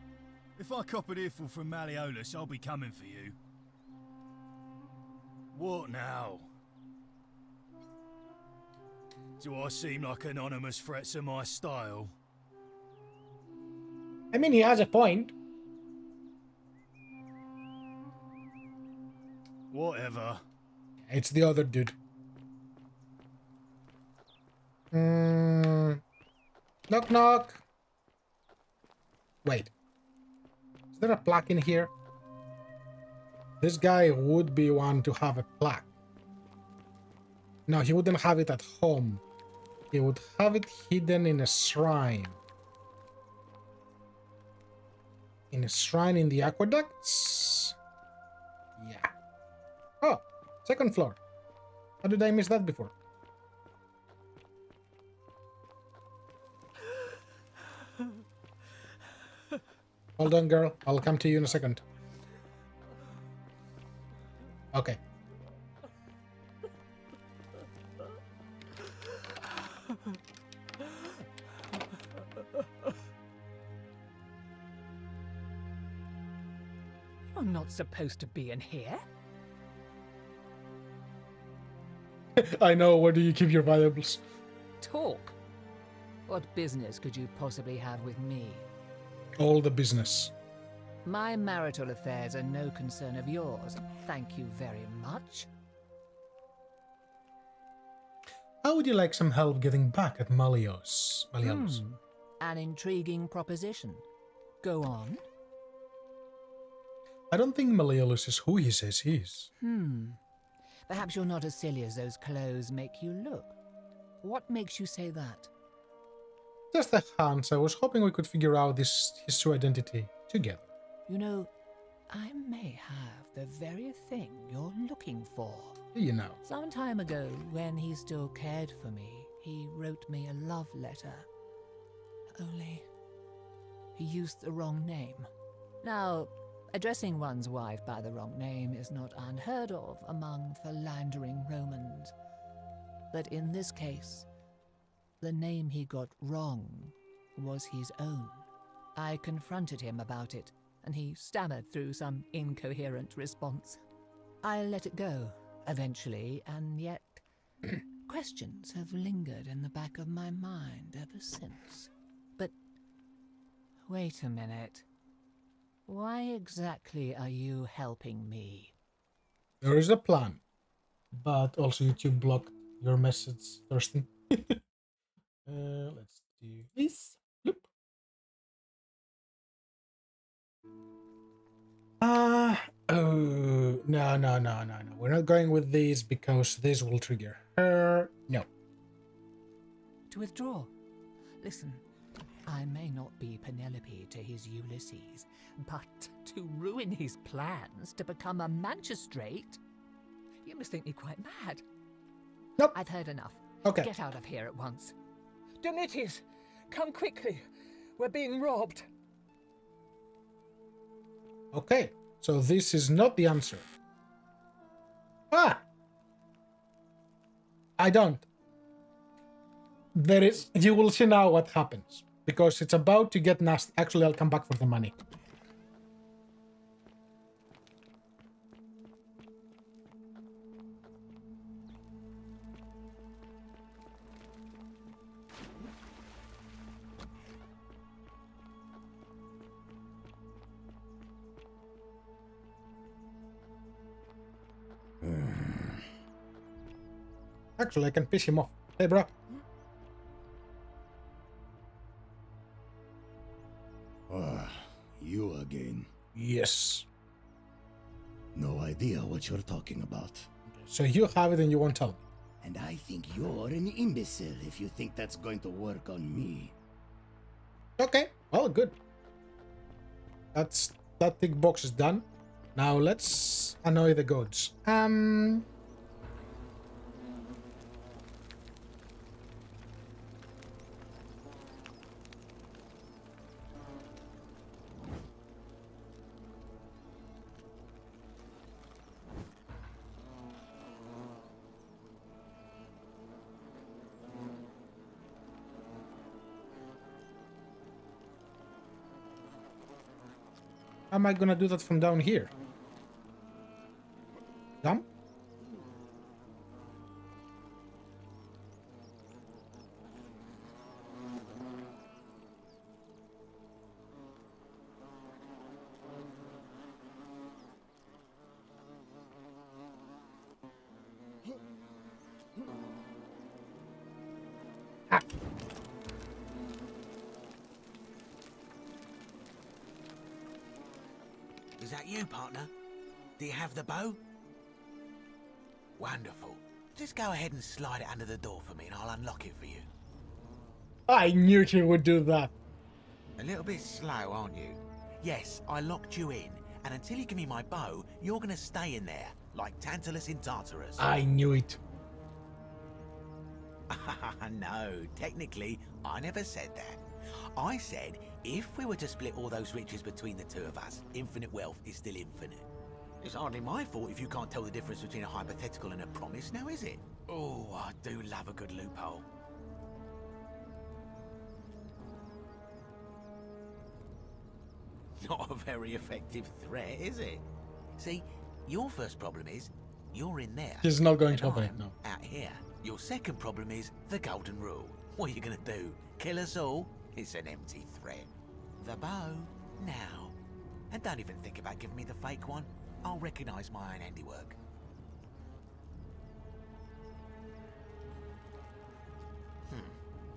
If I cop an earful from Malleolus, I'll be coming for you. What now? Do I seem like anonymous threats are my style? I mean, he has a point. Whatever. It's the other dude. Knock knock. Wait. Is there a plaque in here? This guy would be one to have a plaque. No, he wouldn't have it at home. He would have it hidden in a shrine. In a shrine in the aqueducts? Yeah. Oh, second floor. How did I miss that before? Hold on, girl. I'll come to you in a second. Okay. I'm not supposed to be in here. I know. Where do you keep your valuables? Talk. What business could you possibly have with me? All the business. My marital affairs are no concern of yours. Thank you very much. How would you like some help getting back at Malleolus? An intriguing proposition. Go on. I don't think Malleolus is who he says he is. Perhaps you're not as silly as those clothes make you look. What makes you say that? Just a hunch. I was hoping we could figure out his true identity together. You know, I may have the very thing you're looking for. You know. Some time ago, when he still cared for me, he wrote me a love letter. Only, he used the wrong name. Now, addressing one's wife by the wrong name is not unheard of among philandering Romans. But in this case, the name he got wrong was his own. I confronted him about it, and he stammered through some incoherent response. I let it go, eventually, and yet questions have lingered in the back of my mind ever since. But wait a minute. Why exactly are you helping me? There is a plan. But also YouTube blocked your message, Thurston. Let's do this. Loop. Oh, no. We're not going with these because this will trigger her. No. To withdraw. Listen, I may not be Penelope to his Ulysses, but to ruin his plans to become a magistrate? You must think me quite mad. Nope. I've heard enough. Okay. Get out of here at once. Domitius, come quickly. We're being robbed. Okay, so this is not the answer. I don't. There is. You will see now what happens. Because it's about to get nasty. Actually, I'll come back for the money. Actually, I can piss him off. Hey, bro. Ah, you again. Yes. No idea what you're talking about. So you have it and you won't tell me. And I think you're an imbecile if you think that's going to work on me. Okay, well, good. That tick box is done. Now let's annoy the gods. How am I gonna do that from down here? Jump? Is that you, partner? Do you have the bow? Wonderful. Just go ahead and slide it under the door for me and I'll unlock it for you. I knew she would do that. A little bit slow, aren't you? Yes, I locked you in, and until you give me my bow, you're gonna stay in there, like Tantalus in Tartarus. I knew it. No, technically, I never said that. I said, if we were to split all those riches between the two of us, infinite wealth is still infinite. It's hardly my fault if you can't tell the difference between a hypothetical and a promise, now is it? Oh, I do love a good loophole. Not a very effective threat, is it? See, your first problem is, you're in there. She's not going to open it, no. Out here. Your second problem is the golden rule. What are you gonna do? Kill us all? It's an empty threat. The bow, now. And don't even think about giving me the fake one. I'll recognize my own handiwork.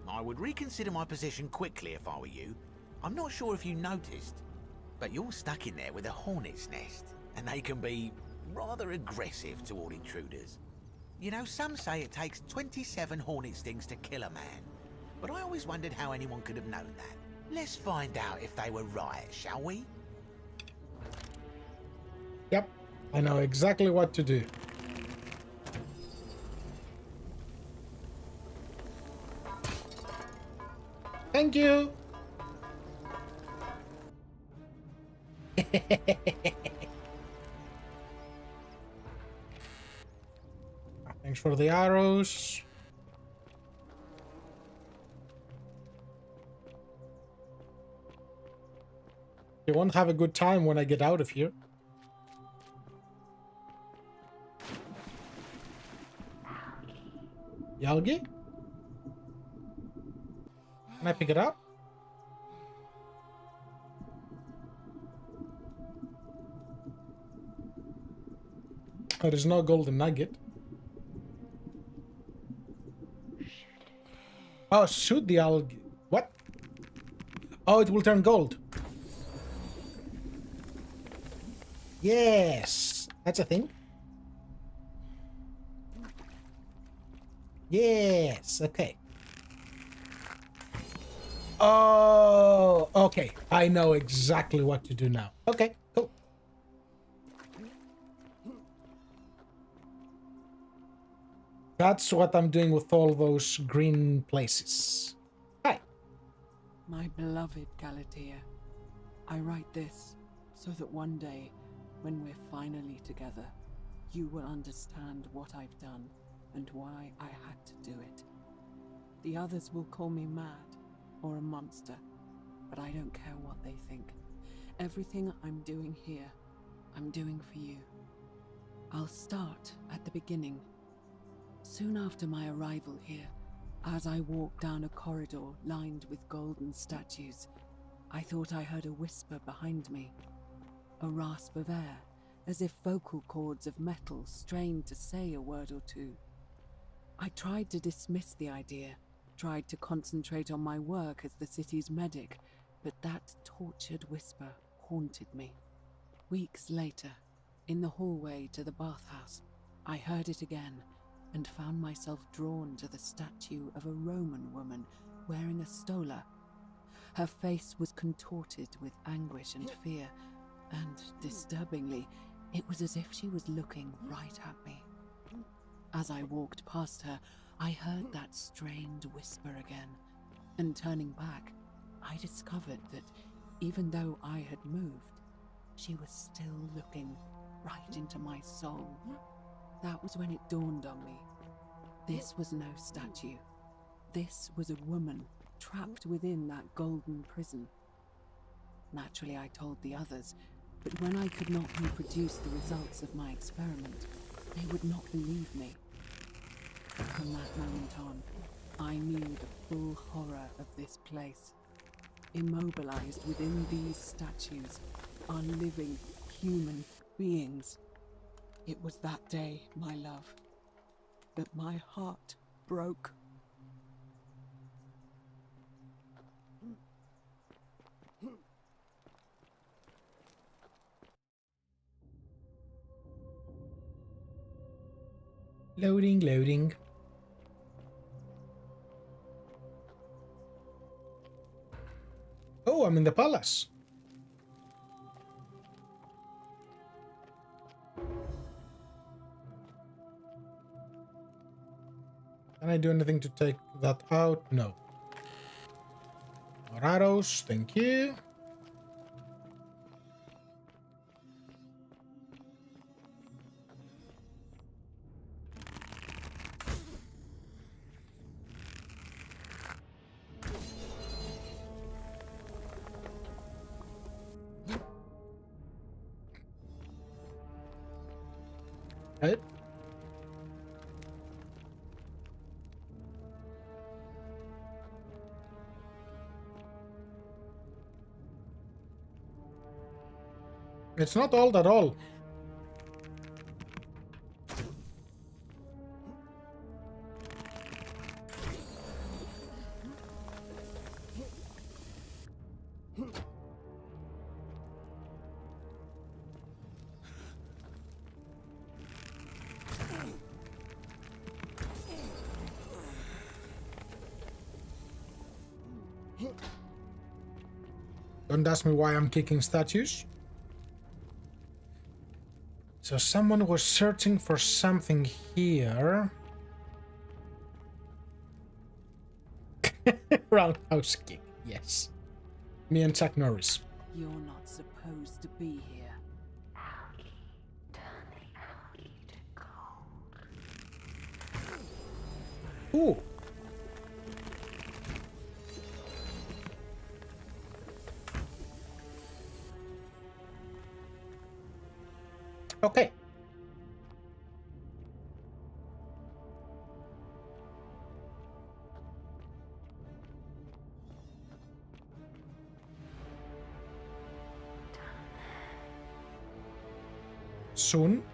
I would reconsider my position quickly if I were you. I'm not sure if you noticed, but you're stuck in there with a hornet's nest, and they can be rather aggressive toward intruders. You know, some say it takes 27 hornet stings to kill a man, but I always wondered how anyone could have known that. Let's find out if they were right, shall we? Yep, I know exactly what to do. Thank you. Thanks for the arrows. You won't have a good time when I get out of here. Yalgi? Can I pick it up? There is no golden nugget. Oh, shoot the algae. What? Oh, it will turn gold. Yes, that's a thing. Yes, okay. Oh, okay. I know exactly what to do now. Okay, cool. That's what I'm doing with all those green places. Hi. My beloved Galatea, I write this so that one day, when we're finally together, you will understand what I've done and why I had to do it. The others will call me mad or a monster, but I don't care what they think. Everything I'm doing here, I'm doing for you. I'll start at the beginning. Soon after my arrival here, as I walked down a corridor lined with golden statues, I thought I heard a whisper behind me. A rasp of air, as if vocal cords of metal strained to say a word or two. I tried to dismiss the idea, tried to concentrate on my work as the city's medic, but that tortured whisper haunted me. Weeks later, in the hallway to the bathhouse, I heard it again and found myself drawn to the statue of a Roman woman wearing a stola. Her face was contorted with anguish and fear, and disturbingly, it was as if she was looking right at me. As I walked past her, I heard that strained whisper again, and turning back, I discovered that even though I had moved, she was still looking right into my soul. That was when it dawned on me. This was no statue. This was a woman trapped within that golden prison. Naturally, I told the others, but when I could not reproduce the results of my experiment, they would not believe me. From that moment on, I knew the full horror of this place. Immobilized within these statues are living human beings. It was that day, my love, that my heart broke. Loading, loading. Oh, I'm in the palace. Can I do anything to take that out? No. More arrows, thank you. Right. It's not old at all. Don't ask me why I'm kicking statues. So someone was searching for something here. Roundhouse kick, yes. Me and Chuck Norris. You're not supposed to be here. Ooh. Okay. Soon.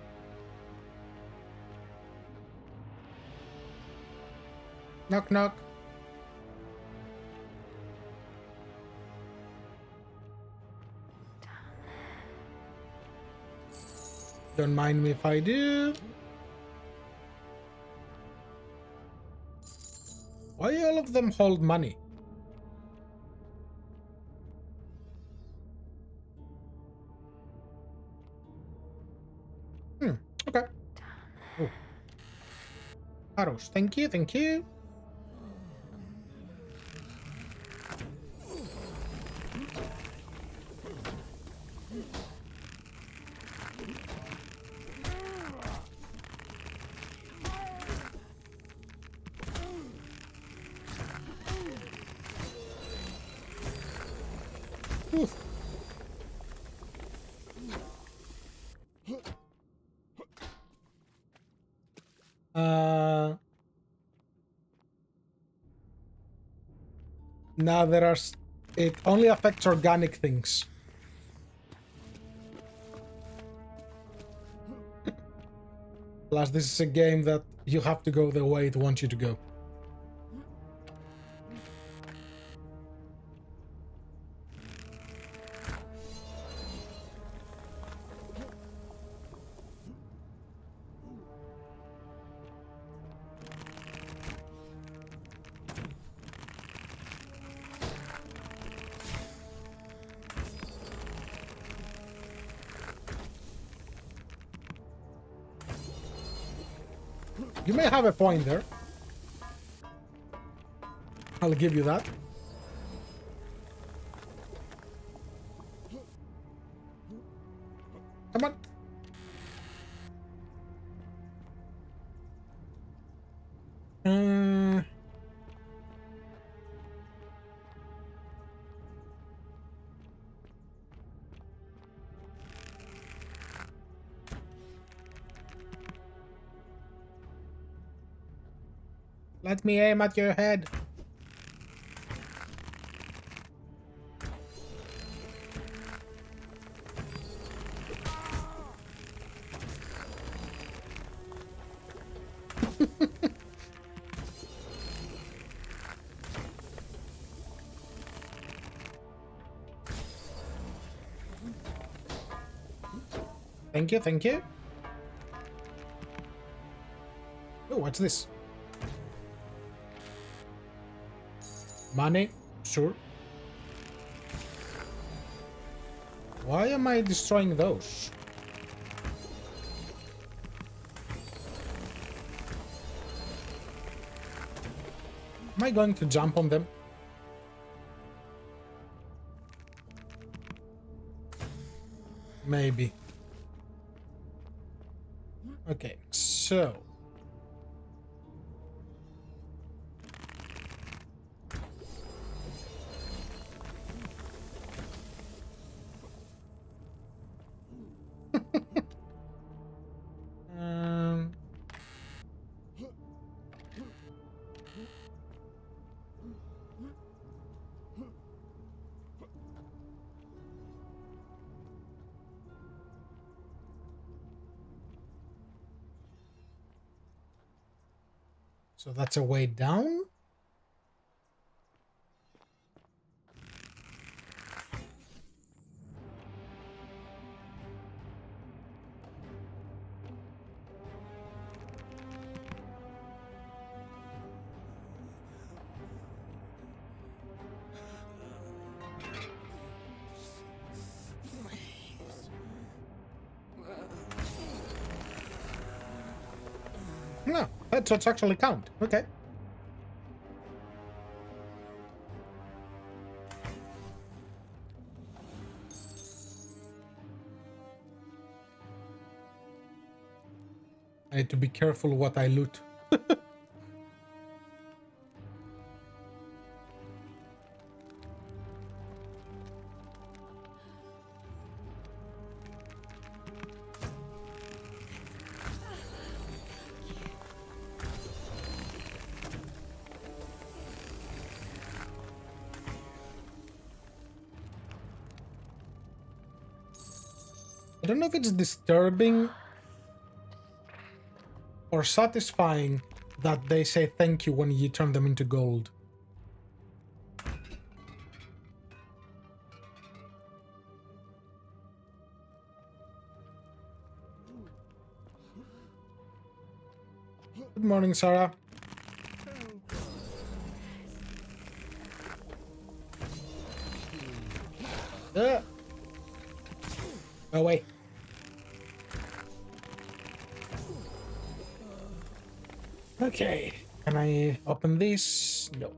Knock knock. Don't mind me if I do. Why all of them hold money? Okay. Oh. Arrows, thank you, thank you. Oof. Now there are... It only affects organic things. Plus, this is a game that you have to go the way it wants you to go. You may have a point there. I'll give you that. Come on. Let me aim at your head. Thank you, thank you. Oh, what's this? Money? Sure. Why am I destroying those? Am I going to jump on them? Maybe. Okay, so... So that's a way down? No, headshots actually count. Okay. I need to be careful what I loot. I don't know if it's disturbing or satisfying that they say thank you when you turn them into gold. Good morning, Sarah. Go away. Okay, can I open this? No.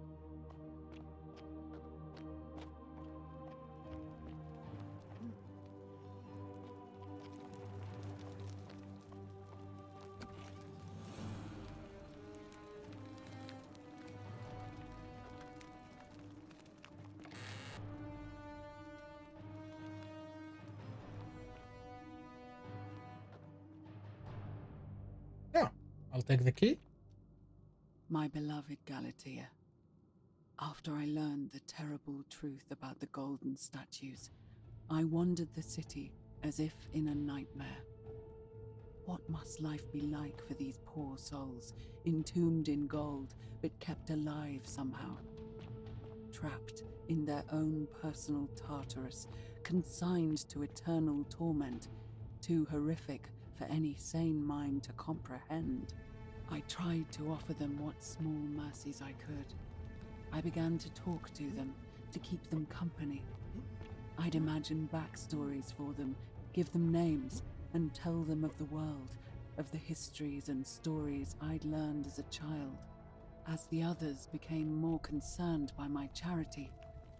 Yeah, I'll take the key. My beloved Galatea, after I learned the terrible truth about the golden statues, I wandered the city as if in a nightmare. What must life be like for these poor souls, entombed in gold, but kept alive somehow? Trapped in their own personal Tartarus, consigned to eternal torment, too horrific for any sane mind to comprehend. I tried to offer them what small mercies I could. I began to talk to them, to keep them company. I'd imagine backstories for them, give them names, and tell them of the world, of the histories and stories I'd learned as a child. As the others became more concerned by my charity,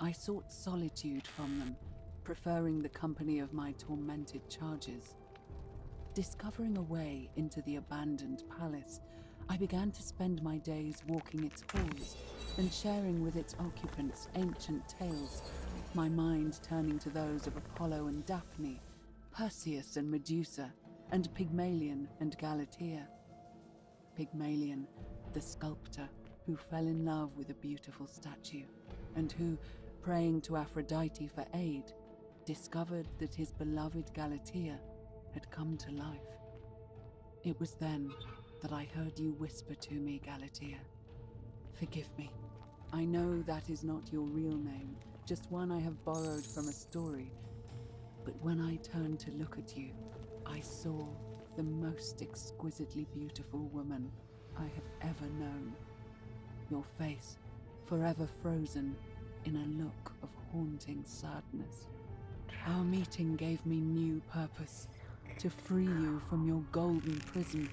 I sought solitude from them, preferring the company of my tormented charges. Discovering a way into the abandoned palace, I began to spend my days walking its halls and sharing with its occupants ancient tales, my mind turning to those of Apollo and Daphne, Perseus and Medusa, and Pygmalion and Galatea. Pygmalion, the sculptor who fell in love with a beautiful statue, and who, praying to Aphrodite for aid, discovered that his beloved Galatea had come to life. It was then that I heard you whisper to me, Galatea. Forgive me. I know that is not your real name, just one I have borrowed from a story. But when I turned to look at you, I saw the most exquisitely beautiful woman I have ever known. Your face, forever frozen in a look of haunting sadness. Our meeting gave me new purpose, to free you from your golden prison,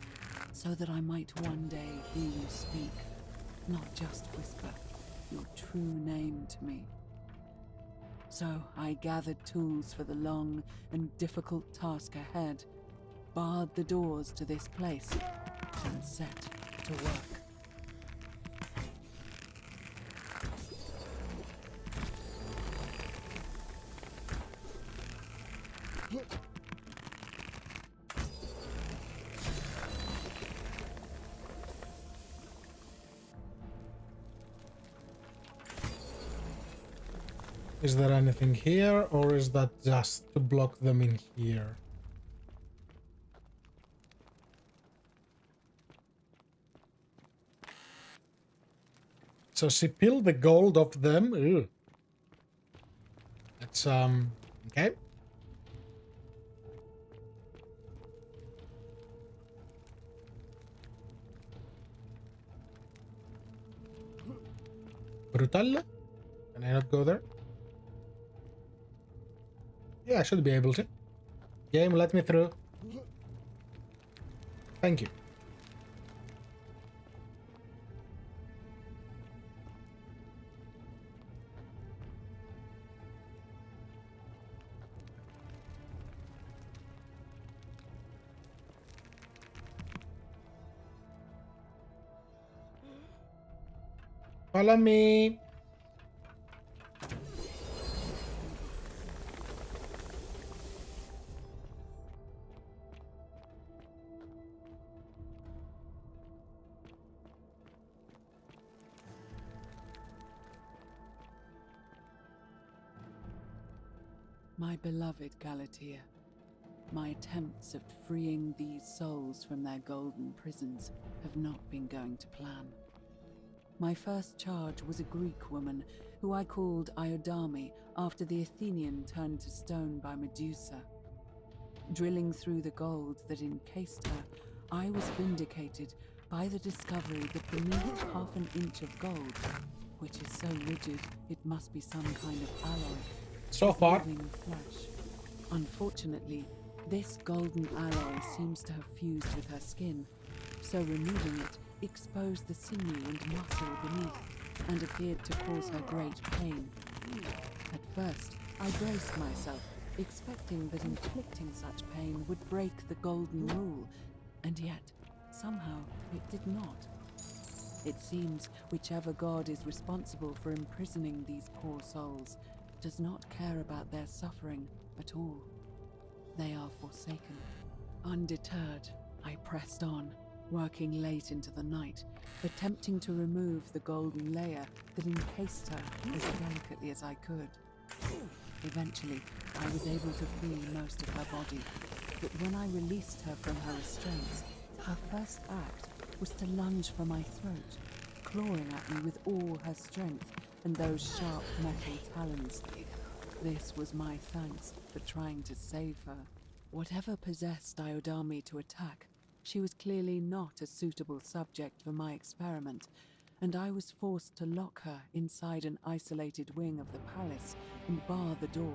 so that I might one day hear you speak, not just whisper, your true name to me. So I gathered tools for the long and difficult task ahead, barred the doors to this place, and set to work. Is there anything here, or is that just to block them in here? So she peeled the gold off them. Ew. That's okay. Brutal? Can I not go there? Yeah, I should be able to. Game, let me through. Thank you. Follow me. My beloved Galatea, my attempts at freeing these souls from their golden prisons have not been going to plan. My first charge was a Greek woman who I called Iodame after the Athenian turned to stone by Medusa. Drilling through the gold that encased her, I was vindicated by the discovery that beneath half an inch of gold, which is so rigid it must be some kind of alloy, so far, living flesh. Unfortunately, this golden alloy seems to have fused with her skin, so removing it exposed the sinew and muscle beneath, and appeared to cause her great pain. At first, I braced myself, expecting that inflicting such pain would break the golden rule, and yet, somehow, it did not. It seems whichever god is responsible for imprisoning these poor souls does not care about their suffering at all. They are forsaken. Undeterred, I pressed on, working late into the night, attempting to remove the golden layer that encased her as delicately as I could. Eventually, I was able to free most of her body, but when I released her from her restraints, her first act was to lunge for my throat, clawing at me with all her strength and those sharp metal talons. This was my thanks for trying to save her. Whatever possessed Iodami to attack, she was clearly not a suitable subject for my experiment, and I was forced to lock her inside an isolated wing of the palace and bar the door.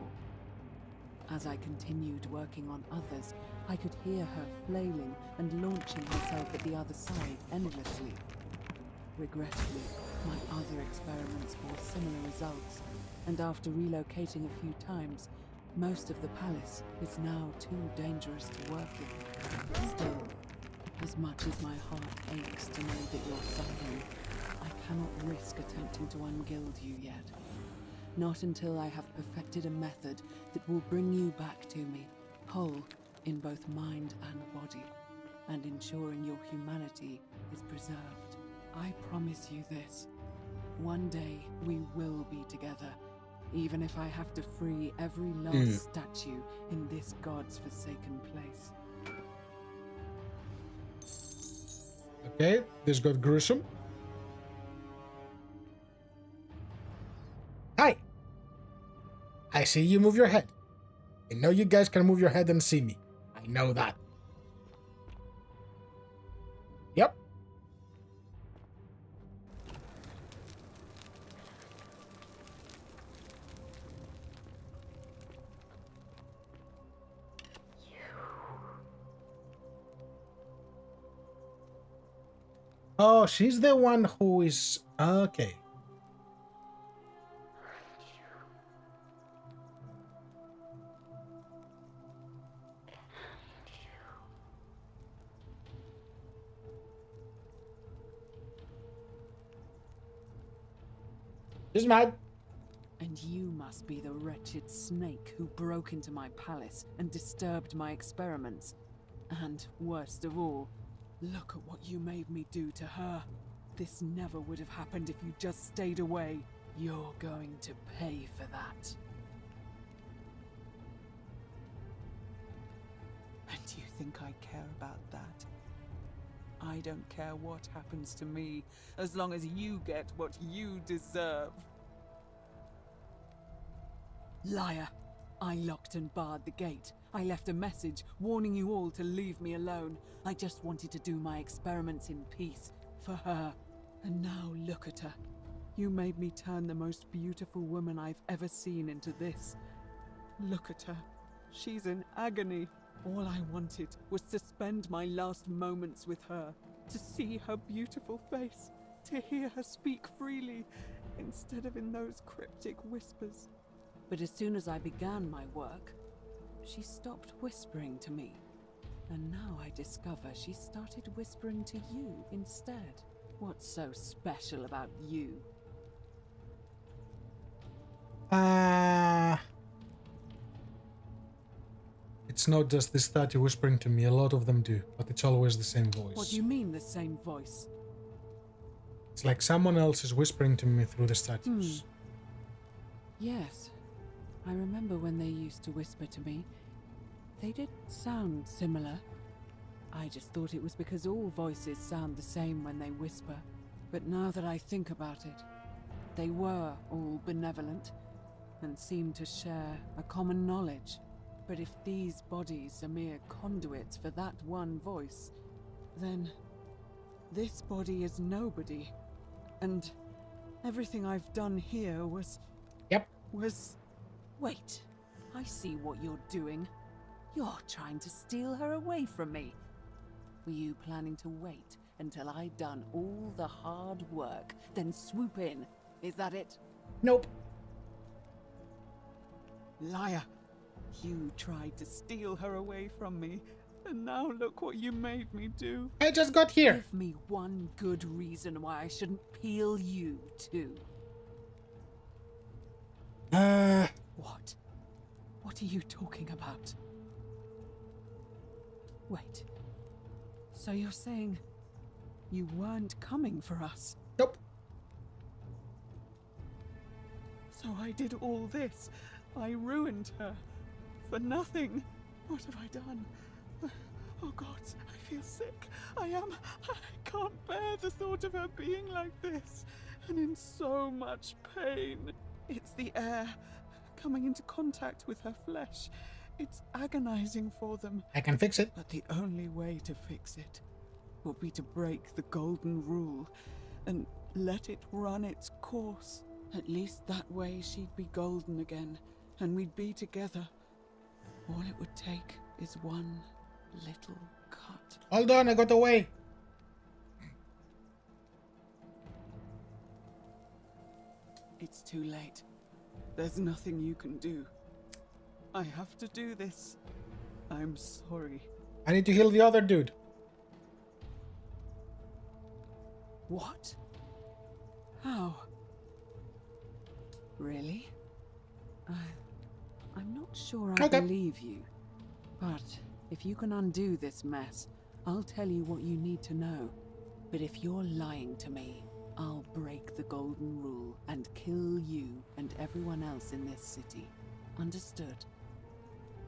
As I continued working on others, I could hear her flailing and launching herself at the other side endlessly. Regrettably, my other experiments bore similar results, and after relocating a few times, most of the palace is now too dangerous to work in. Still, as much as my heart aches to know that you're suffering, I cannot risk attempting to ungild you yet. Not until I have perfected a method that will bring you back to me, whole in both mind and body, and ensuring your humanity is preserved. I promise you this. One day we will be together, even if I have to free every last statue in this God's forsaken place. Okay, this got gruesome. Hi! I see you move your head. I know you guys can move your head and see me. I know that. Yep. Oh, she's the one who is... Okay. She's mad. And you must be the wretched snake who broke into my palace and disturbed my experiments. And worst of all, look at what you made me do to her. This never would have happened if you just stayed away. You're going to pay for that. And do you think I care about that? I don't care what happens to me, as long as you get what you deserve. Liar! I locked and barred the gate. I left a message warning you all to leave me alone. I just wanted to do my experiments in peace, for her. And now look at her. You made me turn the most beautiful woman I've ever seen into this. Look at her. She's in agony. All I wanted was to spend my last moments with her, to see her beautiful face, to hear her speak freely, instead of in those cryptic whispers. But as soon as I began my work, she stopped whispering to me. And now I discover she started whispering to you instead. What's so special about you? It's not just this statue whispering to me, a lot of them do, but it's always the same voice. What do you mean, the same voice? It's like someone else is whispering to me through the statues. Yes. I remember when they used to whisper to me. They did sound similar. I just thought it was because all voices sound the same when they whisper. But now that I think about it, they were all benevolent and seemed to share a common knowledge. But if these bodies are mere conduits for that one voice, then this body is nobody. And everything I've done here was... Yep. Wait, I see what you're doing. You're trying to steal her away from me. Were you planning to wait until I'd done all the hard work, then swoop in? Is that it? Nope. Liar! You tried to steal her away from me, and now look what you made me do. I just got here. Give me one good reason why I shouldn't peel you too. What? What are you talking about? Wait. So you're saying you weren't coming for us? Nope. So I did all this I ruined her. For nothing. What have I done? Oh God, I feel sick. I can't bear the thought of her being like this. And in so much pain. It's the air coming into contact with her flesh. It's agonizing for them. I can fix it. But the only way to fix it will be to break the golden rule and let it run its course. At least that way she'd be golden again, and we'd be together. All it would take is one little cut. Hold on, I got away. It's too late. There's nothing you can do. I have to do this. I'm sorry. I need to heal the other dude. What? How? Really? I'm not sure I believe you. But if you can undo this mess, I'll tell you what you need to know. But if you're lying to me, I'll break the golden rule and kill you and everyone else in this city. Understood?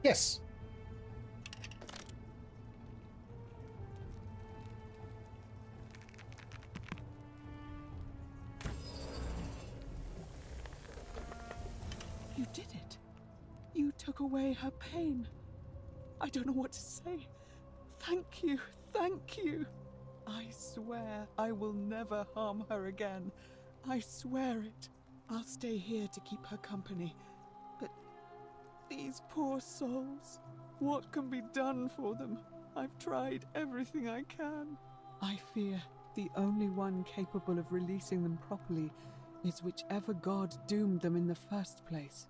Yes. You did it. You took away her pain. I don't know what to say. Thank you. Thank you. I swear I will never harm her again. I swear it. I'll stay here to keep her company. But these poor souls, what can be done for them? I've tried everything I can. I fear the only one capable of releasing them properly is whichever god doomed them in the first place.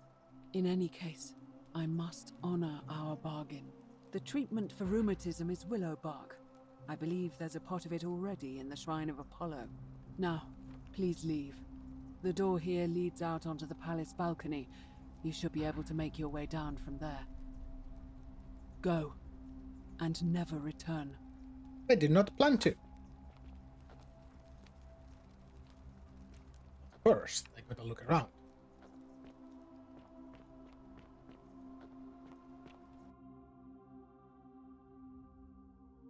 In any case, I must honor our bargain. The treatment for rheumatism is willow bark. I believe there's a pot of it already in the Shrine of Apollo. Now, please leave. The door here leads out onto the palace balcony. You should be able to make your way down from there. Go, and never return. I did not plan to. First, I gotta look around.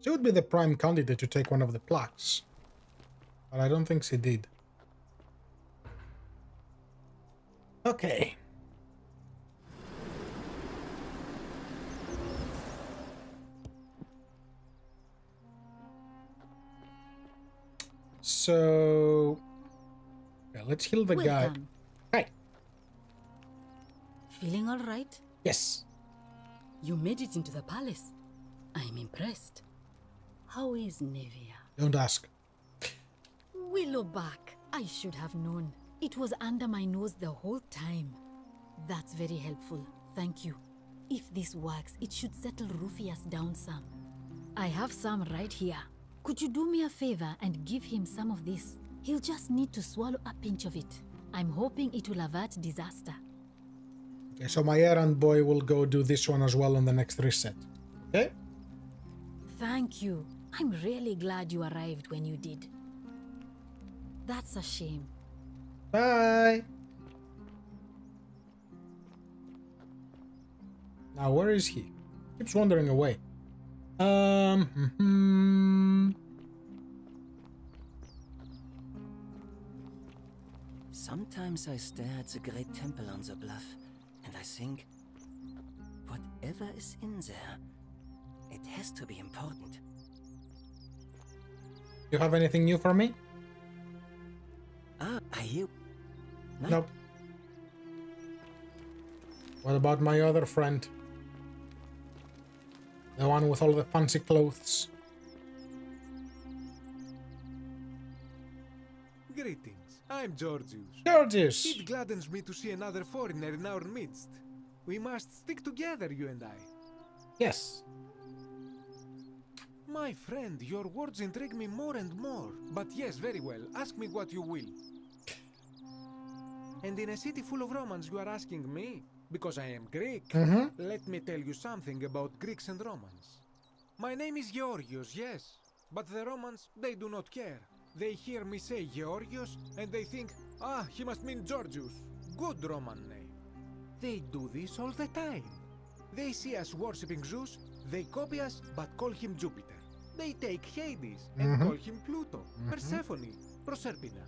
She would be the prime candidate to take one of the plaques, but I don't think she did. Okay. So, yeah, let's heal the guy. Welcome. Hi. Feeling all right? Yes. You made it into the palace. I'm impressed. How is Nevia? Don't ask. Willowback. I should have known. It was under my nose the whole time. That's very helpful. Thank you. If this works, it should settle Rufius down some. I have some right here. Could you do me a favor and give him some of this? He'll just need to swallow a pinch of it. I'm hoping it will avert disaster. Okay, so my errand boy will go do this one as well on the next reset. Okay? Thank you. I'm really glad you arrived when you did. That's a shame. Bye! Now, where is he? Keeps wandering away. Sometimes I stare at the great temple on the bluff, and I think, whatever is in there, it has to be important. You have anything new for me? Ah, are you? No? Nope. What about my other friend? The one with all the fancy clothes. Greetings. I'm Georgius. Georgius! It gladdens me to see another foreigner in our midst. We must stick together, you and I. Yes. My friend, your words intrigue me more and more. But yes, very well. Ask me what you will. And in a city full of Romans, you are asking me? Because I am Greek. Let me tell you something about Greeks and Romans. My name is Georgios, yes. But the Romans, they do not care. They hear me say Georgios, and they think, ah, he must mean Georgius. Good Roman name. They do this all the time. They see us worshipping Zeus, they copy us but call him Jupiter. They take Hades and call him Pluto, Persephone, Proserpina.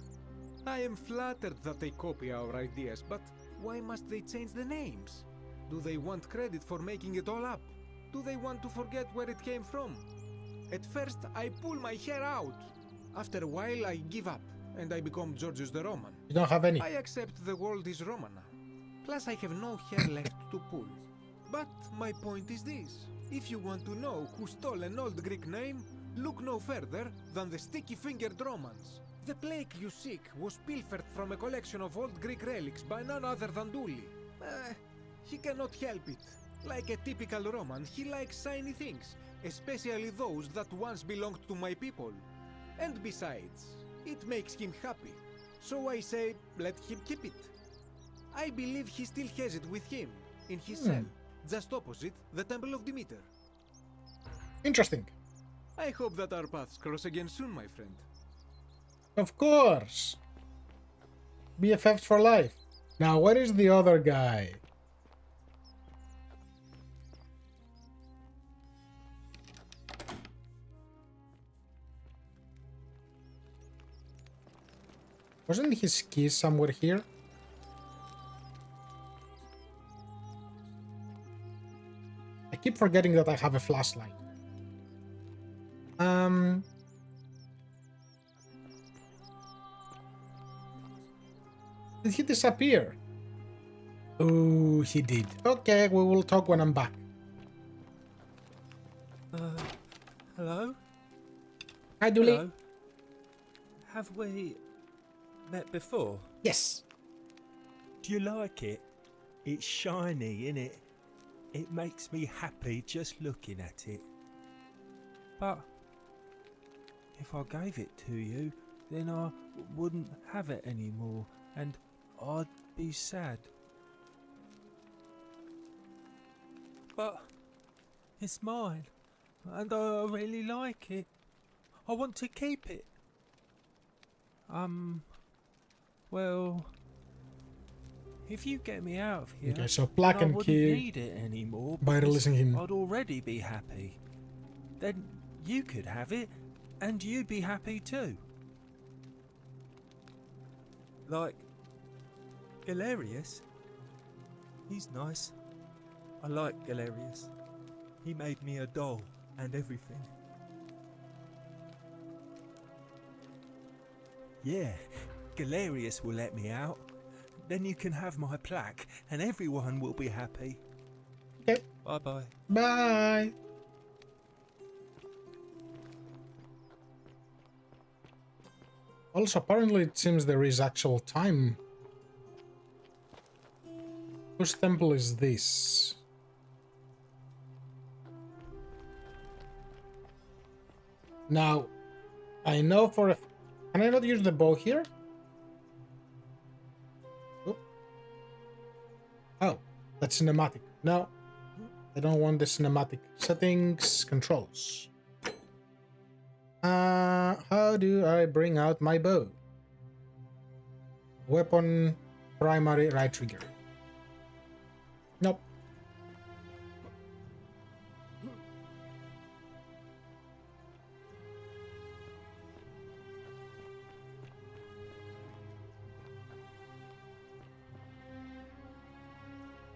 I am flattered that they copy our ideas, but why must they change the names? Do they want credit for making it all up? Do they want to forget where it came from? At first, I pull my hair out. After a while, I give up, and I become Georgius the Roman. You don't have any. I accept the world is Roman now. Plus, I have no hair left to pull. But my point is this. If you want to know who stole an old Greek name, look no further than the sticky-fingered Romans. The plague you seek was pilfered from a collection of old Greek relics by none other than Dully. He cannot help it. Like a typical Roman, he likes shiny things, especially those that once belonged to my people. And besides, it makes him happy. So I say, let him keep it. I believe he still has it with him, in his cell, just opposite the Temple of Demeter. Interesting. I hope that our paths cross again soon, my friend. Of course. BFFs for life. Now, where is the other guy? Wasn't his key somewhere here? I keep forgetting that I have a flashlight. Did he disappear? Oh, he did. Okay, we will talk when I'm back. Hello? Hi, Dooley. Hello? Have we met before? Yes. Do you like it? It's shiny, innit? It makes me happy just looking at it. But if I gave it to you, then I wouldn't have it anymore, and I'd be sad. But it's mine, and I really like it. I want to keep it. Well, if you get me out of here, Okay, so Black and I wouldn't Key need it anymore by because releasing him. I'd already be happy. Then you could have it, and you'd be happy too. Like Galerius. He's nice. I like Galerius. He made me a doll and everything. Yeah, Galerius will let me out. Then you can have my plaque and everyone will be happy. Okay. Bye-bye. Bye. Also, apparently it seems there is actual time. Whose temple is this? Now, I know for a... Can I not use the bow here? Oop. Oh, that's cinematic. No, I don't want the cinematic. Settings, controls. How do I bring out my bow? Weapon, primary, right trigger. Nope.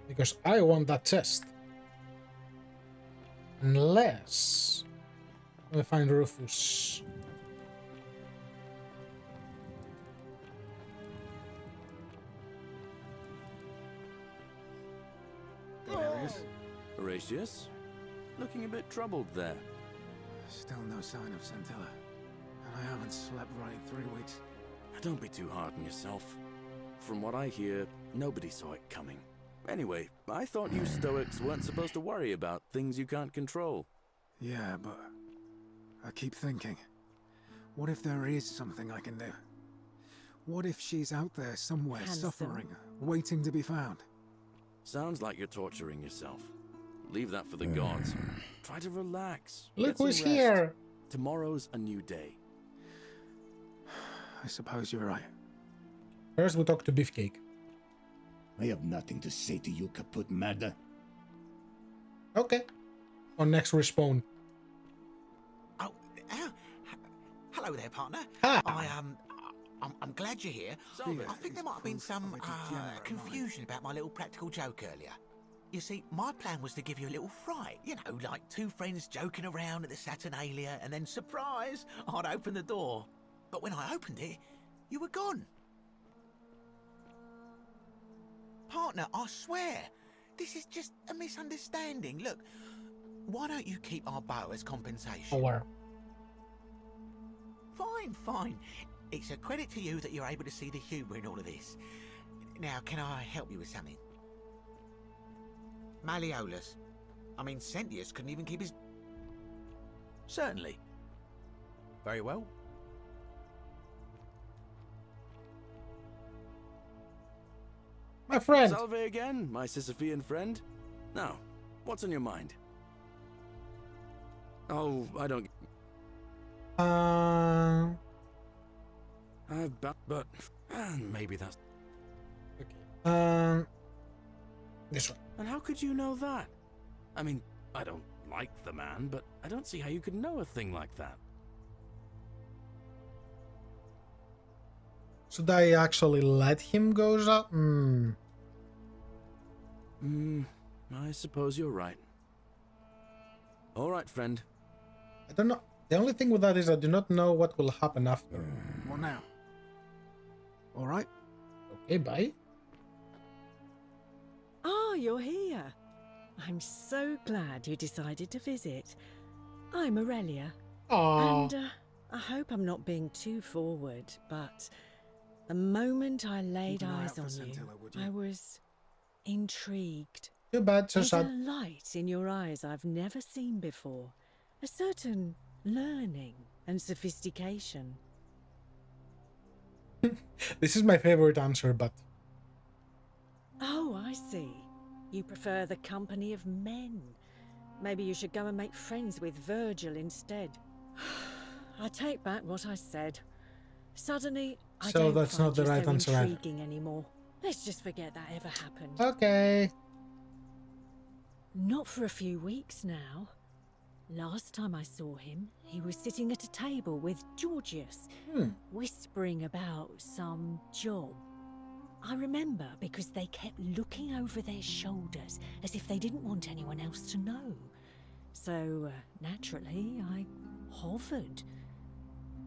Because I want that chest. Unless... Let me find Rufus. Horatius? Looking a bit troubled there. Still no sign of Scintilla. And I haven't slept right in 3 weeks. Don't be too hard on yourself. From what I hear, nobody saw it coming. Anyway, I thought you Stoics weren't supposed to worry about things you can't control. Yeah, but I keep thinking, what if there is something I can do? What if she's out there somewhere suffering, waiting to be found? Sounds like you're torturing yourself. Leave that for the gods. Try to relax. Look Get some who's rest. here. Tomorrow's a new day. I suppose you're right. First we talk to Beefcake. I have nothing to say to you, kaput merde. Okay. On next respawn. Oh, hello there, partner. Hi. I'm glad you're here. I think there might have been some confusion about my little practical joke earlier. You see, my plan was to give you a little fright, you know, like two friends joking around at the Saturnalia, and then, surprise, I'd open the door. But when I opened it, you were gone. Partner, I swear, this is just a misunderstanding. Look, why don't you keep our bow as compensation? Or Fine. It's a credit to you that you're able to see the humour in all of this. Now, can I help you with something? Malleolus. I mean, Sentius couldn't even keep his... Certainly. Very well. my friend. Salve again, my Sisyphean friend. Now, what's on your mind? Oh, I don't... but maybe that's... Okay. This one. And how could you know that? I mean, I don't like the man, but I don't see how you could know a thing like that. Should I actually let him go? I suppose you're right. All right, friend. I don't know. The only thing with that is I do not know what will happen after. What now? All right. Okay, bye. Ah, you're here. I'm so glad you decided to visit. I'm Aurelia. Aww. And I hope I'm not being too forward, but the moment I laid eyes on you, I was intrigued. Too bad, so There's sad. a light in your eyes I've never seen before. A certain learning and sophistication. This is my favorite answer, but... Oh, I see. You prefer the company of men. Maybe you should go and make friends with Virgil instead. I take back what I said. Suddenly, I So don't that's find not the you right so answer either. intriguing anymore. Let's just forget that ever happened. Okay. Not for a few weeks now. Last time I saw him, he was sitting at a table with Georgius, whispering about some job. I remember because they kept looking over their shoulders as if they didn't want anyone else to know. So, naturally, I hovered.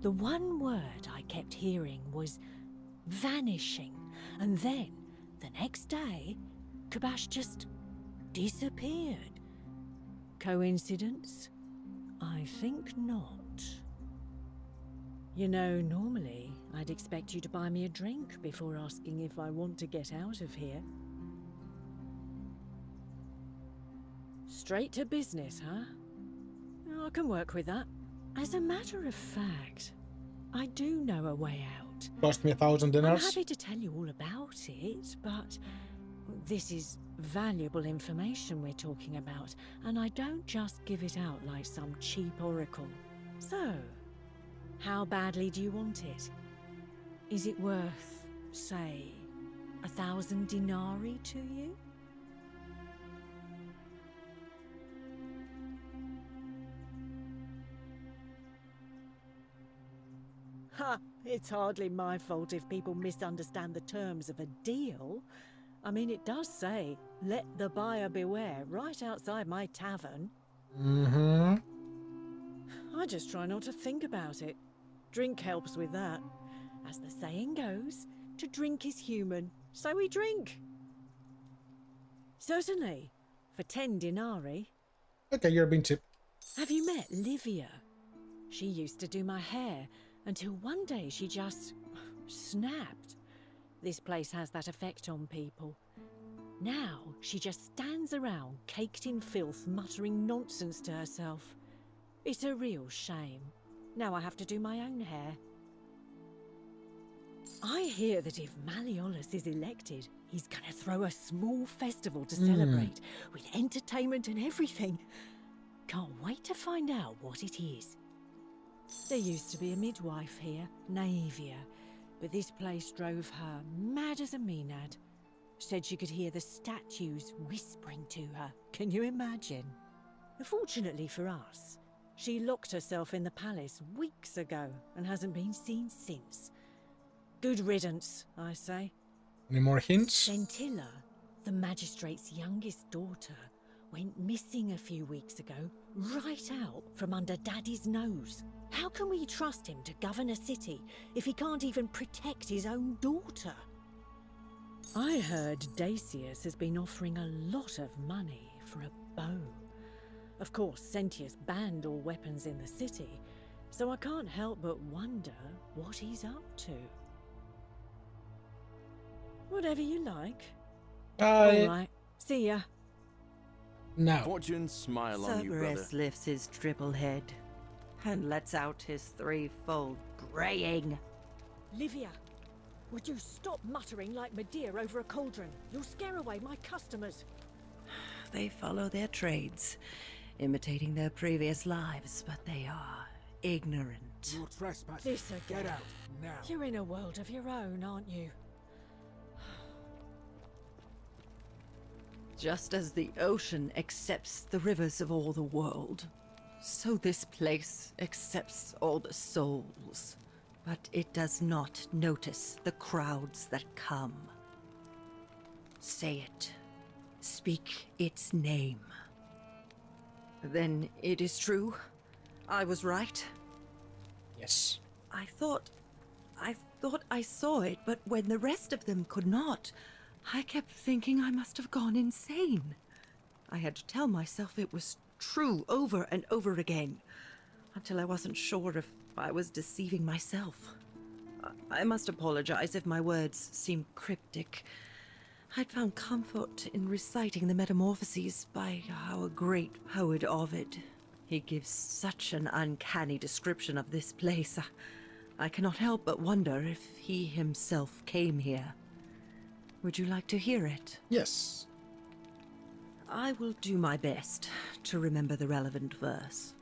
The one word I kept hearing was vanishing, and then, the next day, Kabash just disappeared. Coincidence? I think not. You know, normally, I'd expect you to buy me a drink before asking if I want to get out of here. Straight to business, huh? I can work with that. As a matter of fact, I do know a way out. Cost me 1,000 I'm dinars. happy to tell you all about it, but this is valuable information we're talking about, and I don't just give it out like some cheap oracle. So, how badly do you want it? Is it worth, say, 1,000 denarii to you? Ha! It's hardly my fault if people misunderstand the terms of a deal. I mean, it does say, let the buyer beware, right outside my tavern. Mm-hmm. I just try not to think about it. Drink helps with that. As the saying goes, to drink is human, so we drink. Certainly, for 10 denarii. Okay, you're being cheap. Have you met Livia? She used to do my hair, until one day she just snapped. This place has that effect on people. Now, she just stands around, caked in filth, muttering nonsense to herself. It's a real shame. Now I have to do my own hair. I hear that if Malleolus is elected, he's gonna throw a small festival to celebrate, with entertainment and everything. Can't wait to find out what it is. There used to be a midwife here, Naevia, but this place drove her mad as a maenad. Said she could hear the statues whispering to her. Can you imagine? Fortunately for us, she locked herself in the palace weeks ago and hasn't been seen since. Good riddance, I say. Any more hints? Scintilla, the magistrate's youngest daughter, went missing a few weeks ago, right out from under Daddy's nose. How can we trust him to govern a city if he can't even protect his own daughter? I heard Dacius has been offering a lot of money for a bow. Of course, Sentius banned all weapons in the city, so I can't help but wonder what he's up to. Whatever you like. All right, see ya. No. Fortune smile on you, brother. Cerberus lifts his triple head and lets out his threefold braying. Livia, would you stop muttering like Medea over a cauldron? You'll scare away my customers. They follow their trades, imitating their previous lives, but they are ignorant. You're trespassing. This again. Get out, now. You're in a world of your own, aren't you? Just as the ocean accepts the rivers of all the world, so this place accepts all the souls. But it does not notice the crowds that come. Say it. Speak its name. Then it is true. I was right. Yes. I thought I saw it, but when the rest of them could not, I kept thinking I must have gone insane. I had to tell myself it was true over and over again, until I wasn't sure if I was deceiving myself. I must apologize if my words seem cryptic. I'd found comfort in reciting the Metamorphoses by our great poet Ovid. He gives such an uncanny description of this place. I cannot help but wonder if he himself came here. Would you like to hear it? Yes. I will do my best to remember the relevant verse.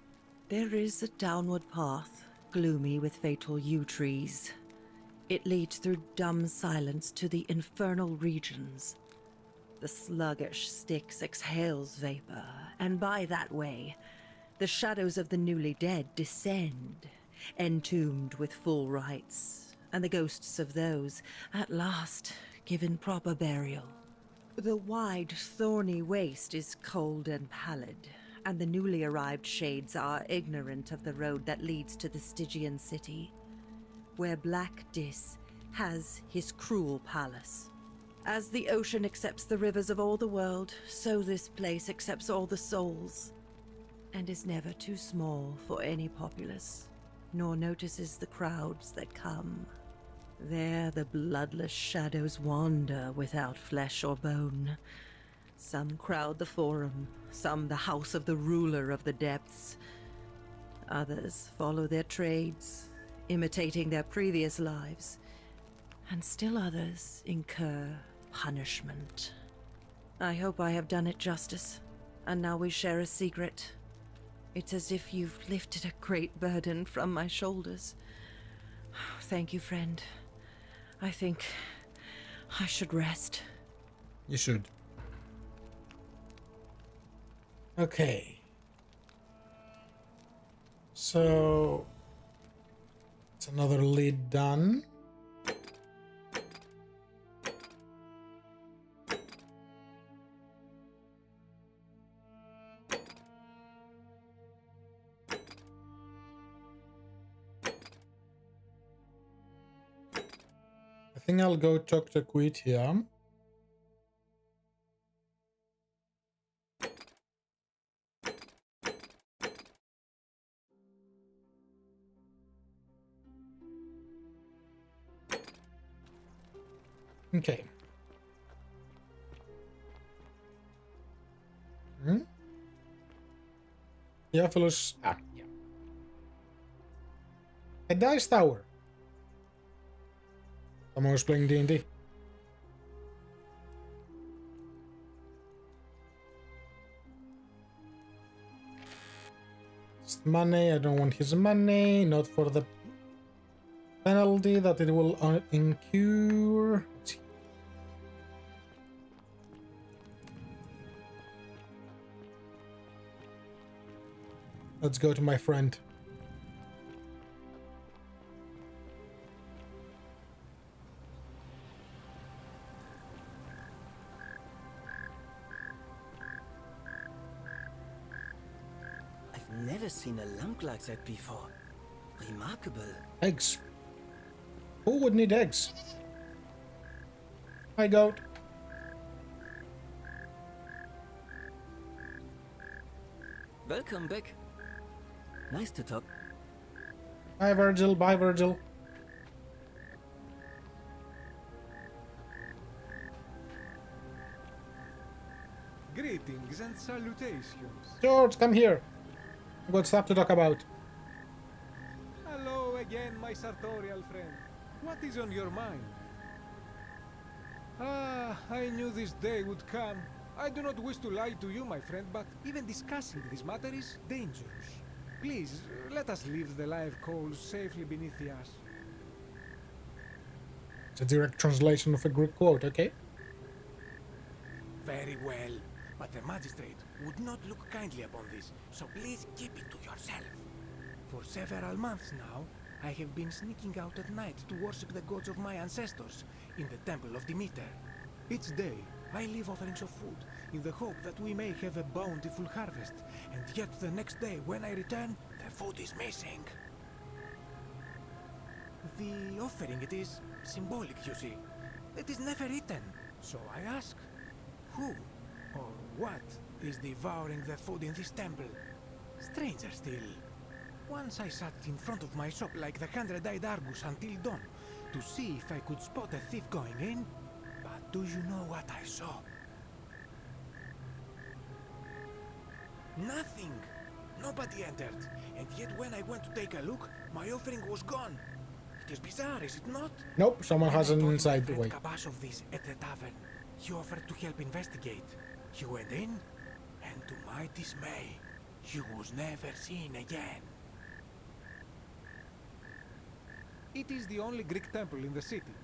There is a downward path, gloomy with fatal yew trees. It leads through dumb silence to the infernal regions. The sluggish Styx exhales vapor, and by that way, the shadows of the newly dead descend, entombed with full rites, and the ghosts of those, at last, given proper burial. The wide, thorny waste is cold and pallid, and the newly arrived shades are ignorant of the road that leads to the Stygian city, where Black Dis has his cruel palace. As the ocean accepts the rivers of all the world, so this place accepts all the souls, and is never too small for any populace, nor notices the crowds that come. There the bloodless shadows wander without flesh or bone. Some crowd the forum, some the house of the ruler of the depths. Others follow their trades, imitating their previous lives, and still others incur punishment. I hope I have done it justice, and now we share a secret. It's as if you've lifted a great burden from my shoulders. Thank you, friend. I think I should rest. You should. Okay. So it's another lead done. I think I'll go talk to Quit here. Okay. Theophilus. Yeah. A dice tower. Someone was playing D&D. It's money. I don't want his money. Not for the penalty that it will incur. Let's go to my friend. I've never seen a lamp like that before. Remarkable. Eggs. Who would need eggs? Hi, goat. Welcome back. Nice to talk. Hi, Virgil. Bye, Virgil. Greetings and salutations. George, come here. I've got stuff to talk about. Hello again, my sartorial friend. What is on your mind? Ah, I knew this day would come. I do not wish to lie to you, my friend, but even discussing this matter is dangerous. Please, let us leave the live coals safely beneath the ash. It's a direct translation of a Greek quote, okay? Very well, but the magistrate would not look kindly upon this, so please keep it to yourself. For several months now, I have been sneaking out at night to worship the gods of my ancestors in the temple of Demeter. Each day, I leave offerings of food in the hope that we may have a bountiful harvest, and yet the next day when I return, the food is missing. The offering, it is symbolic, you see. It is never eaten, so I ask, who or what is devouring the food in this temple? Stranger still. Once I sat in front of my shop like the 100-eyed Argus until dawn to see if I could spot a thief going in. But do you know what I saw? Nothing. Nobody entered. And yet when I went to take a look, my offering was gone. It is bizarre, is it not? Nope, someone has an When I inside told way. my friend Kabash of this at the tavern, he offered to help investigate. He went in, and to my dismay, he was never seen again. It is the only Greek temple in the city.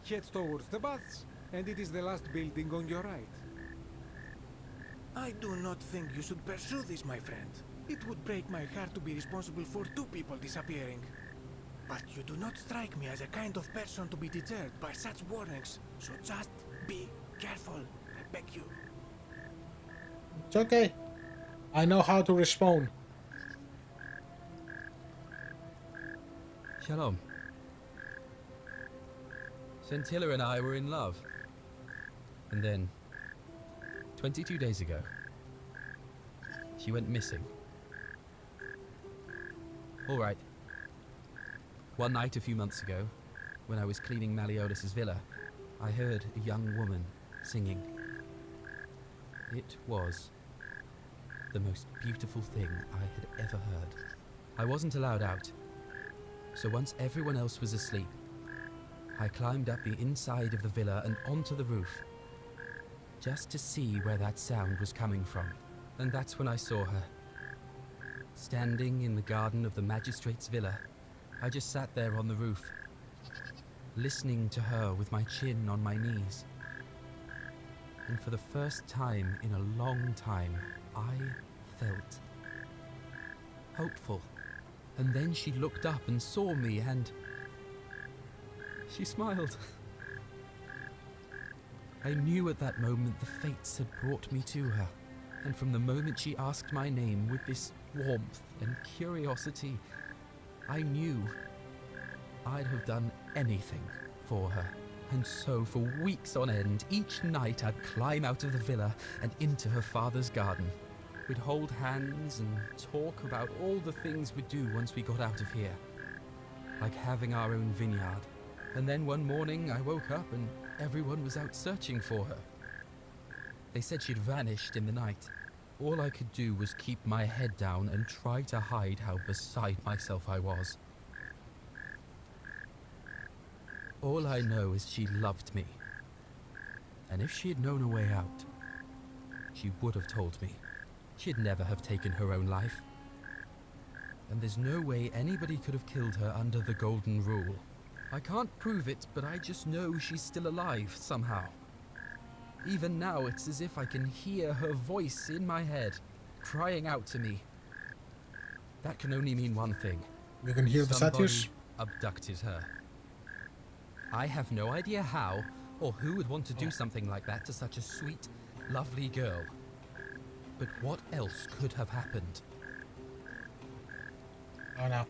Head towards the baths, and it is the last building on your right. I do not think you should pursue this, my friend. It would break my heart to be responsible for 2 people disappearing. But you do not strike me as a kind of person to be deterred by such warnings, so just be careful, I beg you. It's okay. I know how to respond. Shalom. Scintilla and I were in love. And then, 22 days ago, she went missing. All right. One night a few months ago, when I was cleaning Malleolus' villa, I heard a young woman singing. It was the most beautiful thing I had ever heard. I wasn't allowed out, so once everyone else was asleep, I climbed up the inside of the villa and onto the roof, just to see where that sound was coming from. And that's when I saw her. Standing in the garden of the magistrate's villa, I just sat there on the roof, listening to her with my chin on my knees. And for the first time in a long time, I felt hopeful. And then she looked up and saw me, and she smiled. I knew at that moment the fates had brought me to her, and from the moment she asked my name with this warmth and curiosity, I knew I'd have done anything for her. And so for weeks on end, each night I'd climb out of the villa and into her father's garden. We'd hold hands and talk about all the things we'd do once we got out of here, like having our own vineyard. And then one morning I woke up and everyone was out searching for her. They said she'd vanished in the night. All I could do was keep my head down and try to hide how beside myself I was. All I know is she loved me. And if she had known a way out, she would have told me. She'd never have taken her own life. And there's no way anybody could have killed her under the Golden Rule. I can't prove it, but I just know she's still alive somehow. Even now, it's as if I can hear her voice in my head, crying out to me. That can only mean one thing. You can hear the Somebody statues. abducted her. I have no idea how or who would want to do something like that to such a sweet, lovely girl. But what else could have happened? Oh no.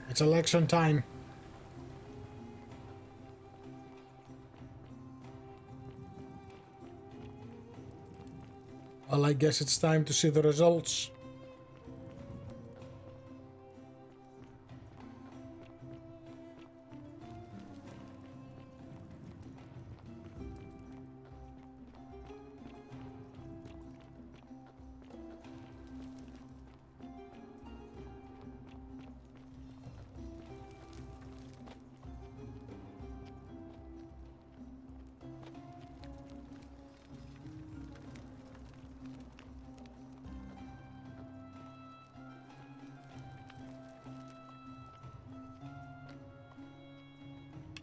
It's election time. Well, I guess it's time to see the results.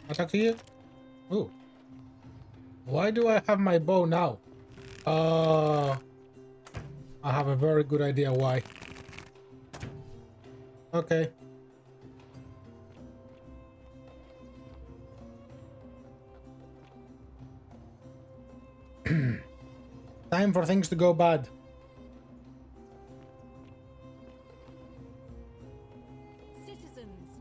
Attack here. Ooh. Why do I have my bow now? I have a very good idea why. Okay. Time for things to go bad. Citizens,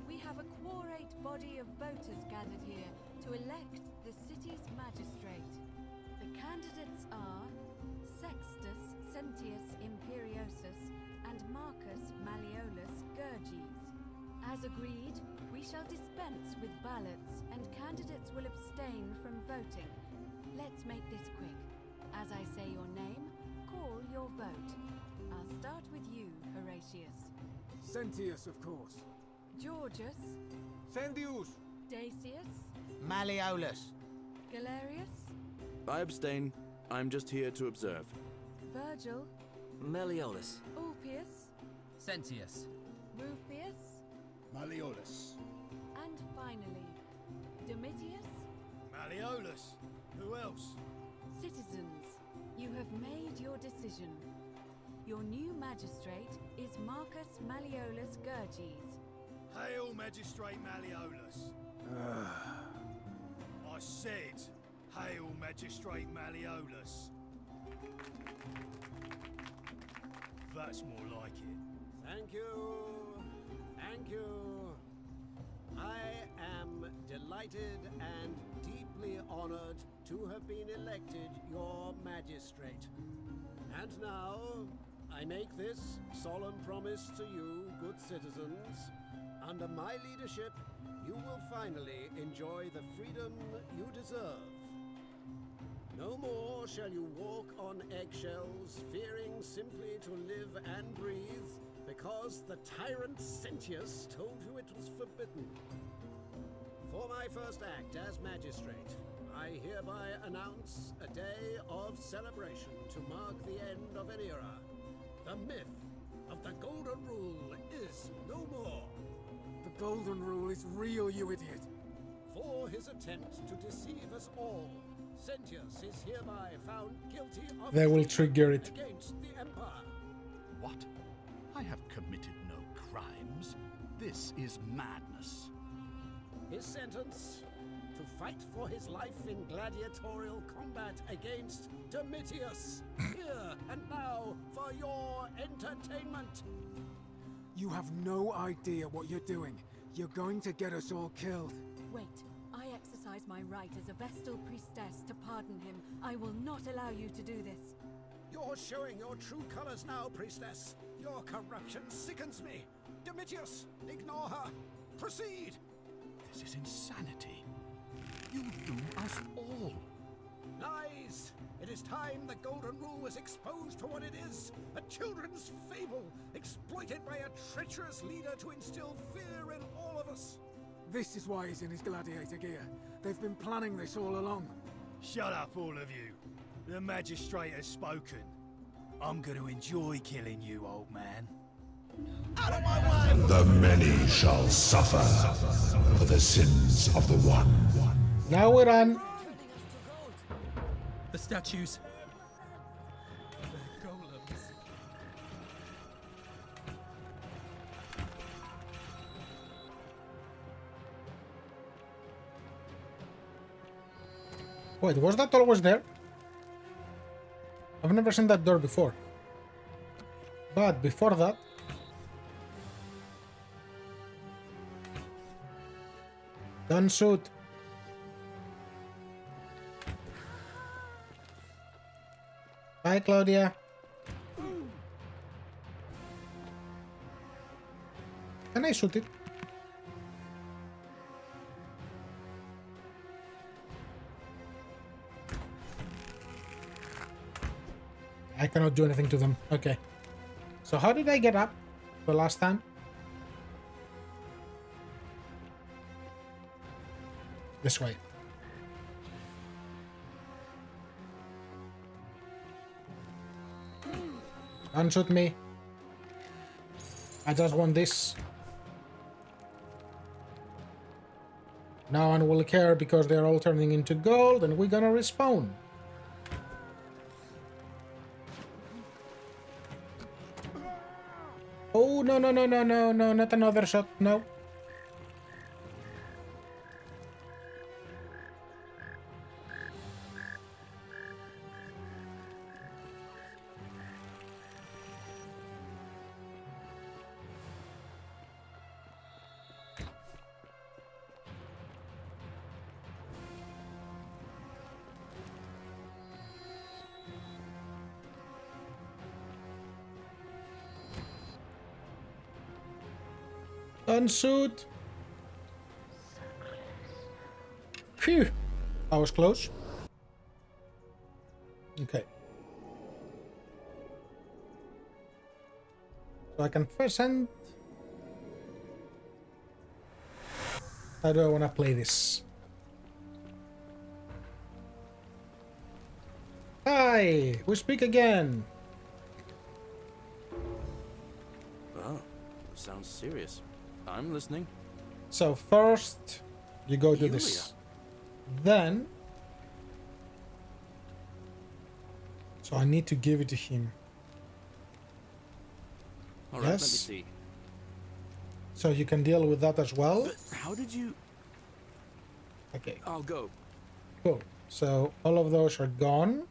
we have a quorate body of voters gathered here to elect the city's magistrate. The candidates are Sextus Sentius Imperiosus and Marcus Malleolus Gurges. As agreed, we shall dispense with ballots and candidates will abstain from voting. Let's make this quick. As I say your name, call your vote. I'll start with you, Horatius. Sentius, of course. Georgius. Sendius. Dacius. Malleolus. Galerius. I abstain. I'm just here to observe. Virgil. Malleolus. Ulpius. Sentius. Rufius. Malleolus. And finally, Domitius. Malleolus. Who else? Citizens, you have made your decision. Your new magistrate is Marcus Malleolus Gurges. Hail, Magistrate Malleolus. I said, hail, Magistrate Malleolus. That's more like it. Thank you. Thank you. I am delighted and deeply honored to have been elected your magistrate. And now, I make this solemn promise to you, good citizens. Under my leadership, you will finally enjoy the freedom you deserve. No more shall you walk on eggshells, fearing simply to live and breathe, because the tyrant Sentius told you it was forbidden. For my first act as magistrate, I hereby announce a day of celebration to mark the end of an era. The myth of the Golden Rule is no more. The Golden Rule is real, you idiot. For his attempt to deceive us all, Sentius is hereby found guilty of They will trigger it. against the Empire. What? I have committed no crimes. This is madness. His sentence: to fight for his life in gladiatorial combat against Domitius. Here and now for your entertainment. You have no idea what you're doing. You're going to get us all killed. Wait, I exercise my right as a Vestal priestess to pardon him. I will not allow you to do this. You're showing your true colors now, priestess. Your corruption sickens me. Domitius, ignore her. Proceed. This is insanity. You doom us all. Lies! It is time the Golden Rule was exposed for what it is. A children's fable, exploited by a treacherous leader to instill fear in all of us. This is why he's in his gladiator gear. They've been planning this all along. Shut up, all of you. The magistrate has spoken. I'm going to enjoy killing you, old man. Out of my way! The many shall suffer for the sins of the one. Now we're on. The statues. They're golems. Wait, was that always there? I've never seen that door before. But before that... Don't shoot. Bye, Claudia. Can I shoot it? I cannot do anything to them. Okay. So how did I get up the last time? This way. Don't shoot me. I just want this. No one will care because they're all turning into gold and we're gonna respawn. Oh, no, no, no, no, no, no, not another shot, no. Unshoot. Phew. I was close. Okay. So I can first send... How do I want to play this? Hi! We speak again! Oh, sounds serious. I'm listening. So first, you go do this. Then... So I need to give it to him. Alright, let me see. So you can deal with that as well. But how did you... Okay. I'll go. Cool. So all of those are gone.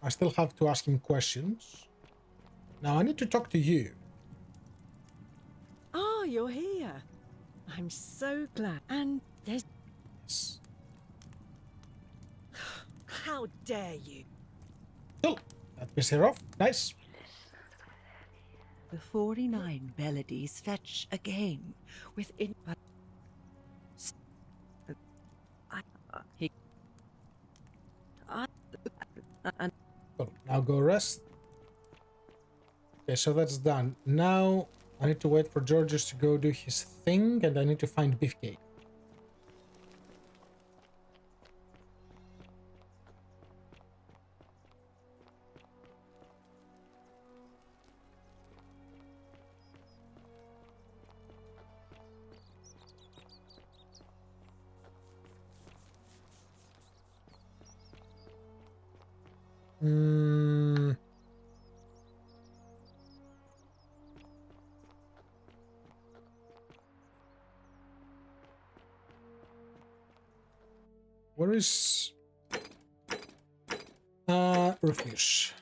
I still have to ask him questions. Now I need to talk to you. Oh, you're here. I'm so glad. And there's... How dare you? Cool. That pisses her off. Nice. The 49 melodies fetch again within... Cool. Now go rest. Okay, so that's done. Now I need to wait for Georges to go do his thing, and I need to find Beefcake. Where is Rufus?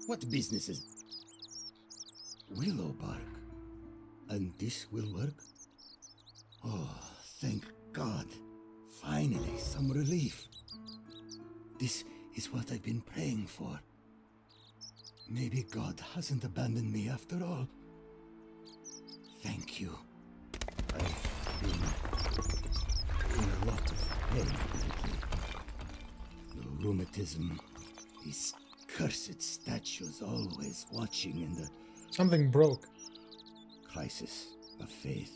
What business is willow bark? And this will work? Oh, thank God. Finally, some relief. This is what I've been praying for. Maybe God hasn't abandoned me after all. Thank you. I've been in a lot of pain lately. The rheumatism, these cursed statues always watching, and the... Something broke. Crisis of faith.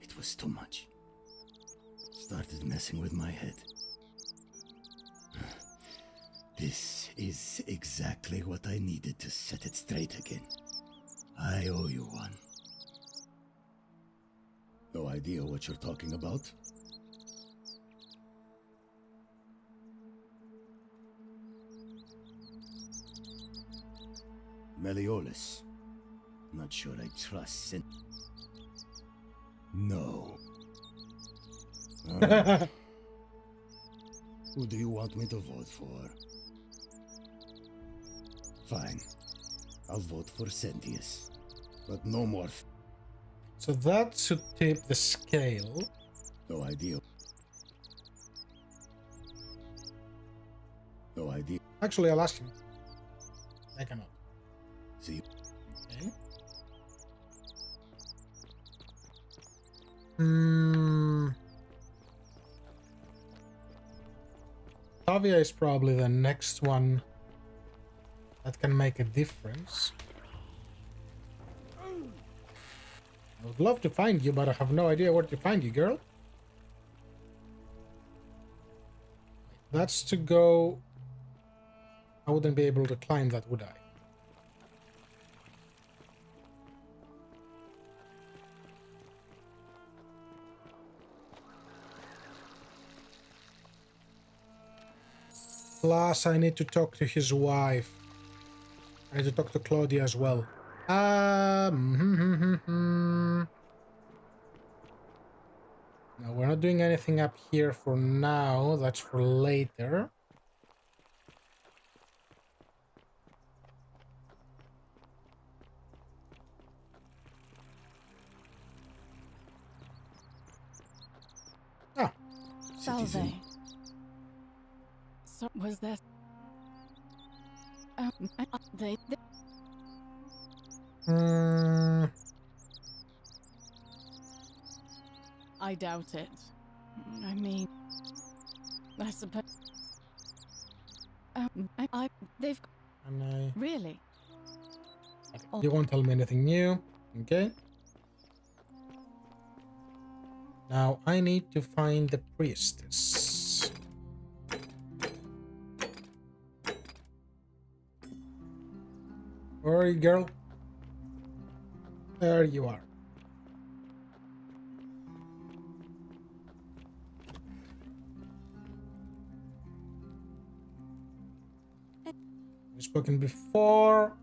It was too much. Started messing with my head. This is exactly what I needed to set it straight again. I owe you one. No idea what you're talking about? Malleolus. Not sure I trust Sin. No. Who do you want me to vote for? Fine. I'll vote for Sentius. But no more. So that should tip the scale. No idea. No idea. Actually, I'll ask him. I cannot. See. Okay. Tavia is probably the next one that can make a difference. I would love to find you, but I have no idea where to find you, girl. That's to go... I wouldn't be able to climb that, would I? Plus, I need to talk to his wife. I need to talk to Claudia as well. No, we're not doing anything up here for now. That's for later. Ah. Salve. So was there? They. I doubt it. I mean, I suppose. They've. Really? You won't tell me anything new, okay? Now I need to find the priestess. Where are you, girl? There you are. We've spoken before.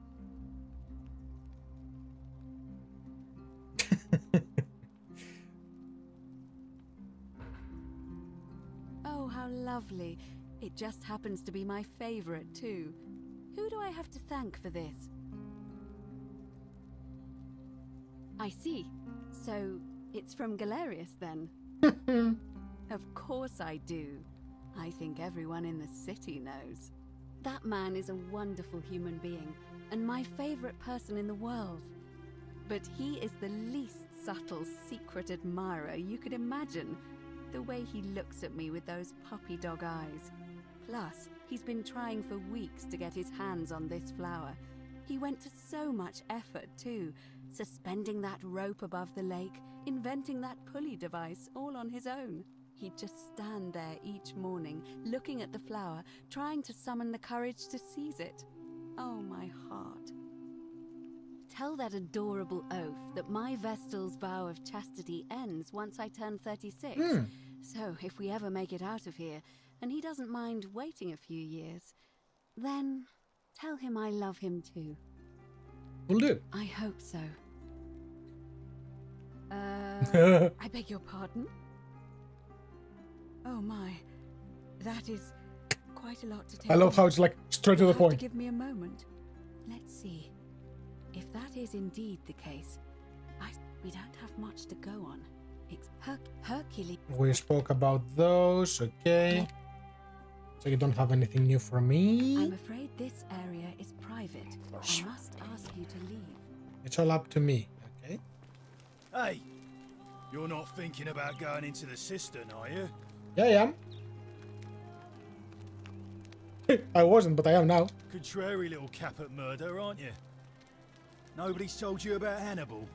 Oh, how lovely. It just happens to be my favorite, too. Who do I have to thank for this? I see. So, it's from Galerius, then? Of course I do. I think everyone in the city knows. That man is a wonderful human being, and my favorite person in the world. But he is the least subtle secret admirer you could imagine. The way he looks at me with those puppy dog eyes. Plus, he's been trying for weeks to get his hands on this flower. He went to so much effort, too. Suspending that rope above the lake, inventing that pulley device all on his own. He'd just stand there each morning, looking at the flower, trying to summon the courage to seize it. Oh, my heart. Tell that adorable oaf that my Vestal's vow of chastity ends once I turn 36. So, if we ever make it out of here, and he doesn't mind waiting a few years, then tell him I love him too. Will do. I hope so. I beg your pardon? Oh my, that is quite a lot to take. I love how it's like straight to the point. Give me a moment. Let's see. If that is indeed the case, we don't have much to go on. Hercules. We spoke about those, okay. So you don't have anything new for me? I'm afraid this area is private. I must ask you to leave. It's all up to me, okay? Hey, you're not thinking about going into the cistern, are you? Yeah, I am. I wasn't, but I am now. Contrary little cap at murder, aren't you? Nobody's told you about Hannibal?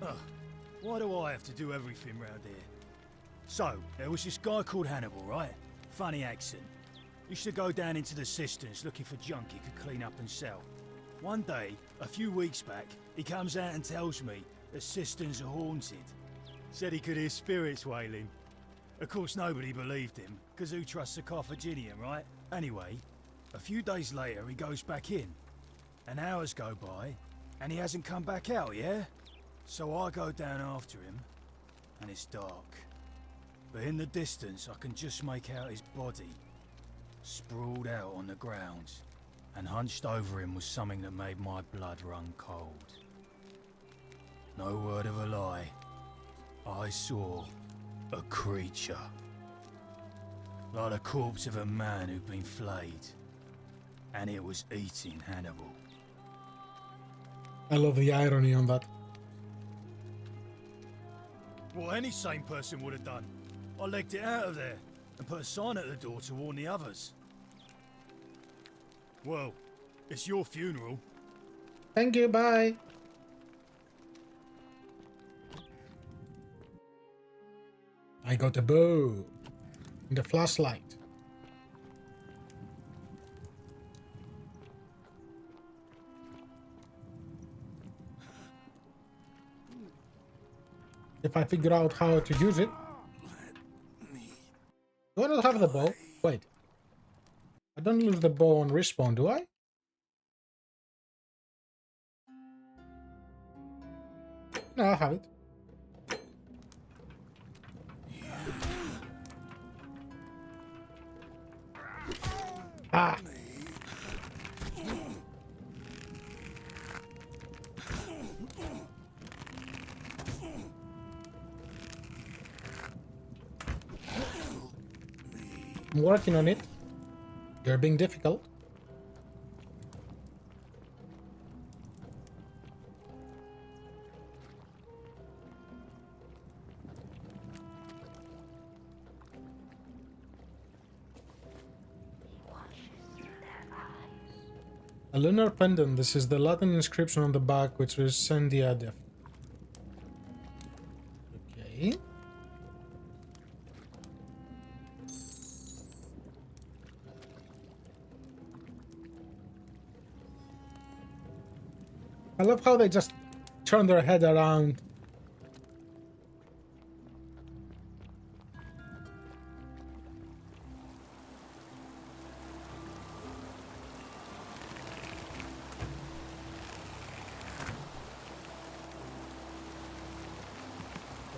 Ugh, why do I have to do everything round here? So, there was this guy called Hannibal, right? Funny accent. Used to go down into the cisterns looking for junk he could clean up and sell. One day, a few weeks back, he comes out and tells me the cisterns are haunted. Said he could hear spirits wailing. Of course, nobody believed him, because who trusts a Carthaginian, right? Anyway, a few days later, he goes back in. and hours go by, and he hasn't come back out, yeah? So I go down after him, and it's dark. But in the distance, I can just make out his body, sprawled out on the ground, and hunched over him was something that made my blood run cold. No word of a lie. I saw a creature. Like the corpse of a man who'd been flayed. And it was eating Hannibal. I love the irony on that. What any sane person would have done. I legged it out of there and put a sign at the door to warn the others. Well, it's your funeral. Thank you, bye. I got a bow and a flashlight. If I figure out how to use it. Do I not have the bow? Wait. I don't lose the bow on respawn, do I? No, I have it. Ah! I'm working on it. You're being difficult. A lunar pendant. This is the Latin inscription on the back, which is Sendia Def. Okay. I love how they just turn their head around.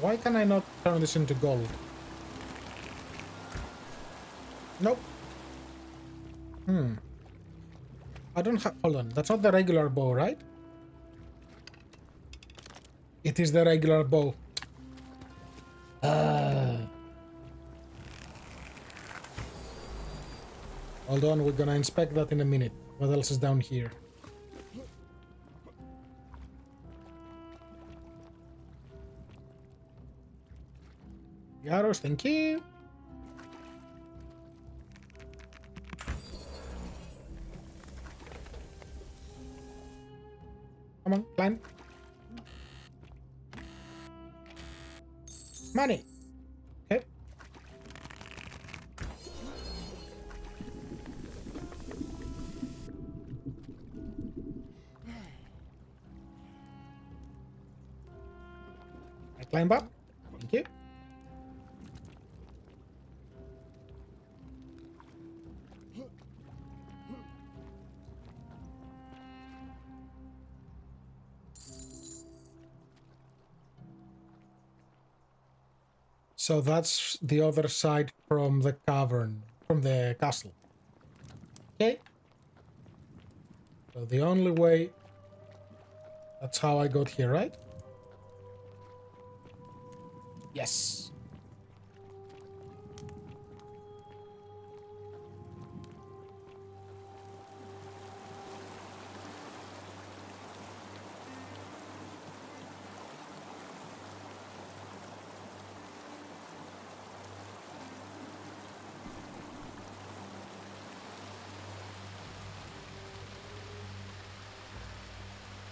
Why can I not turn this into gold? Nope. I don't have... Hold on. That's not the regular bow, right? It is the regular bow. Hold on, we're gonna inspect that in a minute. What else is down here? The arrows, thank you. Come on, climb. Money. Okay. I climb up. Thank you. So that's the other side from the cavern, from the castle. Okay. So the only way... That's how I got here, right? Yes.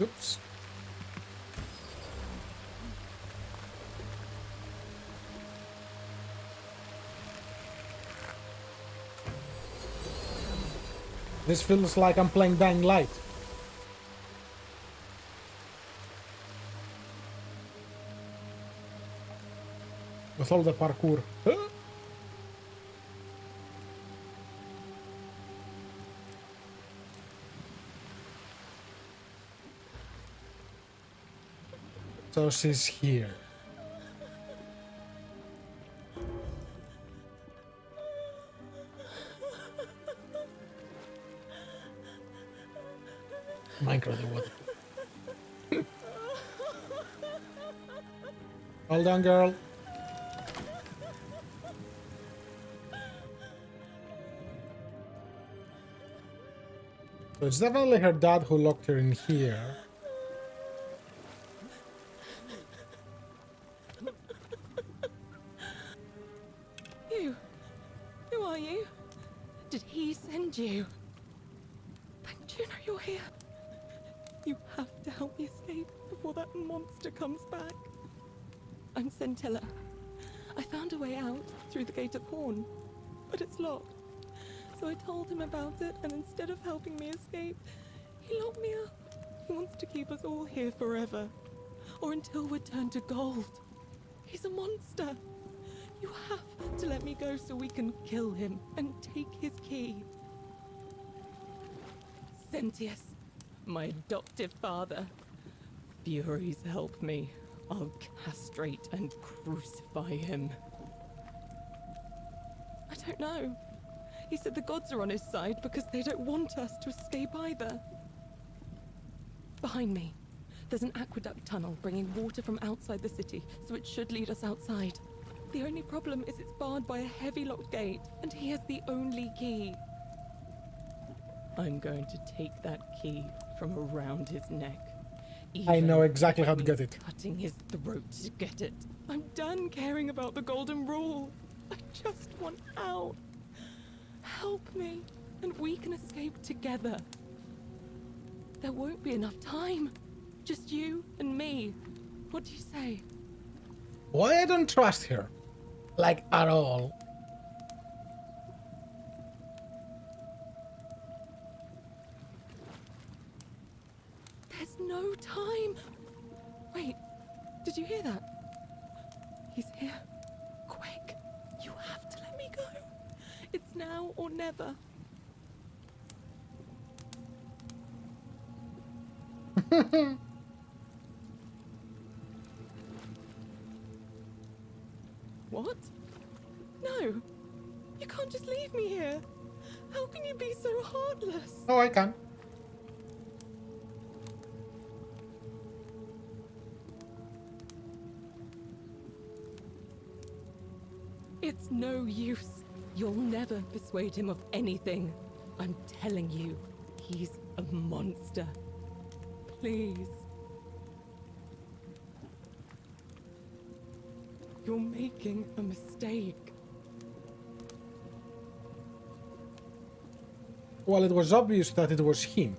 Oops. This feels like I'm playing Dying Light. With all the parkour. So she's here. Minecraft the water. Hold on, girl. So it's definitely her dad who locked her in here. You? Who are you? Did he send you? Thank Juno you're here. You have to help me escape before that monster comes back. I'm Centilla. I found a way out through the Gate of Horn, but it's locked. So I told him about it, and instead of helping me escape, he locked me up. He wants to keep us all here forever, or until we're turned to gold. He's a monster. You have to let me go so we can kill him and take his key. Sentius, my adoptive father. Furies help me. I'll castrate and crucify him. I don't know. He said the gods are on his side because they don't want us to escape either. Behind me, there's an aqueduct tunnel bringing water from outside the city, so it should lead us outside. The only problem is it's barred by a heavy locked gate, and he has the only key. I'm going to take that key from around his neck. I know exactly how to get it. Cutting his throat to get it. I'm done caring about the golden rule. I just want out. Help me, and we can escape together. There won't be enough time. Just you and me. What do you say? Why I don't trust her? Like, at all. There's no time. Wait, did you hear that? He's here. Quick, you have to let me go. It's now or never. What? No, you can't just leave me here. How can you be so heartless? Oh, I can. It's no use. You'll never persuade him of anything. I'm telling you, he's a monster. Please. You're making a mistake. Well, it was obvious that it was him.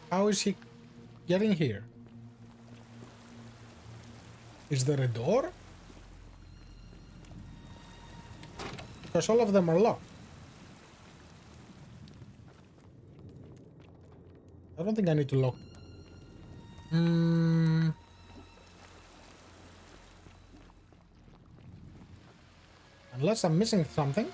How is he getting here? Is there a door? Because all of them are locked. I don't think I need to lock. Unless I'm missing something.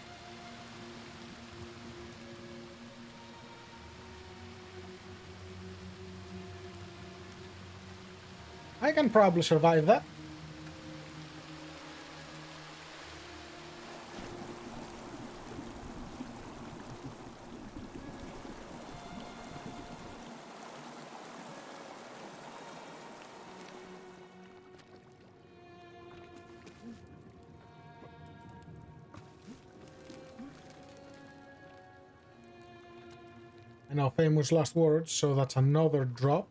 I can probably survive that. I know, famous last words, so that's another drop.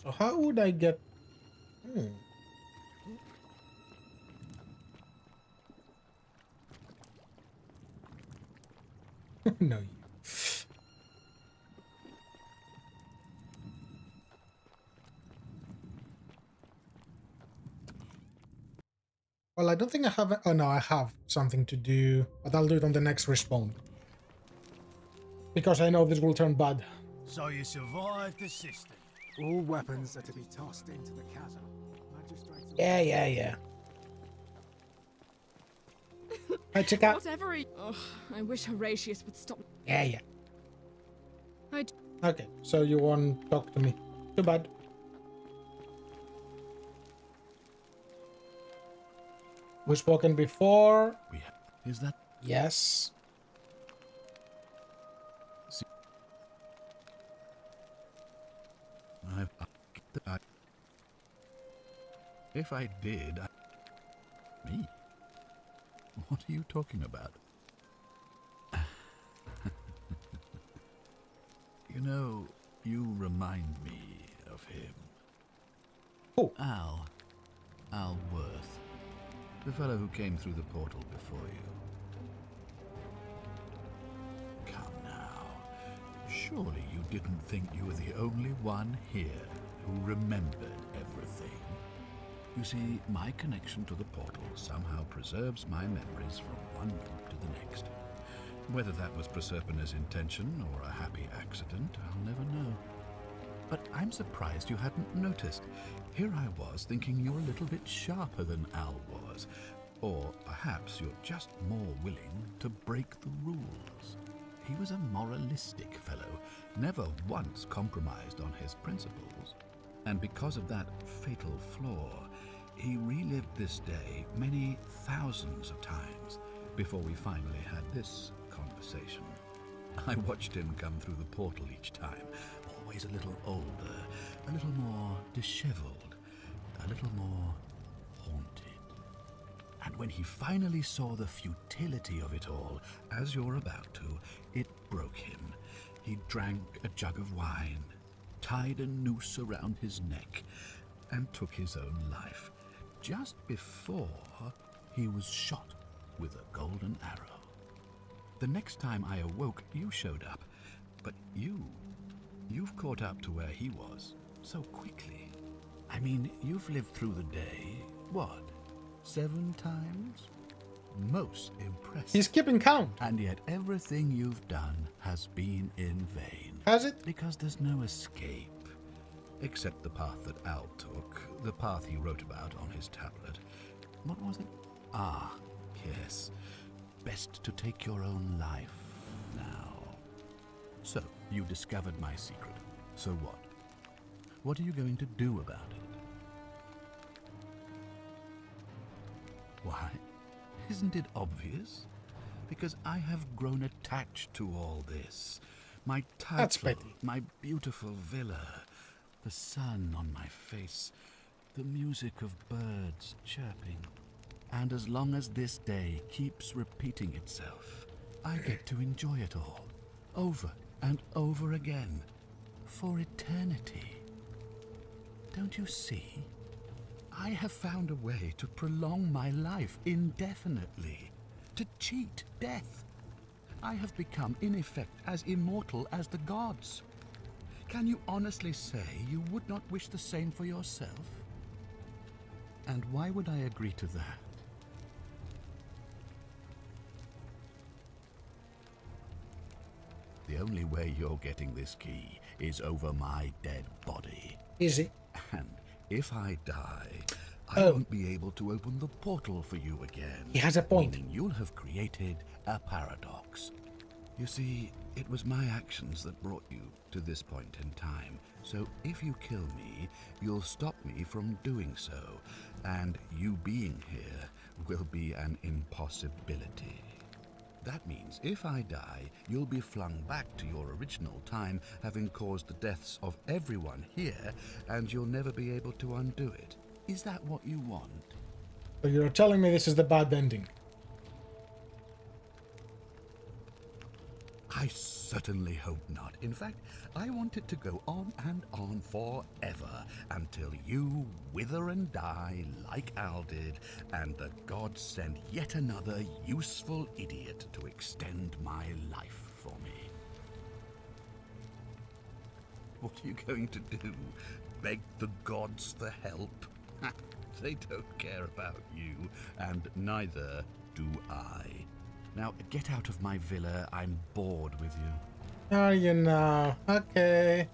So how would I get... No. Well, I don't think I have... Oh no, I have something to do, but I'll do it on the next respawn. Because I know this will turn bad. So you survived the system. All weapons are to be tossed into the chasm. Magistrates... Yeah. Hi, Chica. Whatever he... Ugh, I wish Horatius would stop... Yeah. Okay, so you won't talk to me. Too bad. We've spoken before. Is that... Yes. If I did, me? What are you talking about? You know, you remind me of him. Who? Al Worth. The fellow who came through the portal before you. Come now. Surely you didn't think you were the only one here who remembered everything. You see, my connection to the portal somehow preserves my memories from one group to the next. Whether that was Proserpina's intention or a happy accident, I'll never know. But I'm surprised you hadn't noticed. Here I was thinking you're a little bit sharper than Al was. Or perhaps you're just more willing to break the rules. He was a moralistic fellow, never once compromised on his principles. And because of that fatal flaw, he relived this day many thousands of times before we finally had this conversation. I watched him come through the portal each time, always a little older, a little more disheveled, a little more haunted. And when he finally saw the futility of it all, as you're about to, it broke him. He drank a jug of wine, tied a noose around his neck, and took his own life, just before he was shot with a golden arrow. The next time I awoke, you showed up, but you've caught up to where he was so quickly. I mean, you've lived through the day, what, 7 times? Most impressive. He's keeping count. And yet everything you've done has been in vain. Has it? Because there's no escape. Except the path that Al took, the path he wrote about on his tablet. What was it? Ah, yes. Best to take your own life now. So, you discovered my secret. So what? What are you going to do about it? Why? Isn't it obvious? Because I have grown attached to all this. My title, my beautiful villa, the sun on my face, the music of birds chirping. And as long as this day keeps repeating itself, I get to enjoy it all, over and over again, for eternity. Don't you see? I have found a way to prolong my life indefinitely, to cheat death. I have become, in effect, as immortal as the gods. Can you honestly say you would not wish the same for yourself? And why would I agree to that? The only way you're getting this key is over my dead body. Easy. And if I die, I won't be able to open the portal for you again. He has a point. Meaning you'll have created a paradox. You see, it was my actions that brought you to this point in time. So if you kill me, you'll stop me from doing so. And you being here will be an impossibility. That means if I die, you'll be flung back to your original time, having caused the deaths of everyone here, and you'll never be able to undo it. Is that what you want? So you're telling me this is the bad ending? I certainly hope not. In fact, I want it to go on and on forever, until you wither and die like Al did, and the gods send yet another useful idiot to extend my life for me. What are you going to do? Beg the gods for help? They don't care about you, and neither do I. Now, get out of my villa. I'm bored with you. Are you now? Okay.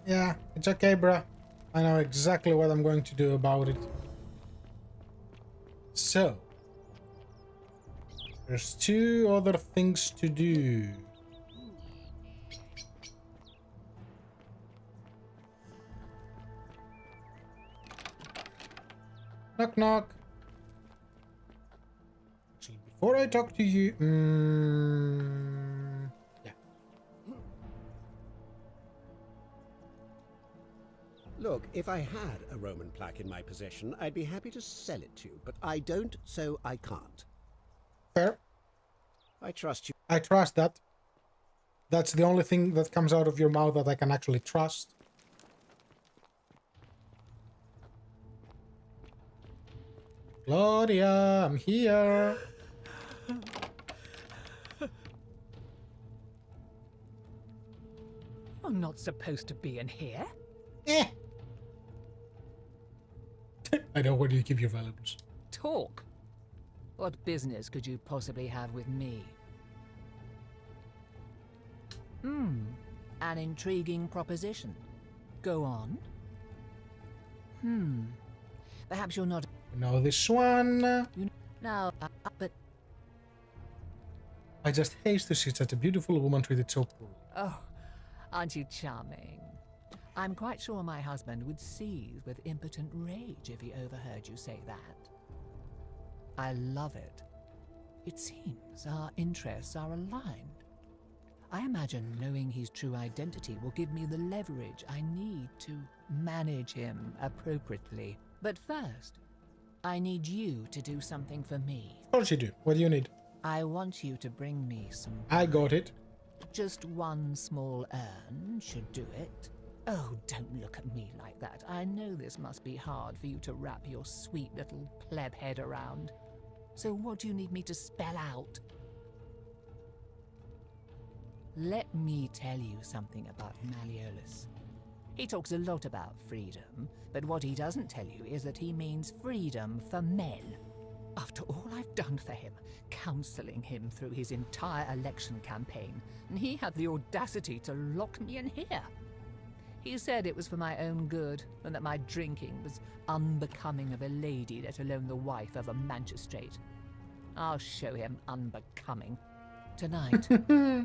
Yeah, it's okay, bruh. I know exactly what I'm going to do about it. So, There's 2 other things to do. Knock knock. Actually, before I talk to you, yeah. Look, if I had a Roman plaque in my possession, I'd be happy to sell it to you, but I don't, so I can't. Fair. I trust you. I trust that. That's the only thing that comes out of your mouth that I can actually trust. Claudia, I'm here. I'm not supposed to be in here. Eh. I know where you keep your valuables. Talk. What business could you possibly have with me? An intriguing proposition. Go on. Perhaps you're not... No, this one. Now, but... I just hate to see such a beautiful woman treated so poorly. Oh, aren't you charming? I'm quite sure my husband would seethe with impotent rage if he overheard you say that. I love it. It seems our interests are aligned. I imagine knowing his true identity will give me the leverage I need to manage him appropriately. But first, I need you to do something for me. Of course you do. What do you need? I want you to bring me some... I got it. Just one small urn should do it. Oh, don't look at me like that. I know this must be hard for you to wrap your sweet little pleb head around. So what do you need me to spell out? Let me tell you something about Malleolus. He talks a lot about freedom, but what he doesn't tell you is that he means freedom for men. After all I've done for him, counseling him through his entire election campaign, and he had the audacity to lock me in here. He said it was for my own good, and that my drinking was unbecoming of a lady, let alone the wife of a magistrate. I'll show him unbecoming. Tonight,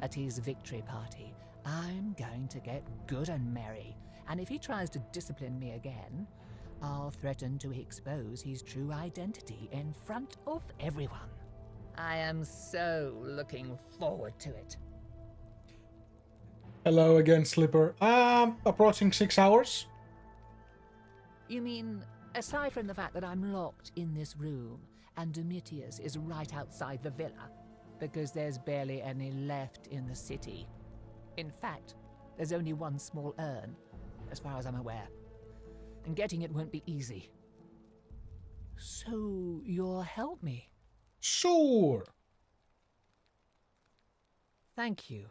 at his victory party, I'm going to get good and merry, and if he tries to discipline me again, I'll threaten to expose his true identity in front of everyone. I am so looking forward to it. Hello again, Slipper. Approaching 6 hours. You mean, aside from the fact that I'm locked in this room, and Domitius is right outside the villa, because there's barely any left in the city. In fact, there's only one small urn, as far as I'm aware. And getting it won't be easy. So, you'll help me? Sure. Thank you.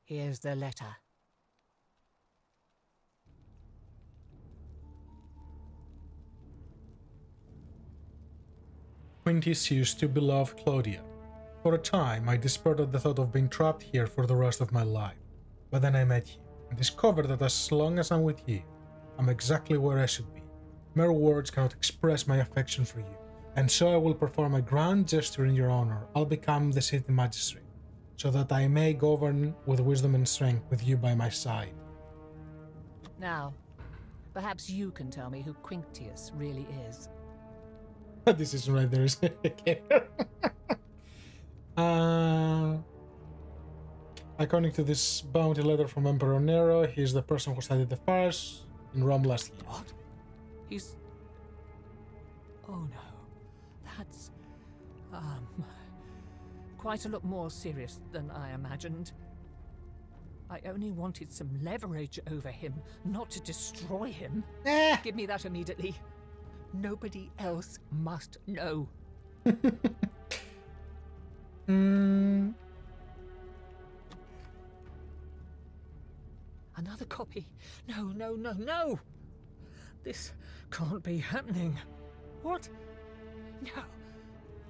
Here's the letter. Quintus used to beloved Claudia. For a time, I despaired at the thought of being trapped here for the rest of my life. But then I met you, and discovered that as long as I'm with you, I'm exactly where I should be. Mere words cannot express my affection for you, and so I will perform a grand gesture in your honor. I'll become the city magistrate, so that I may govern with wisdom and strength with you by my side. Now, perhaps you can tell me who Quintius really is. This is right there, isn't it? According to this bounty letter from Emperor Nero, he is the person who started the fires in Rome last year. What? He's... Oh no. That's... quite a lot more serious than I imagined. I only wanted some leverage over him, not to destroy him. Give me that immediately. Nobody else must know. Another copy. No, no, no, no! This can't be happening. What? No.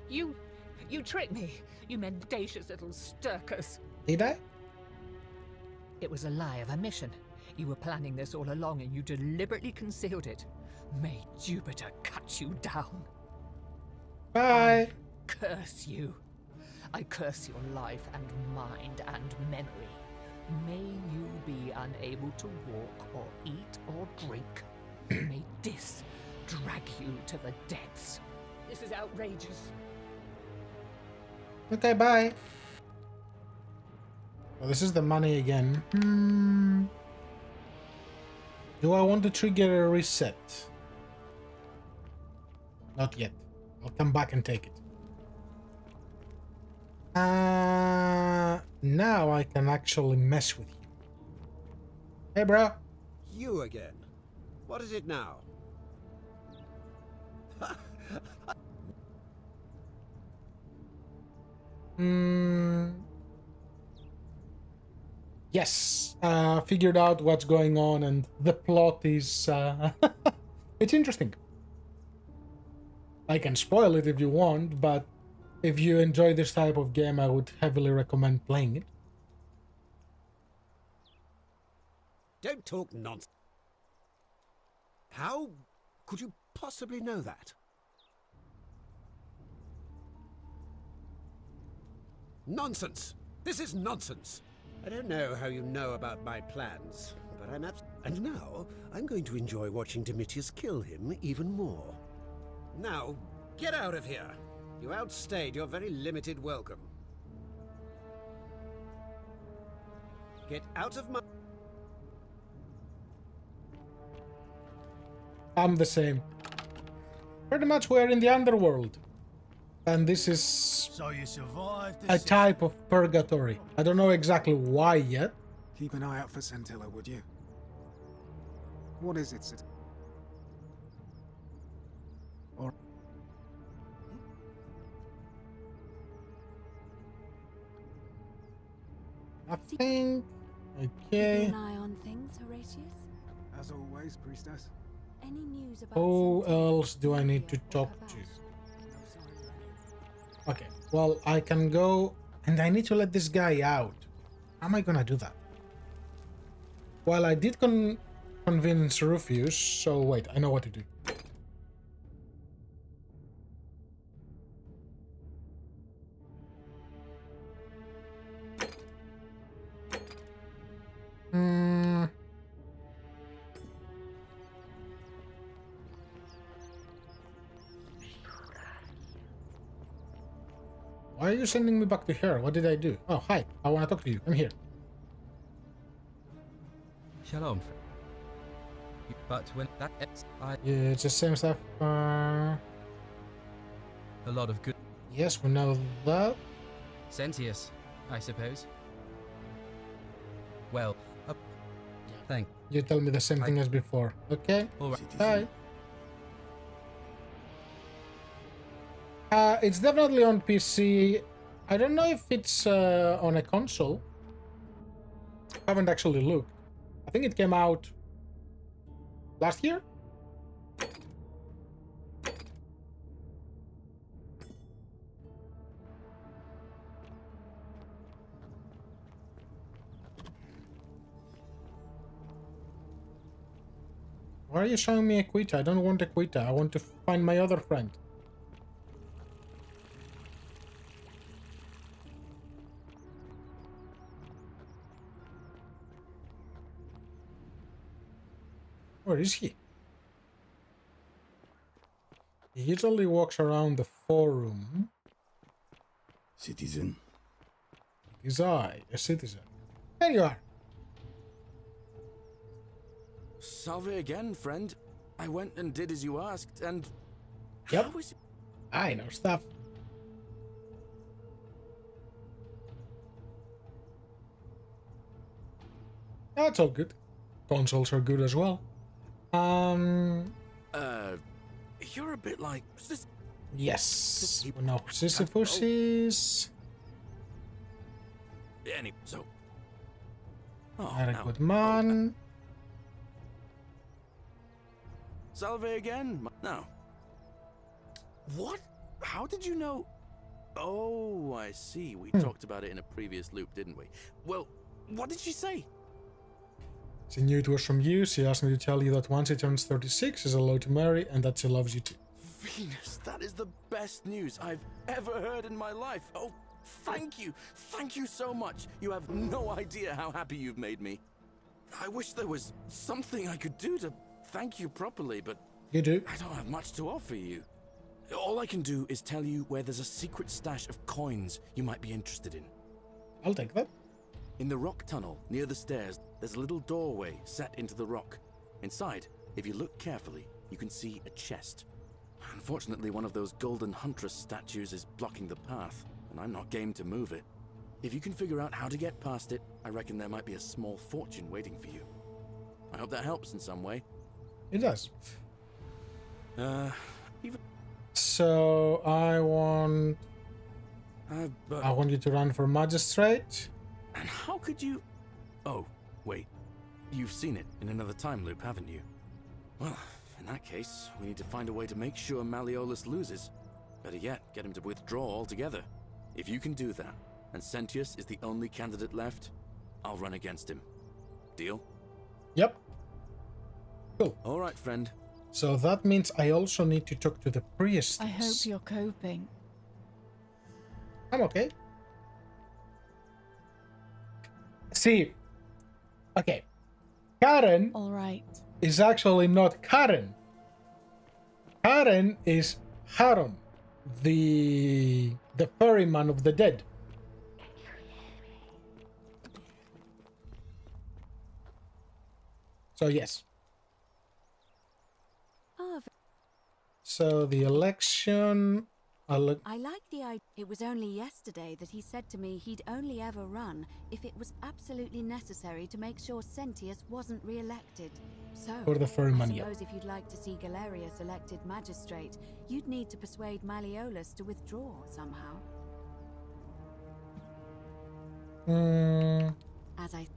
You tricked me, you mendacious little stirkers. Did I? It was a lie of a mission. You were planning this all along and you deliberately concealed it. May Jupiter cut you down. Bye. Curse you. I curse your life and mind and memory. May you be unable to walk or eat or drink. May this drag you to the depths. This is outrageous. Okay, bye. Well, this is the money again. Do I want to trigger a reset? Not yet. I'll come back and take it. Now I can actually mess with you. Hey, bro. You again. What is it now? Yes, figured out what's going on, and the plot is it's interesting. I can spoil it if you want, but if you enjoy this type of game, I would heavily recommend playing it. Don't talk nonsense. How could you possibly know that? Nonsense! This is nonsense! I don't know how you know about my plans, but I'm and now I'm going to enjoy watching Domitius kill him even more. Now, get out of here! You outstayed your very limited welcome. Get out of my... I'm the same. Pretty much we're in the underworld. And this is So you survived a type of purgatory. I don't know exactly why yet. Keep an eye out for Scintilla, would you? What is it, Or... Nothing. Keeping Okay. an eye on things, Horatius? As always, priestess. Any news about Who Scintilla? else do I need to talk to? Okay, well, I can go, and I need to let this guy out. How am I gonna do that? Well, I did convince Rufius, so wait, I know what to do. Why are you sending me back to her? What did I do? Oh, hi. I want to talk to you. I'm here. Shalom. But when that Yeah, it's the same stuff. a lot of good. Yes, we know that. Sentius, I suppose. Well, thank You tell me the same thing as before. Okay. All right. Bye. It's definitely on PC. I don't know if it's on a console. I haven't actually looked. I think it came out last year. Why are you showing me a Quita? I don't want a Quita. I want to find my other friend. Where is he? He usually walks around the forum. Citizen. It is I, a citizen. There you are. Salve again, friend. I went and did as you asked, and... Yep. How is it? I know stuff. That's all good. Consoles are good as well. You're a bit like... Yes. No, Sisyphus. Anyway, so... Oh, Very now- good man. Salve again? No. What? How did you know? Oh, I see. We talked about it in a previous loop, didn't we? Well, what did she say? She knew it was from you. She asked me to tell you that once he turns 36, he's allowed to marry and that she loves you too. Venus, that is the best news I've ever heard in my life. Oh, Thank you! Thank you so much! You have no idea how happy you've made me. I wish there was something I could do to thank you properly, but you do. I don't have much to offer you. All I can do is tell you where there's a secret stash of coins you might be interested in. I'll take that. In the rock tunnel near the stairs, there's a little doorway set into the rock. Inside, if you look carefully, you can see a chest. Unfortunately, one of those golden huntress statues is blocking the path, and I'm not game to move it. If you can figure out how to get past it, I reckon there might be a small fortune waiting for you. I hope that helps in some way. It does. Even... So I want you to run for magistrate. And how could you... Oh, wait. You've seen it in another time loop, haven't you? Well, in that case, we need to find a way to make sure Malleolus loses. Better yet, get him to withdraw altogether. If you can do that, and Sentius is the only candidate left, I'll run against him. Deal? Yep. Cool. All right, friend. So that means I also need to talk to the priestess. I hope you're coping. I'm okay. See, okay, Karen All right. is actually not Karen. Karen is Haron, the ferryman of the dead. So yes. Oh, So the election. I like the idea. It was only yesterday that he said to me he'd only ever run if it was absolutely necessary to make sure Sentius wasn't re-elected. So, For the ferryman, I yeah. suppose if you'd like to see Galerius elected magistrate, you'd need to persuade Malleolus to withdraw somehow. As I...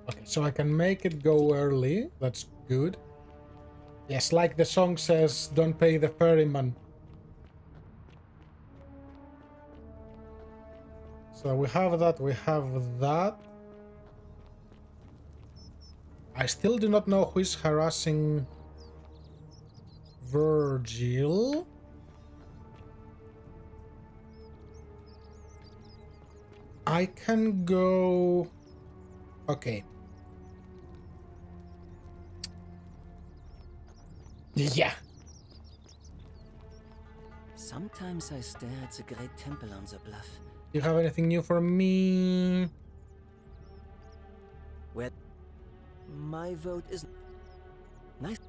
Okay, so I can make it go early. That's good. Yes, like the song says, don't pay the ferryman. So we have that, we have that. I still do not know who is harassing Virgil. I can go... Okay. Yeah. Sometimes I stare at the great temple on the bluff. Do you have anything new for me? Where my vote is nice.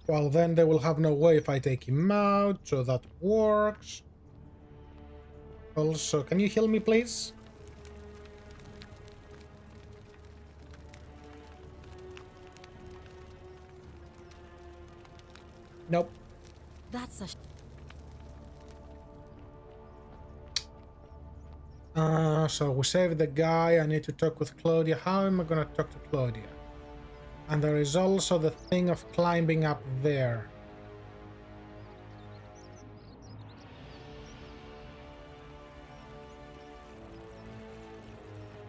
Well, then they will have no way if I take him out, so that works. Also, can you heal me, please? Nope. That's a... So we save the guy. I need to talk with Claudia. How am I gonna talk to Claudia? And there is also the thing of climbing up there.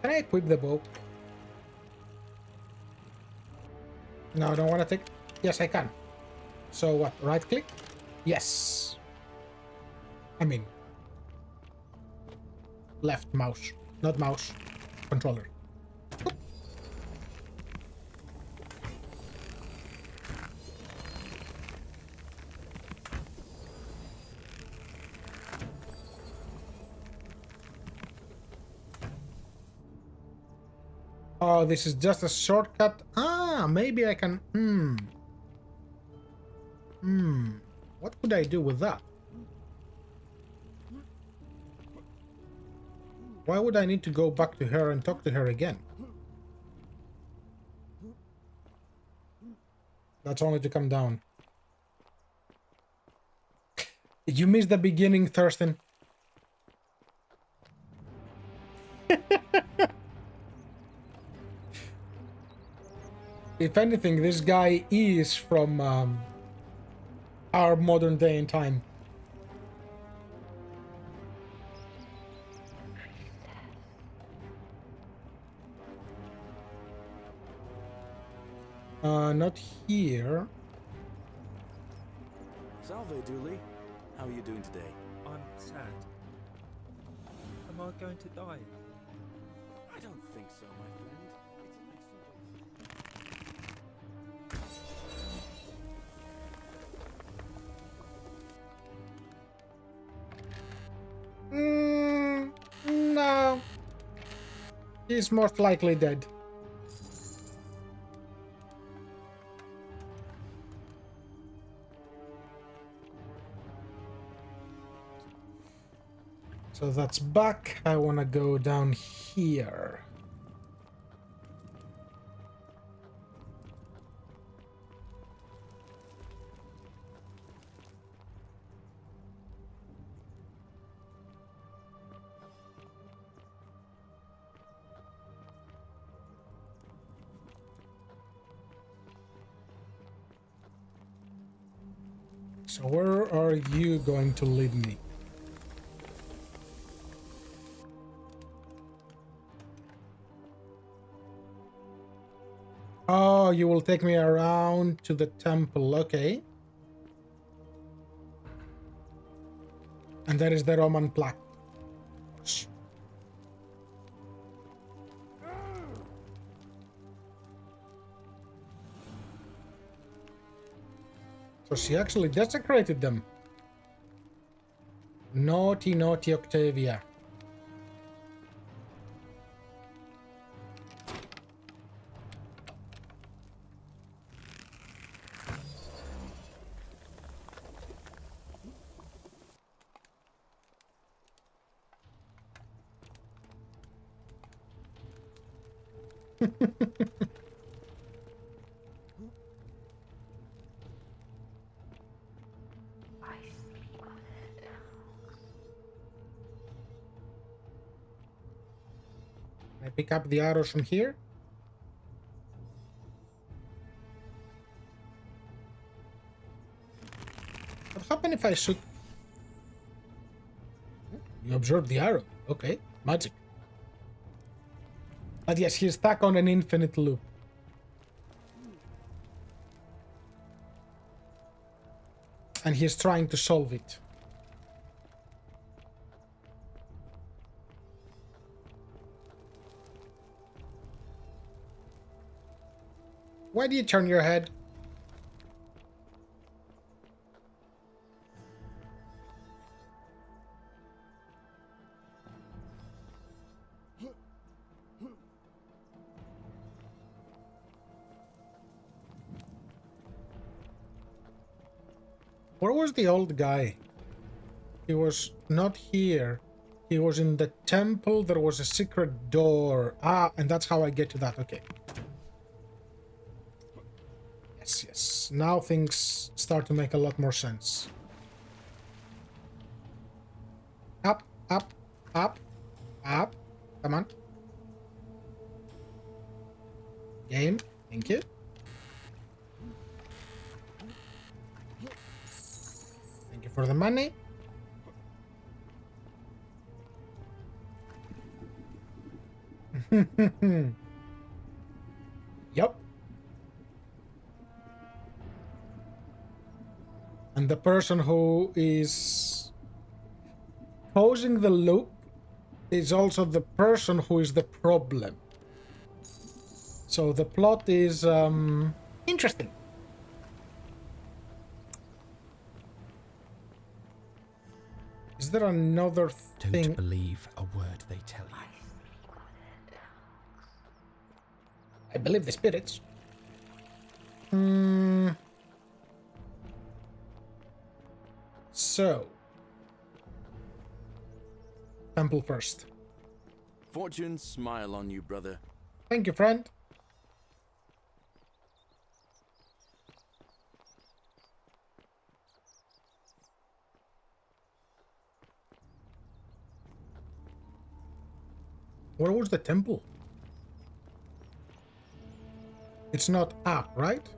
Can I equip the bow? No, I don't want to take... Yes, I can. So what? Right click? Yes. I mean... left mouse. Not mouse. Controller. Oh, this is just a shortcut. Ah, maybe I can... What could I do with that? Why would I need to go back to her and talk to her again? That's only to come down. You missed the beginning, Thurston. If anything, this guy is from our modern day and time. Not here. Salve, Dooley. How are you doing today? I'm sad. Am I going to die? I don't think so, my friend. It's an excellent day. No. He's most likely dead. So that's back. I want to go down here. So where are you going to lead me? Oh, you will take me around to the temple, okay. And there is the Roman plaque. So she actually desecrated them. Naughty, naughty Octavia. I pick up the arrows from here. What happens if I shoot? You observe the arrow. Okay, magic. But yes, he's stuck on an infinite loop. And he's trying to solve it. Why do you turn your head? Where was the old guy? He was not here. He was in the temple. There was a secret door. Ah, and that's how I get to that. Okay. Yes, yes. Now things start to make a lot more sense. Up, up, up, up. Come on. Game. Thank you. Thank you for the money. Yep. And the person who is causing the loop is also the person who is the problem. So the plot is interesting. Is there another thing? Don't believe a word they tell you. I believe the spirits. So, temple first. Fortune smile on you, brother. Thank you, friend. Where was the temple? It's not up, right?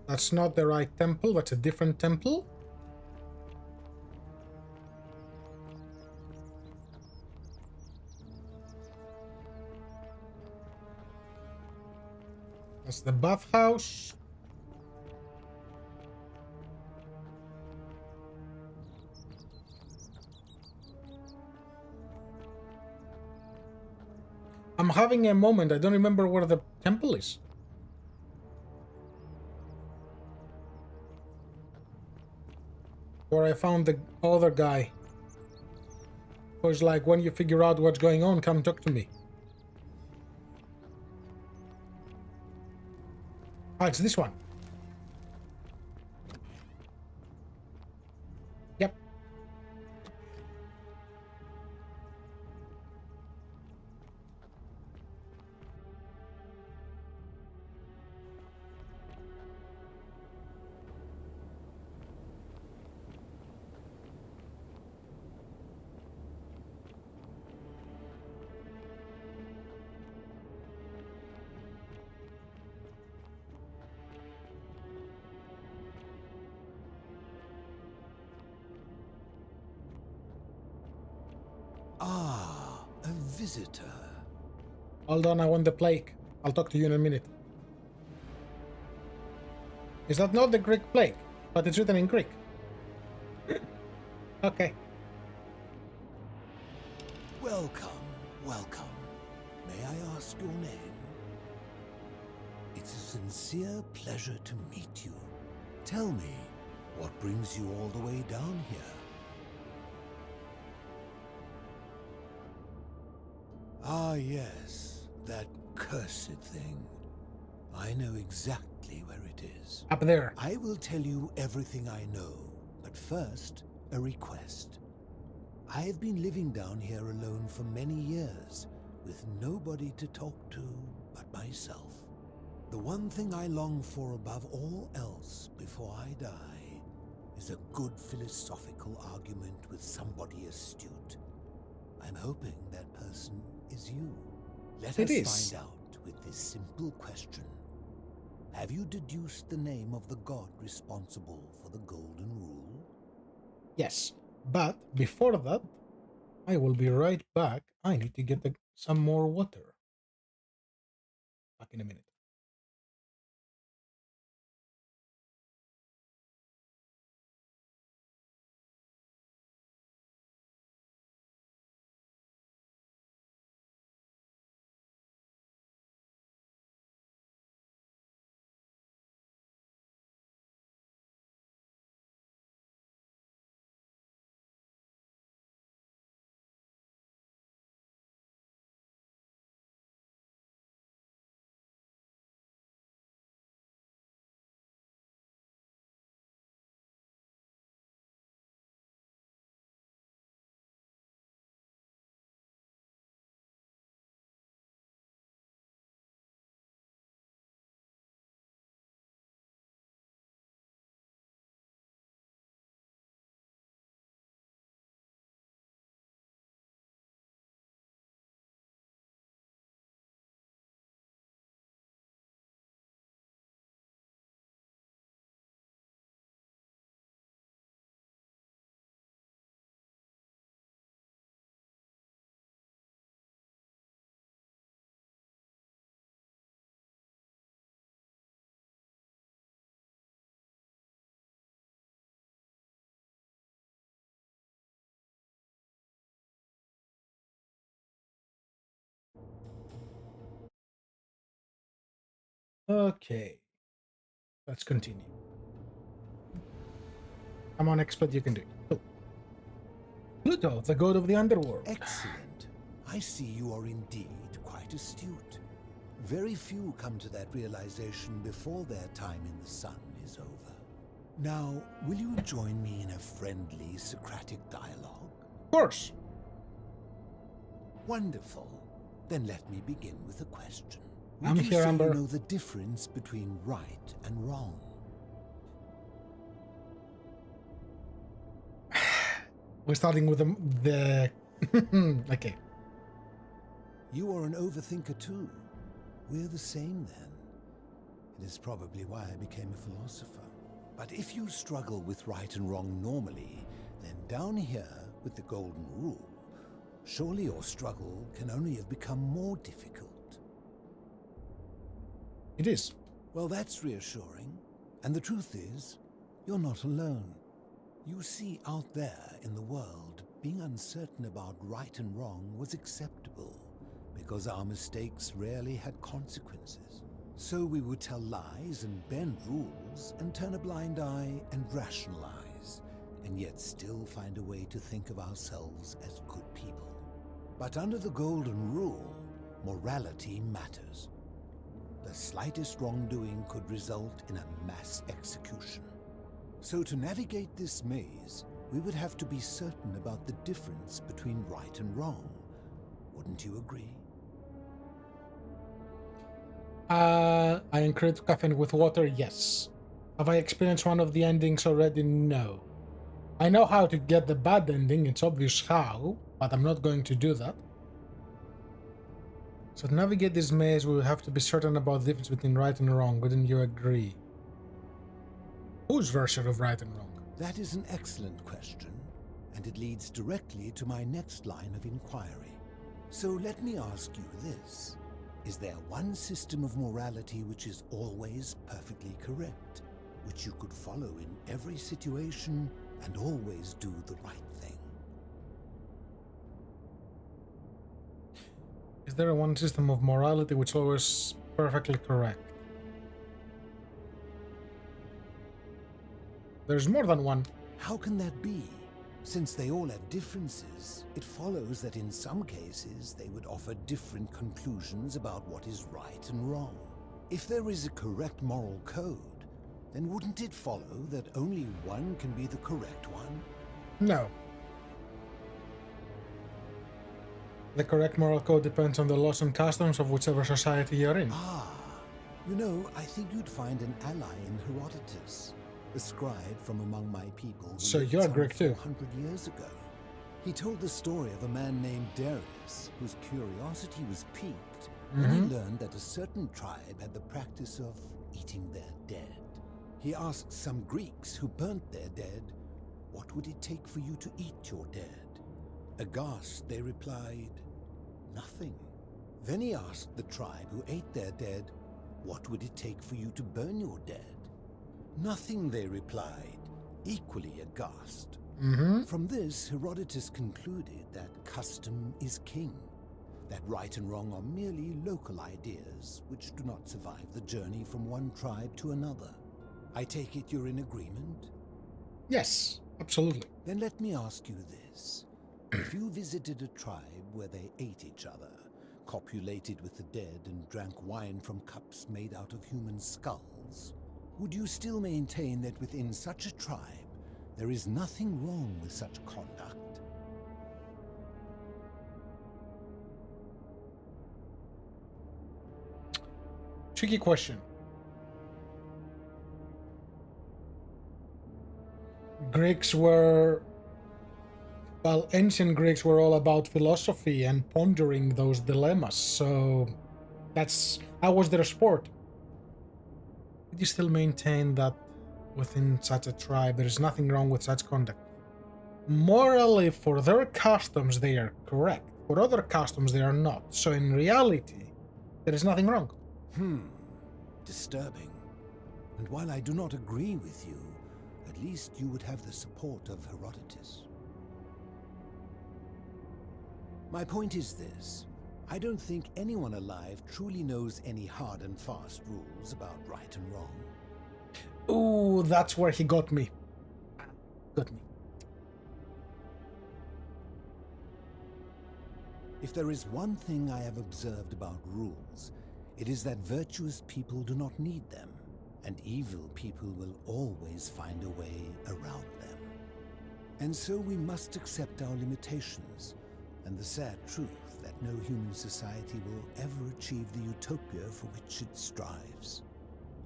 That's not the right temple. That's a different temple. That's the bathhouse. I'm having a moment. I don't remember where the temple is. Where I found the other guy. Who's like, when you figure out what's going on, come talk to me. Ah, it's this one. Yep. Ah, a visitor. Hold on, I want the plague. I'll talk to you in a minute. Is that not the Greek plague? But it's written in Greek. Okay. Welcome, welcome. May I ask your name? It's a sincere pleasure to meet you. Tell me, what brings you all the way down here? Ah, yes, that cursed thing. I know exactly where it is. Up there. I will tell you everything I know, but first, a request. I have been living down here alone for many years, with nobody to talk to but myself. The one thing I long for above all else before I die is a good philosophical argument with somebody astute. I'm hoping that person is you. Let us find out with this simple question. Have you deduced the name of the god responsible for the Golden Rule? Yes, but before that, I will be right back. I need to get some more water. Back in a minute. Okay. Let's continue. Come on, expert, you can do it. Oh. Pluto, the god of the underworld. Excellent. I see you are indeed quite astute. Very few come to that realization before their time in the sun is over. Now, will you join me in a friendly Socratic dialogue? Of course. Wonderful. Then let me begin with a question. I'm here, Amber. You know the difference between right and wrong? We're starting with the okay. You are an overthinker too. We're the same then. It is probably why I became a philosopher. But if you struggle with right and wrong normally, then down here with the Golden Rule, surely your struggle can only have become more difficult. It is. Well, that's reassuring. And the truth is, you're not alone. You see, out there in the world, being uncertain about right and wrong was acceptable. because our mistakes rarely had consequences. So we would tell lies and bend rules and turn a blind eye and rationalize, and yet still find a way to think of ourselves as good people. But under the golden rule, morality matters. The slightest wrongdoing could result in a mass execution. So to navigate this maze, we would have to be certain about the difference between right and wrong. Wouldn't you agree? I encrypt caffeine with water, yes. Have I experienced one of the endings already? No. I know how to get the bad ending, it's obvious how, but I'm not going to do that. So to navigate this maze, we will have to be certain about the difference between right and wrong, wouldn't you agree? Whose version of right and wrong? That is an excellent question, and it leads directly to my next line of inquiry. So let me ask you this. Is there one system of morality which is always perfectly correct, which you could follow in every situation and always do the right thing? Is there one system of morality which is always perfectly correct? There's more than one. How can that be? Since they all have differences, it follows that in some cases they would offer different conclusions about what is right and wrong. If there is a correct moral code, then wouldn't it follow that only one can be the correct one? No. The correct moral code depends on the laws and customs of whichever society you're in. You know, I think you'd find an ally in Herodotus, a scribe from among my people who So lived you're some Greek too? 400 years ago. He told the story of a man named Darius, whose curiosity was piqued when he learned that a certain tribe had the practice of eating their dead. He asked some Greeks who burnt their dead, "What would it take for you to eat your dead?" Aghast, they replied, "Nothing." Then he asked the tribe who ate their dead, "What would it take for you to burn your dead?" "Nothing," they replied, equally aghast. From this, Herodotus concluded that custom is king, that right and wrong are merely local ideas which do not survive the journey from one tribe to another. I take it you're in agreement? Yes, absolutely. Then let me ask you this. If you visited a tribe where they ate each other, copulated with the dead, and drank wine from cups made out of human skulls, would you still maintain that within such a tribe there is nothing wrong with such conduct? Tricky question. Ancient Greeks were all about philosophy and pondering those dilemmas, so that was their sport. Would you still maintain that within such a tribe there is nothing wrong with such conduct? Morally, for their customs, they are correct. For other customs, they are not. So in reality, there is nothing wrong. Disturbing. And while I do not agree with you, at least you would have the support of Herodotus. My point is this. I don't think anyone alive truly knows any hard and fast rules about right and wrong. Ooh, that's where he got me. If there is one thing I have observed about rules, it is that virtuous people do not need them, and evil people will always find a way around them. And so we must accept our limitations, and the sad truth that no human society will ever achieve the utopia for which it strives.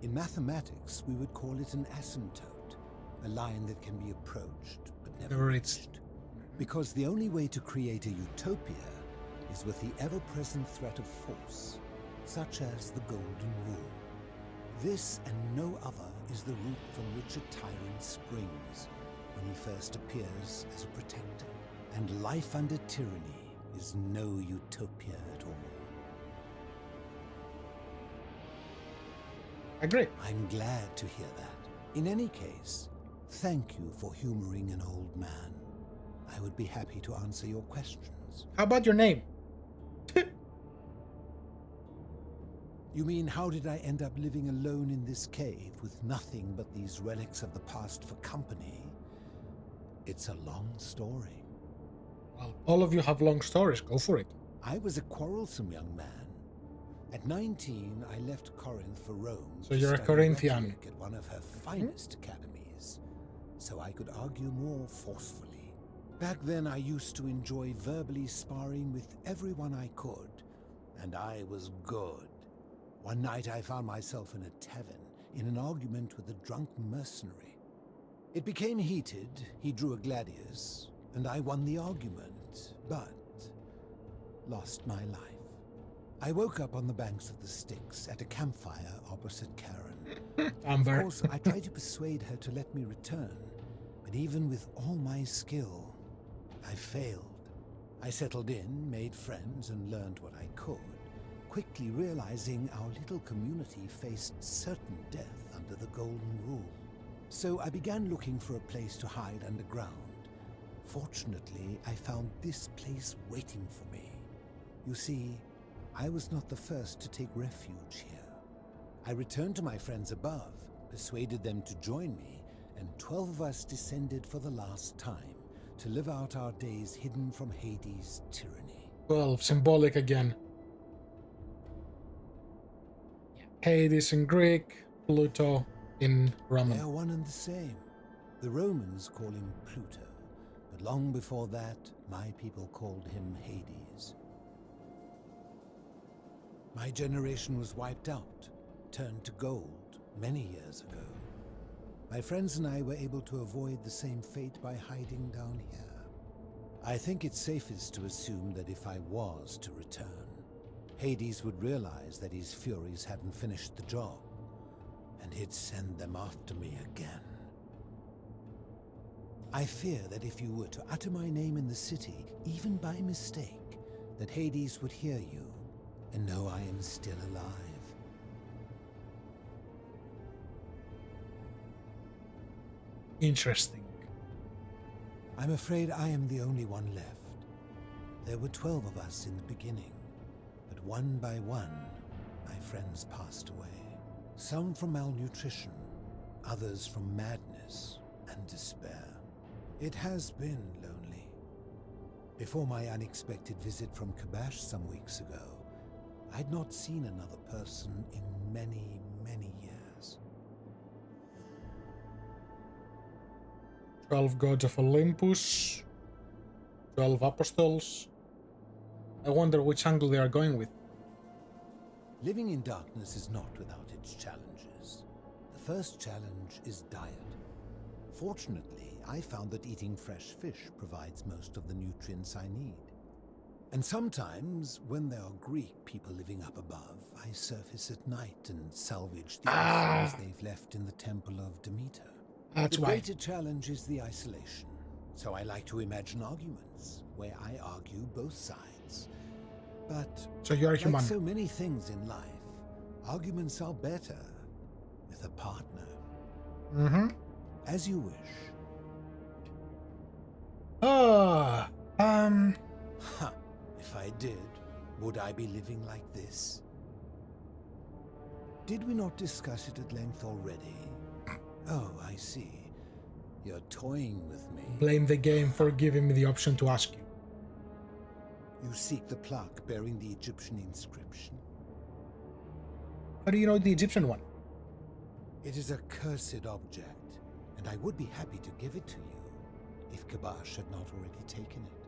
In mathematics, we would call it an asymptote, a line that can be approached but never reached. Because the only way to create a utopia is with the ever-present threat of force, such as the Golden Rule. This and no other is the root from which a tyrant springs when he first appears as a protector. And life under tyranny is no utopia at all. Agree. I'm glad to hear that. In any case, thank you for humoring an old man. I would be happy to answer your questions. How about your name? You mean, how did I end up living alone in this cave with nothing but these relics of the past for company? It's a long story. Well, all of you have long stories. Go for it. I was a quarrelsome young man. At 19, I left Corinth for Rome. So you're a Corinthian. At one of her finest academies, so I could argue more forcefully. Back then, I used to enjoy verbally sparring with everyone I could, and I was good. One night, I found myself in a tavern in an argument with a drunk mercenary. It became heated. He drew a gladius, and I won the argument, but lost my life. I woke up on the banks of the Styx at a campfire opposite Karen. Amber. Of course, I tried to persuade her to let me return, but even with all my skill, I failed. I settled in, made friends, and learned what I could, quickly realizing our little community faced certain death under the Golden Rule. So I began looking for a place to hide underground. Fortunately, I found this place waiting for me. You see, I was not the first to take refuge here. I returned to my friends above, persuaded them to join me, and 12 of us descended for the last time to live out our days hidden from Hades' tyranny. 12, symbolic again. Hades in Greek, Pluto in Roman. They are one and the same. The Romans call him Pluto, but long before that, my people called him Hades. My generation was wiped out, turned to gold, many years ago. My friends and I were able to avoid the same fate by hiding down here. I think it's safest to assume that if I was to return, Hades would realize that his furies hadn't finished the job, and he'd send them after me again. I fear that if you were to utter my name in the city, even by mistake, that Hades would hear you and know I am still alive. Interesting. I'm afraid I am the only one left. There were 12 of us in the beginning, but one by one, my friends passed away. Some from malnutrition, others from madness and despair. It has been lonely. Before my unexpected visit from Kabash some weeks ago, I'd not seen another person in many, many years. 12 gods of Olympus, 12 apostles. I wonder which angle they are going with. Living in darkness is not without its challenges. The first challenge is diet. Fortunately, I found that eating fresh fish provides most of the nutrients I need. And sometimes, when there are Greek people living up above, I surface at night and salvage the offerings they've left in the temple of Demeter. That's the why. greater challenge is the isolation. So I like to imagine arguments, where I argue both sides. But so you're a human. Like so many things in life, arguments are better with a partner. Mm-hmm. As you wish. If I did, would I be living like this? Did we not discuss it at length already? Oh, I see. You're toying with me. Blame the game for giving me the option to ask you. You seek the plaque bearing the Egyptian inscription. How do you know the Egyptian one? It is a cursed object, and I would be happy to give it to you if Kabash had not already taken it.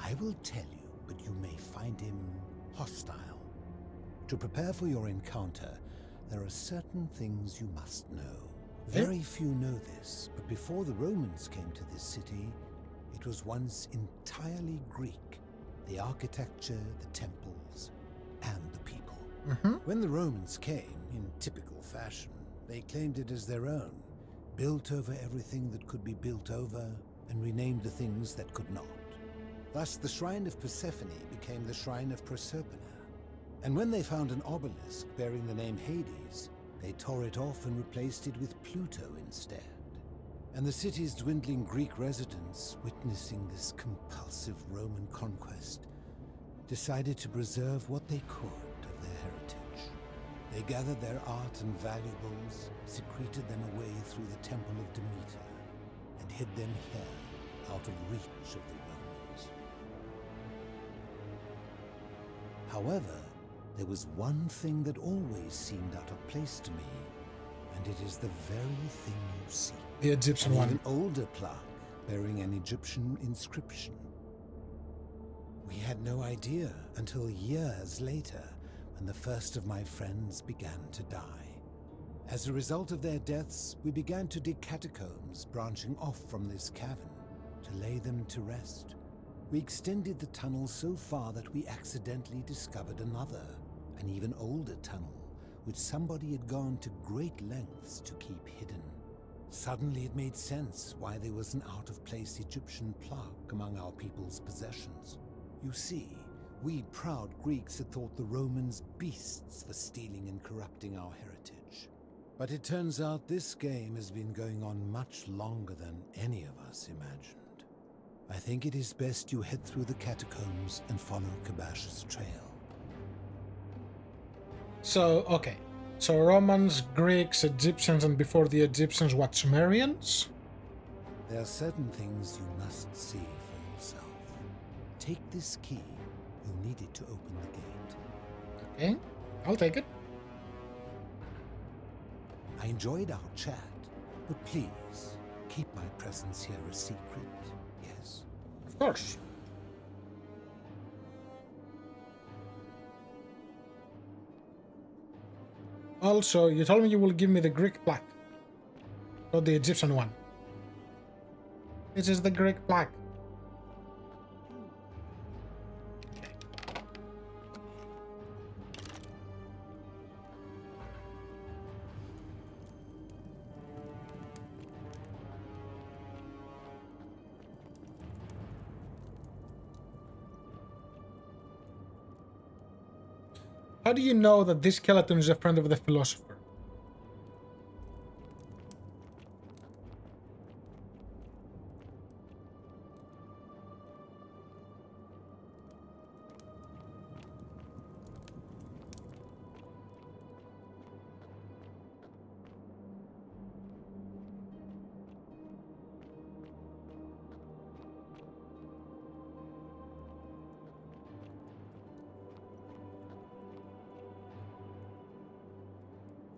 I will tell you, but you may find him hostile. To prepare for your encounter, there are certain things you must know. Very few know this, but before the Romans came to this city, it was once entirely Greek. The architecture, the temples, and the people. When the Romans came, in typical fashion, they claimed it as their own, built over everything that could be built over, and renamed the things that could not. Thus, the Shrine of Persephone became the Shrine of Proserpina. And when they found an obelisk bearing the name Hades, they tore it off and replaced it with Pluto instead. And the city's dwindling Greek residents, witnessing this compulsive Roman conquest, decided to preserve what they could of their heritage. They gathered their art and valuables, secreted them away through the Temple of Demeter, and hid them here, out of reach of the Romans. However, there was one thing that always seemed out of place to me, and it is the very thing you see. The Egyptian one. An older plaque bearing an Egyptian inscription. We had no idea until years later, when the first of my friends began to die. As a result of their deaths, we began to dig catacombs branching off from this cavern to lay them to rest. We extended the tunnel so far that we accidentally discovered another, an even older tunnel, which somebody had gone to great lengths to keep hidden. Suddenly it made sense why there was an out-of-place Egyptian plaque among our people's possessions. You see, we proud Greeks had thought the Romans beasts for stealing and corrupting our heritage. But it turns out this game has been going on much longer than any of us imagined. I think it is best you head through the catacombs and follow Kabash's trail. So, okay. So Romans, Greeks, Egyptians, and before the Egyptians, what, Sumerians? There are certain things you must see for yourself. Take this key. You'll need it to open the gate. Okay, I'll take it. I enjoyed our chat, but please, keep my presence here a secret, yes? Of course. Also, you told me you will give me the Greek plaque, not the Egyptian one. This is the Greek plaque. How do you know that this skeleton is a friend of the philosopher?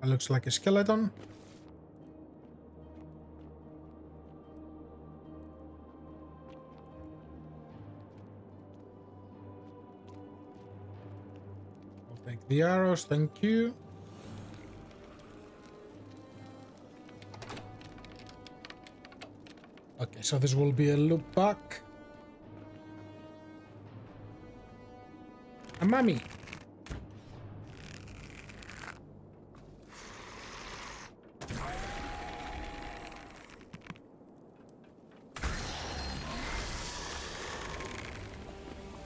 That looks like a skeleton. I'll take the arrows, thank you. Okay, so this will be a loop back. A mummy.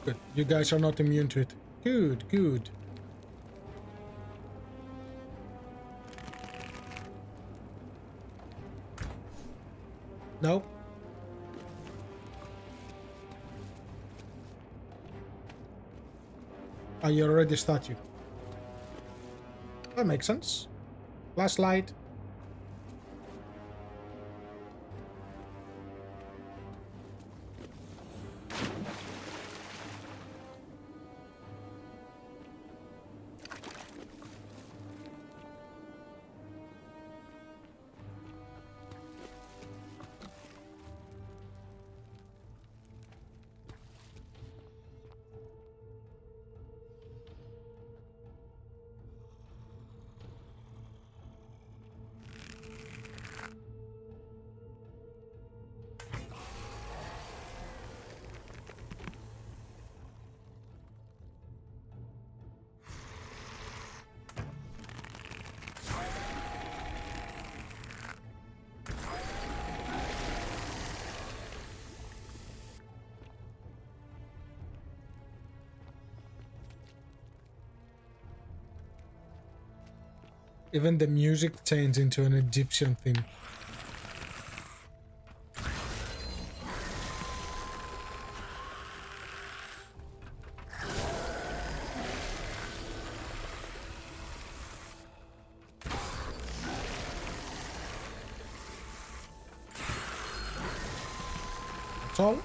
Good. You guys are not immune to it. Good, good. No. Oh, you're already a statue. That makes sense. Last light. Even the music changed into an Egyptian theme. That's all?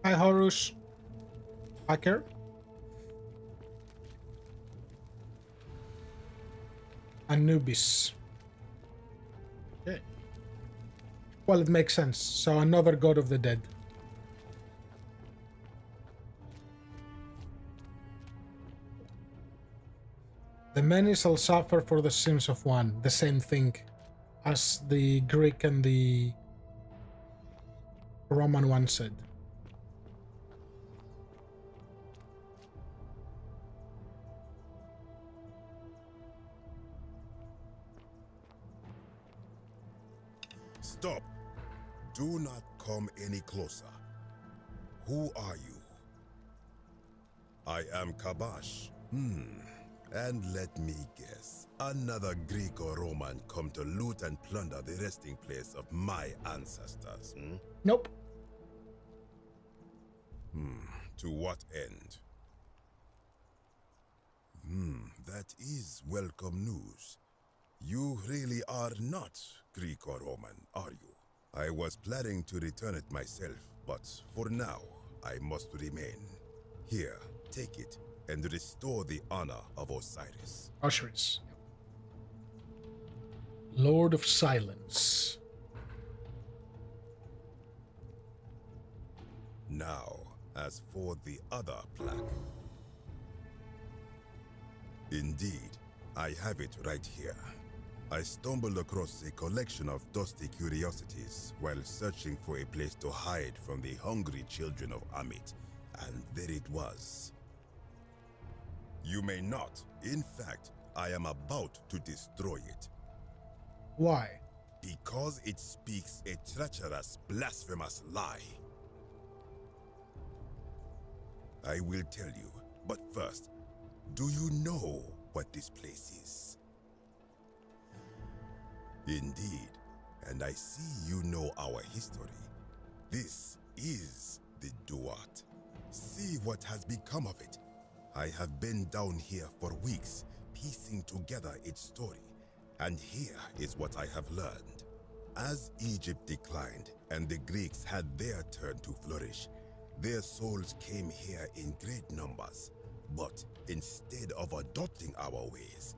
Hi, Horus. Hacker. Anubis. Okay. Well, it makes sense. So another god of the dead. The many shall suffer for the sins of one. The same thing as the Greek and the Roman one said. Stop! Do not come any closer. Who are you? I am Kabash. And let me guess. Another Greek or Roman come to loot and plunder the resting place of my ancestors, Nope. To what end? That is welcome news. You really are not Greek or Roman, are you? I was planning to return it myself, but for now, I must remain. Here, take it, and restore the honor of Osiris. Osiris. Lord of Silence. Now, as for the other plaque. Indeed, I have it right here. I stumbled across a collection of dusty curiosities while searching for a place to hide from the hungry children of Amit, and there it was. You may not. In fact, I am about to destroy it. Why? Because it speaks a treacherous, blasphemous lie. I will tell you, but first, do you know what this place is? Indeed, and I see you know our history. This is the Duat. See what has become of it. I have been down here for weeks, piecing together its story, and here is what I have learned. As Egypt declined and the Greeks had their turn to flourish, their souls came here in great numbers. But instead of adopting our ways,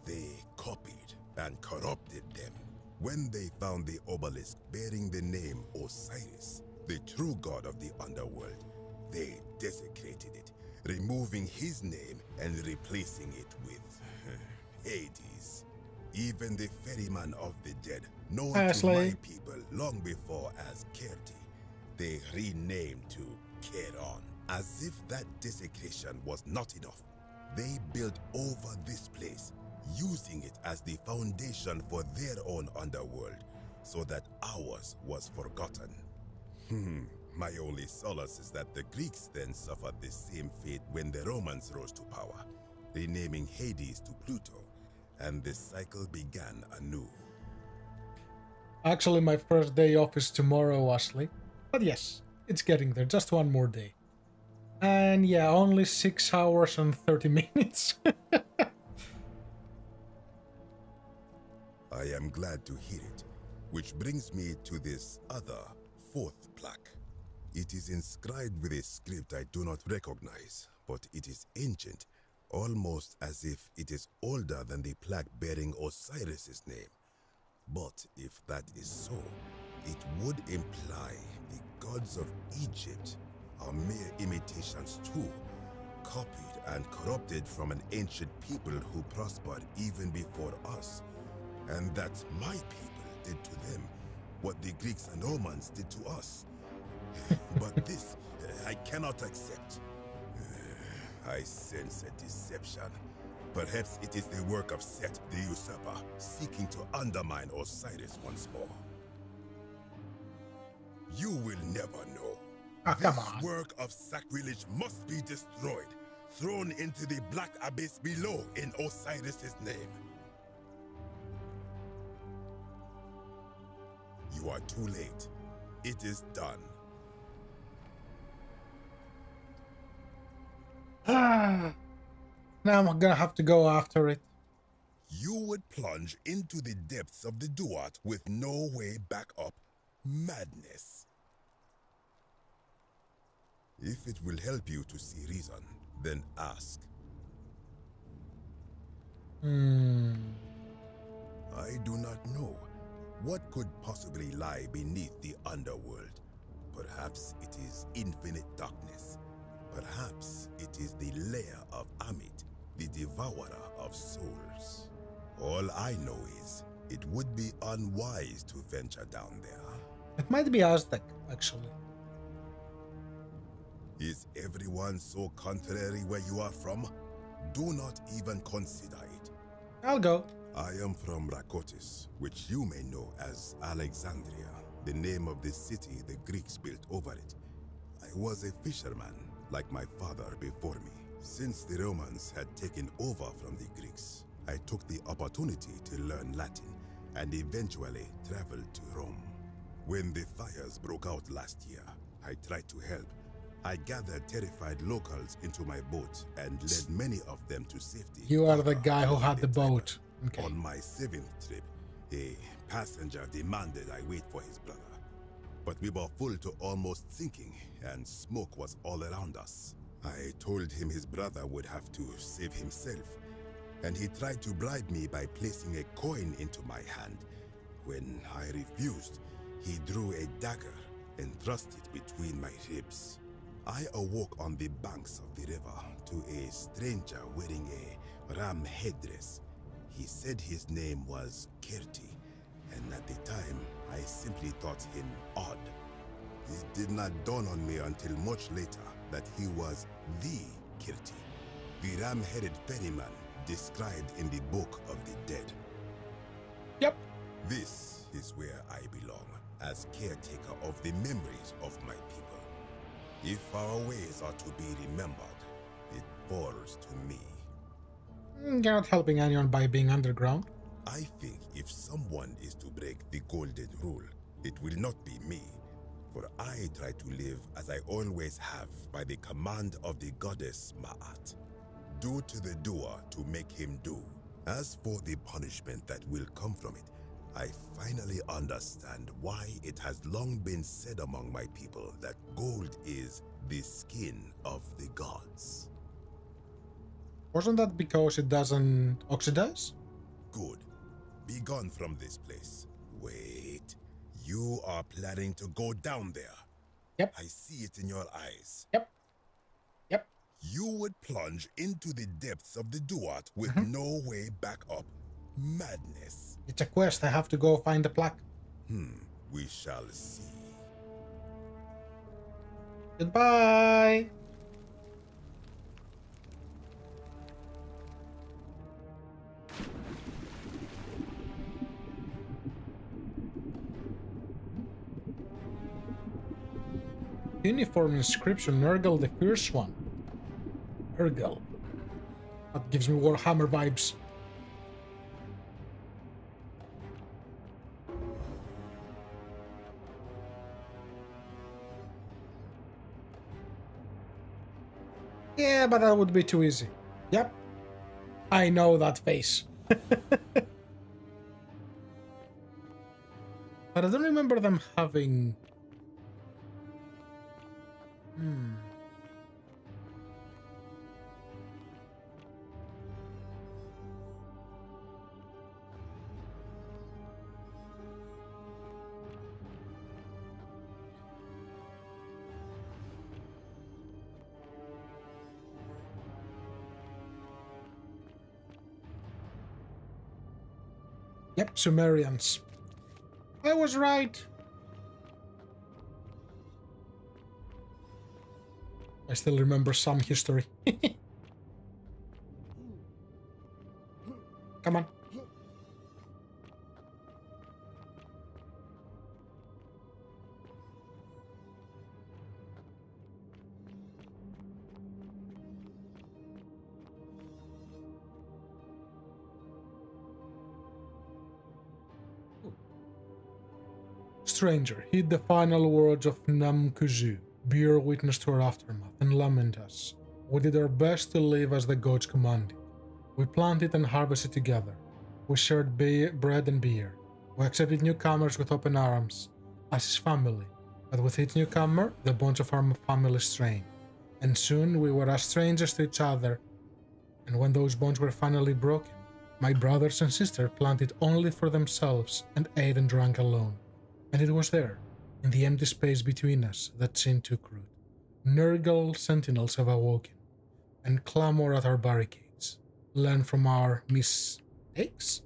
they copied and corrupted them. When they found the obelisk bearing the name Osiris, the true god of the underworld, they desecrated it, removing his name and replacing it with Hades. Even the ferryman of the dead, known to my people long before as Kerti, they renamed to Keron. As if that desecration was not enough, they built over this place, using it as the foundation for their own underworld, so that ours was forgotten. My only solace is that the Greeks then suffered the same fate when the Romans rose to power, renaming Hades to Pluto, and the cycle began anew. Actually, my first day off is tomorrow, Ashley. But yes, it's getting there. Just one more day. And yeah, only 6 hours and 30 minutes. I am glad to hear it, which brings me to this other, fourth plaque. It is inscribed with a script I do not recognize, but it is ancient, almost as if it is older than the plaque bearing Osiris's name. But if that is so, it would imply the gods of Egypt are mere imitations too, copied and corrupted from an ancient people who prospered even before us. And that my people did to them what the Greeks and Romans did to us. But this, I cannot accept. I sense a deception. Perhaps it is the work of Set, the usurper, seeking to undermine Osiris once more. You will never know. Ah, come This on. work of sacrilege must be destroyed, thrown into the black abyss below in Osiris's name. You are too late. It is done. Now I'm gonna have to go after it. You would plunge into the depths of the Duat with no way back up. Madness. If it will help you to see reason, then ask. I do not know. What could possibly lie beneath the underworld? Perhaps it is infinite darkness. Perhaps it is the lair of Amit, the devourer of souls. All I know is, it would be unwise to venture down there. It might be Aztec, actually. Is everyone so contrary where you are from? Do not even consider it. I'll go. I am from Rakotis, which you may know as Alexandria, the name of the city the Greeks built over it. I was a fisherman, like my father before me. Since the Romans had taken over from the Greeks, I took the opportunity to learn Latin and eventually traveled to Rome. When the fires broke out last year, I tried to help. I gathered terrified locals into my boat and led many of them to safety. You are the guy who had the boat. Okay. On my 7th trip, a passenger demanded I wait for his brother. But we were full to almost sinking, and smoke was all around us. I told him his brother would have to save himself, and he tried to bribe me by placing a coin into my hand. When I refused, he drew a dagger and thrust it between my ribs. I awoke on the banks of the river to a stranger wearing a ram headdress. He said his name was Kirti, and at the time, I simply thought him odd. It did not dawn on me until much later that he was the Kirti, the ram-headed ferryman described in the Book of the Dead. Yep. This is where I belong, as caretaker of the memories of my people. If our ways are to be remembered, it falls to me. You're not helping anyone by being underground. I think if someone is to break the golden rule, it will not be me, for I try to live as I always have by the command of the goddess Ma'at. Do to the doer to make him do. As for the punishment that will come from it, I finally understand why it has long been said among my people that gold is the skin of the gods. Wasn't that because it doesn't oxidize? Good. Be gone from this place. Wait. You are planning to go down there. Yep. I see it in your eyes. Yep. Yep. You would plunge into the depths of the Duat with no way back up. Madness. It's a quest. I have to go find the plaque. We shall see. Goodbye. Uniform inscription, Nurgle the Fierce One. Nurgle. That gives me Warhammer vibes. Yeah, but that would be too easy. Yep. I know that face. But I don't remember them having... Yep, Sumerians. I was right. I still remember some history. Come on. Stranger, heed the final words of Nam Kuzu. Bear witness to our aftermath and lament us. We did our best to live as the gods commanded. We planted and harvested together. We shared bread and beer. We accepted newcomers with open arms, as his family. But with each newcomer, the bonds of our family strained. And soon we were as strangers to each other. And when those bonds were finally broken, my brothers and sisters planted only for themselves and ate and drank alone. And it was there, in the empty space between us, that sin took root. Nurgle sentinels have awoken and clamor at our barricades. Learn from our mistakes?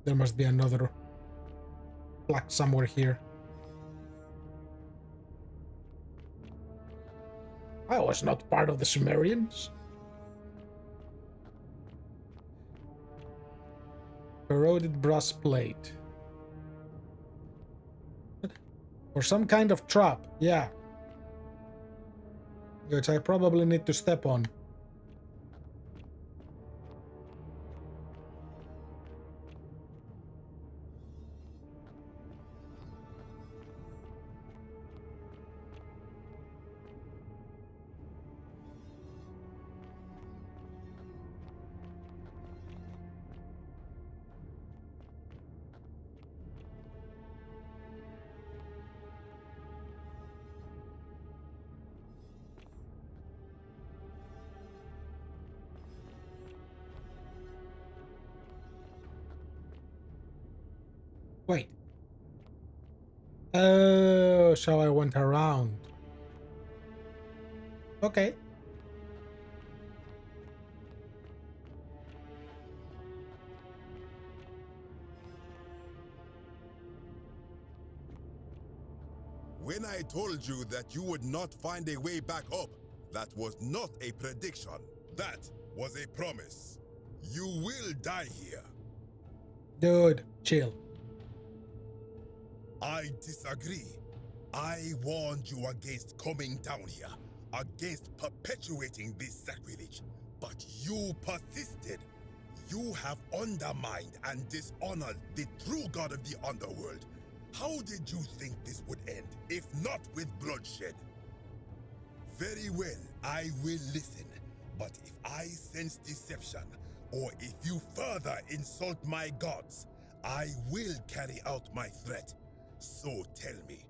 There must be another plaque somewhere here. I was not part of the Sumerians. Corroded brass plate. Or some kind of trap, yeah. Which I probably need to step on. Wait. Oh, so I went around. Okay. When I told you that you would not find a way back up, that was not a prediction. That was a promise. You will die here. Dude, chill. I disagree. I warned you against coming down here, against perpetuating this sacrilege, but you persisted. You have undermined and dishonored the true god of the underworld. How did you think this would end, if not with bloodshed? Very well, I will listen. But if I sense deception, or if you further insult my gods, I will carry out my threat. So tell me,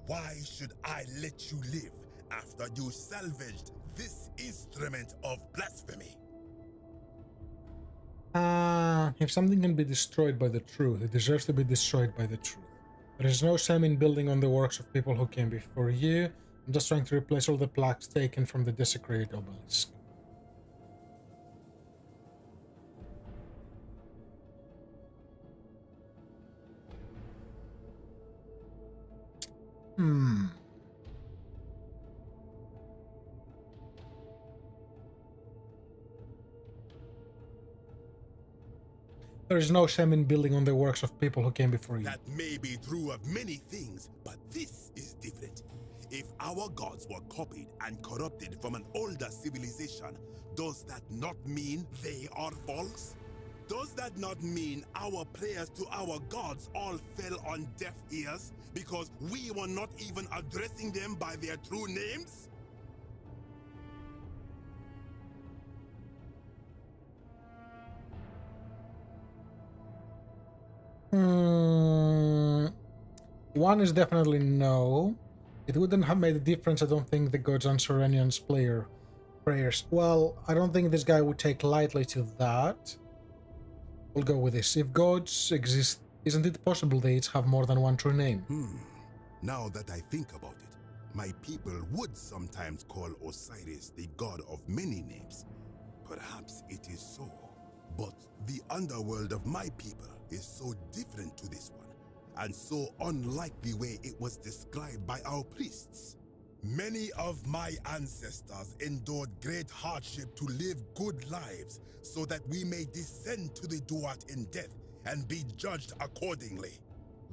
why should I let you live after you salvaged this instrument of blasphemy? If something can be destroyed by the truth, it deserves to be destroyed by the truth. There is no shame in building on the works of people who came before you. I'm just trying to replace all the plaques taken from the desecrated obelisk. There is no shame in building on the works of people who came before you. That may be true of many things, but this is different. If our gods were copied and corrupted from an older civilization, does that not mean they are false? Does that not mean our prayers to our gods all fell on deaf ears because we were not even addressing them by their true names? One is definitely no. It wouldn't have made a difference, I don't think, the gods answer anyone's prayers. Well, I don't think this guy would take lightly to that. We'll go with this. If gods exist, isn't it possible they each have more than one true name? Now that I think about it, my people would sometimes call Osiris the god of many names. Perhaps it is so. But the underworld of my people is so different to this one, and so unlike the way it was described by our priests. Many of my ancestors endured great hardship to live good lives so that we may descend to the Duat in death and be judged accordingly.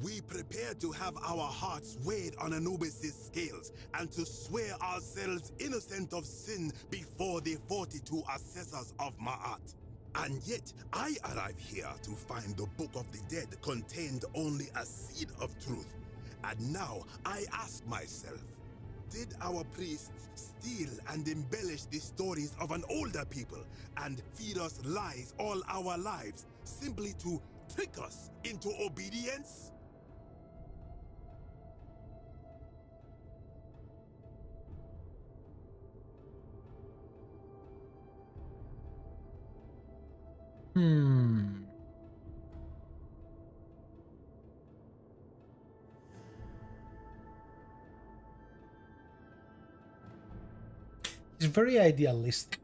We prepare to have our hearts weighed on Anubis' scales and to swear ourselves innocent of sin before the 42 assessors of Ma'at. And yet, I arrive here to find the Book of the Dead contained only a seed of truth. And now I ask myself, did our priests steal and embellish the stories of an older people and feed us lies all our lives simply to trick us into obedience? He's very idealistic.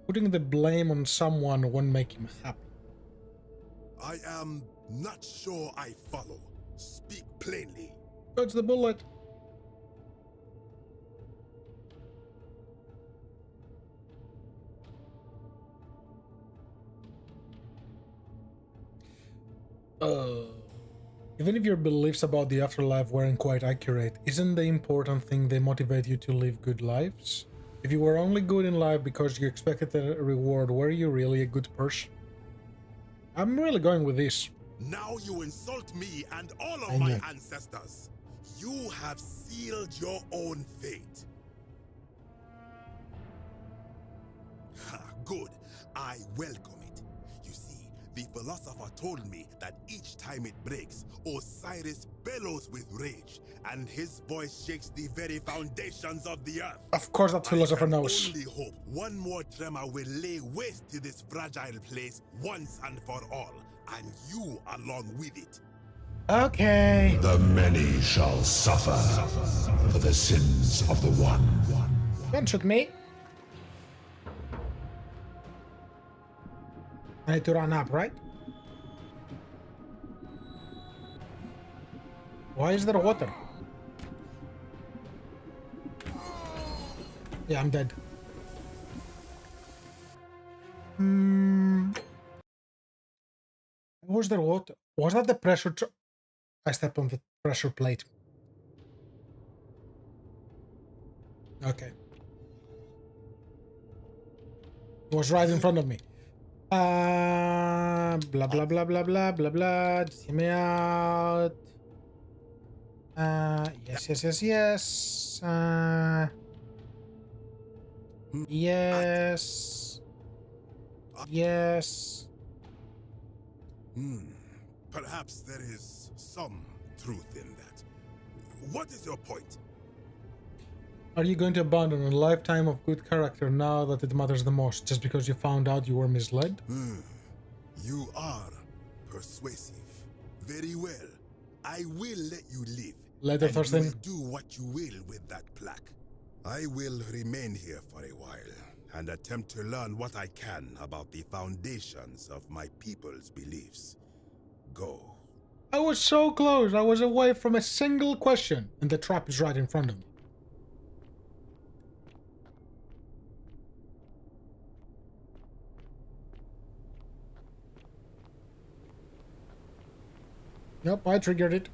Putting the blame on someone won't make him happy. I am not sure I follow. Speak plainly. Dodge the bullet. Even if your beliefs about the afterlife weren't quite accurate, isn't the important thing they motivate you to live good lives? If you were only good in life because you expected a reward, were you really a good person? I'm really going with this. Now you insult me and all of my ancestors. You have sealed your own fate. Good. I welcome it. You see, the philosopher told me that each time it breaks, Osiris bellows with rage, and his voice shakes the very foundations of the earth. Of course that philosopher knows. I only hope one more tremor will lay waste to this fragile place once and for all, and you along with it. Okay. The many shall suffer for the sins of the one. Don't shoot me. I need to run up, right? Why is there water? Yeah, I'm dead. Was there water? Was that the pressure? I stepped on the pressure plate. Okay. It was right in front of me. Blah blah blah blah blah blah blah. Just hear me out. Yes. Yes. Yes. Perhaps there is some truth in that. What is your point? Are you going to abandon a lifetime of good character now that it matters the most, just because you found out you were misled? You are persuasive. Very well. I will let you live. Later, Thursday. You will do what you will with that plaque. I will remain here for a while and attempt to learn what I can about the foundations of my people's beliefs. Go. I was so close. I was away from a single question, and the trap is right in front of me. Nope, I triggered it.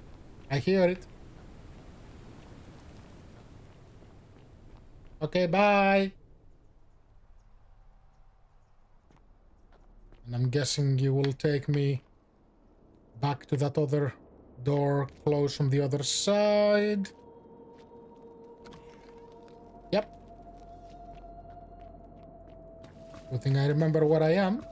I hear it. Okay, bye. And I'm guessing you will take me back to that other door closed from the other side. Yep. Good thing I remember where I am.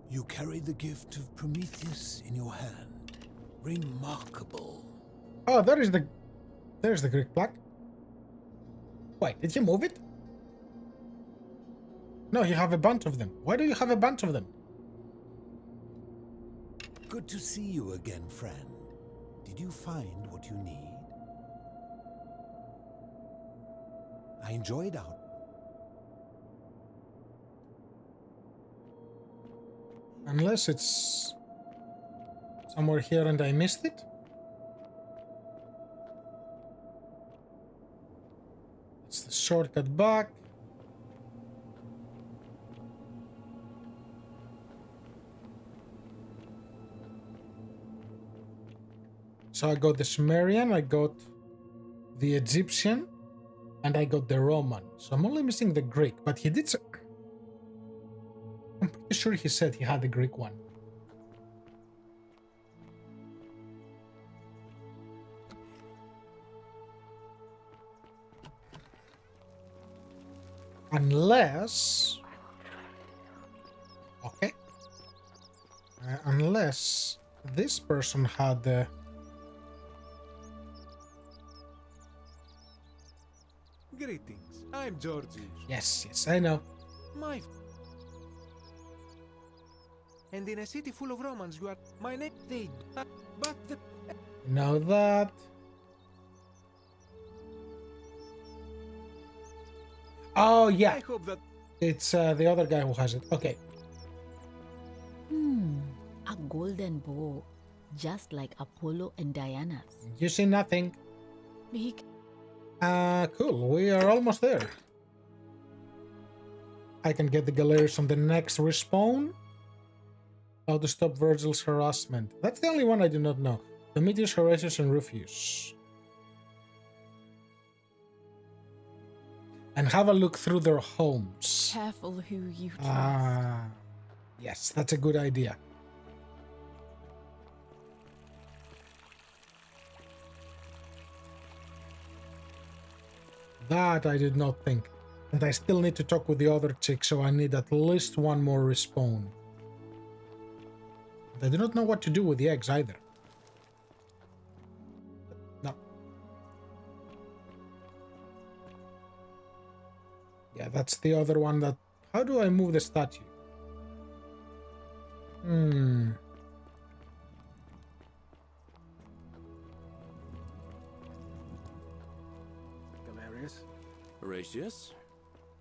You carry the gift of Prometheus in your hand. Remarkable. Oh, there's the Greek plaque. Wait, did you move it? No, you have a bunch of them. Why do you have a bunch of them? Good to see you again, friend. Did you find what you need? I enjoyed our... Unless it's somewhere here and I missed it. It's the shortcut back. So I got the Sumerian, I got the Egyptian, and I got the Roman. So I'm only missing the Greek, but he did... I'm pretty sure he said he had the Greek one. Unless... Okay. Unless this person had the... Greetings, I'm Georgius. Yes, I know. My... And in a city full of Romans, you are my name. They... But the... Know that. Oh, yeah. I hope that... It's the other guy who has it. Okay. A golden bow, just like Apollo and Diana's. You see nothing. Big. Cool. We are almost there. I can get the Galerius on the next respawn. How to stop Virgil's harassment. That's the only one I do not know. Demetrius, Horatius, and Rufus. And have a look through their homes. Careful who you trust. Yes, that's a good idea. That I did not think. And I still need to talk with the other chick, so I need at least one more respawn. I do not know what to do with the eggs either. No. Yeah, that's the other one that... How do I move the statue? Galerius? Horatius?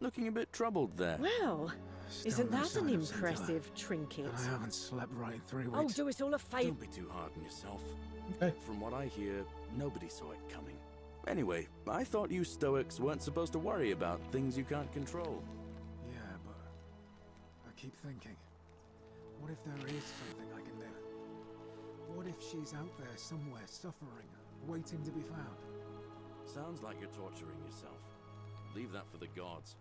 Looking a bit troubled there. Well, isn't that an impressive trinket? I haven't slept right in 3 weeks. Oh, do us all a favour. Don't be too hard on yourself. Okay. From what I hear, nobody saw it coming. Anyway, I thought you Stoics weren't supposed to worry about things you can't control. Yeah, but I keep thinking, what if there is something I can do? What if she's out there somewhere suffering, waiting to be found? Sounds like you're torturing yourself. Leave that for the gods.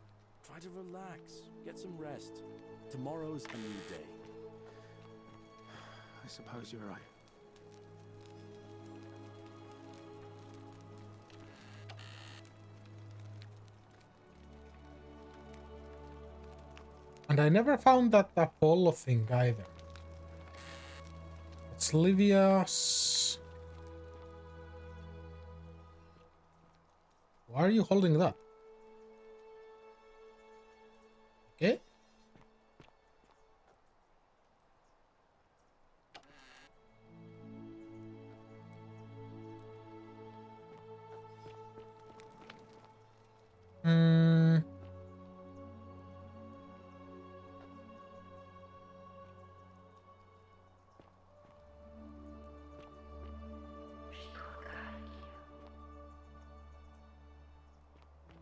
Try to relax, get some rest. Tomorrow's a new day. I suppose you're right. And I never found that Apollo thing either. It's Livia's... Why are you holding that? Okay.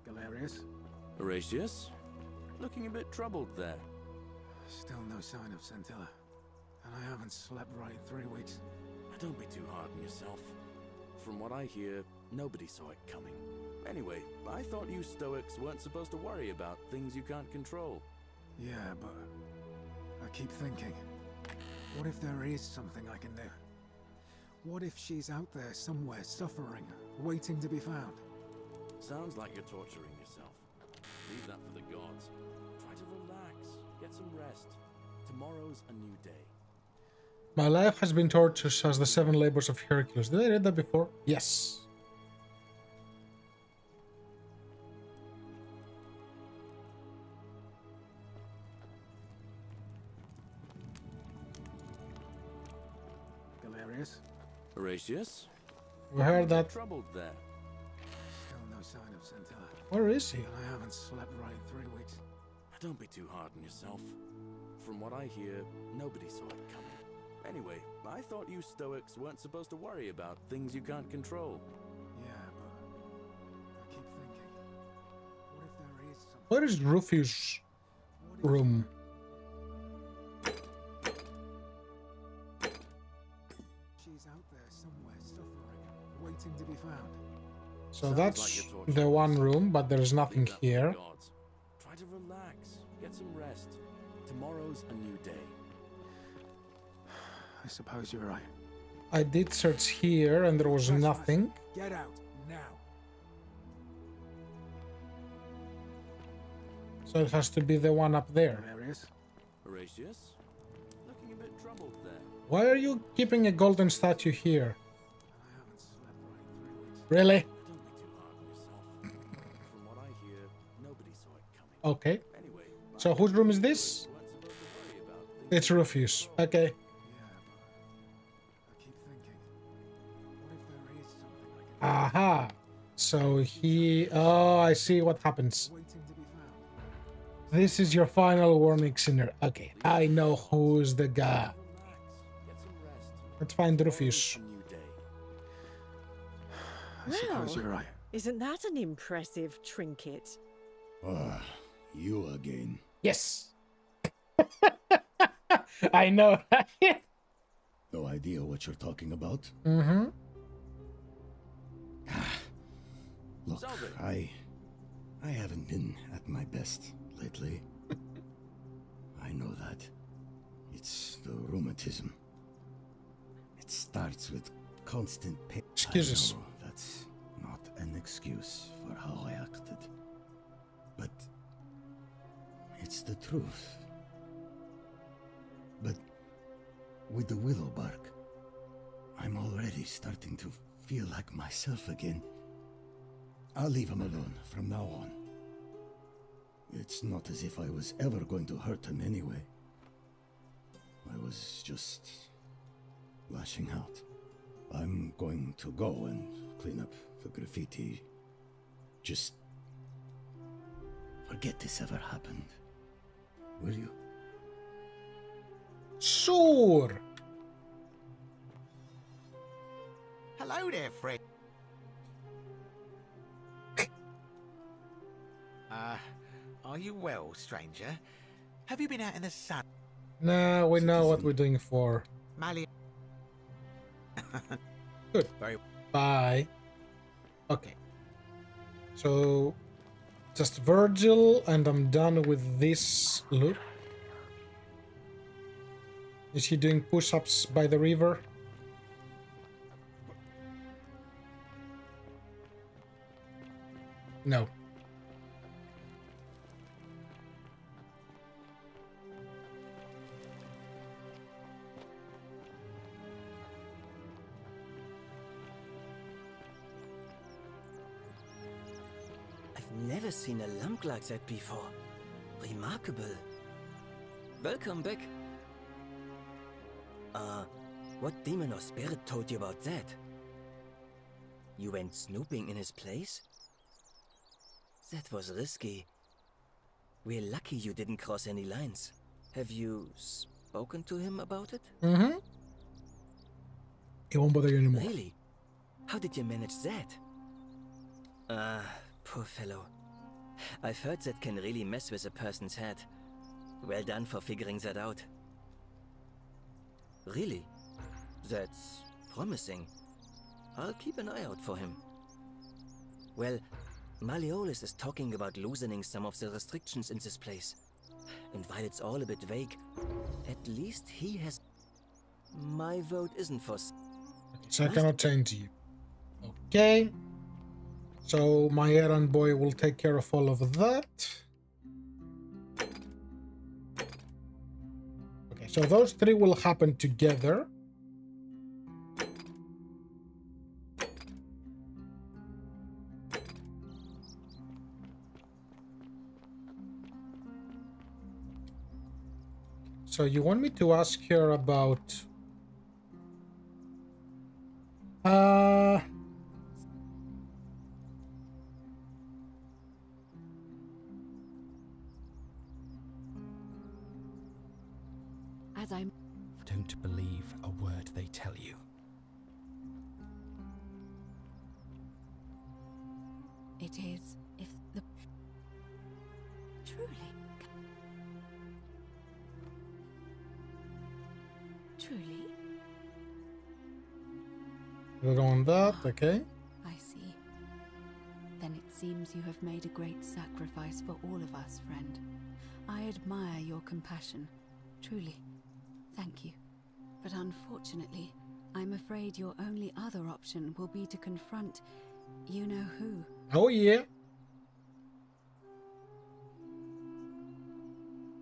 Galerius? Horatius? Looking a bit troubled there. Still no sign of Scintilla. And I haven't slept right in 3 weeks. Don't be too hard on yourself. From what I hear, nobody saw it coming. Anyway, I thought you Stoics weren't supposed to worry about things you can't control. Yeah, but I keep thinking, what if there is something I can do? What if she's out there somewhere suffering, waiting to be found? Sounds like you're torturing yourself. Leave that for the gods. Try to relax, get some rest. Tomorrow's a new day. My life has been torturous as the 7 labors of Hercules. Did I read that before? Yes. Galerius? Horatius? We heard that. Troubled there. Still no sign of Scintilla. Where is he? I haven't slept right in 3 weeks. Don't be too hard on yourself. From what I hear, nobody saw it coming. Anyway, I thought you Stoics weren't supposed to worry about things you can't control. Yeah, but I keep thinking, what if there is something? Where is Rufus' room? She's out there somewhere, suffering, waiting to be found. So Sounds that's like you're torturing the one yourself. room, but there's nothing Leave that for the here. gods. Try to relax. Get some rest. Tomorrow's a new day. I suppose you're right. I did search here and there was nothing. Get out, now. So it has to be the one up there. There he is. Horatius? Looking a bit troubled there. Why are you keeping a golden statue here? Really? Don't be too hard on yourself. From what I hear, nobody saw it coming. Okay. Anyway, So whose room is this? It's Rufus. Okay. Aha. So he... Oh, I see what happens. This is your final warning, Sinner. Okay, I know who's the guy. Let's find Rufus. I suppose you're right. Isn't that an impressive trinket? Ah, you again. Yes. I know. No idea what you're talking about? Mm-hmm. Look, I haven't been at my best lately. I know that. It's the rheumatism. It starts with constant pain. Excuses. I know that's not an excuse for how I acted. But it's the truth. But with the willow bark, I'm already starting to feel like myself again. I'll leave him alone from now on. It's not as if I was ever going to hurt him anyway. I was just lashing out. I'm going to go and clean up the graffiti. Just forget this ever happened. Will you? Sure. Hello there, Fred. Are you well, stranger? Have you been out in the sun? Now we know what we're doing for. Mali. Good. Very. Bye. Okay. So, just Virgil, and I'm done with this loop. Is he doing push-ups by the river? No. I've never seen a lamp like that before. Remarkable. Welcome back. What demon or spirit told you about that? You went snooping in his place? That was risky. We're lucky you didn't cross any lines. Have you spoken to him about it? Mm-hmm. He won't bother you anymore. Really? How did you manage that? Poor fellow. I've heard that can really mess with a person's head. Well done for figuring that out. Really? That's promising. I'll keep an eye out for him. Well, Malleolus is talking about loosening some of the restrictions in this place. And while it's all a bit vague, at least he has... My vote isn't for... So I cannot change you. Okay. So my errand boy will take care of all of that. Okay, so those three will happen together. So you want me to ask her about... as I... Don't believe a word they tell you. It is, if the... Truly. Truly? We're on that, okay. I see. Then it seems you have made a great sacrifice for all of us, friend. I admire your compassion. Truly. Thank you. But unfortunately, I'm afraid your only other option will be to confront you-know-who. Oh yeah.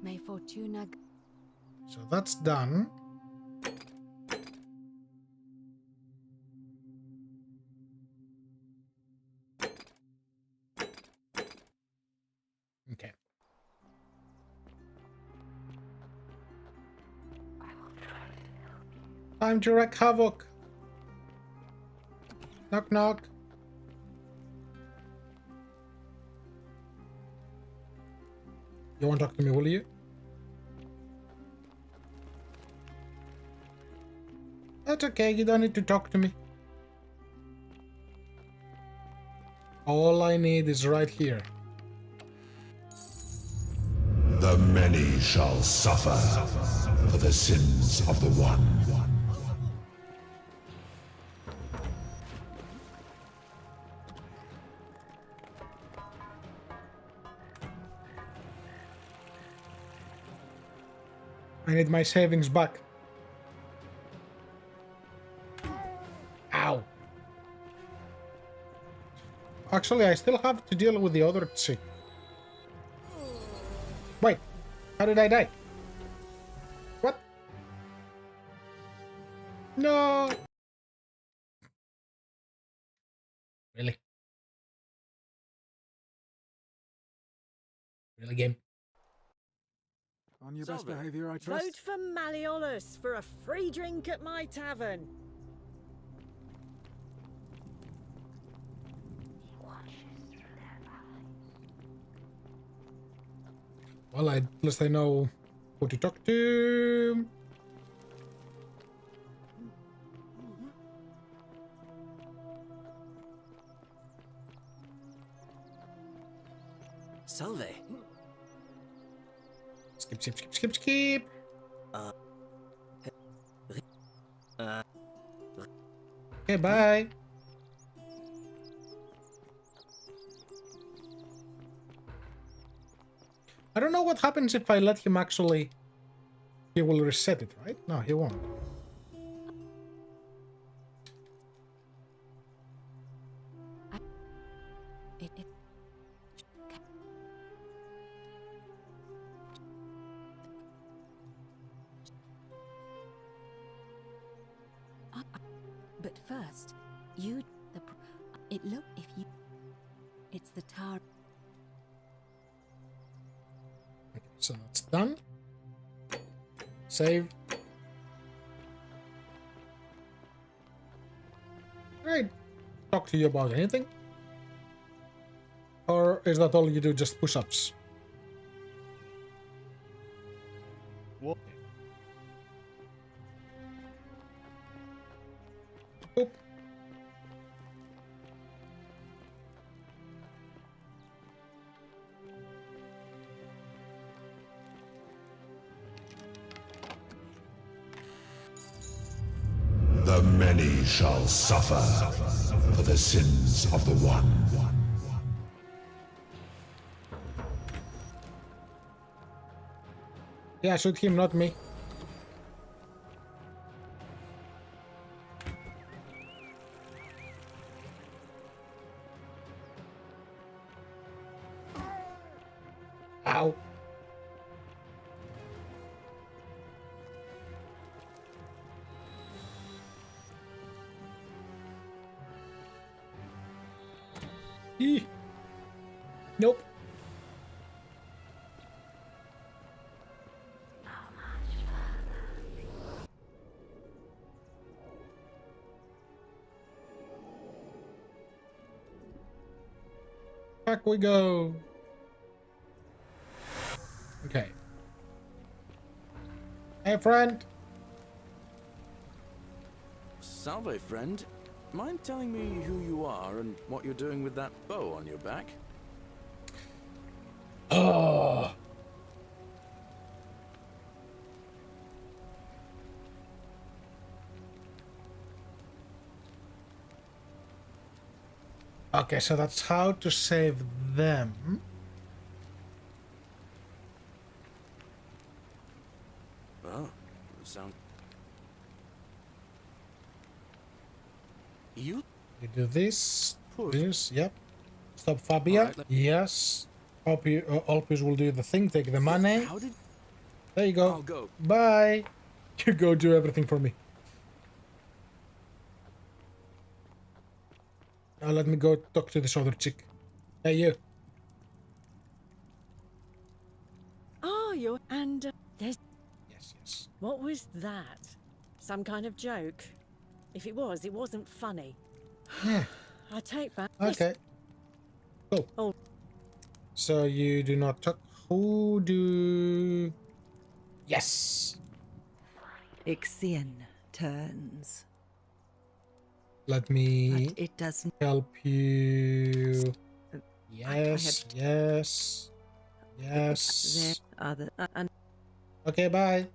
May Fortuna... So that's done. Okay. Time to wreak havoc. Knock knock. You won't talk to me, will you? That's okay, you don't need to talk to me. All I need is right here. The many shall suffer for the sins of the one. I need my savings back. Ow. Actually, I still have to deal with the other chick. Wait, how did I die? What? No. Really? Really, game? On your best behavior, I trust. Vote for Malleolus for a free drink at my tavern. Well, at least I know who to talk to. Salve. Skip, skip, skip, skip, skip. Okay, bye. I don't know what happens if I let him actually... He will reset it, right? No, he won't. But first, it look if you... It's the tower. Okay, so that's done. Save. Right. Talk to you about anything? Or is that all you do, just push-ups? What? Boop. The many shall suffer for the sins of the one. Yeah, shoot him, not me. Ow. Eee. Nope. Back we go. Okay. Hey, friend. Salve, friend. Mind telling me who you are and what you're doing with that bow on your back? Oh. Okay, so that's how to save them. Oh, sound. You do this, yep. Stop Fabia. Right, Yes. Alpius will do the thing, take the money. How did... There you go. I'll go. Bye. You go do everything for me. Now let me go talk to this other chick. Hey, you. Oh, you're... And there's... Yes. What was that? Some kind of joke? If it was, it wasn't funny. Yeah. I take back... Okay. Cool. Oh. So you do not talk... Who do... Yes. Ixion turns. Let me But it doesn't help you. Yes. Okay, bye.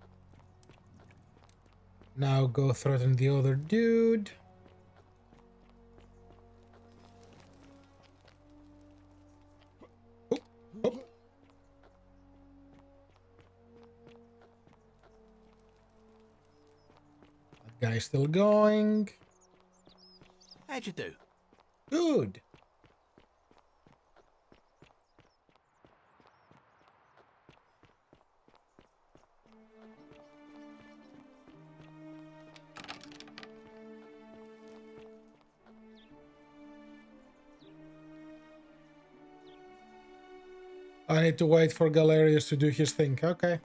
Now go threaten the other dude. That guy's still going. How'd you do? Good. I need to wait for Galerius to do his thing. Okay.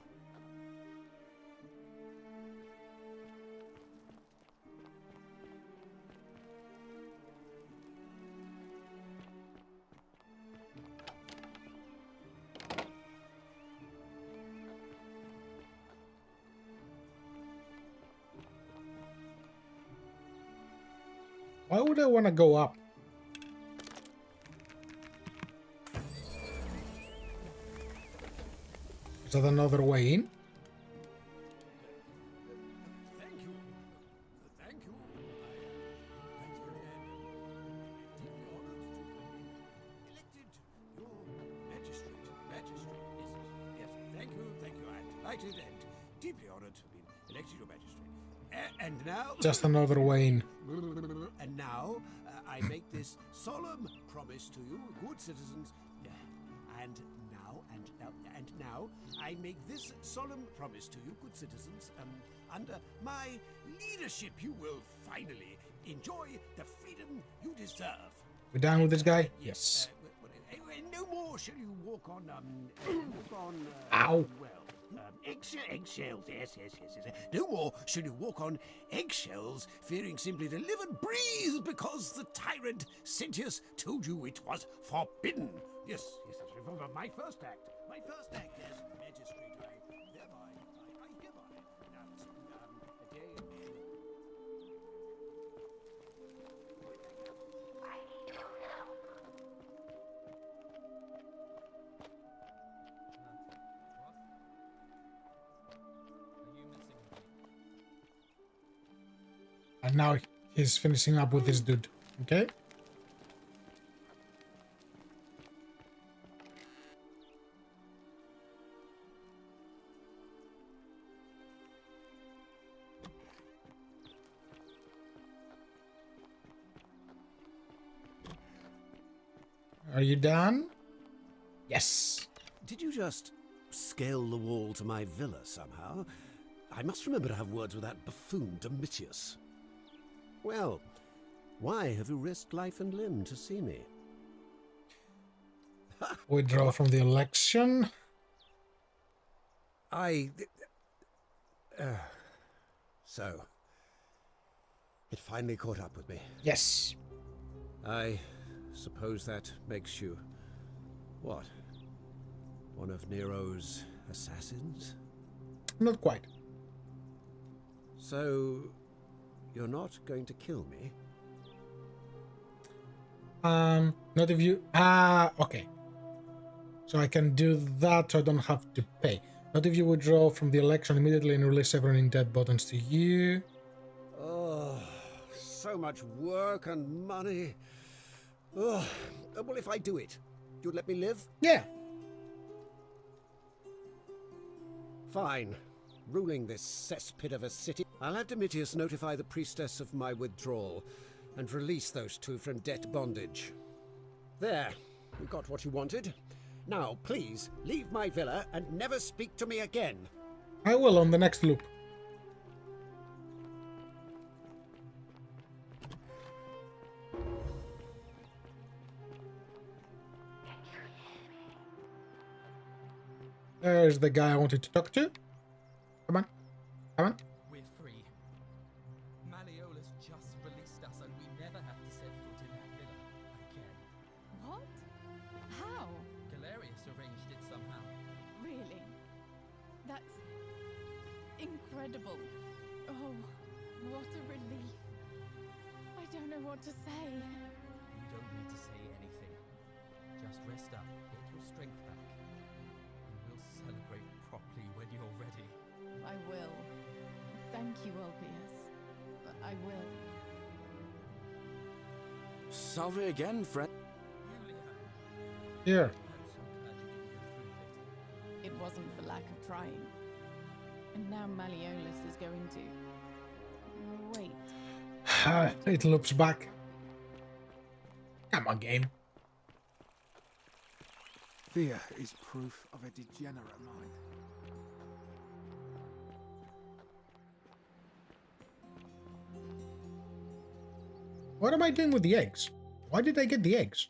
Why would I want to go up? Is that another way in? And now... Just another way in. And now, I make this solemn promise to you, good citizens. And now, I make this solemn promise to you, good citizens. Under my leadership, you will finally enjoy the freedom you deserve. We done with this guy? Yes. No more shall you walk on, Ow. Eggshells, yes. No more shall you walk on eggshells, fearing simply to live and breathe because the tyrant Sentius told you it was forbidden. Yes, remember my first act. My first act as magistrate, I hereby announce a day... I need your help. And now he's finishing up with this dude. Okay? Are you done? Yes. Did you just scale the wall to my villa somehow? I must remember to have words with that buffoon Domitius. Well, why have you risked life and limb to see me? Withdraw from the election. So, it finally caught up with me. Yes. I suppose that makes you... what? One of Nero's assassins? Not quite. So, you're not going to kill me? Not if you... okay. So I can do that, so I don't have to pay. Not if you withdraw from the election immediately and release everyone in debt buttons to you. Oh, so much work and money. Oh, well, if I do it, you'd let me live? Yeah. Fine. Ruling this cesspit of a city, I'll have Domitius notify the priestess of my withdrawal and release those two from debt bondage. There, you got what you wanted. Now, please, leave my villa and never speak to me again. I will on the next loop. There's the guy I wanted to talk to. Come on. Come on. We're free. Malleolus just released us and we never have to set foot in that villa again. What? How? Galerius arranged it somehow. Really? That's incredible. Oh, what a relief. I don't know what to say. You don't need to say anything. Just rest up, get your strength back, and we'll celebrate properly when you're ready. I will. Thank you, Ulpius. I will. Salve again, friend. Here. It wasn't for lack of trying. And now Malleolus is going to... Wait. It loops back. Come on, game. Fear is proof of a degenerate mind. What am I doing with the eggs? Why did I get the eggs?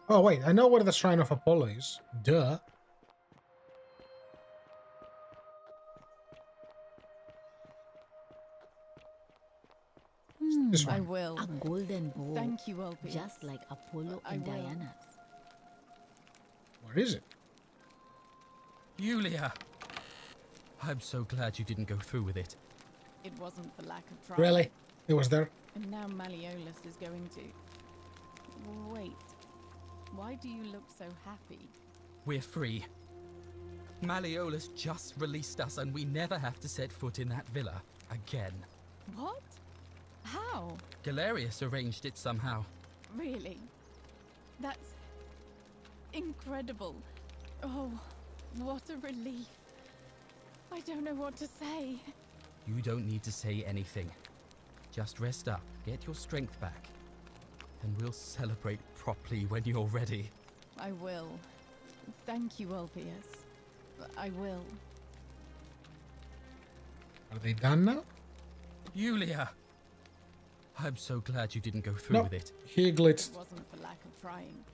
Oh wait, I know where the Shrine of Apollo is. Duh. This I one. will. A golden bow. Thank you, Ulpius. Just like Apollo I and will. Diana's. Where is it? Yulia! I'm so glad you didn't go through with it. It wasn't for lack of trying. Really? It was there? And now Malleolus is going to... Wait. Why do you look so happy? We're free. Malleolus just released us and we never have to set foot in that villa again. What? How? Galerius arranged it somehow. Really? That's... incredible. Oh, what a relief. I don't know what to say. You don't need to say anything. Just rest up, get your strength back, and we'll celebrate properly when you're ready. I will. Thank you, Ulpius. I will. Are they done now? Yulia! I'm so glad you didn't go through No, with it. he glitched. It wasn't for lack of trying.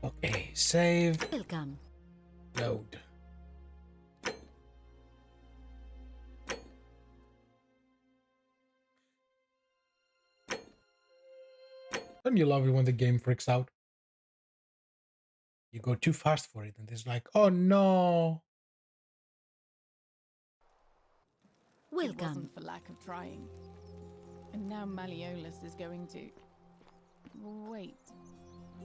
Okay, save. Welcome. Load. Don't you love it when the game freaks out? You go too fast for it and it's like, oh no. It Welcome. wasn't for lack of trying. And now Malleolus is going to... Wait.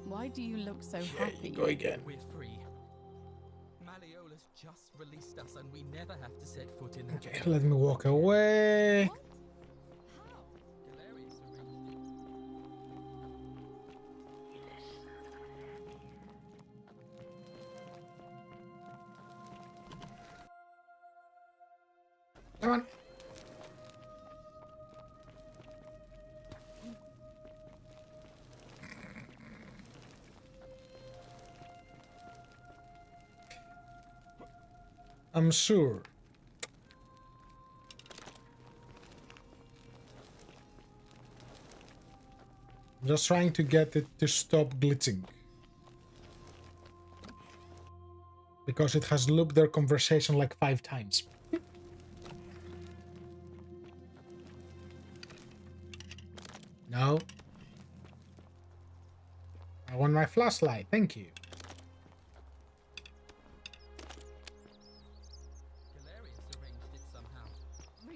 Why do you look so happy? Go again. We're free. Malleolus just released us and we never have to set foot in that. Okay, let me walk away. Galerius arranged it. Come on. I'm sure. I'm just trying to get it to stop glitching. Because it has looped their conversation like 5 times. No. I want my flashlight, thank you.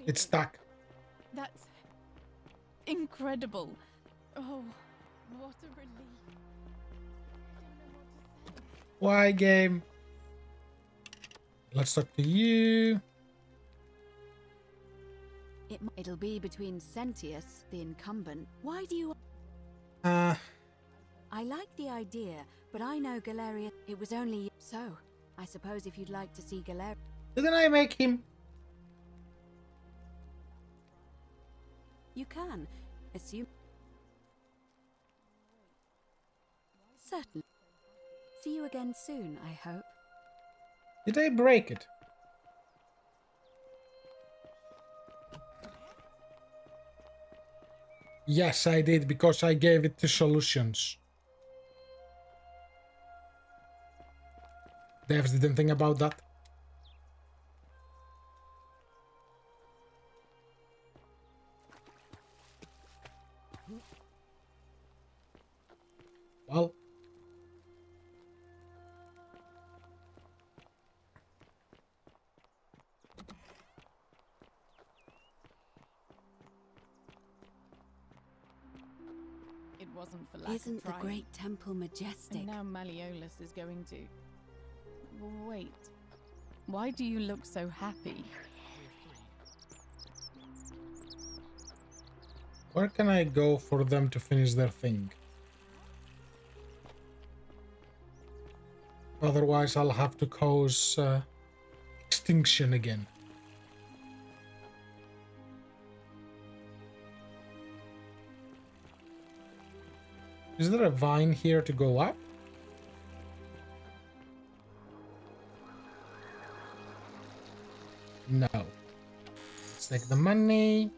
It's stuck. That's incredible. Oh, what a relief. Why, game? Let's talk to you. It'll be between Sentius, the incumbent. Why do you... I like the idea, but I know Galeria... It was only... So, I suppose if you'd like to see Galeria... Didn't I make him? You can. Assume... Certainly. See you again soon, I hope. Did I break it? Yes, I did, because I gave it to solutions. Devs didn't think about that. Well. It wasn't for lack Isn't of the trying. great temple majestic? And now Malleolus is going to... Wait. Why do you look so happy? Where can I go for them to finish their thing? Otherwise, I'll have to cause extinction again. Is there a vine here to go up? No. Let's take the money.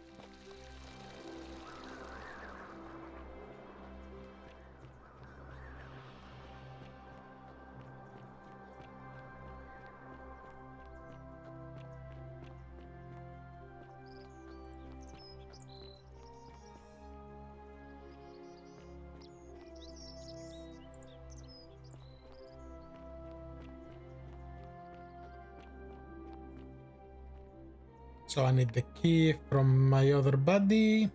So I need the key from my other buddy.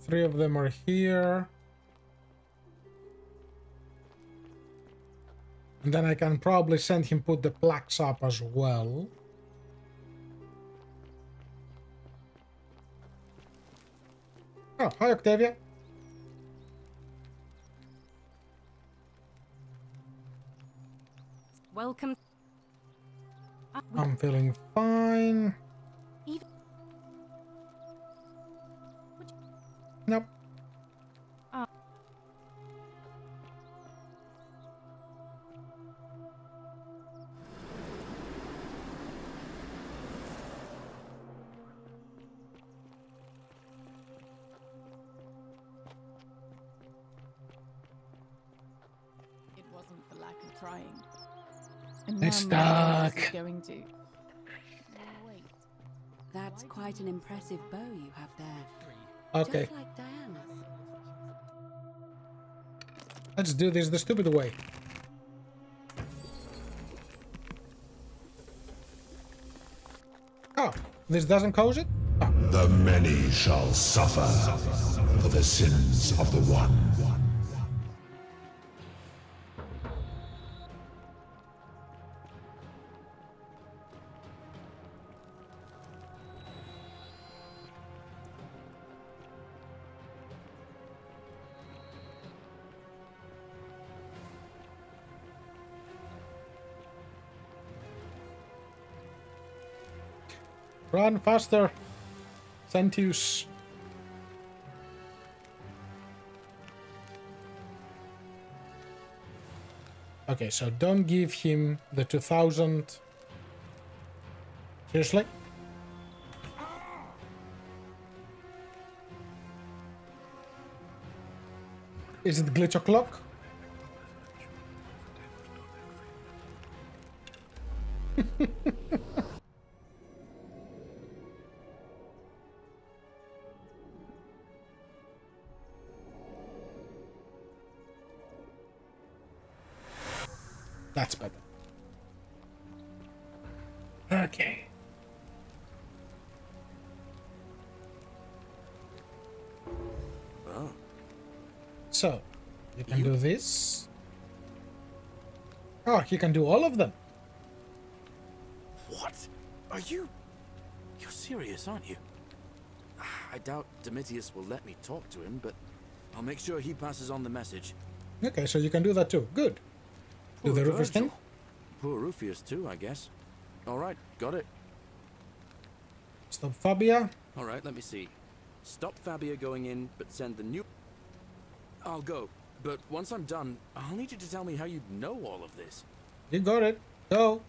Three of them are here. And then I can probably send him put the plaques up as well. Oh, hi Octavia. Welcome. I'm feeling fine. Nope. It wasn't for lack of trying. And It's now Malleolus is stuck. going to... Wait. That's quite an impressive bow you have there. Okay. Just like Diana's. Let's do this the stupid way. Oh, this doesn't cause it? Oh. The many shall suffer for the sins of the one. Run faster, Sentius. Okay, so don't give him the 2000. Seriously? Is it glitch o'clock? That's better. Okay. Oh. So, you can do this. Oh, you can do all of them. What? Are you... You're serious, aren't you? I doubt Domitius will let me talk to him, but I'll make sure he passes on the message. Okay, so you can do that too. Good. Do Poor the Rufus Virgil. thing? Poor Rufius too, I guess. Alright, got it. Stop Fabia. Alright, let me see. Stop Fabia going in, but send the new... I'll go. But once I'm done, I'll need you to tell me how you know all of this. You got it. Go.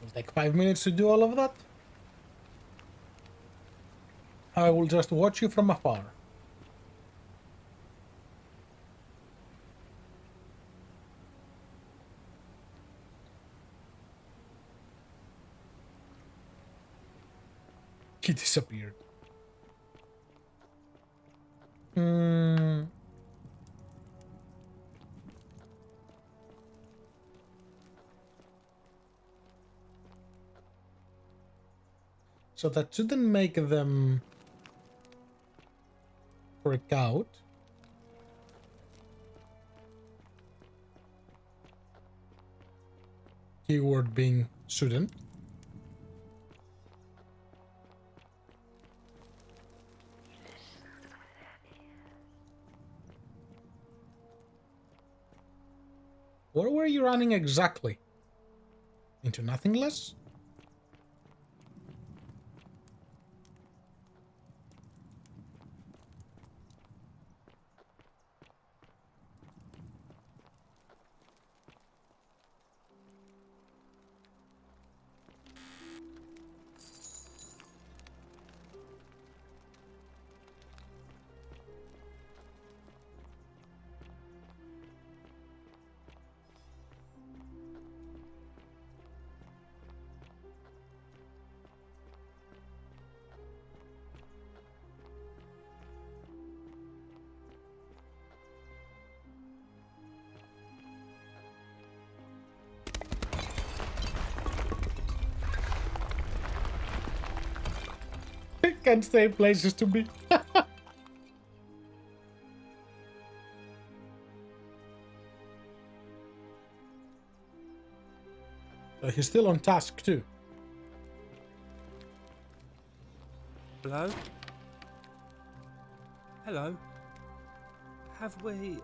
It'll take 5 minutes to do all of that. I will just watch you from afar. He disappeared. So that shouldn't make them freak out. Keyword being shouldn't. Where were you running exactly? Into nothingness? Can't stay places to be. So he's still on task too. Hello? Hello? Have we...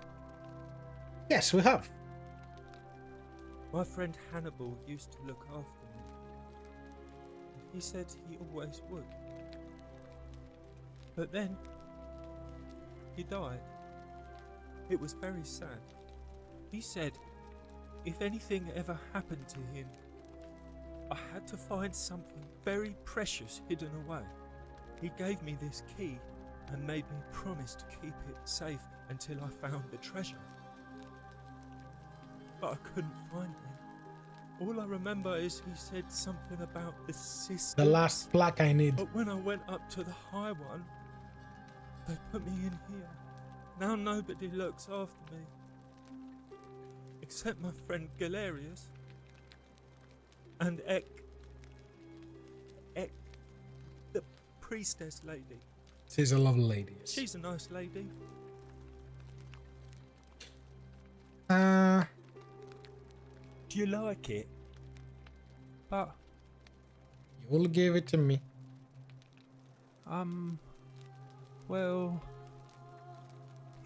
Yes, we have. My friend Hannibal used to look after me. He said he always would. But then, he died. It was very sad. He said, if anything ever happened to him, I had to find something very precious hidden away. He gave me this key and made me promise to keep it safe until I found the treasure. But I couldn't find it. All I remember is he said something about the sister. The last plaque I need. But when I went up to the high one, they put me in here. Now nobody looks after me. Except my friend Galerius. And Ek, the priestess lady. She's a lovely lady. Yes. She's a nice lady. Do you like it? But you will give it to me. Well,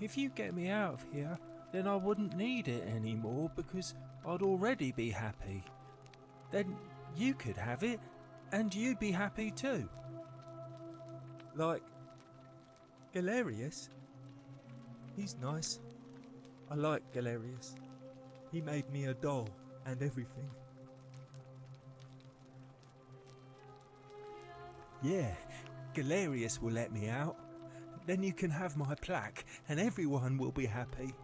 if you get me out of here, then I wouldn't need it anymore because I'd already be happy. Then you could have it and you'd be happy too. Like Galerius. He's nice. I like Galerius. He made me a doll and everything. Yeah, Galerius will let me out. Then you can have my plaque and everyone will be happy.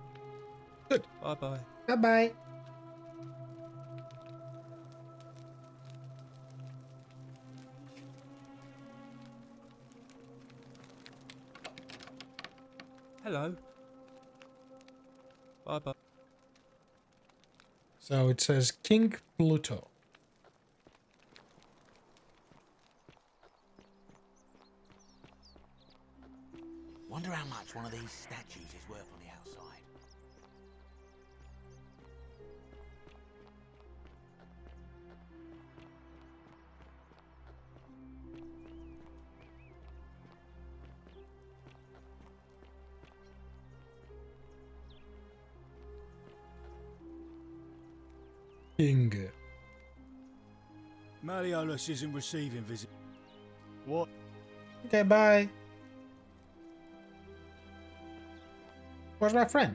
Good. Bye-bye. Bye-bye. Hello. Bye-bye. So it says King Pluto. Wonder how much one of these statues is worth on the outside. King. Malleolus isn't receiving visit. What? Okay, bye. Where's my friend?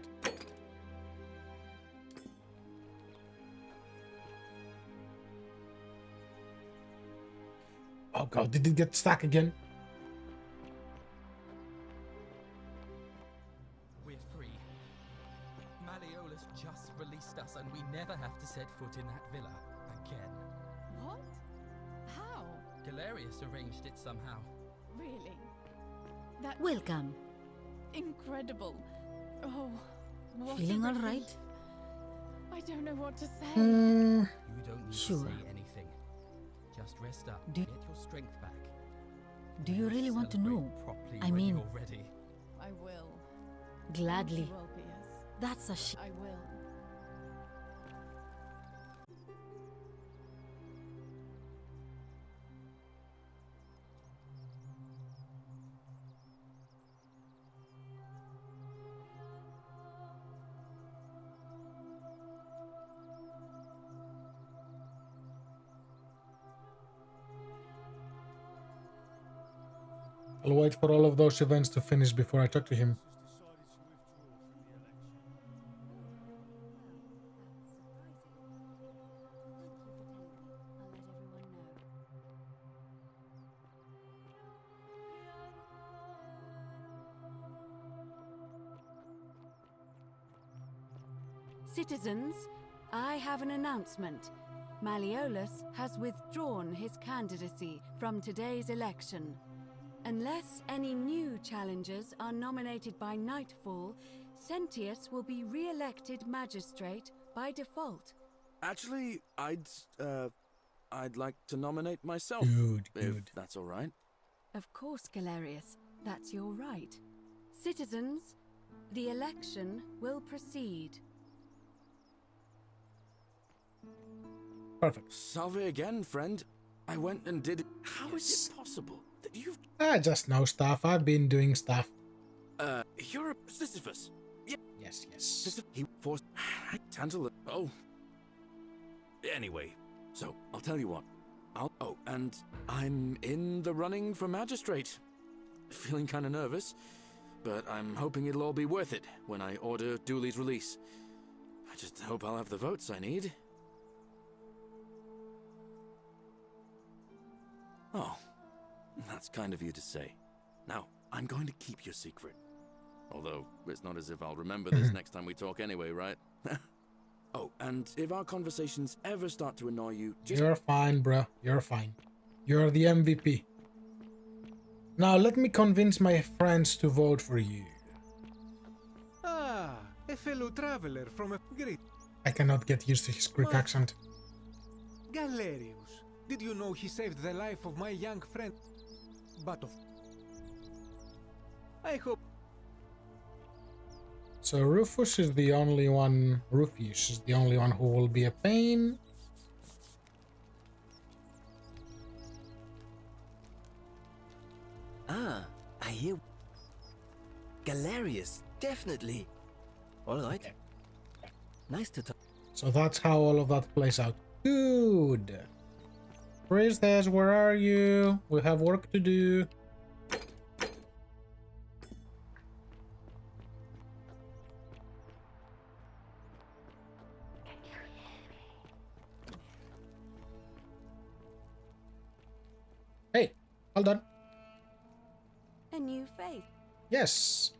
Oh god, did it get stuck again? We're free. Malleolus just released us and we never have to set foot in that villa again. What? How? Galerius arranged it somehow. Really? That's Welcome. incredible. Oh, what Feeling a all relief. right? I don't know what to say. You don't need Sure. to say anything. Just rest up. Do- Get your strength back. Do you really want to know? Properly I when mean, you're ready. I will. gladly. Well, Piers. That's a sh. I will. I'll wait for all of those events to finish before I talk to him. Citizens, I have an announcement. Malleolus has withdrawn his candidacy from today's election. Unless any new challengers are nominated by nightfall, Sentius will be re-elected magistrate by default. Actually, I'd like to nominate myself. Good, if good. that's all right. Of course, Galerius, that's your right. Citizens, the election will proceed. Perfect. Salve again, friend. I went and did it. How is it possible that you've... I just know stuff. I've been doing stuff. You're a Sisyphus. Yeah. Yes, yes. He forced... Tantal... Oh. Anyway, so, I'll tell you what. Oh, and I'm in the running for magistrate. Feeling kind of nervous, but I'm hoping it'll all be worth it when I order Dooley's release. I just hope I'll have the votes I need. Oh, that's kind of you to say. Now, I'm going to keep your secret. Although, it's not as if I'll remember this next time we talk anyway, right? Oh, and if our conversations ever start to annoy you, just... You're fine, bruh. You're fine. You're the MVP. Now let me convince my friends to vote for you. Ah, a fellow traveler from a great... I cannot get used to his Greek What? accent. Galerius. Did you know he saved the life of my young friend? But of... I hope... So Rufus is the only one... Rufius is the only one who will be a pain. Ah, I hear. Galerius, definitely. All right. Nice to talk. So that's how all of that plays out. Good. Priestess, where are you? We have work to do. Hold on. A new faith. Yes.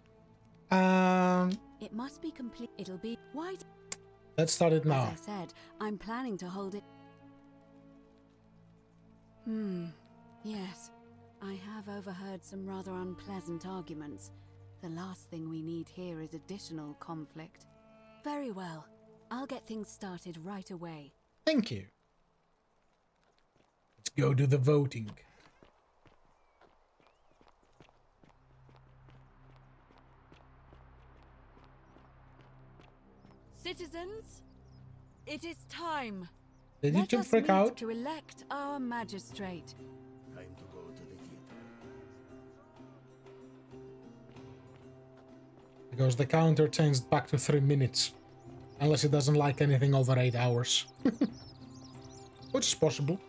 It must be complete. It'll be. Why? Let's start it now. As I said, I'm planning to hold it. Yes. I have overheard some rather unpleasant arguments. The last thing we need here is additional conflict. Very well. I'll get things started right away. Thank you. Let's go do the voting. Citizens, it is time. Did you two freak out? To elect our magistrate. Time to go to the theater. Because the counter changed back to 3 minutes. Unless it doesn't like anything over 8 hours. Which is possible.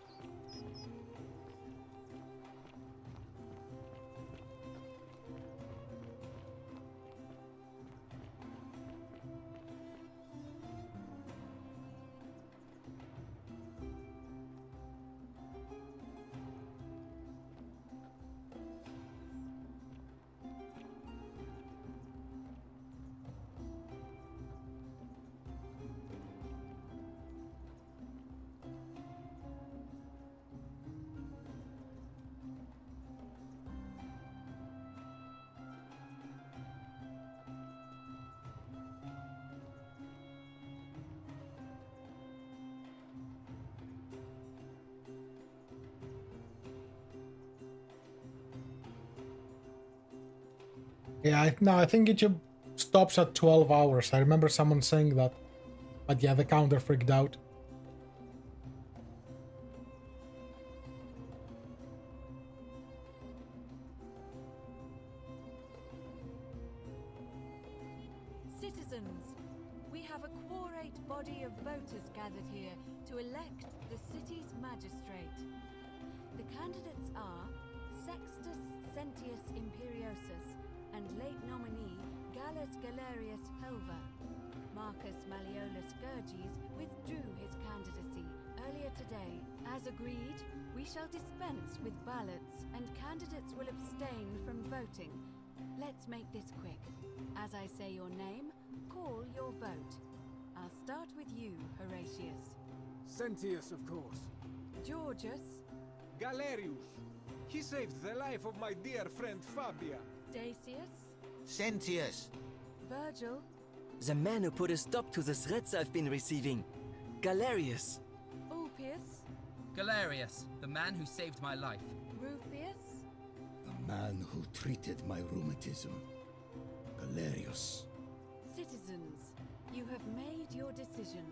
Yeah, I think it stops at 12 hours. I remember someone saying that. But yeah, the counter freaked out. Citizens, we have a quorate body of voters gathered here to elect the city's magistrate. The candidates are Sextus Sentius Imperiosus and late nominee Gallus Galerius Helva. Marcus Malleolus Gurges withdrew his candidacy earlier today. As agreed, we shall dispense with ballots and candidates will abstain from voting. Let's make this quick. As I say your name, call your vote. I'll start with you, Horatius. Sentius, of course. Georgius. Galerius. He saved the life of my dear friend Fabia. Dacius. Sentius. Virgil. The man who put a stop to the threats I've been receiving. Galerius. Ulpius. Galerius, the man who saved my life. Rufius. The man who treated my rheumatism. Galerius. Citizens, you have made your decision.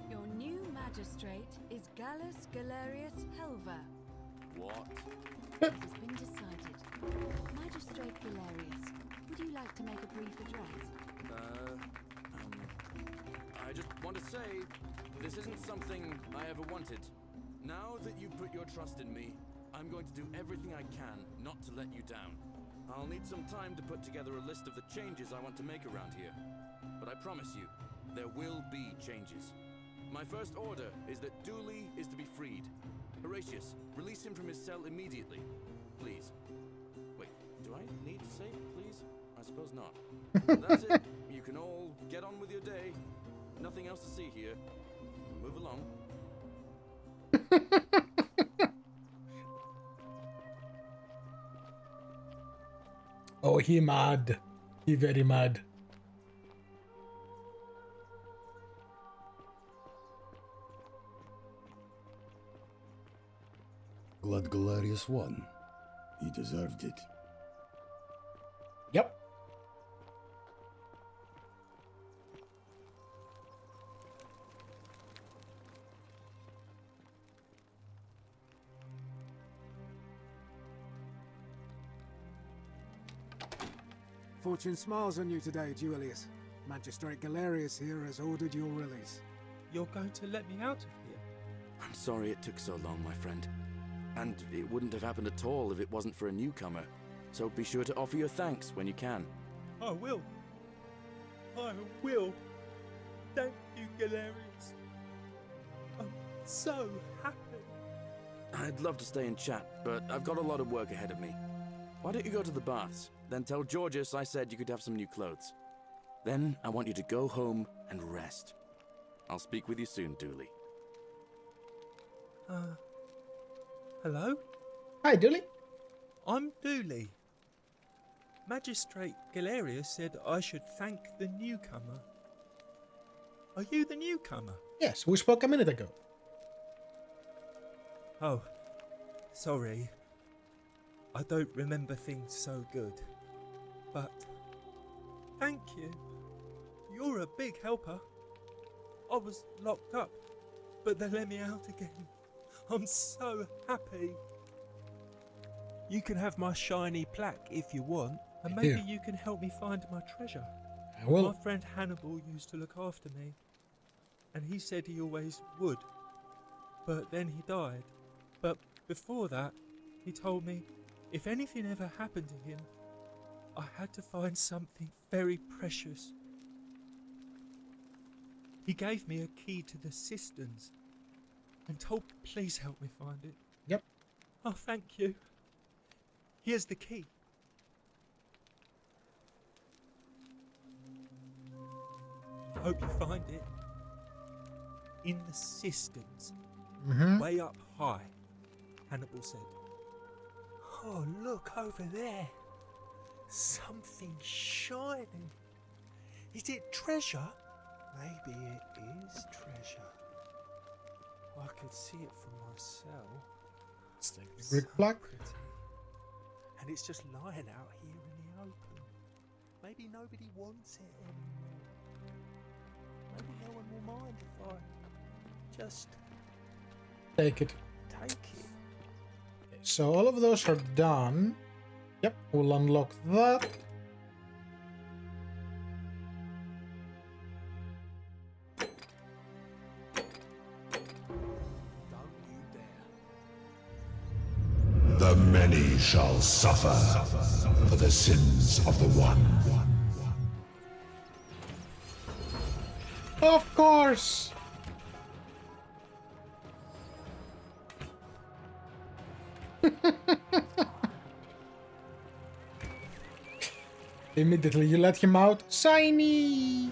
Your new magistrate is Gallus Galerius Helva. What? It has been decided. Magistrate Galerius, would you like to make a brief address? I just want to say, this isn't something I ever wanted. Now that you put your trust in me, I'm going to do everything I can not to let you down. I'll need some time to put together a list of the changes I want to make around here. But I promise you, there will be changes. My first order is that Dooley is to be freed. Horatius, release him from his cell immediately. Please. Wait, do I need to say please? I suppose not. That's it. You can all get on with your day. Nothing else to see here. Move along. Oh, he mad. He very mad. Glad Galerius won. He deserved it. Yep. Fortune smiles on you today, Julius. Magistrate Galerius here has ordered your release. You're going to let me out of here? I'm sorry it took so long, my friend. And it wouldn't have happened at all if it wasn't for a newcomer. So be sure to offer your thanks when you can. I will. I will. Thank you, Galerius. I'm so happy. I'd love to stay and chat, but I've got a lot of work ahead of me. Why don't you go to the baths? Then tell Georgius I said you could have some new clothes. Then I want you to go home and rest. I'll speak with you soon, Dooley. Hello? Hi, Dooley. I'm Dooley. Magistrate Galerius said I should thank the newcomer. Are you the newcomer? Yes, we spoke a minute ago. Oh, sorry. I don't remember things so good. But thank you. You're a big helper. I was locked up, but they let me out again. I'm so happy. You can have my shiny plaque if you want, and maybe you can help me find my treasure. I will. My friend Hannibal used to look after me, and he said he always would. But then he died. But before that, he told me if anything ever happened to him, I had to find something very precious. He gave me a key to the cisterns and told me please help me find it. Yep. Oh, thank you. Here's the key. Hope you find it. In the cisterns. Way up high, Hannibal said. Oh, look over there. Something shining. Is it treasure? Maybe it is treasure. I could see it for myself. It's like the Greek plaque. Pretty. And it's just lying out here in the open. Maybe nobody wants it anymore. Maybe no one will mind if I just Take it. take it. Okay, so all of those are done. Yep, we'll unlock that. The many shall suffer for the sins of the one. Of course! Immediately you let him out. Shiny!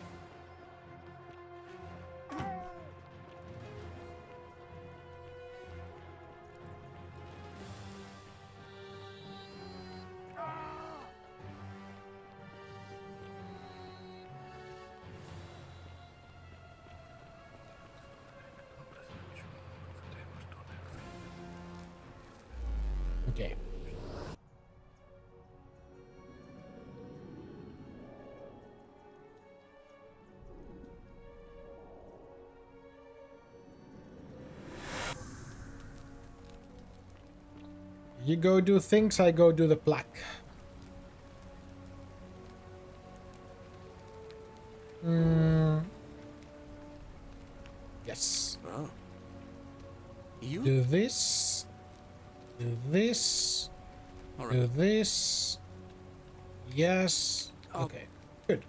Okay. You go do things, I go do the plaque. Yes. Oh. You? Do this. Do this. All Do right. this. Yes. Okay. Good.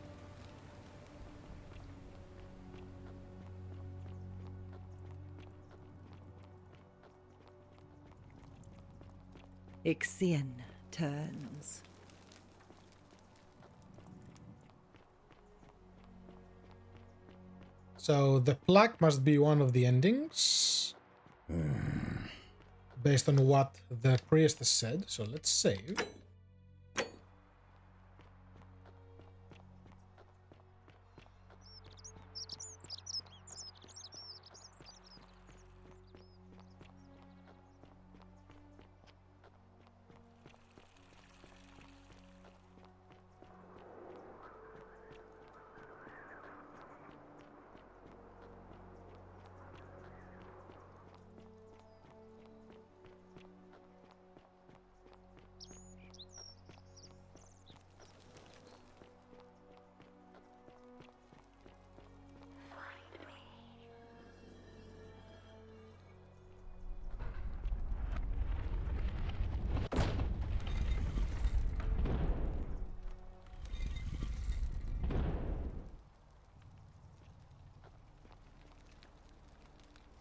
Ixion turns. So the plaque must be one of the endings. Based on what the priest said. So let's save.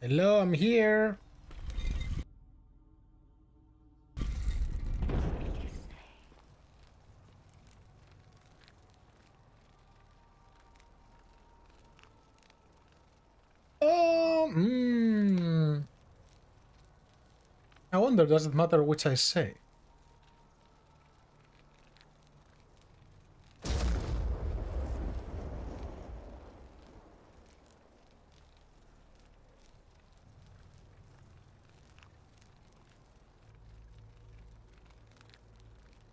Hello, I'm here. wonder, does it matter which I say?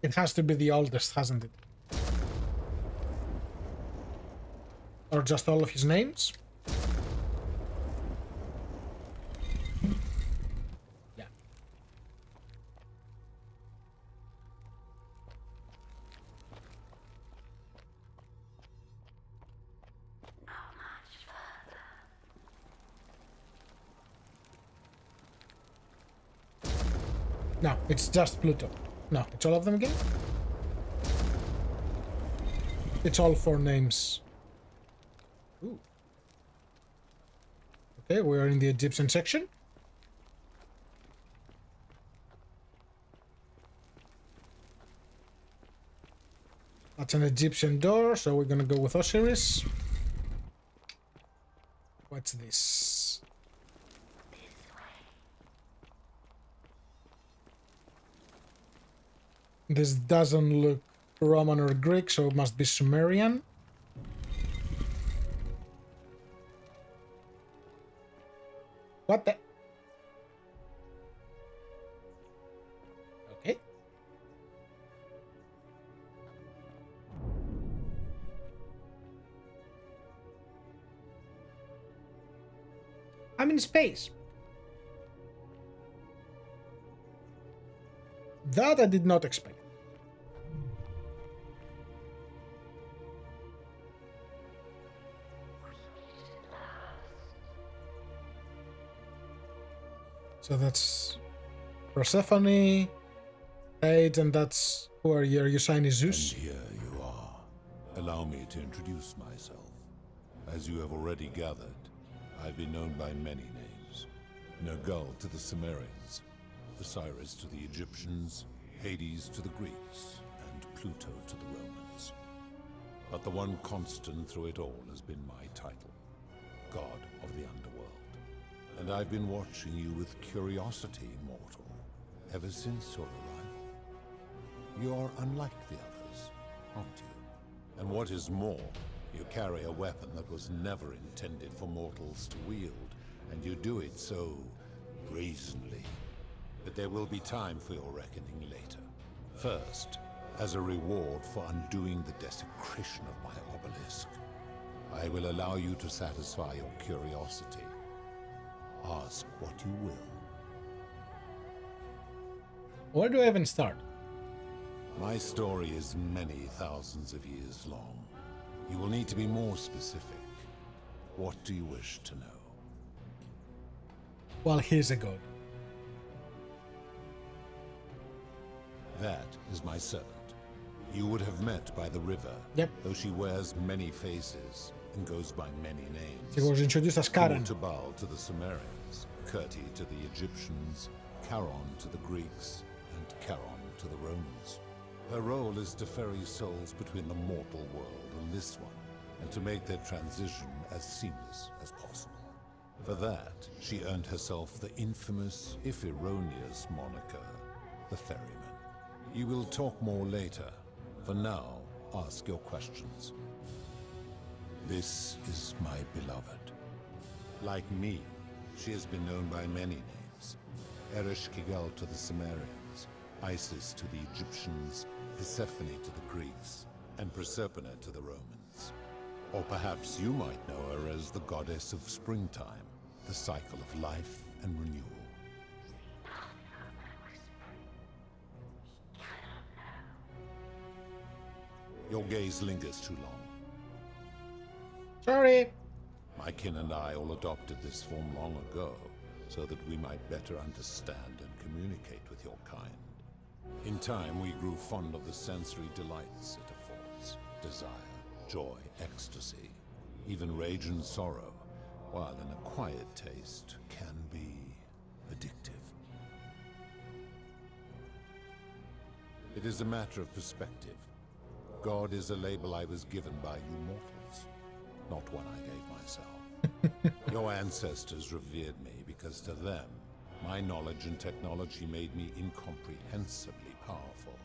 It has to be the oldest, hasn't it? Or just all of his names? Yeah. No, it's just Pluto. No, it's all of them again? It's all 4 names. Ooh. Okay, we are in the Egyptian section. That's an Egyptian door, so we're gonna go with Osiris. What's this? This doesn't look Roman or Greek, so it must be Sumerian. What the? Okay. I'm in space. That I did not expect. So that's Persephone, Hades, and that's who are you? Are you signing Zeus? And here you are. Allow me to introduce myself. As you have already gathered, I've been known by many names. Nergal to the Sumerians, Osiris to the Egyptians, Hades to the Greeks, and Pluto to the Romans. But the one constant through it all has been my title, God of the Underworld. And I've been watching you with curiosity, mortal, ever since your arrival. You are unlike the others, aren't you? And what is more, you carry a weapon that was never intended for mortals to wield, and you do it so brazenly. But there will be time for your reckoning later. First, as a reward for undoing the desecration of my obelisk, I will allow you to satisfy your curiosity. Ask what you will. Where do I even start? My story is many thousands of years long. You will need to be more specific. What do you wish to know? Well, here's a god. That is my servant. You would have met by the river. Yep. Though she wears many faces and goes by many names. She was introduced as Karen. Tubal to the Sumerians, Kirti to the Egyptians, Charon to the Greeks, and Charon to the Romans. Her role is to ferry souls between the mortal world and this one, and to make their transition as seamless as possible. For that, she earned herself the infamous, if erroneous, moniker, the Ferryman. You will talk more later. For now, ask your questions. This is my beloved. Like me, she has been known by many names. Ereshkigal to the Sumerians, Isis to the Egyptians, Persephone to the Greeks, and Proserpina to the Romans. Or perhaps you might know her as the goddess of springtime, the cycle of life and renewal. Your gaze lingers too long. Sorry. My kin and I all adopted this form long ago, so that we might better understand and communicate with your kind. In time, we grew fond of the sensory delights it affords. Desire, joy, ecstasy, even rage and sorrow, while an acquired taste can be addictive. It is a matter of perspective. God is a label I was given by you mortals, not one I gave myself. Your ancestors revered me because to them, My knowledge and technology made me incomprehensibly powerful,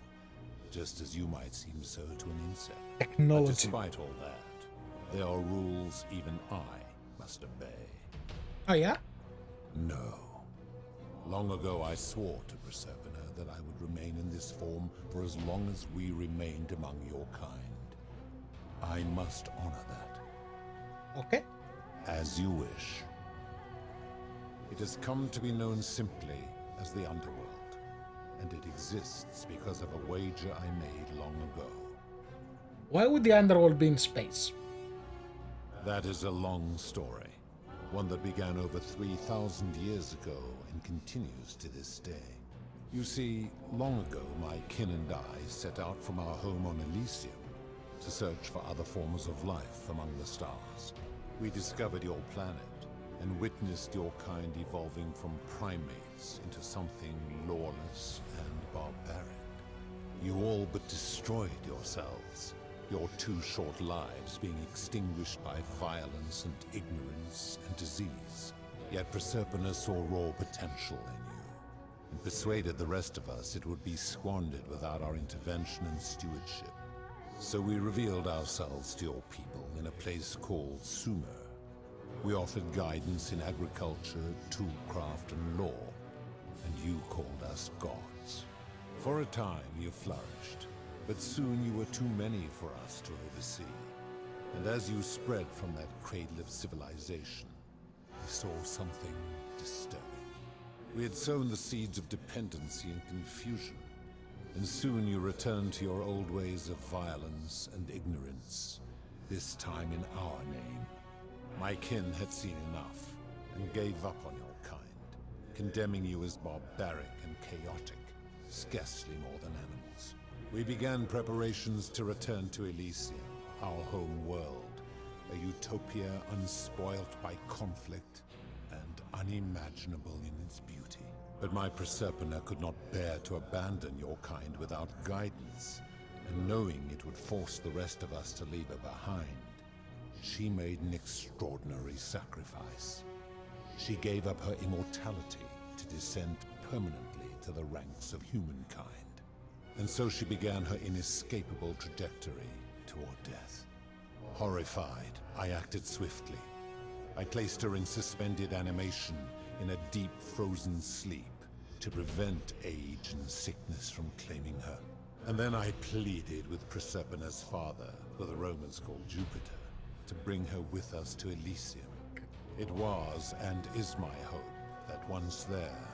just as you might seem so to an insect. Technology. But despite all that, there are rules even I must obey. Oh yeah? No. Long ago I swore to Proserpina that I would remain in this form for as long as we remained among your kind. I must honor that. Okay. As you wish. It has come to be known simply as the Underworld, and it exists because of a wager I made long ago. Why would the Underworld be in space? That is a long story, one that began over 3,000 years ago and continues to this day. You see, long ago my kin and I set out from our home on Elysium to search for other forms of life among the stars. We discovered your planet and witnessed your kind evolving from primates into something lawless and barbaric. You all but destroyed yourselves, your 2 short lives being extinguished by violence and ignorance and disease. Yet Proserpina saw raw potential in you, and persuaded the rest of us it would be squandered without our intervention and stewardship. So we revealed ourselves to your people in a place called Sumer. We offered guidance in agriculture, toolcraft, and law, and you called us gods. For a time you flourished, but soon you were too many for us to oversee. And as you spread from that cradle of civilization, we saw something disturbing. We had sown the seeds of dependency and confusion, and soon you returned to your old ways of violence and ignorance, this time in our name. My kin had seen enough, and gave up on your kind, condemning you as barbaric and chaotic, scarcely more than animals. We began preparations to return to Elysium, our home world, a utopia unspoilt by conflict and unimaginable in its beauty. But my Proserpina could not bear to abandon your kind without guidance, and knowing it would force the rest of us to leave her behind, she made an extraordinary sacrifice. She gave up her immortality to descend permanently to the ranks of humankind. And so she began her inescapable trajectory toward death. Horrified, I acted swiftly. I placed her in suspended animation in a deep frozen sleep to prevent age and sickness from claiming her. And then I pleaded with Proserpina's father, who the Romans called Jupiter, to bring her with us to Elysium. It was and is my hope that once there,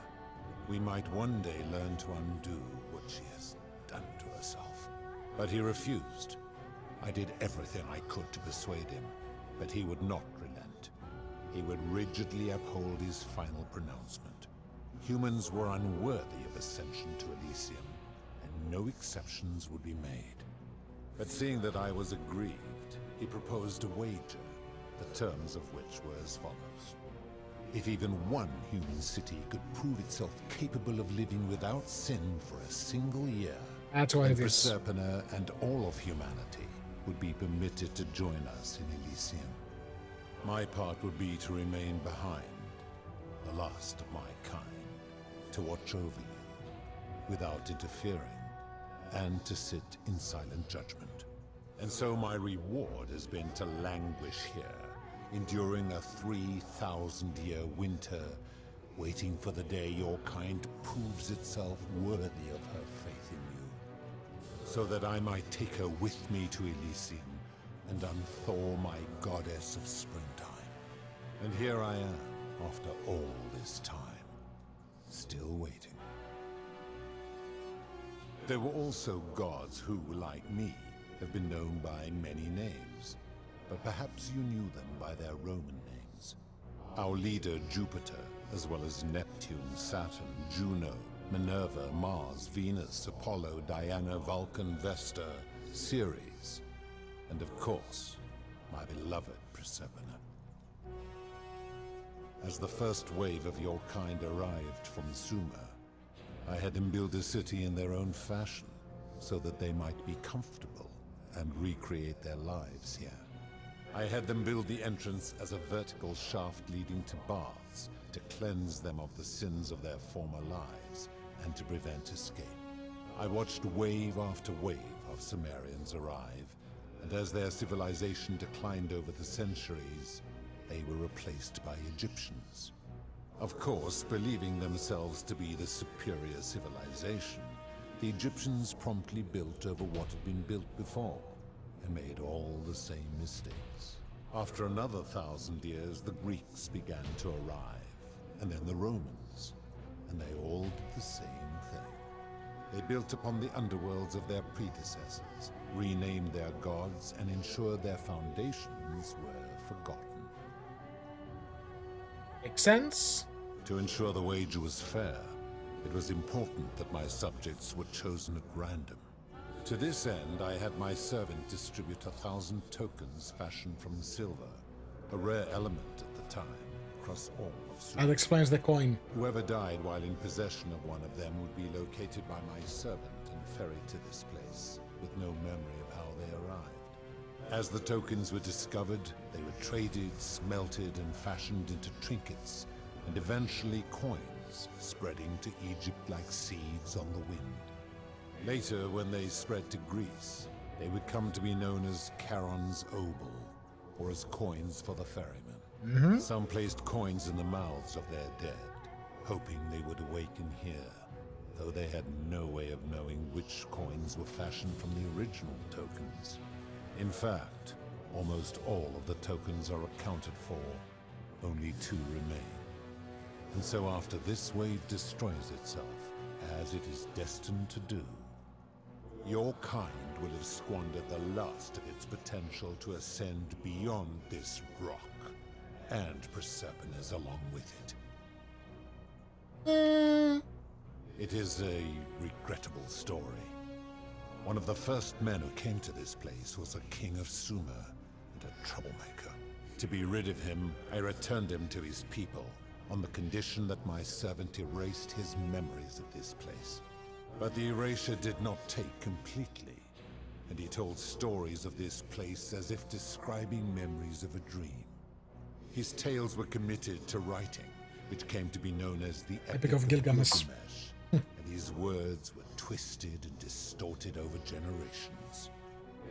we might one day learn to undo what she has done to herself. But he refused. I did everything I could to persuade him, but he would not relent. He would rigidly uphold his final pronouncement. Humans were unworthy of ascension to Elysium, and no exceptions would be made. But seeing that I was aggrieved, he proposed a wager, the terms of which were as follows. If even one human city could prove itself capable of living without sin for a single year, that's why then it is. Proserpina and all of humanity would be permitted to join us in Elysium. My part would be to remain behind, the last of my kind, to watch over you, without interfering, and to sit in silent judgment. And so my reward has been to languish here, enduring a 3,000-year winter, waiting for the day your kind proves itself worthy of her faith in you, so that I might take her with me to Elysium and unthaw my goddess of springtime. And here I am, after all this time, still waiting. There were also gods who, like me, have been known by many names, but perhaps you knew them by their Roman names. Our leader, Jupiter, as well as Neptune, Saturn, Juno, Minerva, Mars, Venus, Apollo, Diana, Vulcan, Vesta, Ceres, and of course, my beloved Proserpina. As the first wave of your kind arrived from Sumer, I had them build a city in their own fashion, so that they might be comfortable and recreate their lives here. I had them build the entrance as a vertical shaft leading to baths, to cleanse them of the sins of their former lives and to prevent escape. I watched wave after wave of Sumerians arrive, and as their civilization declined over the centuries, they were replaced by Egyptians. Of course, believing themselves to be the superior civilization, the Egyptians promptly built over what had been built before, and made all the same mistakes. After another 1,000 years, the Greeks began to arrive, and then the Romans, and they all did the same thing. They built upon the underworlds of their predecessors, renamed their gods, and ensured their foundations were forgotten. Makes sense. To ensure the wager was fair, it was important that my subjects were chosen at random. To this end, I had my servant distribute 1,000 tokens fashioned from silver, a rare element at the time, across all of Sumer. That explains the coin. Whoever died while in possession of one of them would be located by my servant and ferried to this place, with no memory of how they arrived. As the tokens were discovered, they were traded, smelted, and fashioned into trinkets, and eventually coins, spreading to Egypt like seeds on the wind. Later, when they spread to Greece, they would come to be known as Charon's obol, or as coins for the ferrymen. Some placed coins in the mouths of their dead, hoping they would awaken here, though they had no way of knowing which coins were fashioned from the original tokens. In fact, almost all of the tokens are accounted for, only 2 remain. And so after this wave destroys itself, as it is destined to do, your kind will have squandered the last of its potential to ascend beyond this rock, and Persepolis along with it. It is a regrettable story. One of the first men who came to this place was a king of Sumer and a troublemaker. To be rid of him, I returned him to his people, on the condition that my servant erased his memories of this place. But the erasure did not take completely, and he told stories of this place as if describing memories of a dream. His tales were committed to writing, which came to be known as the Epic of Gilgamesh. And his words were twisted and distorted over generations.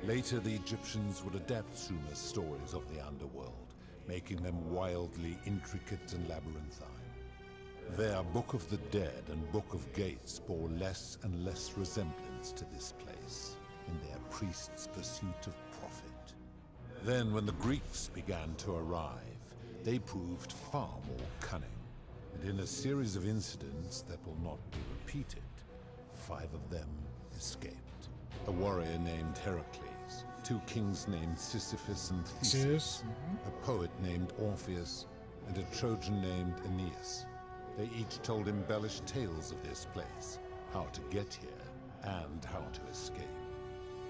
Later, the Egyptians would adapt Sumer's stories of the underworld, making them wildly intricate and labyrinthine. Their Book of the Dead and Book of Gates bore less and less resemblance to this place in their priests' pursuit of profit. Then, when the Greeks began to arrive, they proved far more cunning, and in a series of incidents that will not be repeated, 5 of them escaped. A warrior named Heracles, 2 kings named Sisyphus and Theseus, a poet named Orpheus, and a Trojan named Aeneas. They each told embellished tales of this place, how to get here, and how to escape.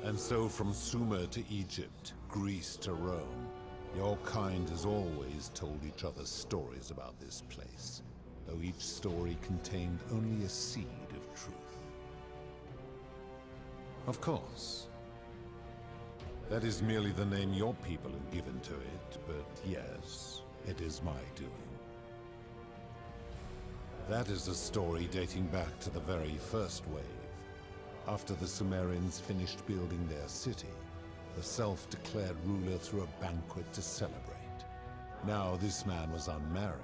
And so from Sumer to Egypt, Greece to Rome, your kind has always told each other stories about this place, though each story contained only a seed of truth. Of course, that is merely the name your people have given to it, but yes, it is my doing. That is a story dating back to the very first wave. After the Sumerians finished building their city, the self-declared ruler threw a banquet to celebrate. Now this man was unmarried,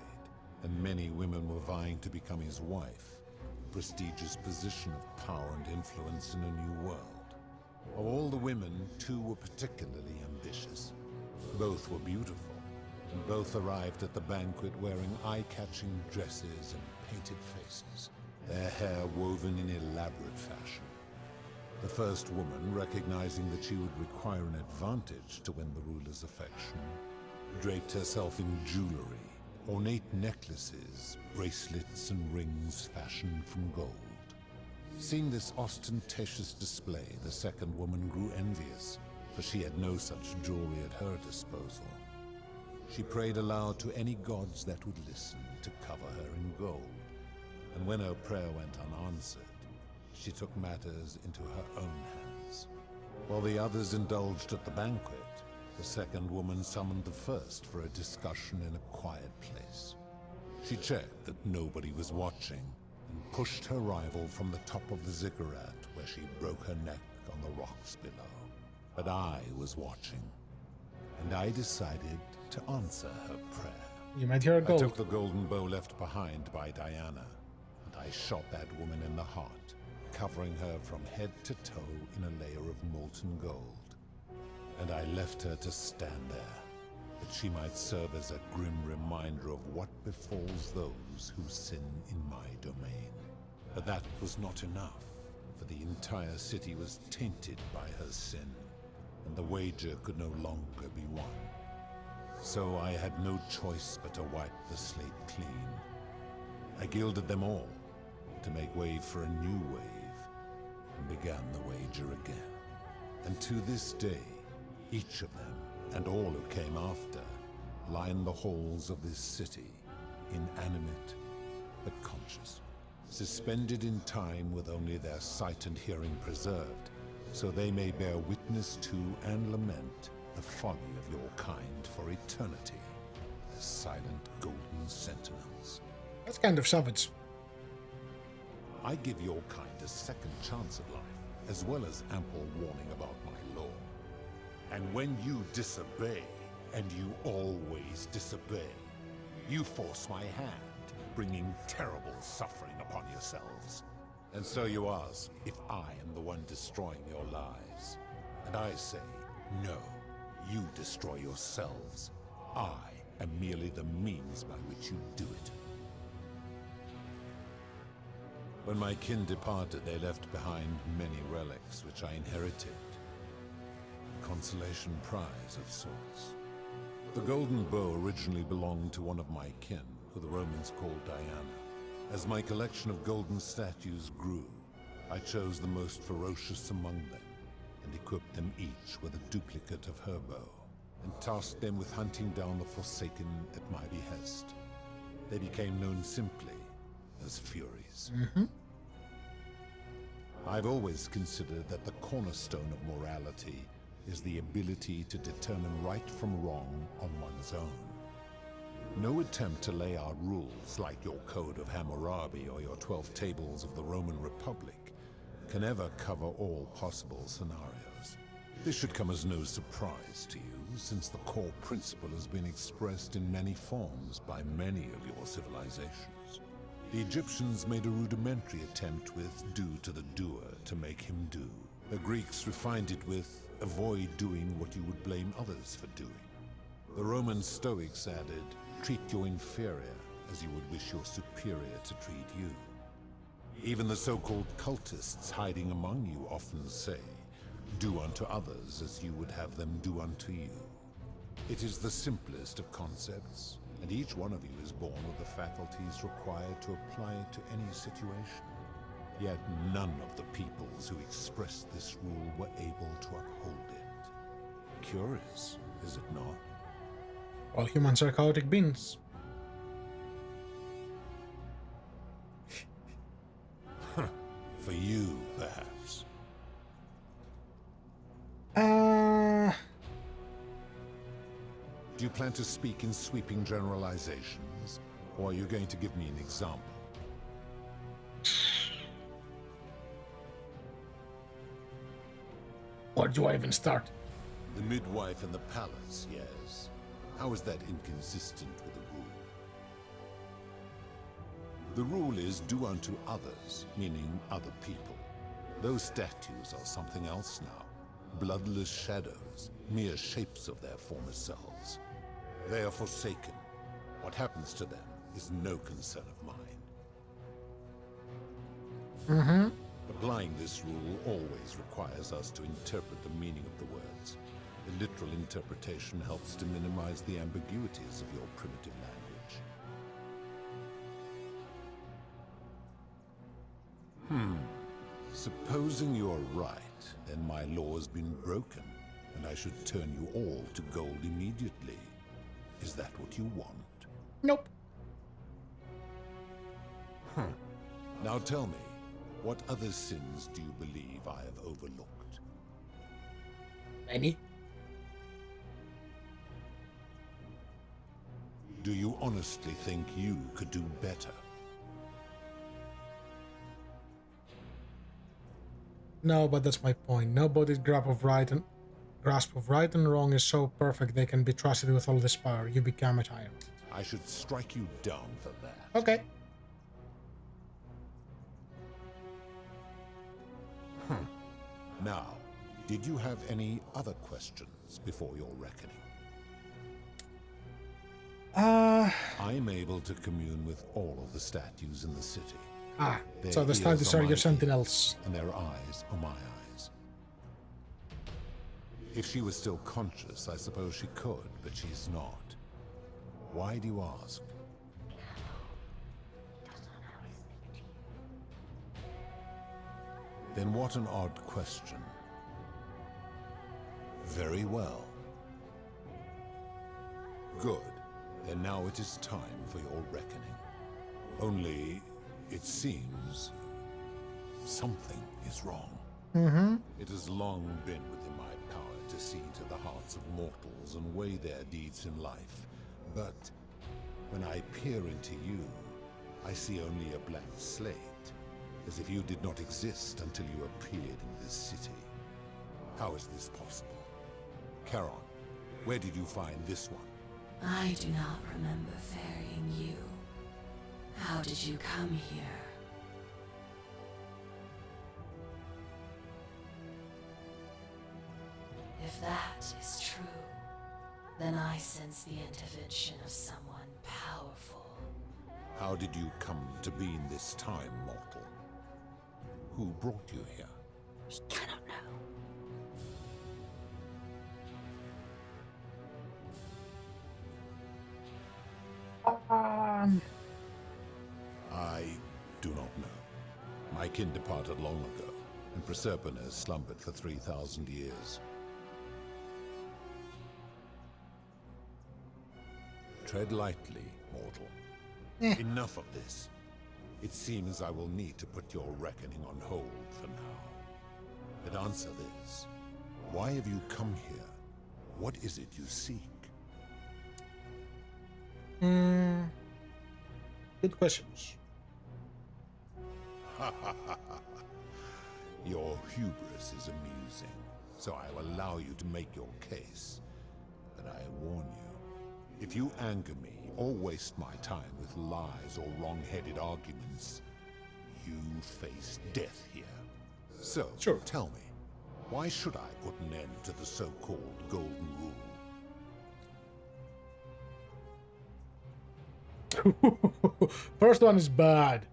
and many women were vying to become his wife, a prestigious position of power and influence in a new world. Of all the women, 2 were particularly ambitious. Both were beautiful, and both arrived at the banquet wearing eye-catching dresses and painted faces, their hair woven in elaborate fashion. The first woman, recognizing that she would require an advantage to win the ruler's affection, draped herself in jewelry, ornate necklaces, bracelets, and rings fashioned from gold. Seeing this ostentatious display, the second woman grew envious, for she had no such jewelry at her disposal. She prayed aloud to any gods that would listen to cover her in gold, and when her prayer went unanswered, she took matters into her own hands. While the others indulged at the banquet, the second woman summoned the first for a discussion in a quiet place. She checked that nobody was watching and pushed her rival from the top of the ziggurat where she broke her neck on the rocks below. But I was watching, and I decided to answer her prayer. You made her a gold. I took the golden bow left behind by Diana, and I shot that woman in the heart, covering her from head to toe in a layer of molten gold. And I left her to stand there, that she might serve as a grim reminder of what befalls those who sin in my domain. But that was not enough, for the entire city was tainted by her sin, and the wager could no longer be won. So I had no choice but to wipe the slate clean. I gilded them all to make way for a new wave, and began the wager again. And to this day, each of them, and all who came after, line the halls of this city, inanimate but conscious, suspended in time with only their sight and hearing preserved, so they may bear witness to and lament the folly of your kind for eternity, as silent golden sentinels. That's kind of savage. I give your kind a second chance at life, as well as ample warning about my law. And when you disobey, and you always disobey, you force my hand, bringing terrible suffering upon yourselves. And so you ask if I am the one destroying your lives. And I say, no, you destroy yourselves. I am merely the means by which you do it. When my kin departed, they left behind many relics which I inherited. A consolation prize of sorts. The golden bow originally belonged to one of my kin, who the Romans called Diana. As my collection of golden statues grew, I chose the most ferocious among them, and equipped them each with a duplicate of her bow, and tasked them with hunting down the Forsaken at my behest. They became known simply as Furies. I've always considered that the cornerstone of morality is the ability to determine right from wrong on one's own. No attempt to lay out rules like your Code of Hammurabi or your 12 Tables of the Roman Republic can ever cover all possible scenarios. This should come as no surprise to you, since the core principle has been expressed in many forms by many of your civilizations. The Egyptians made a rudimentary attempt with do to the doer to make him do. The Greeks refined it with avoid doing what you would blame others for doing. The Roman Stoics added, treat your inferior as you would wish your superior to treat you. Even the so-called cultists hiding among you often say, do unto others as you would have them do unto you. It is the simplest of concepts, and each one of you is born with the faculties required to apply it to any situation. Yet none of the peoples who expressed this rule were able to uphold it. Curious, is it not? Well, humans are chaotic beings. For you, perhaps. Do you plan to speak in sweeping generalizations, or are you going to give me an example? Where do I even start? The midwife in the palace, yes. How is that inconsistent with the rule? The rule is do unto others, meaning other people. Those statues are something else now. Bloodless shadows, mere shapes of their former selves. They are forsaken. What happens to them is no concern of mine. Applying this rule always requires us to interpret the meaning of the words. A literal interpretation helps to minimize the ambiguities of your primitive language. Supposing you're right, then my law has been broken, and I should turn you all to gold immediately. Is that what you want? Nope. Now tell me, what other sins do you believe I have overlooked? Any? Do you honestly think you could do better? No, but that's my point. Nobody's grasp of right and wrong is so perfect they can be trusted with all this power. You become a tyrant. I should strike you down for that. Okay. Now, did you have any other questions before your reckoning? I'm able to commune with all of the statues in the city. So the statues are your sentinels. And their eyes are my eyes. If she was still conscious, I suppose she could, but she's not. Why do you ask? Then what an odd question. Very well. Good. Then now it is time for your reckoning. Only, it seems, something is wrong. It has long been within my power to see to the hearts of mortals and weigh their deeds in life. But when I peer into you, I see only a blank slate, as if you did not exist until you appeared in this city. How is this possible? Charon, where did you find this one? I do not remember ferrying you. How did you come here? If that is true, then I sense the intervention of someone powerful. How did you come to be in this time, mortal? Who brought you here? We cannot know. I do not know. My kin departed long ago, and Proserpine has slumbered for 3,000 years. Tread lightly, mortal. Enough of this. It seems I will need to put your reckoning on hold for now. But answer this. Why have you come here? What is it you seek? Good questions. Your hubris is amusing, so I will allow you to make your case. But I warn you, if you anger me or waste my time with lies or wrong-headed arguments, you face death here. So, tell me, why should I put an end to the so-called Golden Rule? First one is bad.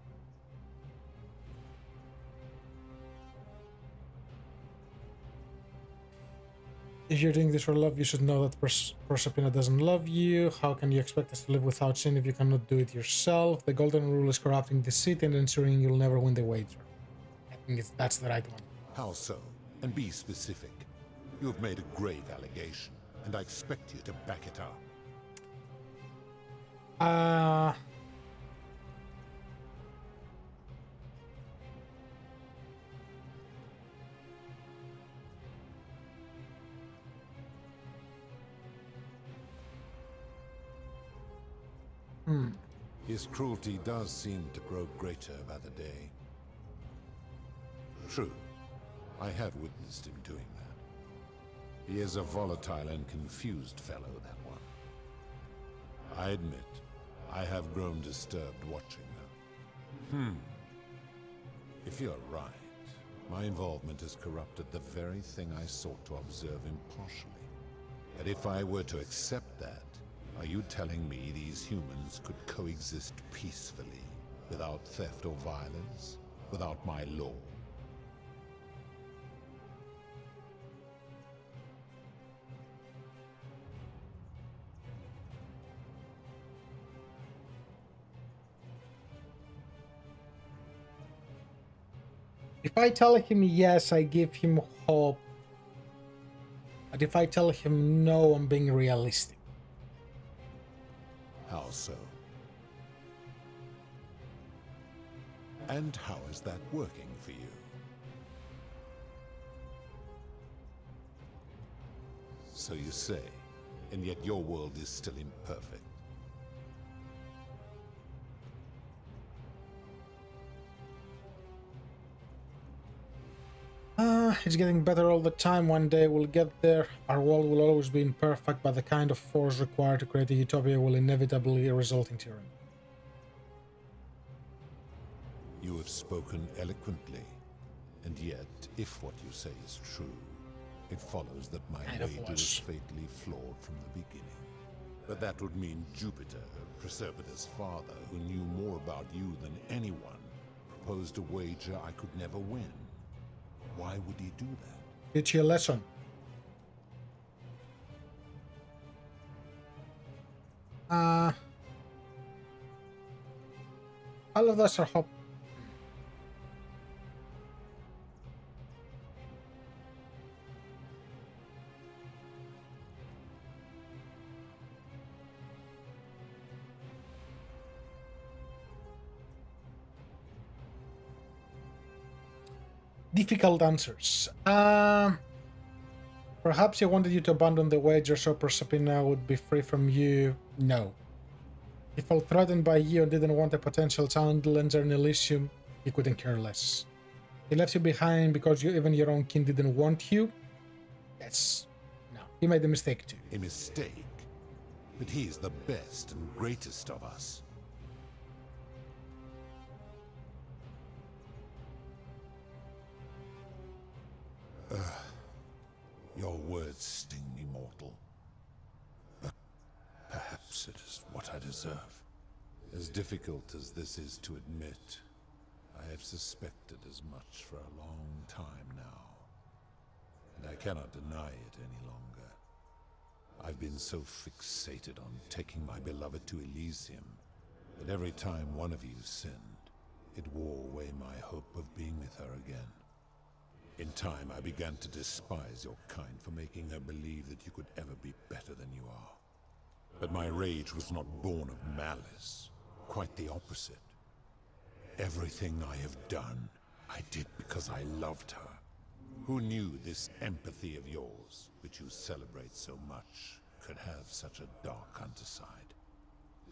If you're doing this for love, you should know that Proserpina doesn't love you. How can you expect us to live without sin if you cannot do it yourself? The Golden Rule is corrupting the city and ensuring you'll never win the wager. I think that's the right one. How so? And be specific. You have made a grave allegation, and I expect you to back it up. His cruelty does seem to grow greater by the day. True, I have witnessed him doing that. He is a volatile and confused fellow, that one. I admit, I have grown disturbed watching her. If you're right, my involvement has corrupted the very thing I sought to observe impartially. But if I were to accept that, are you telling me these humans could coexist peacefully, without theft or violence, without my law? If I tell him yes, I give him hope. But if I tell him no, I'm being realistic. How so? And how is that working for you? So you say, and yet your world is still imperfect. it's getting better all the time. One day we'll get there. Our world will always be imperfect, but the kind of force required to create a utopia will inevitably result in tyranny. You have spoken eloquently, and yet, if what you say is true, it follows that my wager is fatally flawed from the beginning. But that would mean Jupiter, Proserpina's father, who knew more about you than anyone, proposed a wager I could never win. Why would he do that? Teach you a lesson. All of us are hope. Difficult answers. Perhaps he wanted you to abandon the wager so Proserpina would be free from you. No. He felt threatened by you and didn't want a potential challenger in Elysium. He couldn't care less. He left you behind because even your own kin didn't want you. Yes. No. He made a mistake too. A mistake? But he is the best and greatest of us. Your words sting me, mortal. But perhaps it is what I deserve. As difficult as this is to admit, I have suspected as much for a long time now. And I cannot deny it any longer. I've been so fixated on taking my beloved to Elysium that every time one of you sinned, it wore away my hope of being with her again. In time, I began to despise your kind for making her believe that you could ever be better than you are. But my rage was not born of malice. Quite the opposite. Everything I have done, I did because I loved her. Who knew this empathy of yours, which you celebrate so much, could have such a dark underside?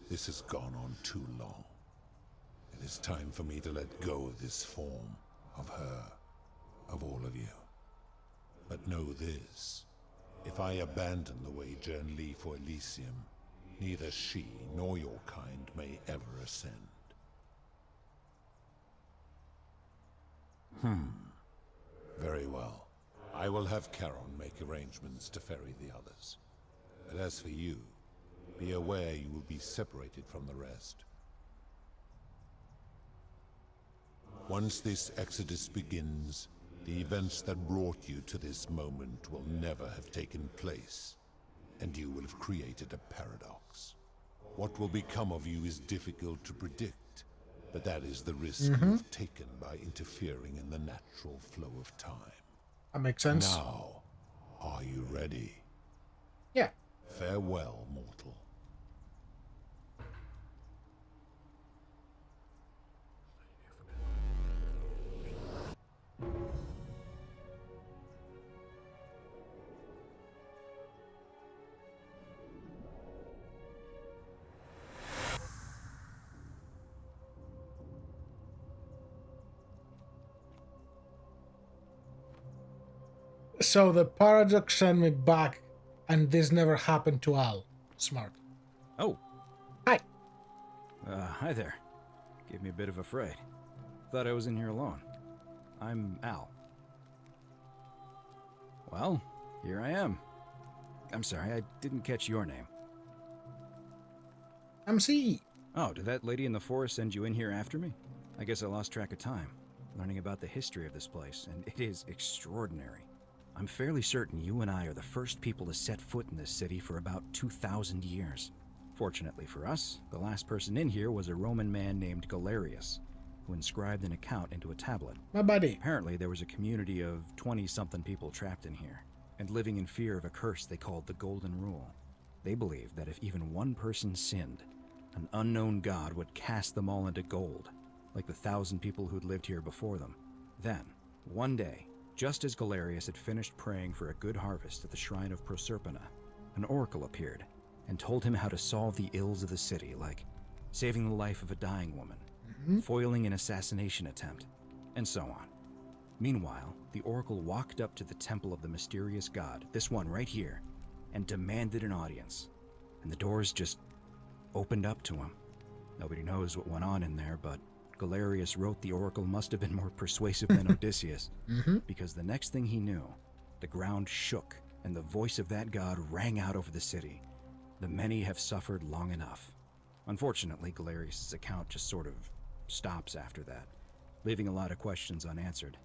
This has gone on too long. It is time for me to let go of this form, of her, of all of you. But know this, if I abandon the wager and leave for Elysium, neither she nor your kind may ever ascend. Very well. I will have Charon make arrangements to ferry the others. But as for you, be aware you will be separated from the rest. Once this exodus begins, the events that brought you to this moment will never have taken place, and you will have created a paradox. What will become of you is difficult to predict, but that is the risk you've taken by interfering in the natural flow of time. That makes sense. Now, are you ready? Yeah. Farewell, mortal. So the paradox sent me back, and this never happened to Al. Smart. Oh. Hi. Hi there. Gave me a bit of a fright. Thought I was in here alone. I'm Al. Well, here I am. I'm sorry, I didn't catch your name. I'm C. Oh, did that lady in the forest send you in here after me? I guess I lost track of time, learning about the history of this place, and it is extraordinary. I'm fairly certain you and I are the first people to set foot in this city for about 2,000 years. Fortunately for us, the last person in here was a Roman man named Galerius, who inscribed an account into a tablet. My buddy. Apparently there was a community of 20-something people trapped in here, and living in fear of a curse they called the Golden Rule. They believed that if even one person sinned, an unknown god would cast them all into gold, like the 1,000 people who'd lived here before them. Then, one day, just as Galerius had finished praying for a good harvest at the shrine of Proserpina, an oracle appeared and told him how to solve the ills of the city, like saving the life of a dying woman, foiling an assassination attempt, and so on. Meanwhile, the Oracle walked up to the temple of the mysterious god, this one right here, and demanded an audience. And the doors just opened up to him. Nobody knows what went on in there, but Galerius wrote the Oracle must have been more persuasive than Odysseus, because the next thing he knew, the ground shook, and the voice of that god rang out over the city. The many have suffered long enough. Unfortunately, Galerius' account just sort of stops after that, leaving a lot of questions unanswered.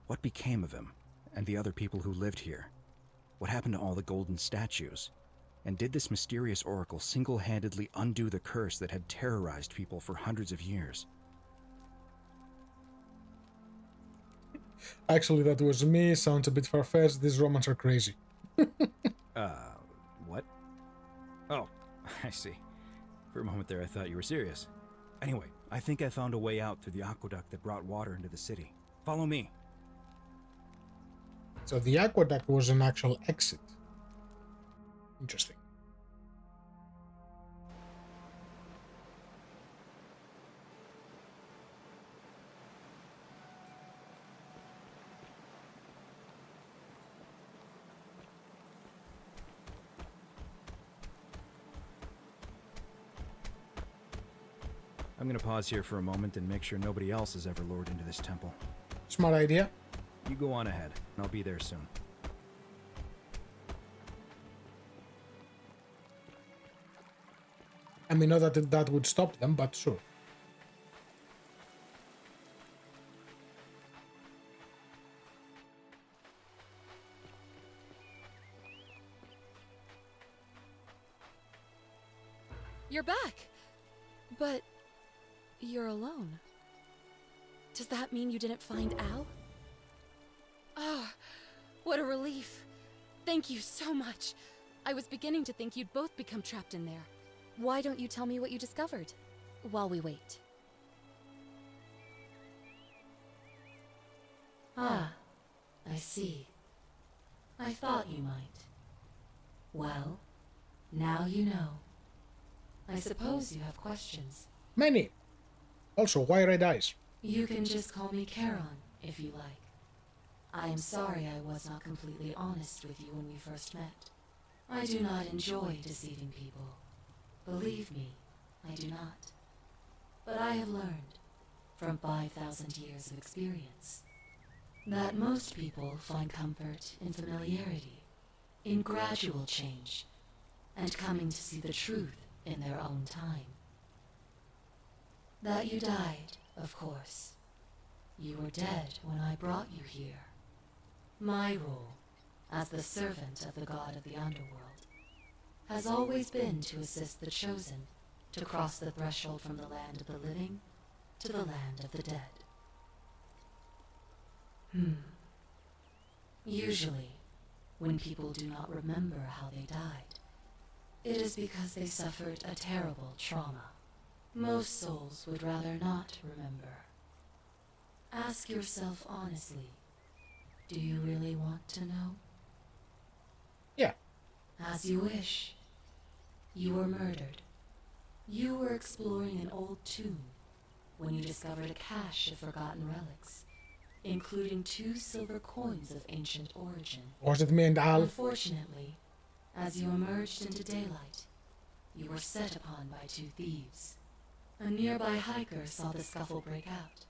What became of him, and the other people who lived here? What happened to all the golden statues? And did this mysterious oracle single-handedly undo the curse that had terrorized people for hundreds of years? Actually, that was me. Sounds a bit far-fetched. These Romans are crazy. What? Oh, I see. For a moment there, I thought you were serious. Anyway, I think I found a way out through the aqueduct that brought water into the city. Follow me. So the aqueduct was an actual exit. Interesting. I'm gonna pause here for a moment and make sure nobody else has ever lured into this temple. Smart idea. You go on ahead, and I'll be there soon. I mean, not that that would stop them, but sure. You're back! But you're alone. Does that mean you didn't find Al? Ah, what a relief. Thank you so much. I was beginning to think you'd both become trapped in there. Why don't you tell me what you discovered while we wait? Ah, I see. I thought you might. Well, now you know. I suppose you have questions. Many. Also, why red eyes? You can just call me Charon, if you like. I am sorry I was not completely honest with you when we first met. I do not enjoy deceiving people. Believe me, I do not. But I have learned, from 5,000 years of experience, that most people find comfort in familiarity, in gradual change, and coming to see the truth in their own time. That you died, of course. You were dead when I brought you here. My role, as the servant of the god of the underworld, has always been to assist the chosen to cross the threshold from the land of the living to the land of the dead. Usually, when people do not remember how they died, it is because they suffered a terrible trauma. Most souls would rather not remember. Ask yourself honestly, do you really want to know? Yeah. As you wish. You were murdered. You were exploring an old tomb when you discovered a cache of forgotten relics, including 2 silver coins of ancient origin. Was it me and Al? Unfortunately, as you emerged into daylight, you were set upon by 2 thieves. A nearby hiker saw the scuffle break out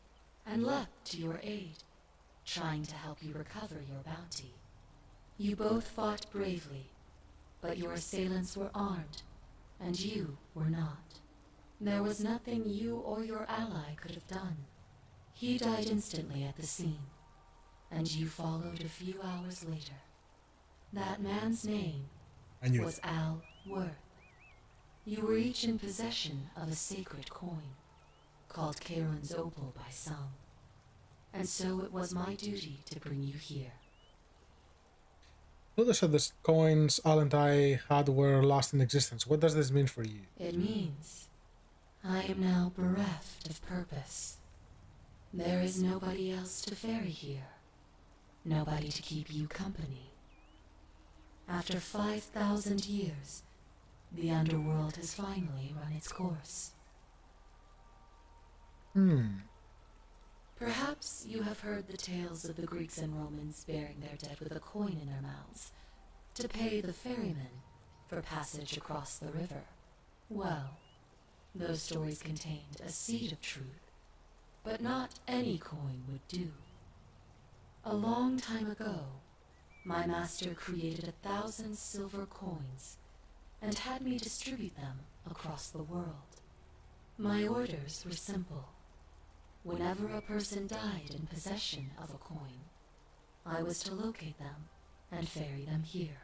and leapt to your aid, trying to help you recover your bounty. You both fought bravely, but your assailants were armed, and you were not. There was nothing you or your ally could have done. He died instantly at the scene, and you followed a few hours later. That man's name was Al Worth. You were each in possession of a sacred coin, called Charon's Opal by some, and so it was my duty to bring you here. Notice that the coins Al and I had were lost in existence. What does this mean for you? It means I am now bereft of purpose. There is nobody else to ferry here, nobody to keep you company. After 5,000 years, the underworld has finally run its course. Perhaps you have heard the tales of the Greeks and Romans burying their dead with a coin in their mouths to pay the ferryman for passage across the river. Well, those stories contained a seed of truth, but not any coin would do. A long time ago, my master created 1,000 silver coins and had me distribute them across the world. My orders were simple. Whenever a person died in possession of a coin, I was to locate them and ferry them here.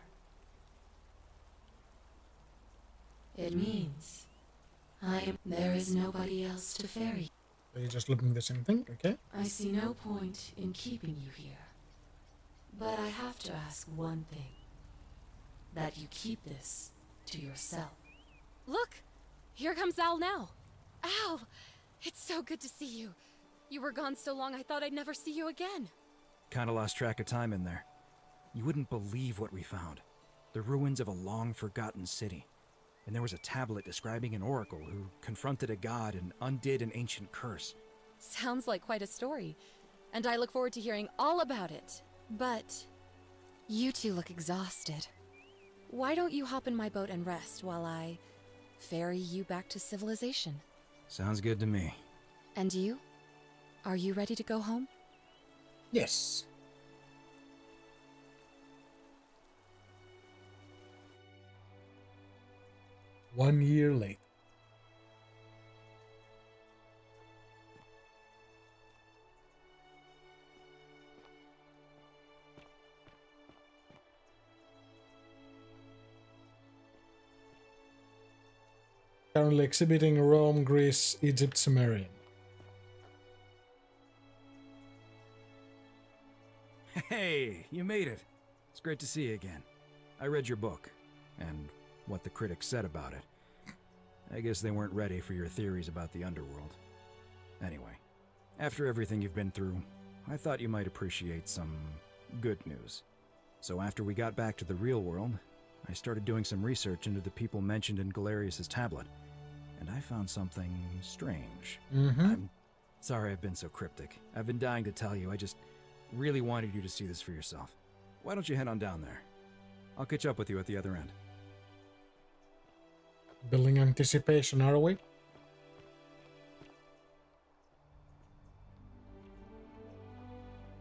It means there is nobody else to ferry. So you're just looking at the same thing, okay? I see no point in keeping you here. But I have to ask one thing. That you keep this to yourself. Look! Here comes Al now. Al! It's so good to see you. You were gone so long I thought I'd never see you again. Kinda lost track of time in there. You wouldn't believe what we found. The ruins of a long-forgotten city. And there was a tablet describing an oracle who confronted a god and undid an ancient curse. Sounds like quite a story. And I look forward to hearing all about it. But you two look exhausted. Why don't you hop in my boat and rest while I ferry you back to civilization? Sounds good to me. And you? Are you ready to go home? Yes. One year later. Currently exhibiting Rome, Greece, Egypt, Sumerian. Hey, you made it. It's great to see you again. I read your book, and what the critics said about it. I guess they weren't ready for your theories about the underworld. Anyway, after everything you've been through, I thought you might appreciate some good news. So after we got back to the real world, I started doing some research into the people mentioned in Galerius's tablet, and I found something strange. I'm sorry I've been so cryptic. I've been dying to tell you. I just really wanted you to see this for yourself. Why don't you head on down there? I'll catch up with you at the other end. Building anticipation, are we?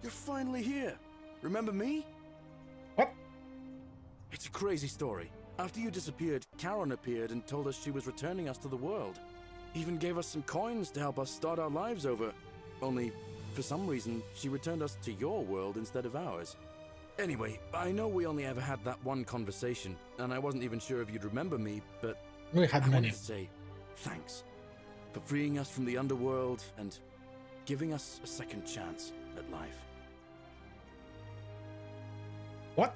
You're finally here. Remember me? What? It's a crazy story. After you disappeared, Charon appeared and told us she was returning us to the world. Even gave us some coins to help us start our lives over. Only, for some reason, she returned us to your world instead of ours. Anyway, I know we only ever had that one conversation, and I wasn't even sure if you'd remember me, but we had I many. wanted to say thanks for freeing us from the underworld and giving us a second chance at life. What?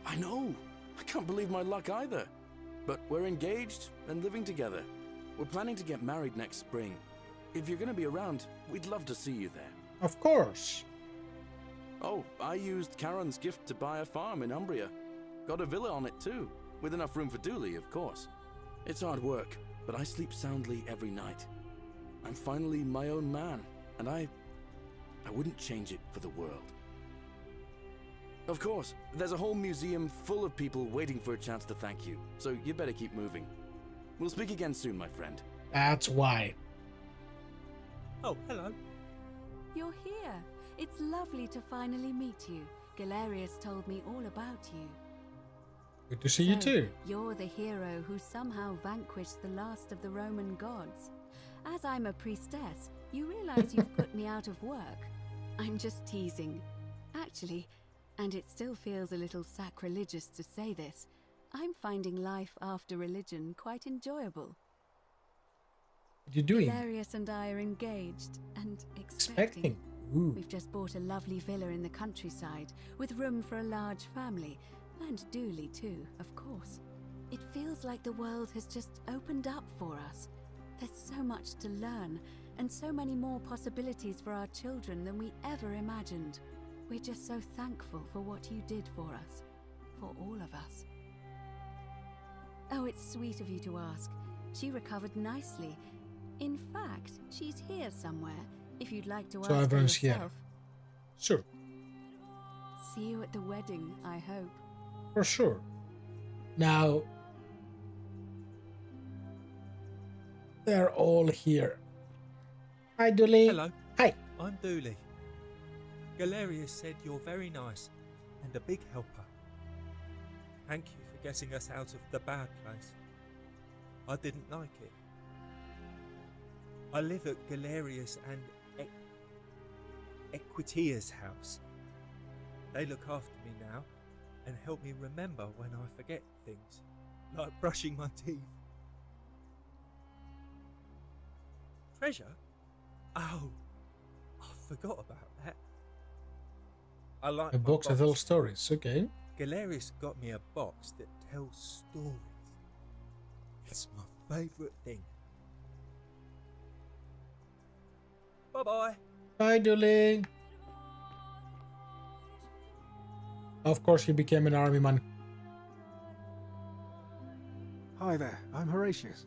I know. I can't believe my luck either. But we're engaged and living together. We're planning to get married next spring. If you're going to be around, we'd love to see you there. Of course. Oh, I used Charon's gift to buy a farm in Umbria. Got a villa on it too, with enough room for Dooley, of course. It's hard work, but I sleep soundly every night. I'm finally my own man, and I wouldn't change it for the world. Of course, there's a whole museum full of people waiting for a chance to thank you, so you better keep moving. We'll speak again soon, my friend. That's why. Oh, hello. You're here. It's lovely to finally meet you. Galerius told me all about you. Good to see you too. You're the hero who somehow vanquished the last of the Roman gods. As I'm a priestess, you realize you've put me out of work. I'm just teasing. Actually, and it still feels a little sacrilegious to say this, I'm finding life after religion quite enjoyable. What are you doing? Galerius and I are engaged and expecting. Ooh. We've just bought a lovely villa in the countryside with room for a large family, and Dooley too, of course. It feels like the world has just opened up for us. There's so much to learn, and so many more possibilities for our children than we ever imagined. We're just so thankful for what you did for us, for all of us. Oh, it's sweet of you to ask. She recovered nicely, In fact, she's here somewhere, if you'd like to So ask her everyone's here. yourself. Sure. See you at the wedding, I hope. For sure. Now, they're all here. Hi, Dooley. Hello. Hi. I'm Dooley. Galerius said you're very nice and a big helper. Thank you for getting us out of the bad place. I didn't like it. I live at Galerius and Equitia's house. They look after me now and help me remember when I forget things, like brushing my teeth. Treasure? Oh, I forgot about that. I like A my box that tells stories, okay. Galerius got me a box that tells stories. It's my favourite thing. Bye-bye. Bye, Dooley. Of course, he became an army man. Hi there, I'm Horatius.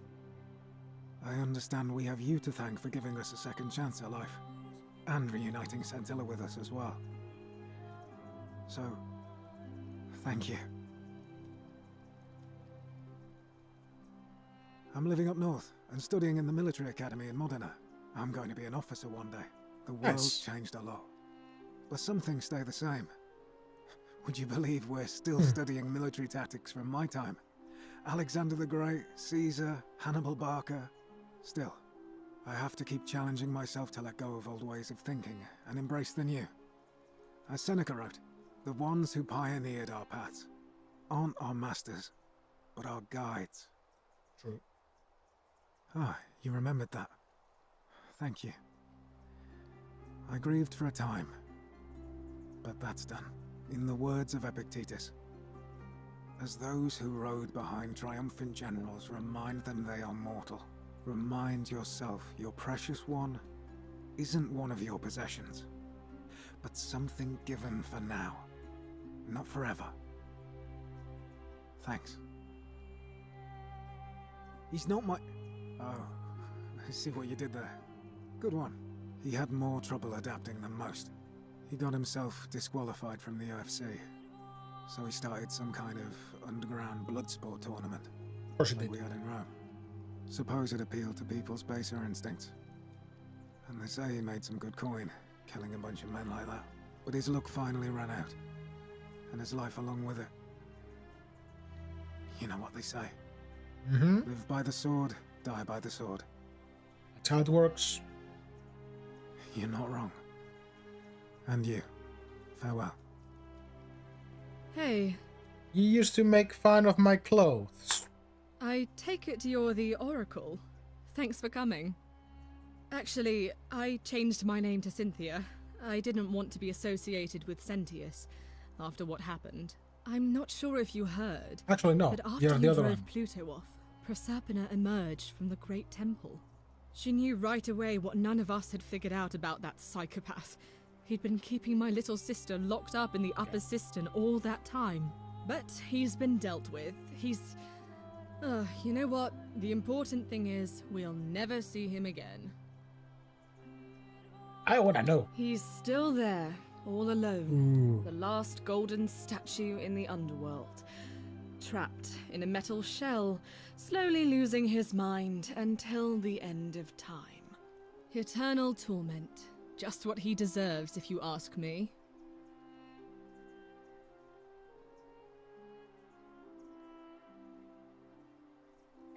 I understand we have you to thank for giving us a second chance at life, and reuniting Scintilla with us as well. So, thank you. I'm living up north and studying in the military academy in Modena. I'm going to be an officer one day. The world's changed a lot, but some things stay the same. Would you believe we're still studying military tactics from my time? Alexander the Great, Caesar, Hannibal Barca. Still, I have to keep challenging myself to let go of old ways of thinking and embrace the new. As Seneca wrote, the ones who pioneered our paths aren't our masters, but our guides. True. Ah, you remembered that. Thank you. I grieved for a time, but that's done. In the words of Epictetus, as those who rode behind triumphant generals remind them they are mortal, remind yourself your precious one isn't one of your possessions, but something given for now, not forever. Thanks. He's not my... Oh, I see what you did there. Good one. He had more trouble adapting than most. He got himself disqualified from the UFC, so he started some kind of underground blood sport tournament. Of course he like did. we had in Rome. Suppose it appealed to people's baser instincts. And they say he made some good coin, killing a bunch of men like that. But his luck finally ran out, and his life along with it. You know what they say. Live by the sword, die by the sword. That's how it works. You're not wrong. And you. Farewell. Hey, You used to make fun of my clothes. I take it you're the Oracle. Thanks for coming. Actually, I changed my name to Cynthia. I didn't want to be associated with Sentius after what happened. I'm not sure if you heard. Actually, no. But after You're you the other drove one. Pluto off, Proserpina emerged from the Great Temple. She knew right away what none of us had figured out about that psychopath. He'd been keeping my little sister locked up in the upper cistern all that time. But he's been dealt with. He's... you know what? The important thing is, we'll never see him again. I wanna know. He's still there, all alone. The last golden statue in the underworld. Trapped in a metal shell, slowly losing his mind until the end of time. Eternal torment. Just what he deserves, if you ask me.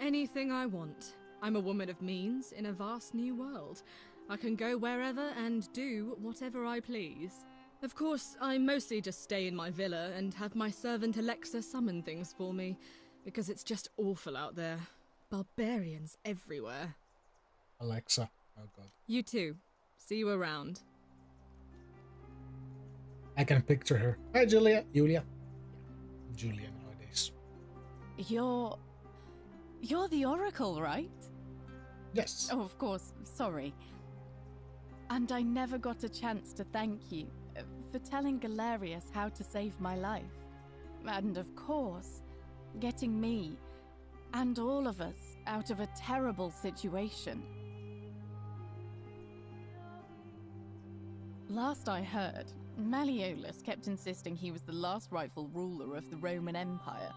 Anything I want. I'm a woman of means in a vast new world. I can go wherever and do whatever I please. Of course, I mostly just stay in my villa and have my servant Alexa summon things for me, because it's just awful out there. Barbarians everywhere. Alexa. Oh god. You too. See you around. I can picture her. Hi, Julia. Julia nowadays. You're the Oracle, right? Yes. Oh, of course. Sorry. And I never got a chance to thank you for telling Galerius how to save my life. And of course, getting me and all of us out of a terrible situation. Last I heard, Malleolus kept insisting he was the last rightful ruler of the Roman Empire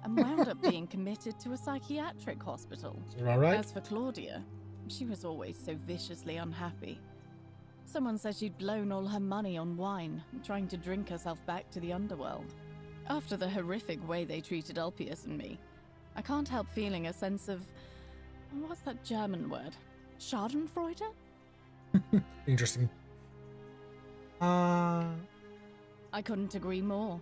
and wound up being committed to a psychiatric hospital. Is that right? As for Claudia, she was always so viciously unhappy. Someone said she'd blown all her money on wine, trying to drink herself back to the underworld. After the horrific way they treated Ulpius and me, I can't help feeling a sense of... what's that German word? Schadenfreude? Interesting. I couldn't agree more.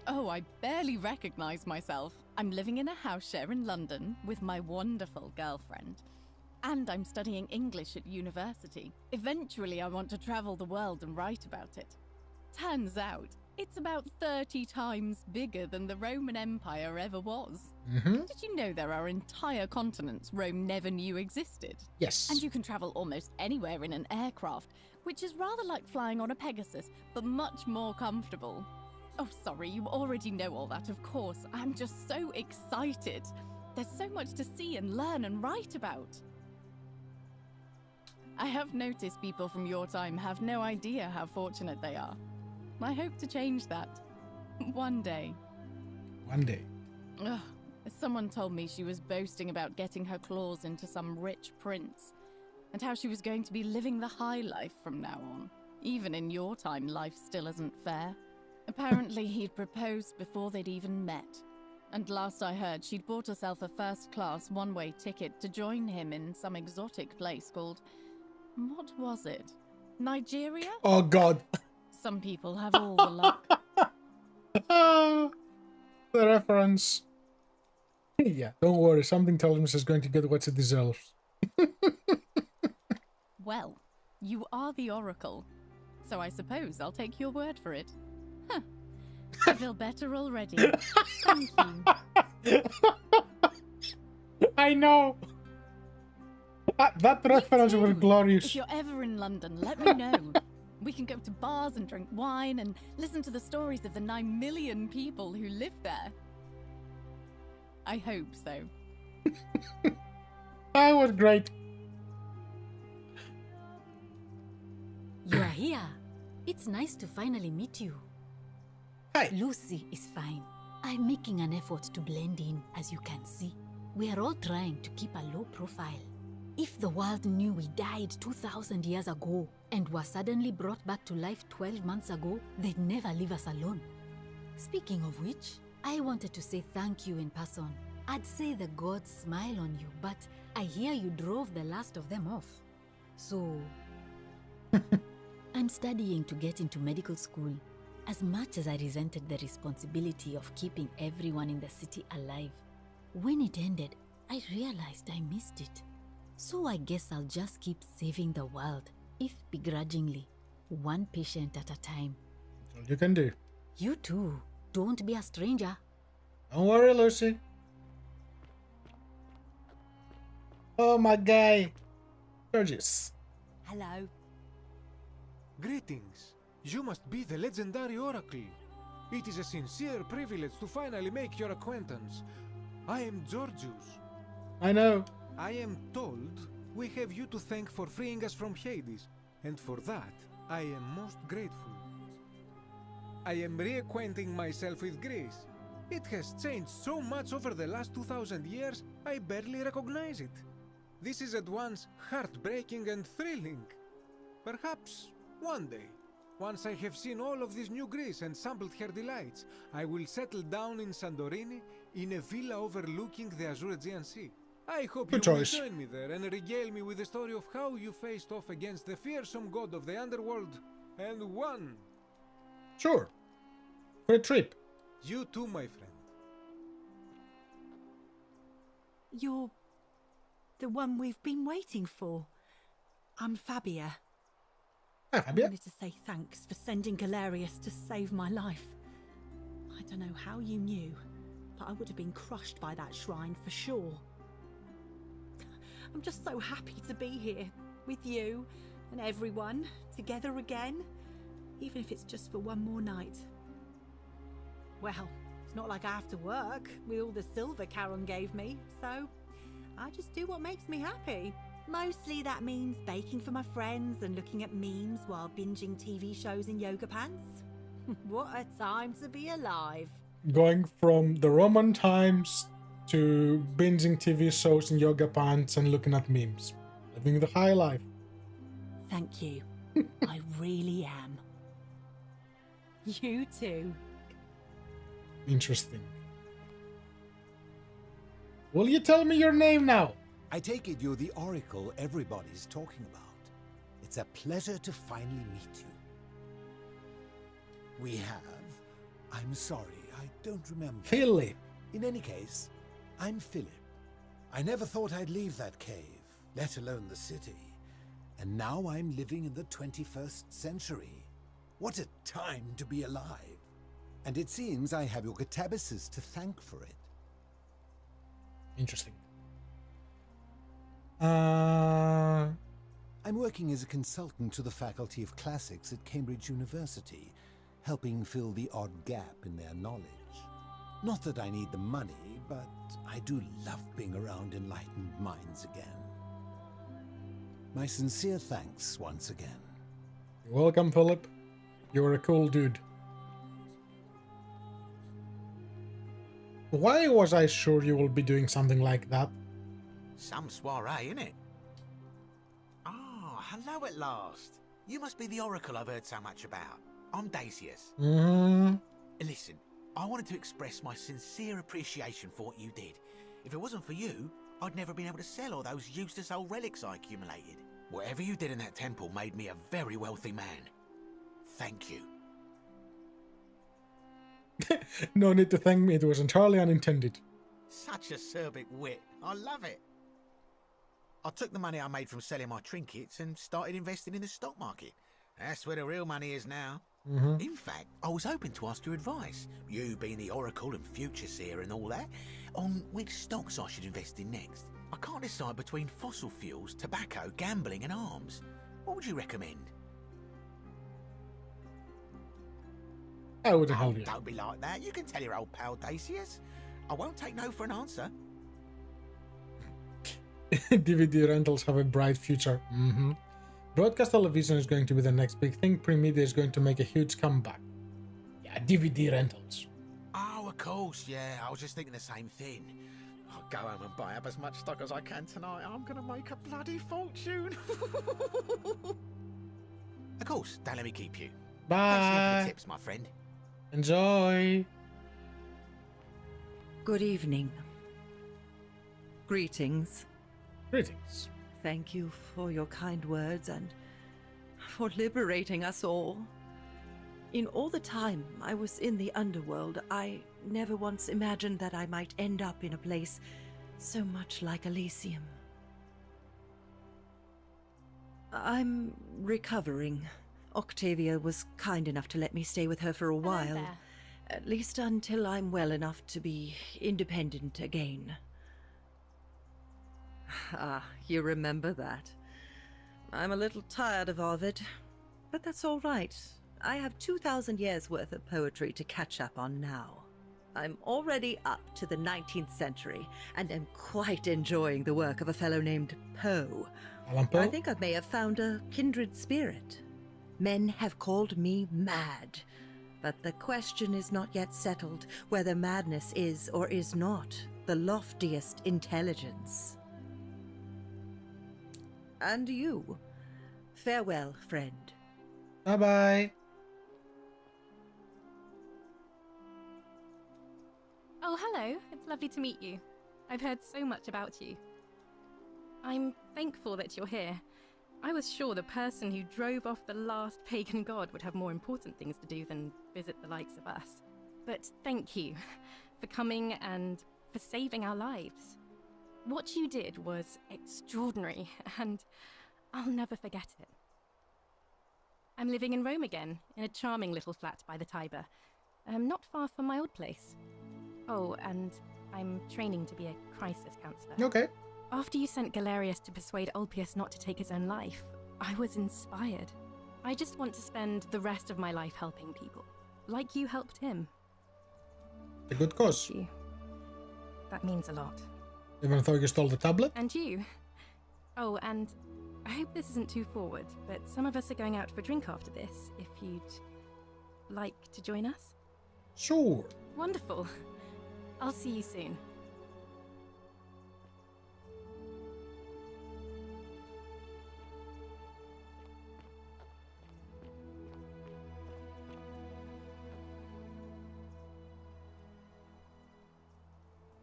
Oh, I barely recognize myself. I'm living in a house share in London with my wonderful girlfriend. And I'm studying English at university. Eventually, I want to travel the world and write about it. Turns out, it's about 30 times bigger than the Roman Empire ever was. Did you know there are entire continents Rome never knew existed? Yes. And you can travel almost anywhere in an aircraft, which is rather like flying on a Pegasus, but much more comfortable. Oh, sorry, you already know all that, of course. I'm just so excited. There's so much to see and learn and write about. I have noticed people from your time have no idea how fortunate they are. I hope to change that. One day. One day. Ugh. Someone told me she was boasting about getting her claws into some rich prince, and how she was going to be living the high life from now on. Even in your time, life still isn't fair. Apparently, he'd proposed before they'd even met. And last I heard, she'd bought herself a first-class one-way ticket to join him in some exotic place called... what was it? Nigeria? Oh, God. Some people have all the luck. The reference. Yeah, don't worry. Something tells me she's going to get what she deserves. Well, you are the oracle, so I suppose I'll take your word for it. Huh. I feel better already. Thank you. I know. That reference was glorious. If you're ever in London, let me know. We can go to bars and drink wine and listen to the stories of the 9 million people who live there. I hope so. That was great. You are here. It's nice to finally meet you. Hi. Lucy is fine. I'm making an effort to blend in, as you can see. We are all trying to keep a low profile. If the world knew we died 2,000 years ago and were suddenly brought back to life 12 months ago, they'd never leave us alone. Speaking of which, I wanted to say thank you in person. I'd say the gods smile on you, but I hear you drove the last of them off. So... I'm studying to get into medical school. As much as I resented the responsibility of keeping everyone in the city alive, when it ended, I realized I missed it. So I guess I'll just keep saving the world, if begrudgingly, one patient at a time. All you can do. You too. Don't be a stranger. Don't worry, Lucy. Oh, my guy. Gorgeous. Hello. Greetings. You must be the legendary oracle. It is a sincere privilege to finally make your acquaintance. I am Georgius. I know. I am told we have you to thank for freeing us from Hades, and for that I am most grateful. I am reacquainting myself with Greece. It has changed so much over the last 2,000 years, I barely recognize it. This is at once heartbreaking and thrilling. Perhaps one day, once I have seen all of this new Greece and sampled her delights, I will settle down in Santorini in a villa overlooking the Azure Aegean Sea. I hope Good you choice. will join me there and regale me with the story of how you faced off against the fearsome god of the underworld and won. Sure. For a trip. You too, my friend. You're the one we've been waiting for. I'm Fabia. Hi, Fabia. I wanted to say thanks for sending Galerius to save my life. I don't know how you knew, but I would have been crushed by that shrine for sure. I'm just so happy to be here with you and everyone together again, even if it's just for one more night. Well, it's not like I have to work with all the silver Charon gave me, so I just do what makes me happy. Mostly that means baking for my friends and looking at memes while binging TV shows in yoga pants. What a time to be alive. Going from the Roman times to binging TV shows in yoga pants and looking at memes. Living the high life. Thank you. I really am. You too. Interesting. Will you tell me your name now? I take it you're the oracle everybody's talking about. It's a pleasure to finally meet you. We have... I'm sorry, I don't remember. Philip. In any case, I'm Philip. I never thought I'd leave that cave, let alone the city. And now I'm living in the 21st century. What a time to be alive. And it seems I have your catabasis to thank for it. Interesting. I'm working as a consultant to the Faculty of Classics at Cambridge University, helping fill the odd gap in their knowledge. Not that I need the money, but I do love being around enlightened minds again. My sincere thanks once again. You're welcome, Philip. You're a cool dude. Why was I sure you will be doing something like that? Some soiree, innit? Ah, hello at last. You must be the oracle I've heard so much about. I'm Dacius. Listen, I wanted to express my sincere appreciation for what you did. If it wasn't for you, I'd never been able to sell all those useless old relics I accumulated. Whatever you did in that temple made me a very wealthy man. Thank you. No need to thank me, it was entirely unintended. Such acerbic wit. I love it. I took the money I made from selling my trinkets and started investing in the stock market. That's where the real money is now. In fact, I was hoping to ask your advice, you being the oracle and future seer and all that, on which stocks I should invest in next. I can't decide between fossil fuels, tobacco, gambling and arms. What would you recommend? I would help you. Don't be like that. You can tell your old pal Dacius. I won't take no for an answer. DVD rentals have a bright future. Broadcast television is going to be the next big thing. Pre-media is going to make a huge comeback. Yeah, DVD rentals. Oh, of course, yeah. I was just thinking the same thing. I'll go home and buy up as much stock as I can tonight. I'm going to make a bloody fortune. Of course, don't let me keep you. Thanks again for Bye. the tips, my friend. Enjoy. Good evening. Greetings. Greetings. Thank you for your kind words and for liberating us all. In all the time I was in the underworld, I never once imagined that I might end up in a place so much like Elysium. I'm recovering. Octavia was kind enough to let me stay with her for a while. there. At least until I'm well enough to be independent again. Ah, you remember that. I'm a little tired of Ovid, but that's all right. I have 2,000 years worth of poetry to catch up on now. I'm already up to the 19th century, and am quite enjoying the work of a fellow named Poe. I think I may have found a kindred spirit. Men have called me mad, but the question is not yet settled whether madness is or is not the loftiest intelligence. And you, farewell, friend. Bye-bye. Oh, hello. It's lovely to meet you. I've heard so much about you. I'm thankful that you're here. I was sure the person who drove off the last pagan god would have more important things to do than visit the likes of us. But thank you for coming and for saving our lives. What you did was extraordinary, and I'll never forget it. I'm living in Rome again, in a charming little flat by the Tiber, not far from my old place. Oh, and I'm training to be a crisis counselor. Okay. After you sent Galerius to persuade Ulpius not to take his own life, I was inspired. I just want to spend the rest of my life helping people, like you helped him. A good cause. Thank you. That means a lot. Even though you stole the tablet? And you. Oh, and I hope this isn't too forward, but some of us are going out for a drink after this, if you'd like to join us. Sure. Wonderful. I'll see you soon.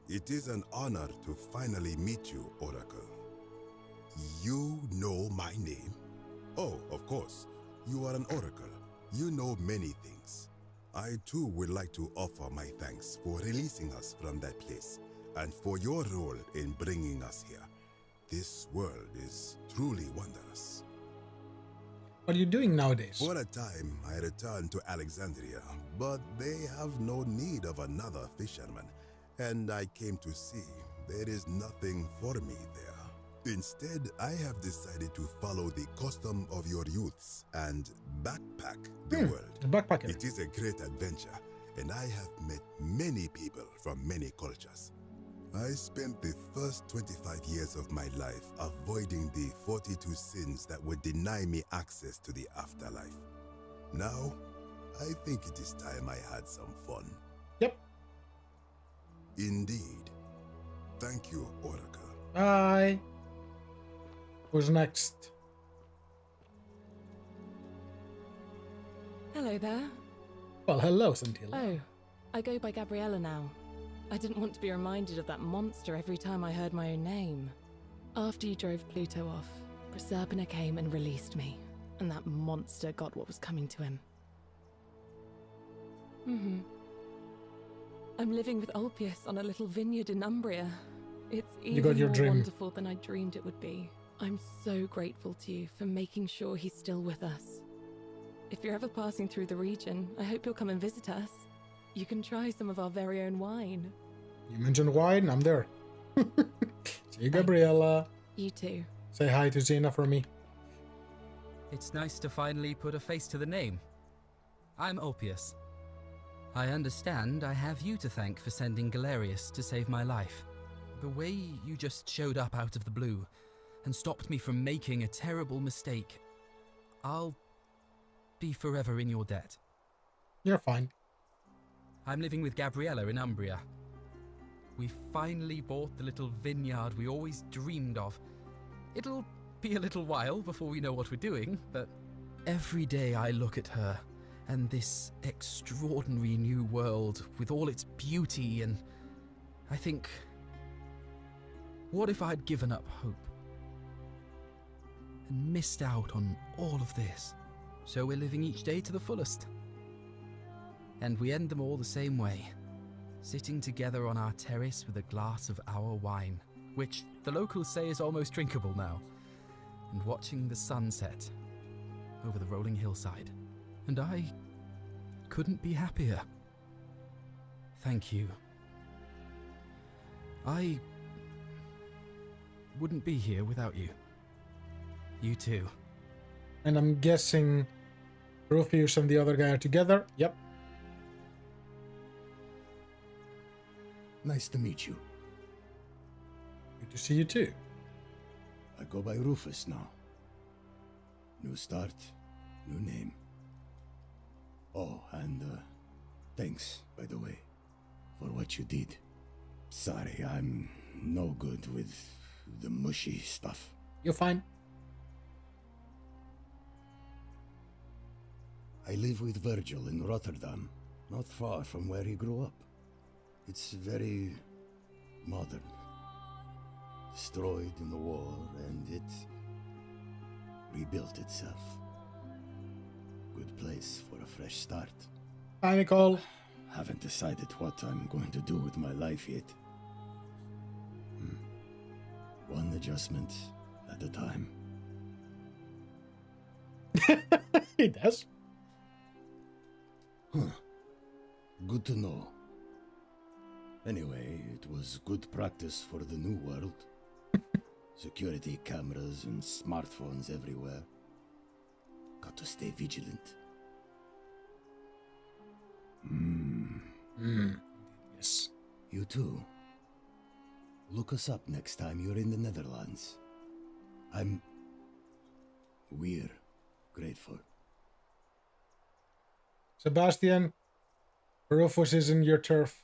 It is an honor to finally meet you, Oracle. You know my name? Oh, of course. You are an Oracle. You know many things. I too would like to offer my thanks for releasing us from that place and for your role in bringing us here. This world is truly wondrous. What are you doing nowadays? For a time, I returned to Alexandria, but they have no need of another fisherman, and I came to see there is nothing for me there. Instead, I have decided to follow the custom of your youths and backpack the world. Backpacker. It is a great adventure, and I have met many people from many cultures. I spent the first 25 years of my life avoiding the 42 sins that would deny me access to the afterlife. Now, I think it is time I had some fun. Yep. Indeed. Thank you, Oracle. Bye. Who's next? Hello there. Well, hello, Scintilla. Oh, I go by Gabriella now. I didn't want to be reminded of that monster every time I heard my own name. After you drove Pluto off, Proserpina came and released me, and that monster got what was coming to him. I'm living with Ulpius on a little vineyard in Umbria. It's even more wonderful than I dreamed it would be. I'm so grateful to you for making sure he's still with us. If you're ever passing through the region, I hope you'll come and visit us. You can try some of our very own wine. You mentioned wine, I'm there. See you, Gabriella. You too. Say hi to Xena for me. It's nice to finally put a face to the name. I'm Ulpius. I understand I have you to thank for sending Galerius to save my life. The way you just showed up out of the blue and stopped me from making a terrible mistake, I'll be forever in your debt. You're fine. I'm living with Gabriella in Umbria. We finally bought the little vineyard we always dreamed of. It'll be a little while before we know what we're doing, but every day I look at her and this extraordinary new world with all its beauty, and I think, what if I'd given up hope and missed out on all of this? So we're living each day to the fullest. And we end them all the same way, sitting together on our terrace with a glass of our wine, which the locals say is almost drinkable now, and watching the sunset over the rolling hillside. And I couldn't be happier. Thank you. I wouldn't be here without you. You too. And I'm guessing Rufius and the other guy are together. Yep. Nice to meet you. Good to see you too. I go by Rufus now. New start, new name. Oh, and thanks, by the way, for what you did. Sorry, I'm no good with the mushy stuff. You're fine. I live with Virgil in Rotterdam, not far from where he grew up. It's very modern. Destroyed in the war, and it rebuilt itself. Good place for a fresh start. Hi, Nicole. Haven't decided what I'm going to do with my life yet. One adjustment at a time. He does. Huh. Good to know. Anyway, it was good practice for the new world. Security cameras and smartphones everywhere. Got to stay vigilant. Yes. You too. Look us up next time you're in the Netherlands. We're grateful. Sebastian, Rufus isn't your turf.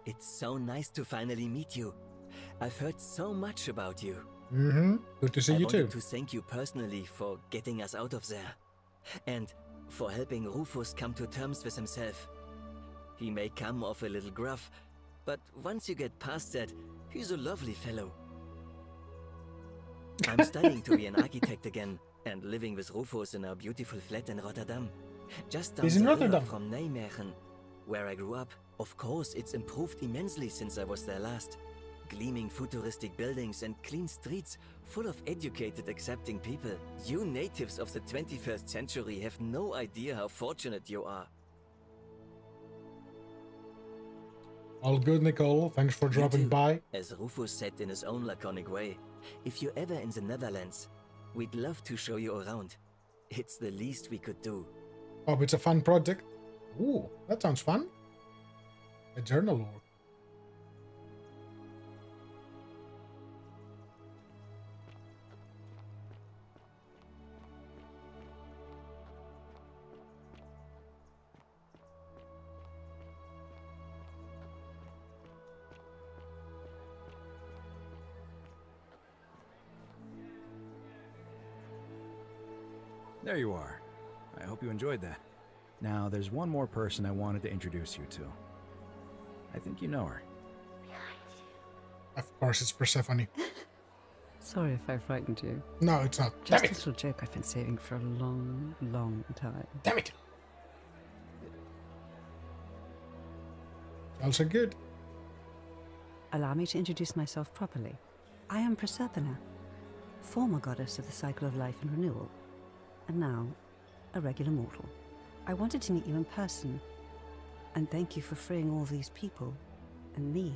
It's so nice to finally meet you. I've heard so much about you. Good to see you too. I wanted to thank you personally for getting us out of there. And for helping Rufus come to terms with himself. He may come off a little gruff, but once you get past that, he's a lovely fellow. I'm studying to be an architect again, and living with Rufus in our beautiful flat in Rotterdam. Just down He's in the river Rotterdam. from Nijmegen, where I grew up. Of course, it's improved immensely since I was there last. Gleaming futuristic buildings and clean streets full of educated, accepting people. You natives of the 21st century have no idea how fortunate you are. All good, Nicole. Thanks for dropping by. As Rufus said in his own laconic way, if you're ever in the Netherlands, we'd love to show you around. It's the least we could do. Oh, it's a fun project. Ooh, that sounds fun. A journal work. There you are. I hope you enjoyed that. Now, there's one more person I wanted to introduce you to. I think you know her. Of course, it's Persephone. Sorry if I frightened you. No, it's not. Just a little joke I've been saving for a long, long time. Damn it. Also good. Allow me to introduce myself properly. I am Proserpina, former goddess of the cycle of life and renewal, and now a regular mortal. I wanted to meet you in person, and thank you for freeing all these people, and me.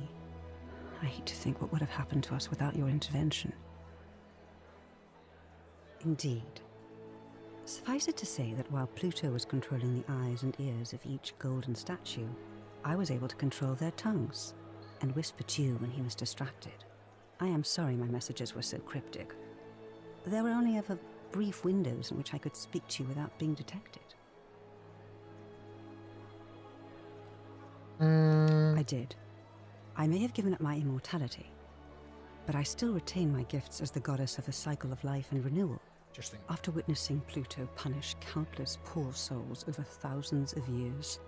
I hate to think what would have happened to us without your intervention. Indeed. Suffice it to say that while Pluto was controlling the eyes and ears of each golden statue, I was able to control their tongues, and whisper to you when he was distracted. I am sorry my messages were so cryptic. There were only ever brief windows in which I could speak to you without being detected. I did. I may have given up my immortality, but I still retain my gifts as the goddess of the cycle of life and renewal. Interesting. After witnessing Pluto punish countless poor souls over thousands of years,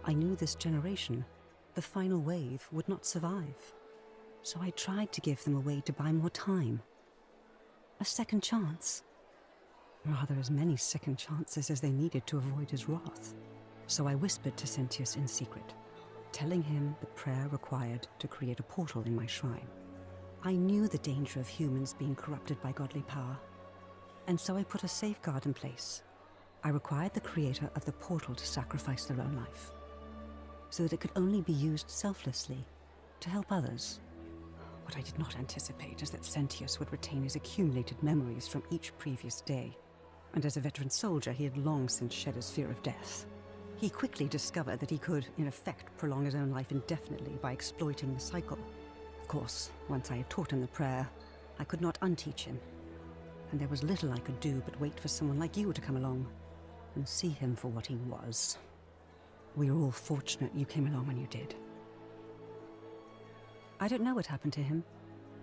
I knew this generation, the final wave, would not survive. So I tried to give them a way to buy more time. A second chance. Rather, as many second chances as they needed to avoid his wrath. So I whispered to Sentius in secret, telling him the prayer required to create a portal in my shrine. I knew the danger of humans being corrupted by godly power, and so I put a safeguard in place. I required the creator of the portal to sacrifice their own life, so that it could only be used selflessly to help others. What I did not anticipate is that Sentius would retain his accumulated memories from each previous day, and as a veteran soldier, he had long since shed his fear of death. He quickly discovered that he could, in effect, prolong his own life indefinitely by exploiting the cycle. Of course, once I had taught him the prayer, I could not unteach him, and there was little I could do but wait for someone like you to come along and see him for what he was. We are all fortunate you came along when you did. I don't know what happened to him.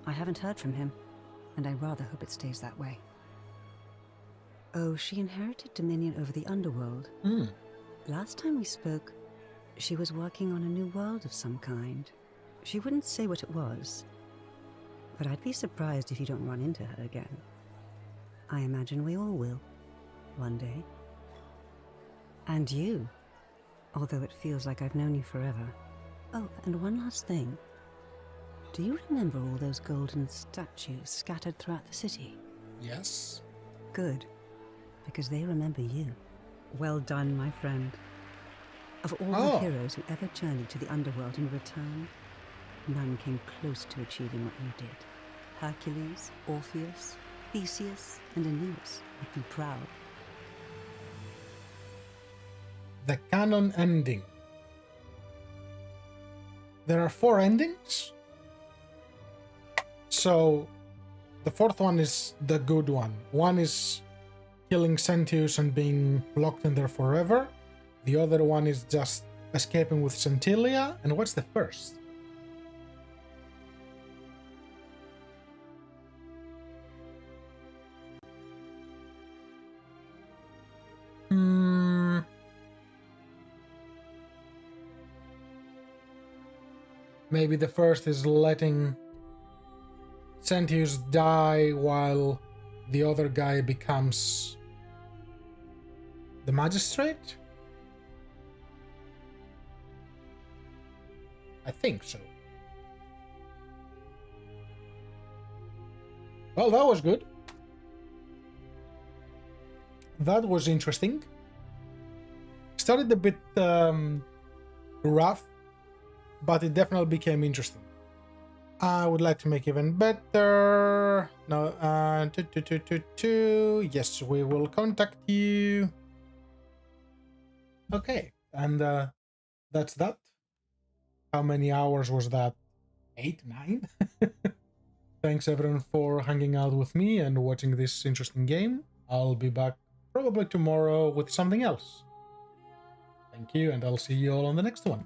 I haven't heard from him, and I rather hope it stays that way. Oh, she inherited dominion over the underworld. Last time we spoke, she was working on a new world of some kind. She wouldn't say what it was, but I'd be surprised if you don't run into her again. I imagine we all will, one day. And you, although it feels like I've known you forever. Oh, and one last thing. Do you remember all those golden statues scattered throughout the city? Yes. Good, because they remember you. Well done, my friend. Of all the heroes who ever journeyed to the underworld and returned, none came close to achieving what you did. Hercules, Orpheus, Theseus, and Aeneas would be proud. The canon ending. there are 4 endings. So the 4th one is the good one. One is killing Sentius and being locked in there forever. The other one is just escaping with Centillia. And what's the first? Maybe the first is letting Sentius die while the other guy becomes the magistrate? I think so. Well, that was good. That was interesting. Started a bit rough, but it definitely became interesting. I would like to make even better. No, yes, we will contact you. Okay, and that's that. How many hours was that? 8, 9? Thanks everyone for hanging out with me and watching this interesting game. I'll be back probably tomorrow with something else. Thank you, and I'll see you all on the next one.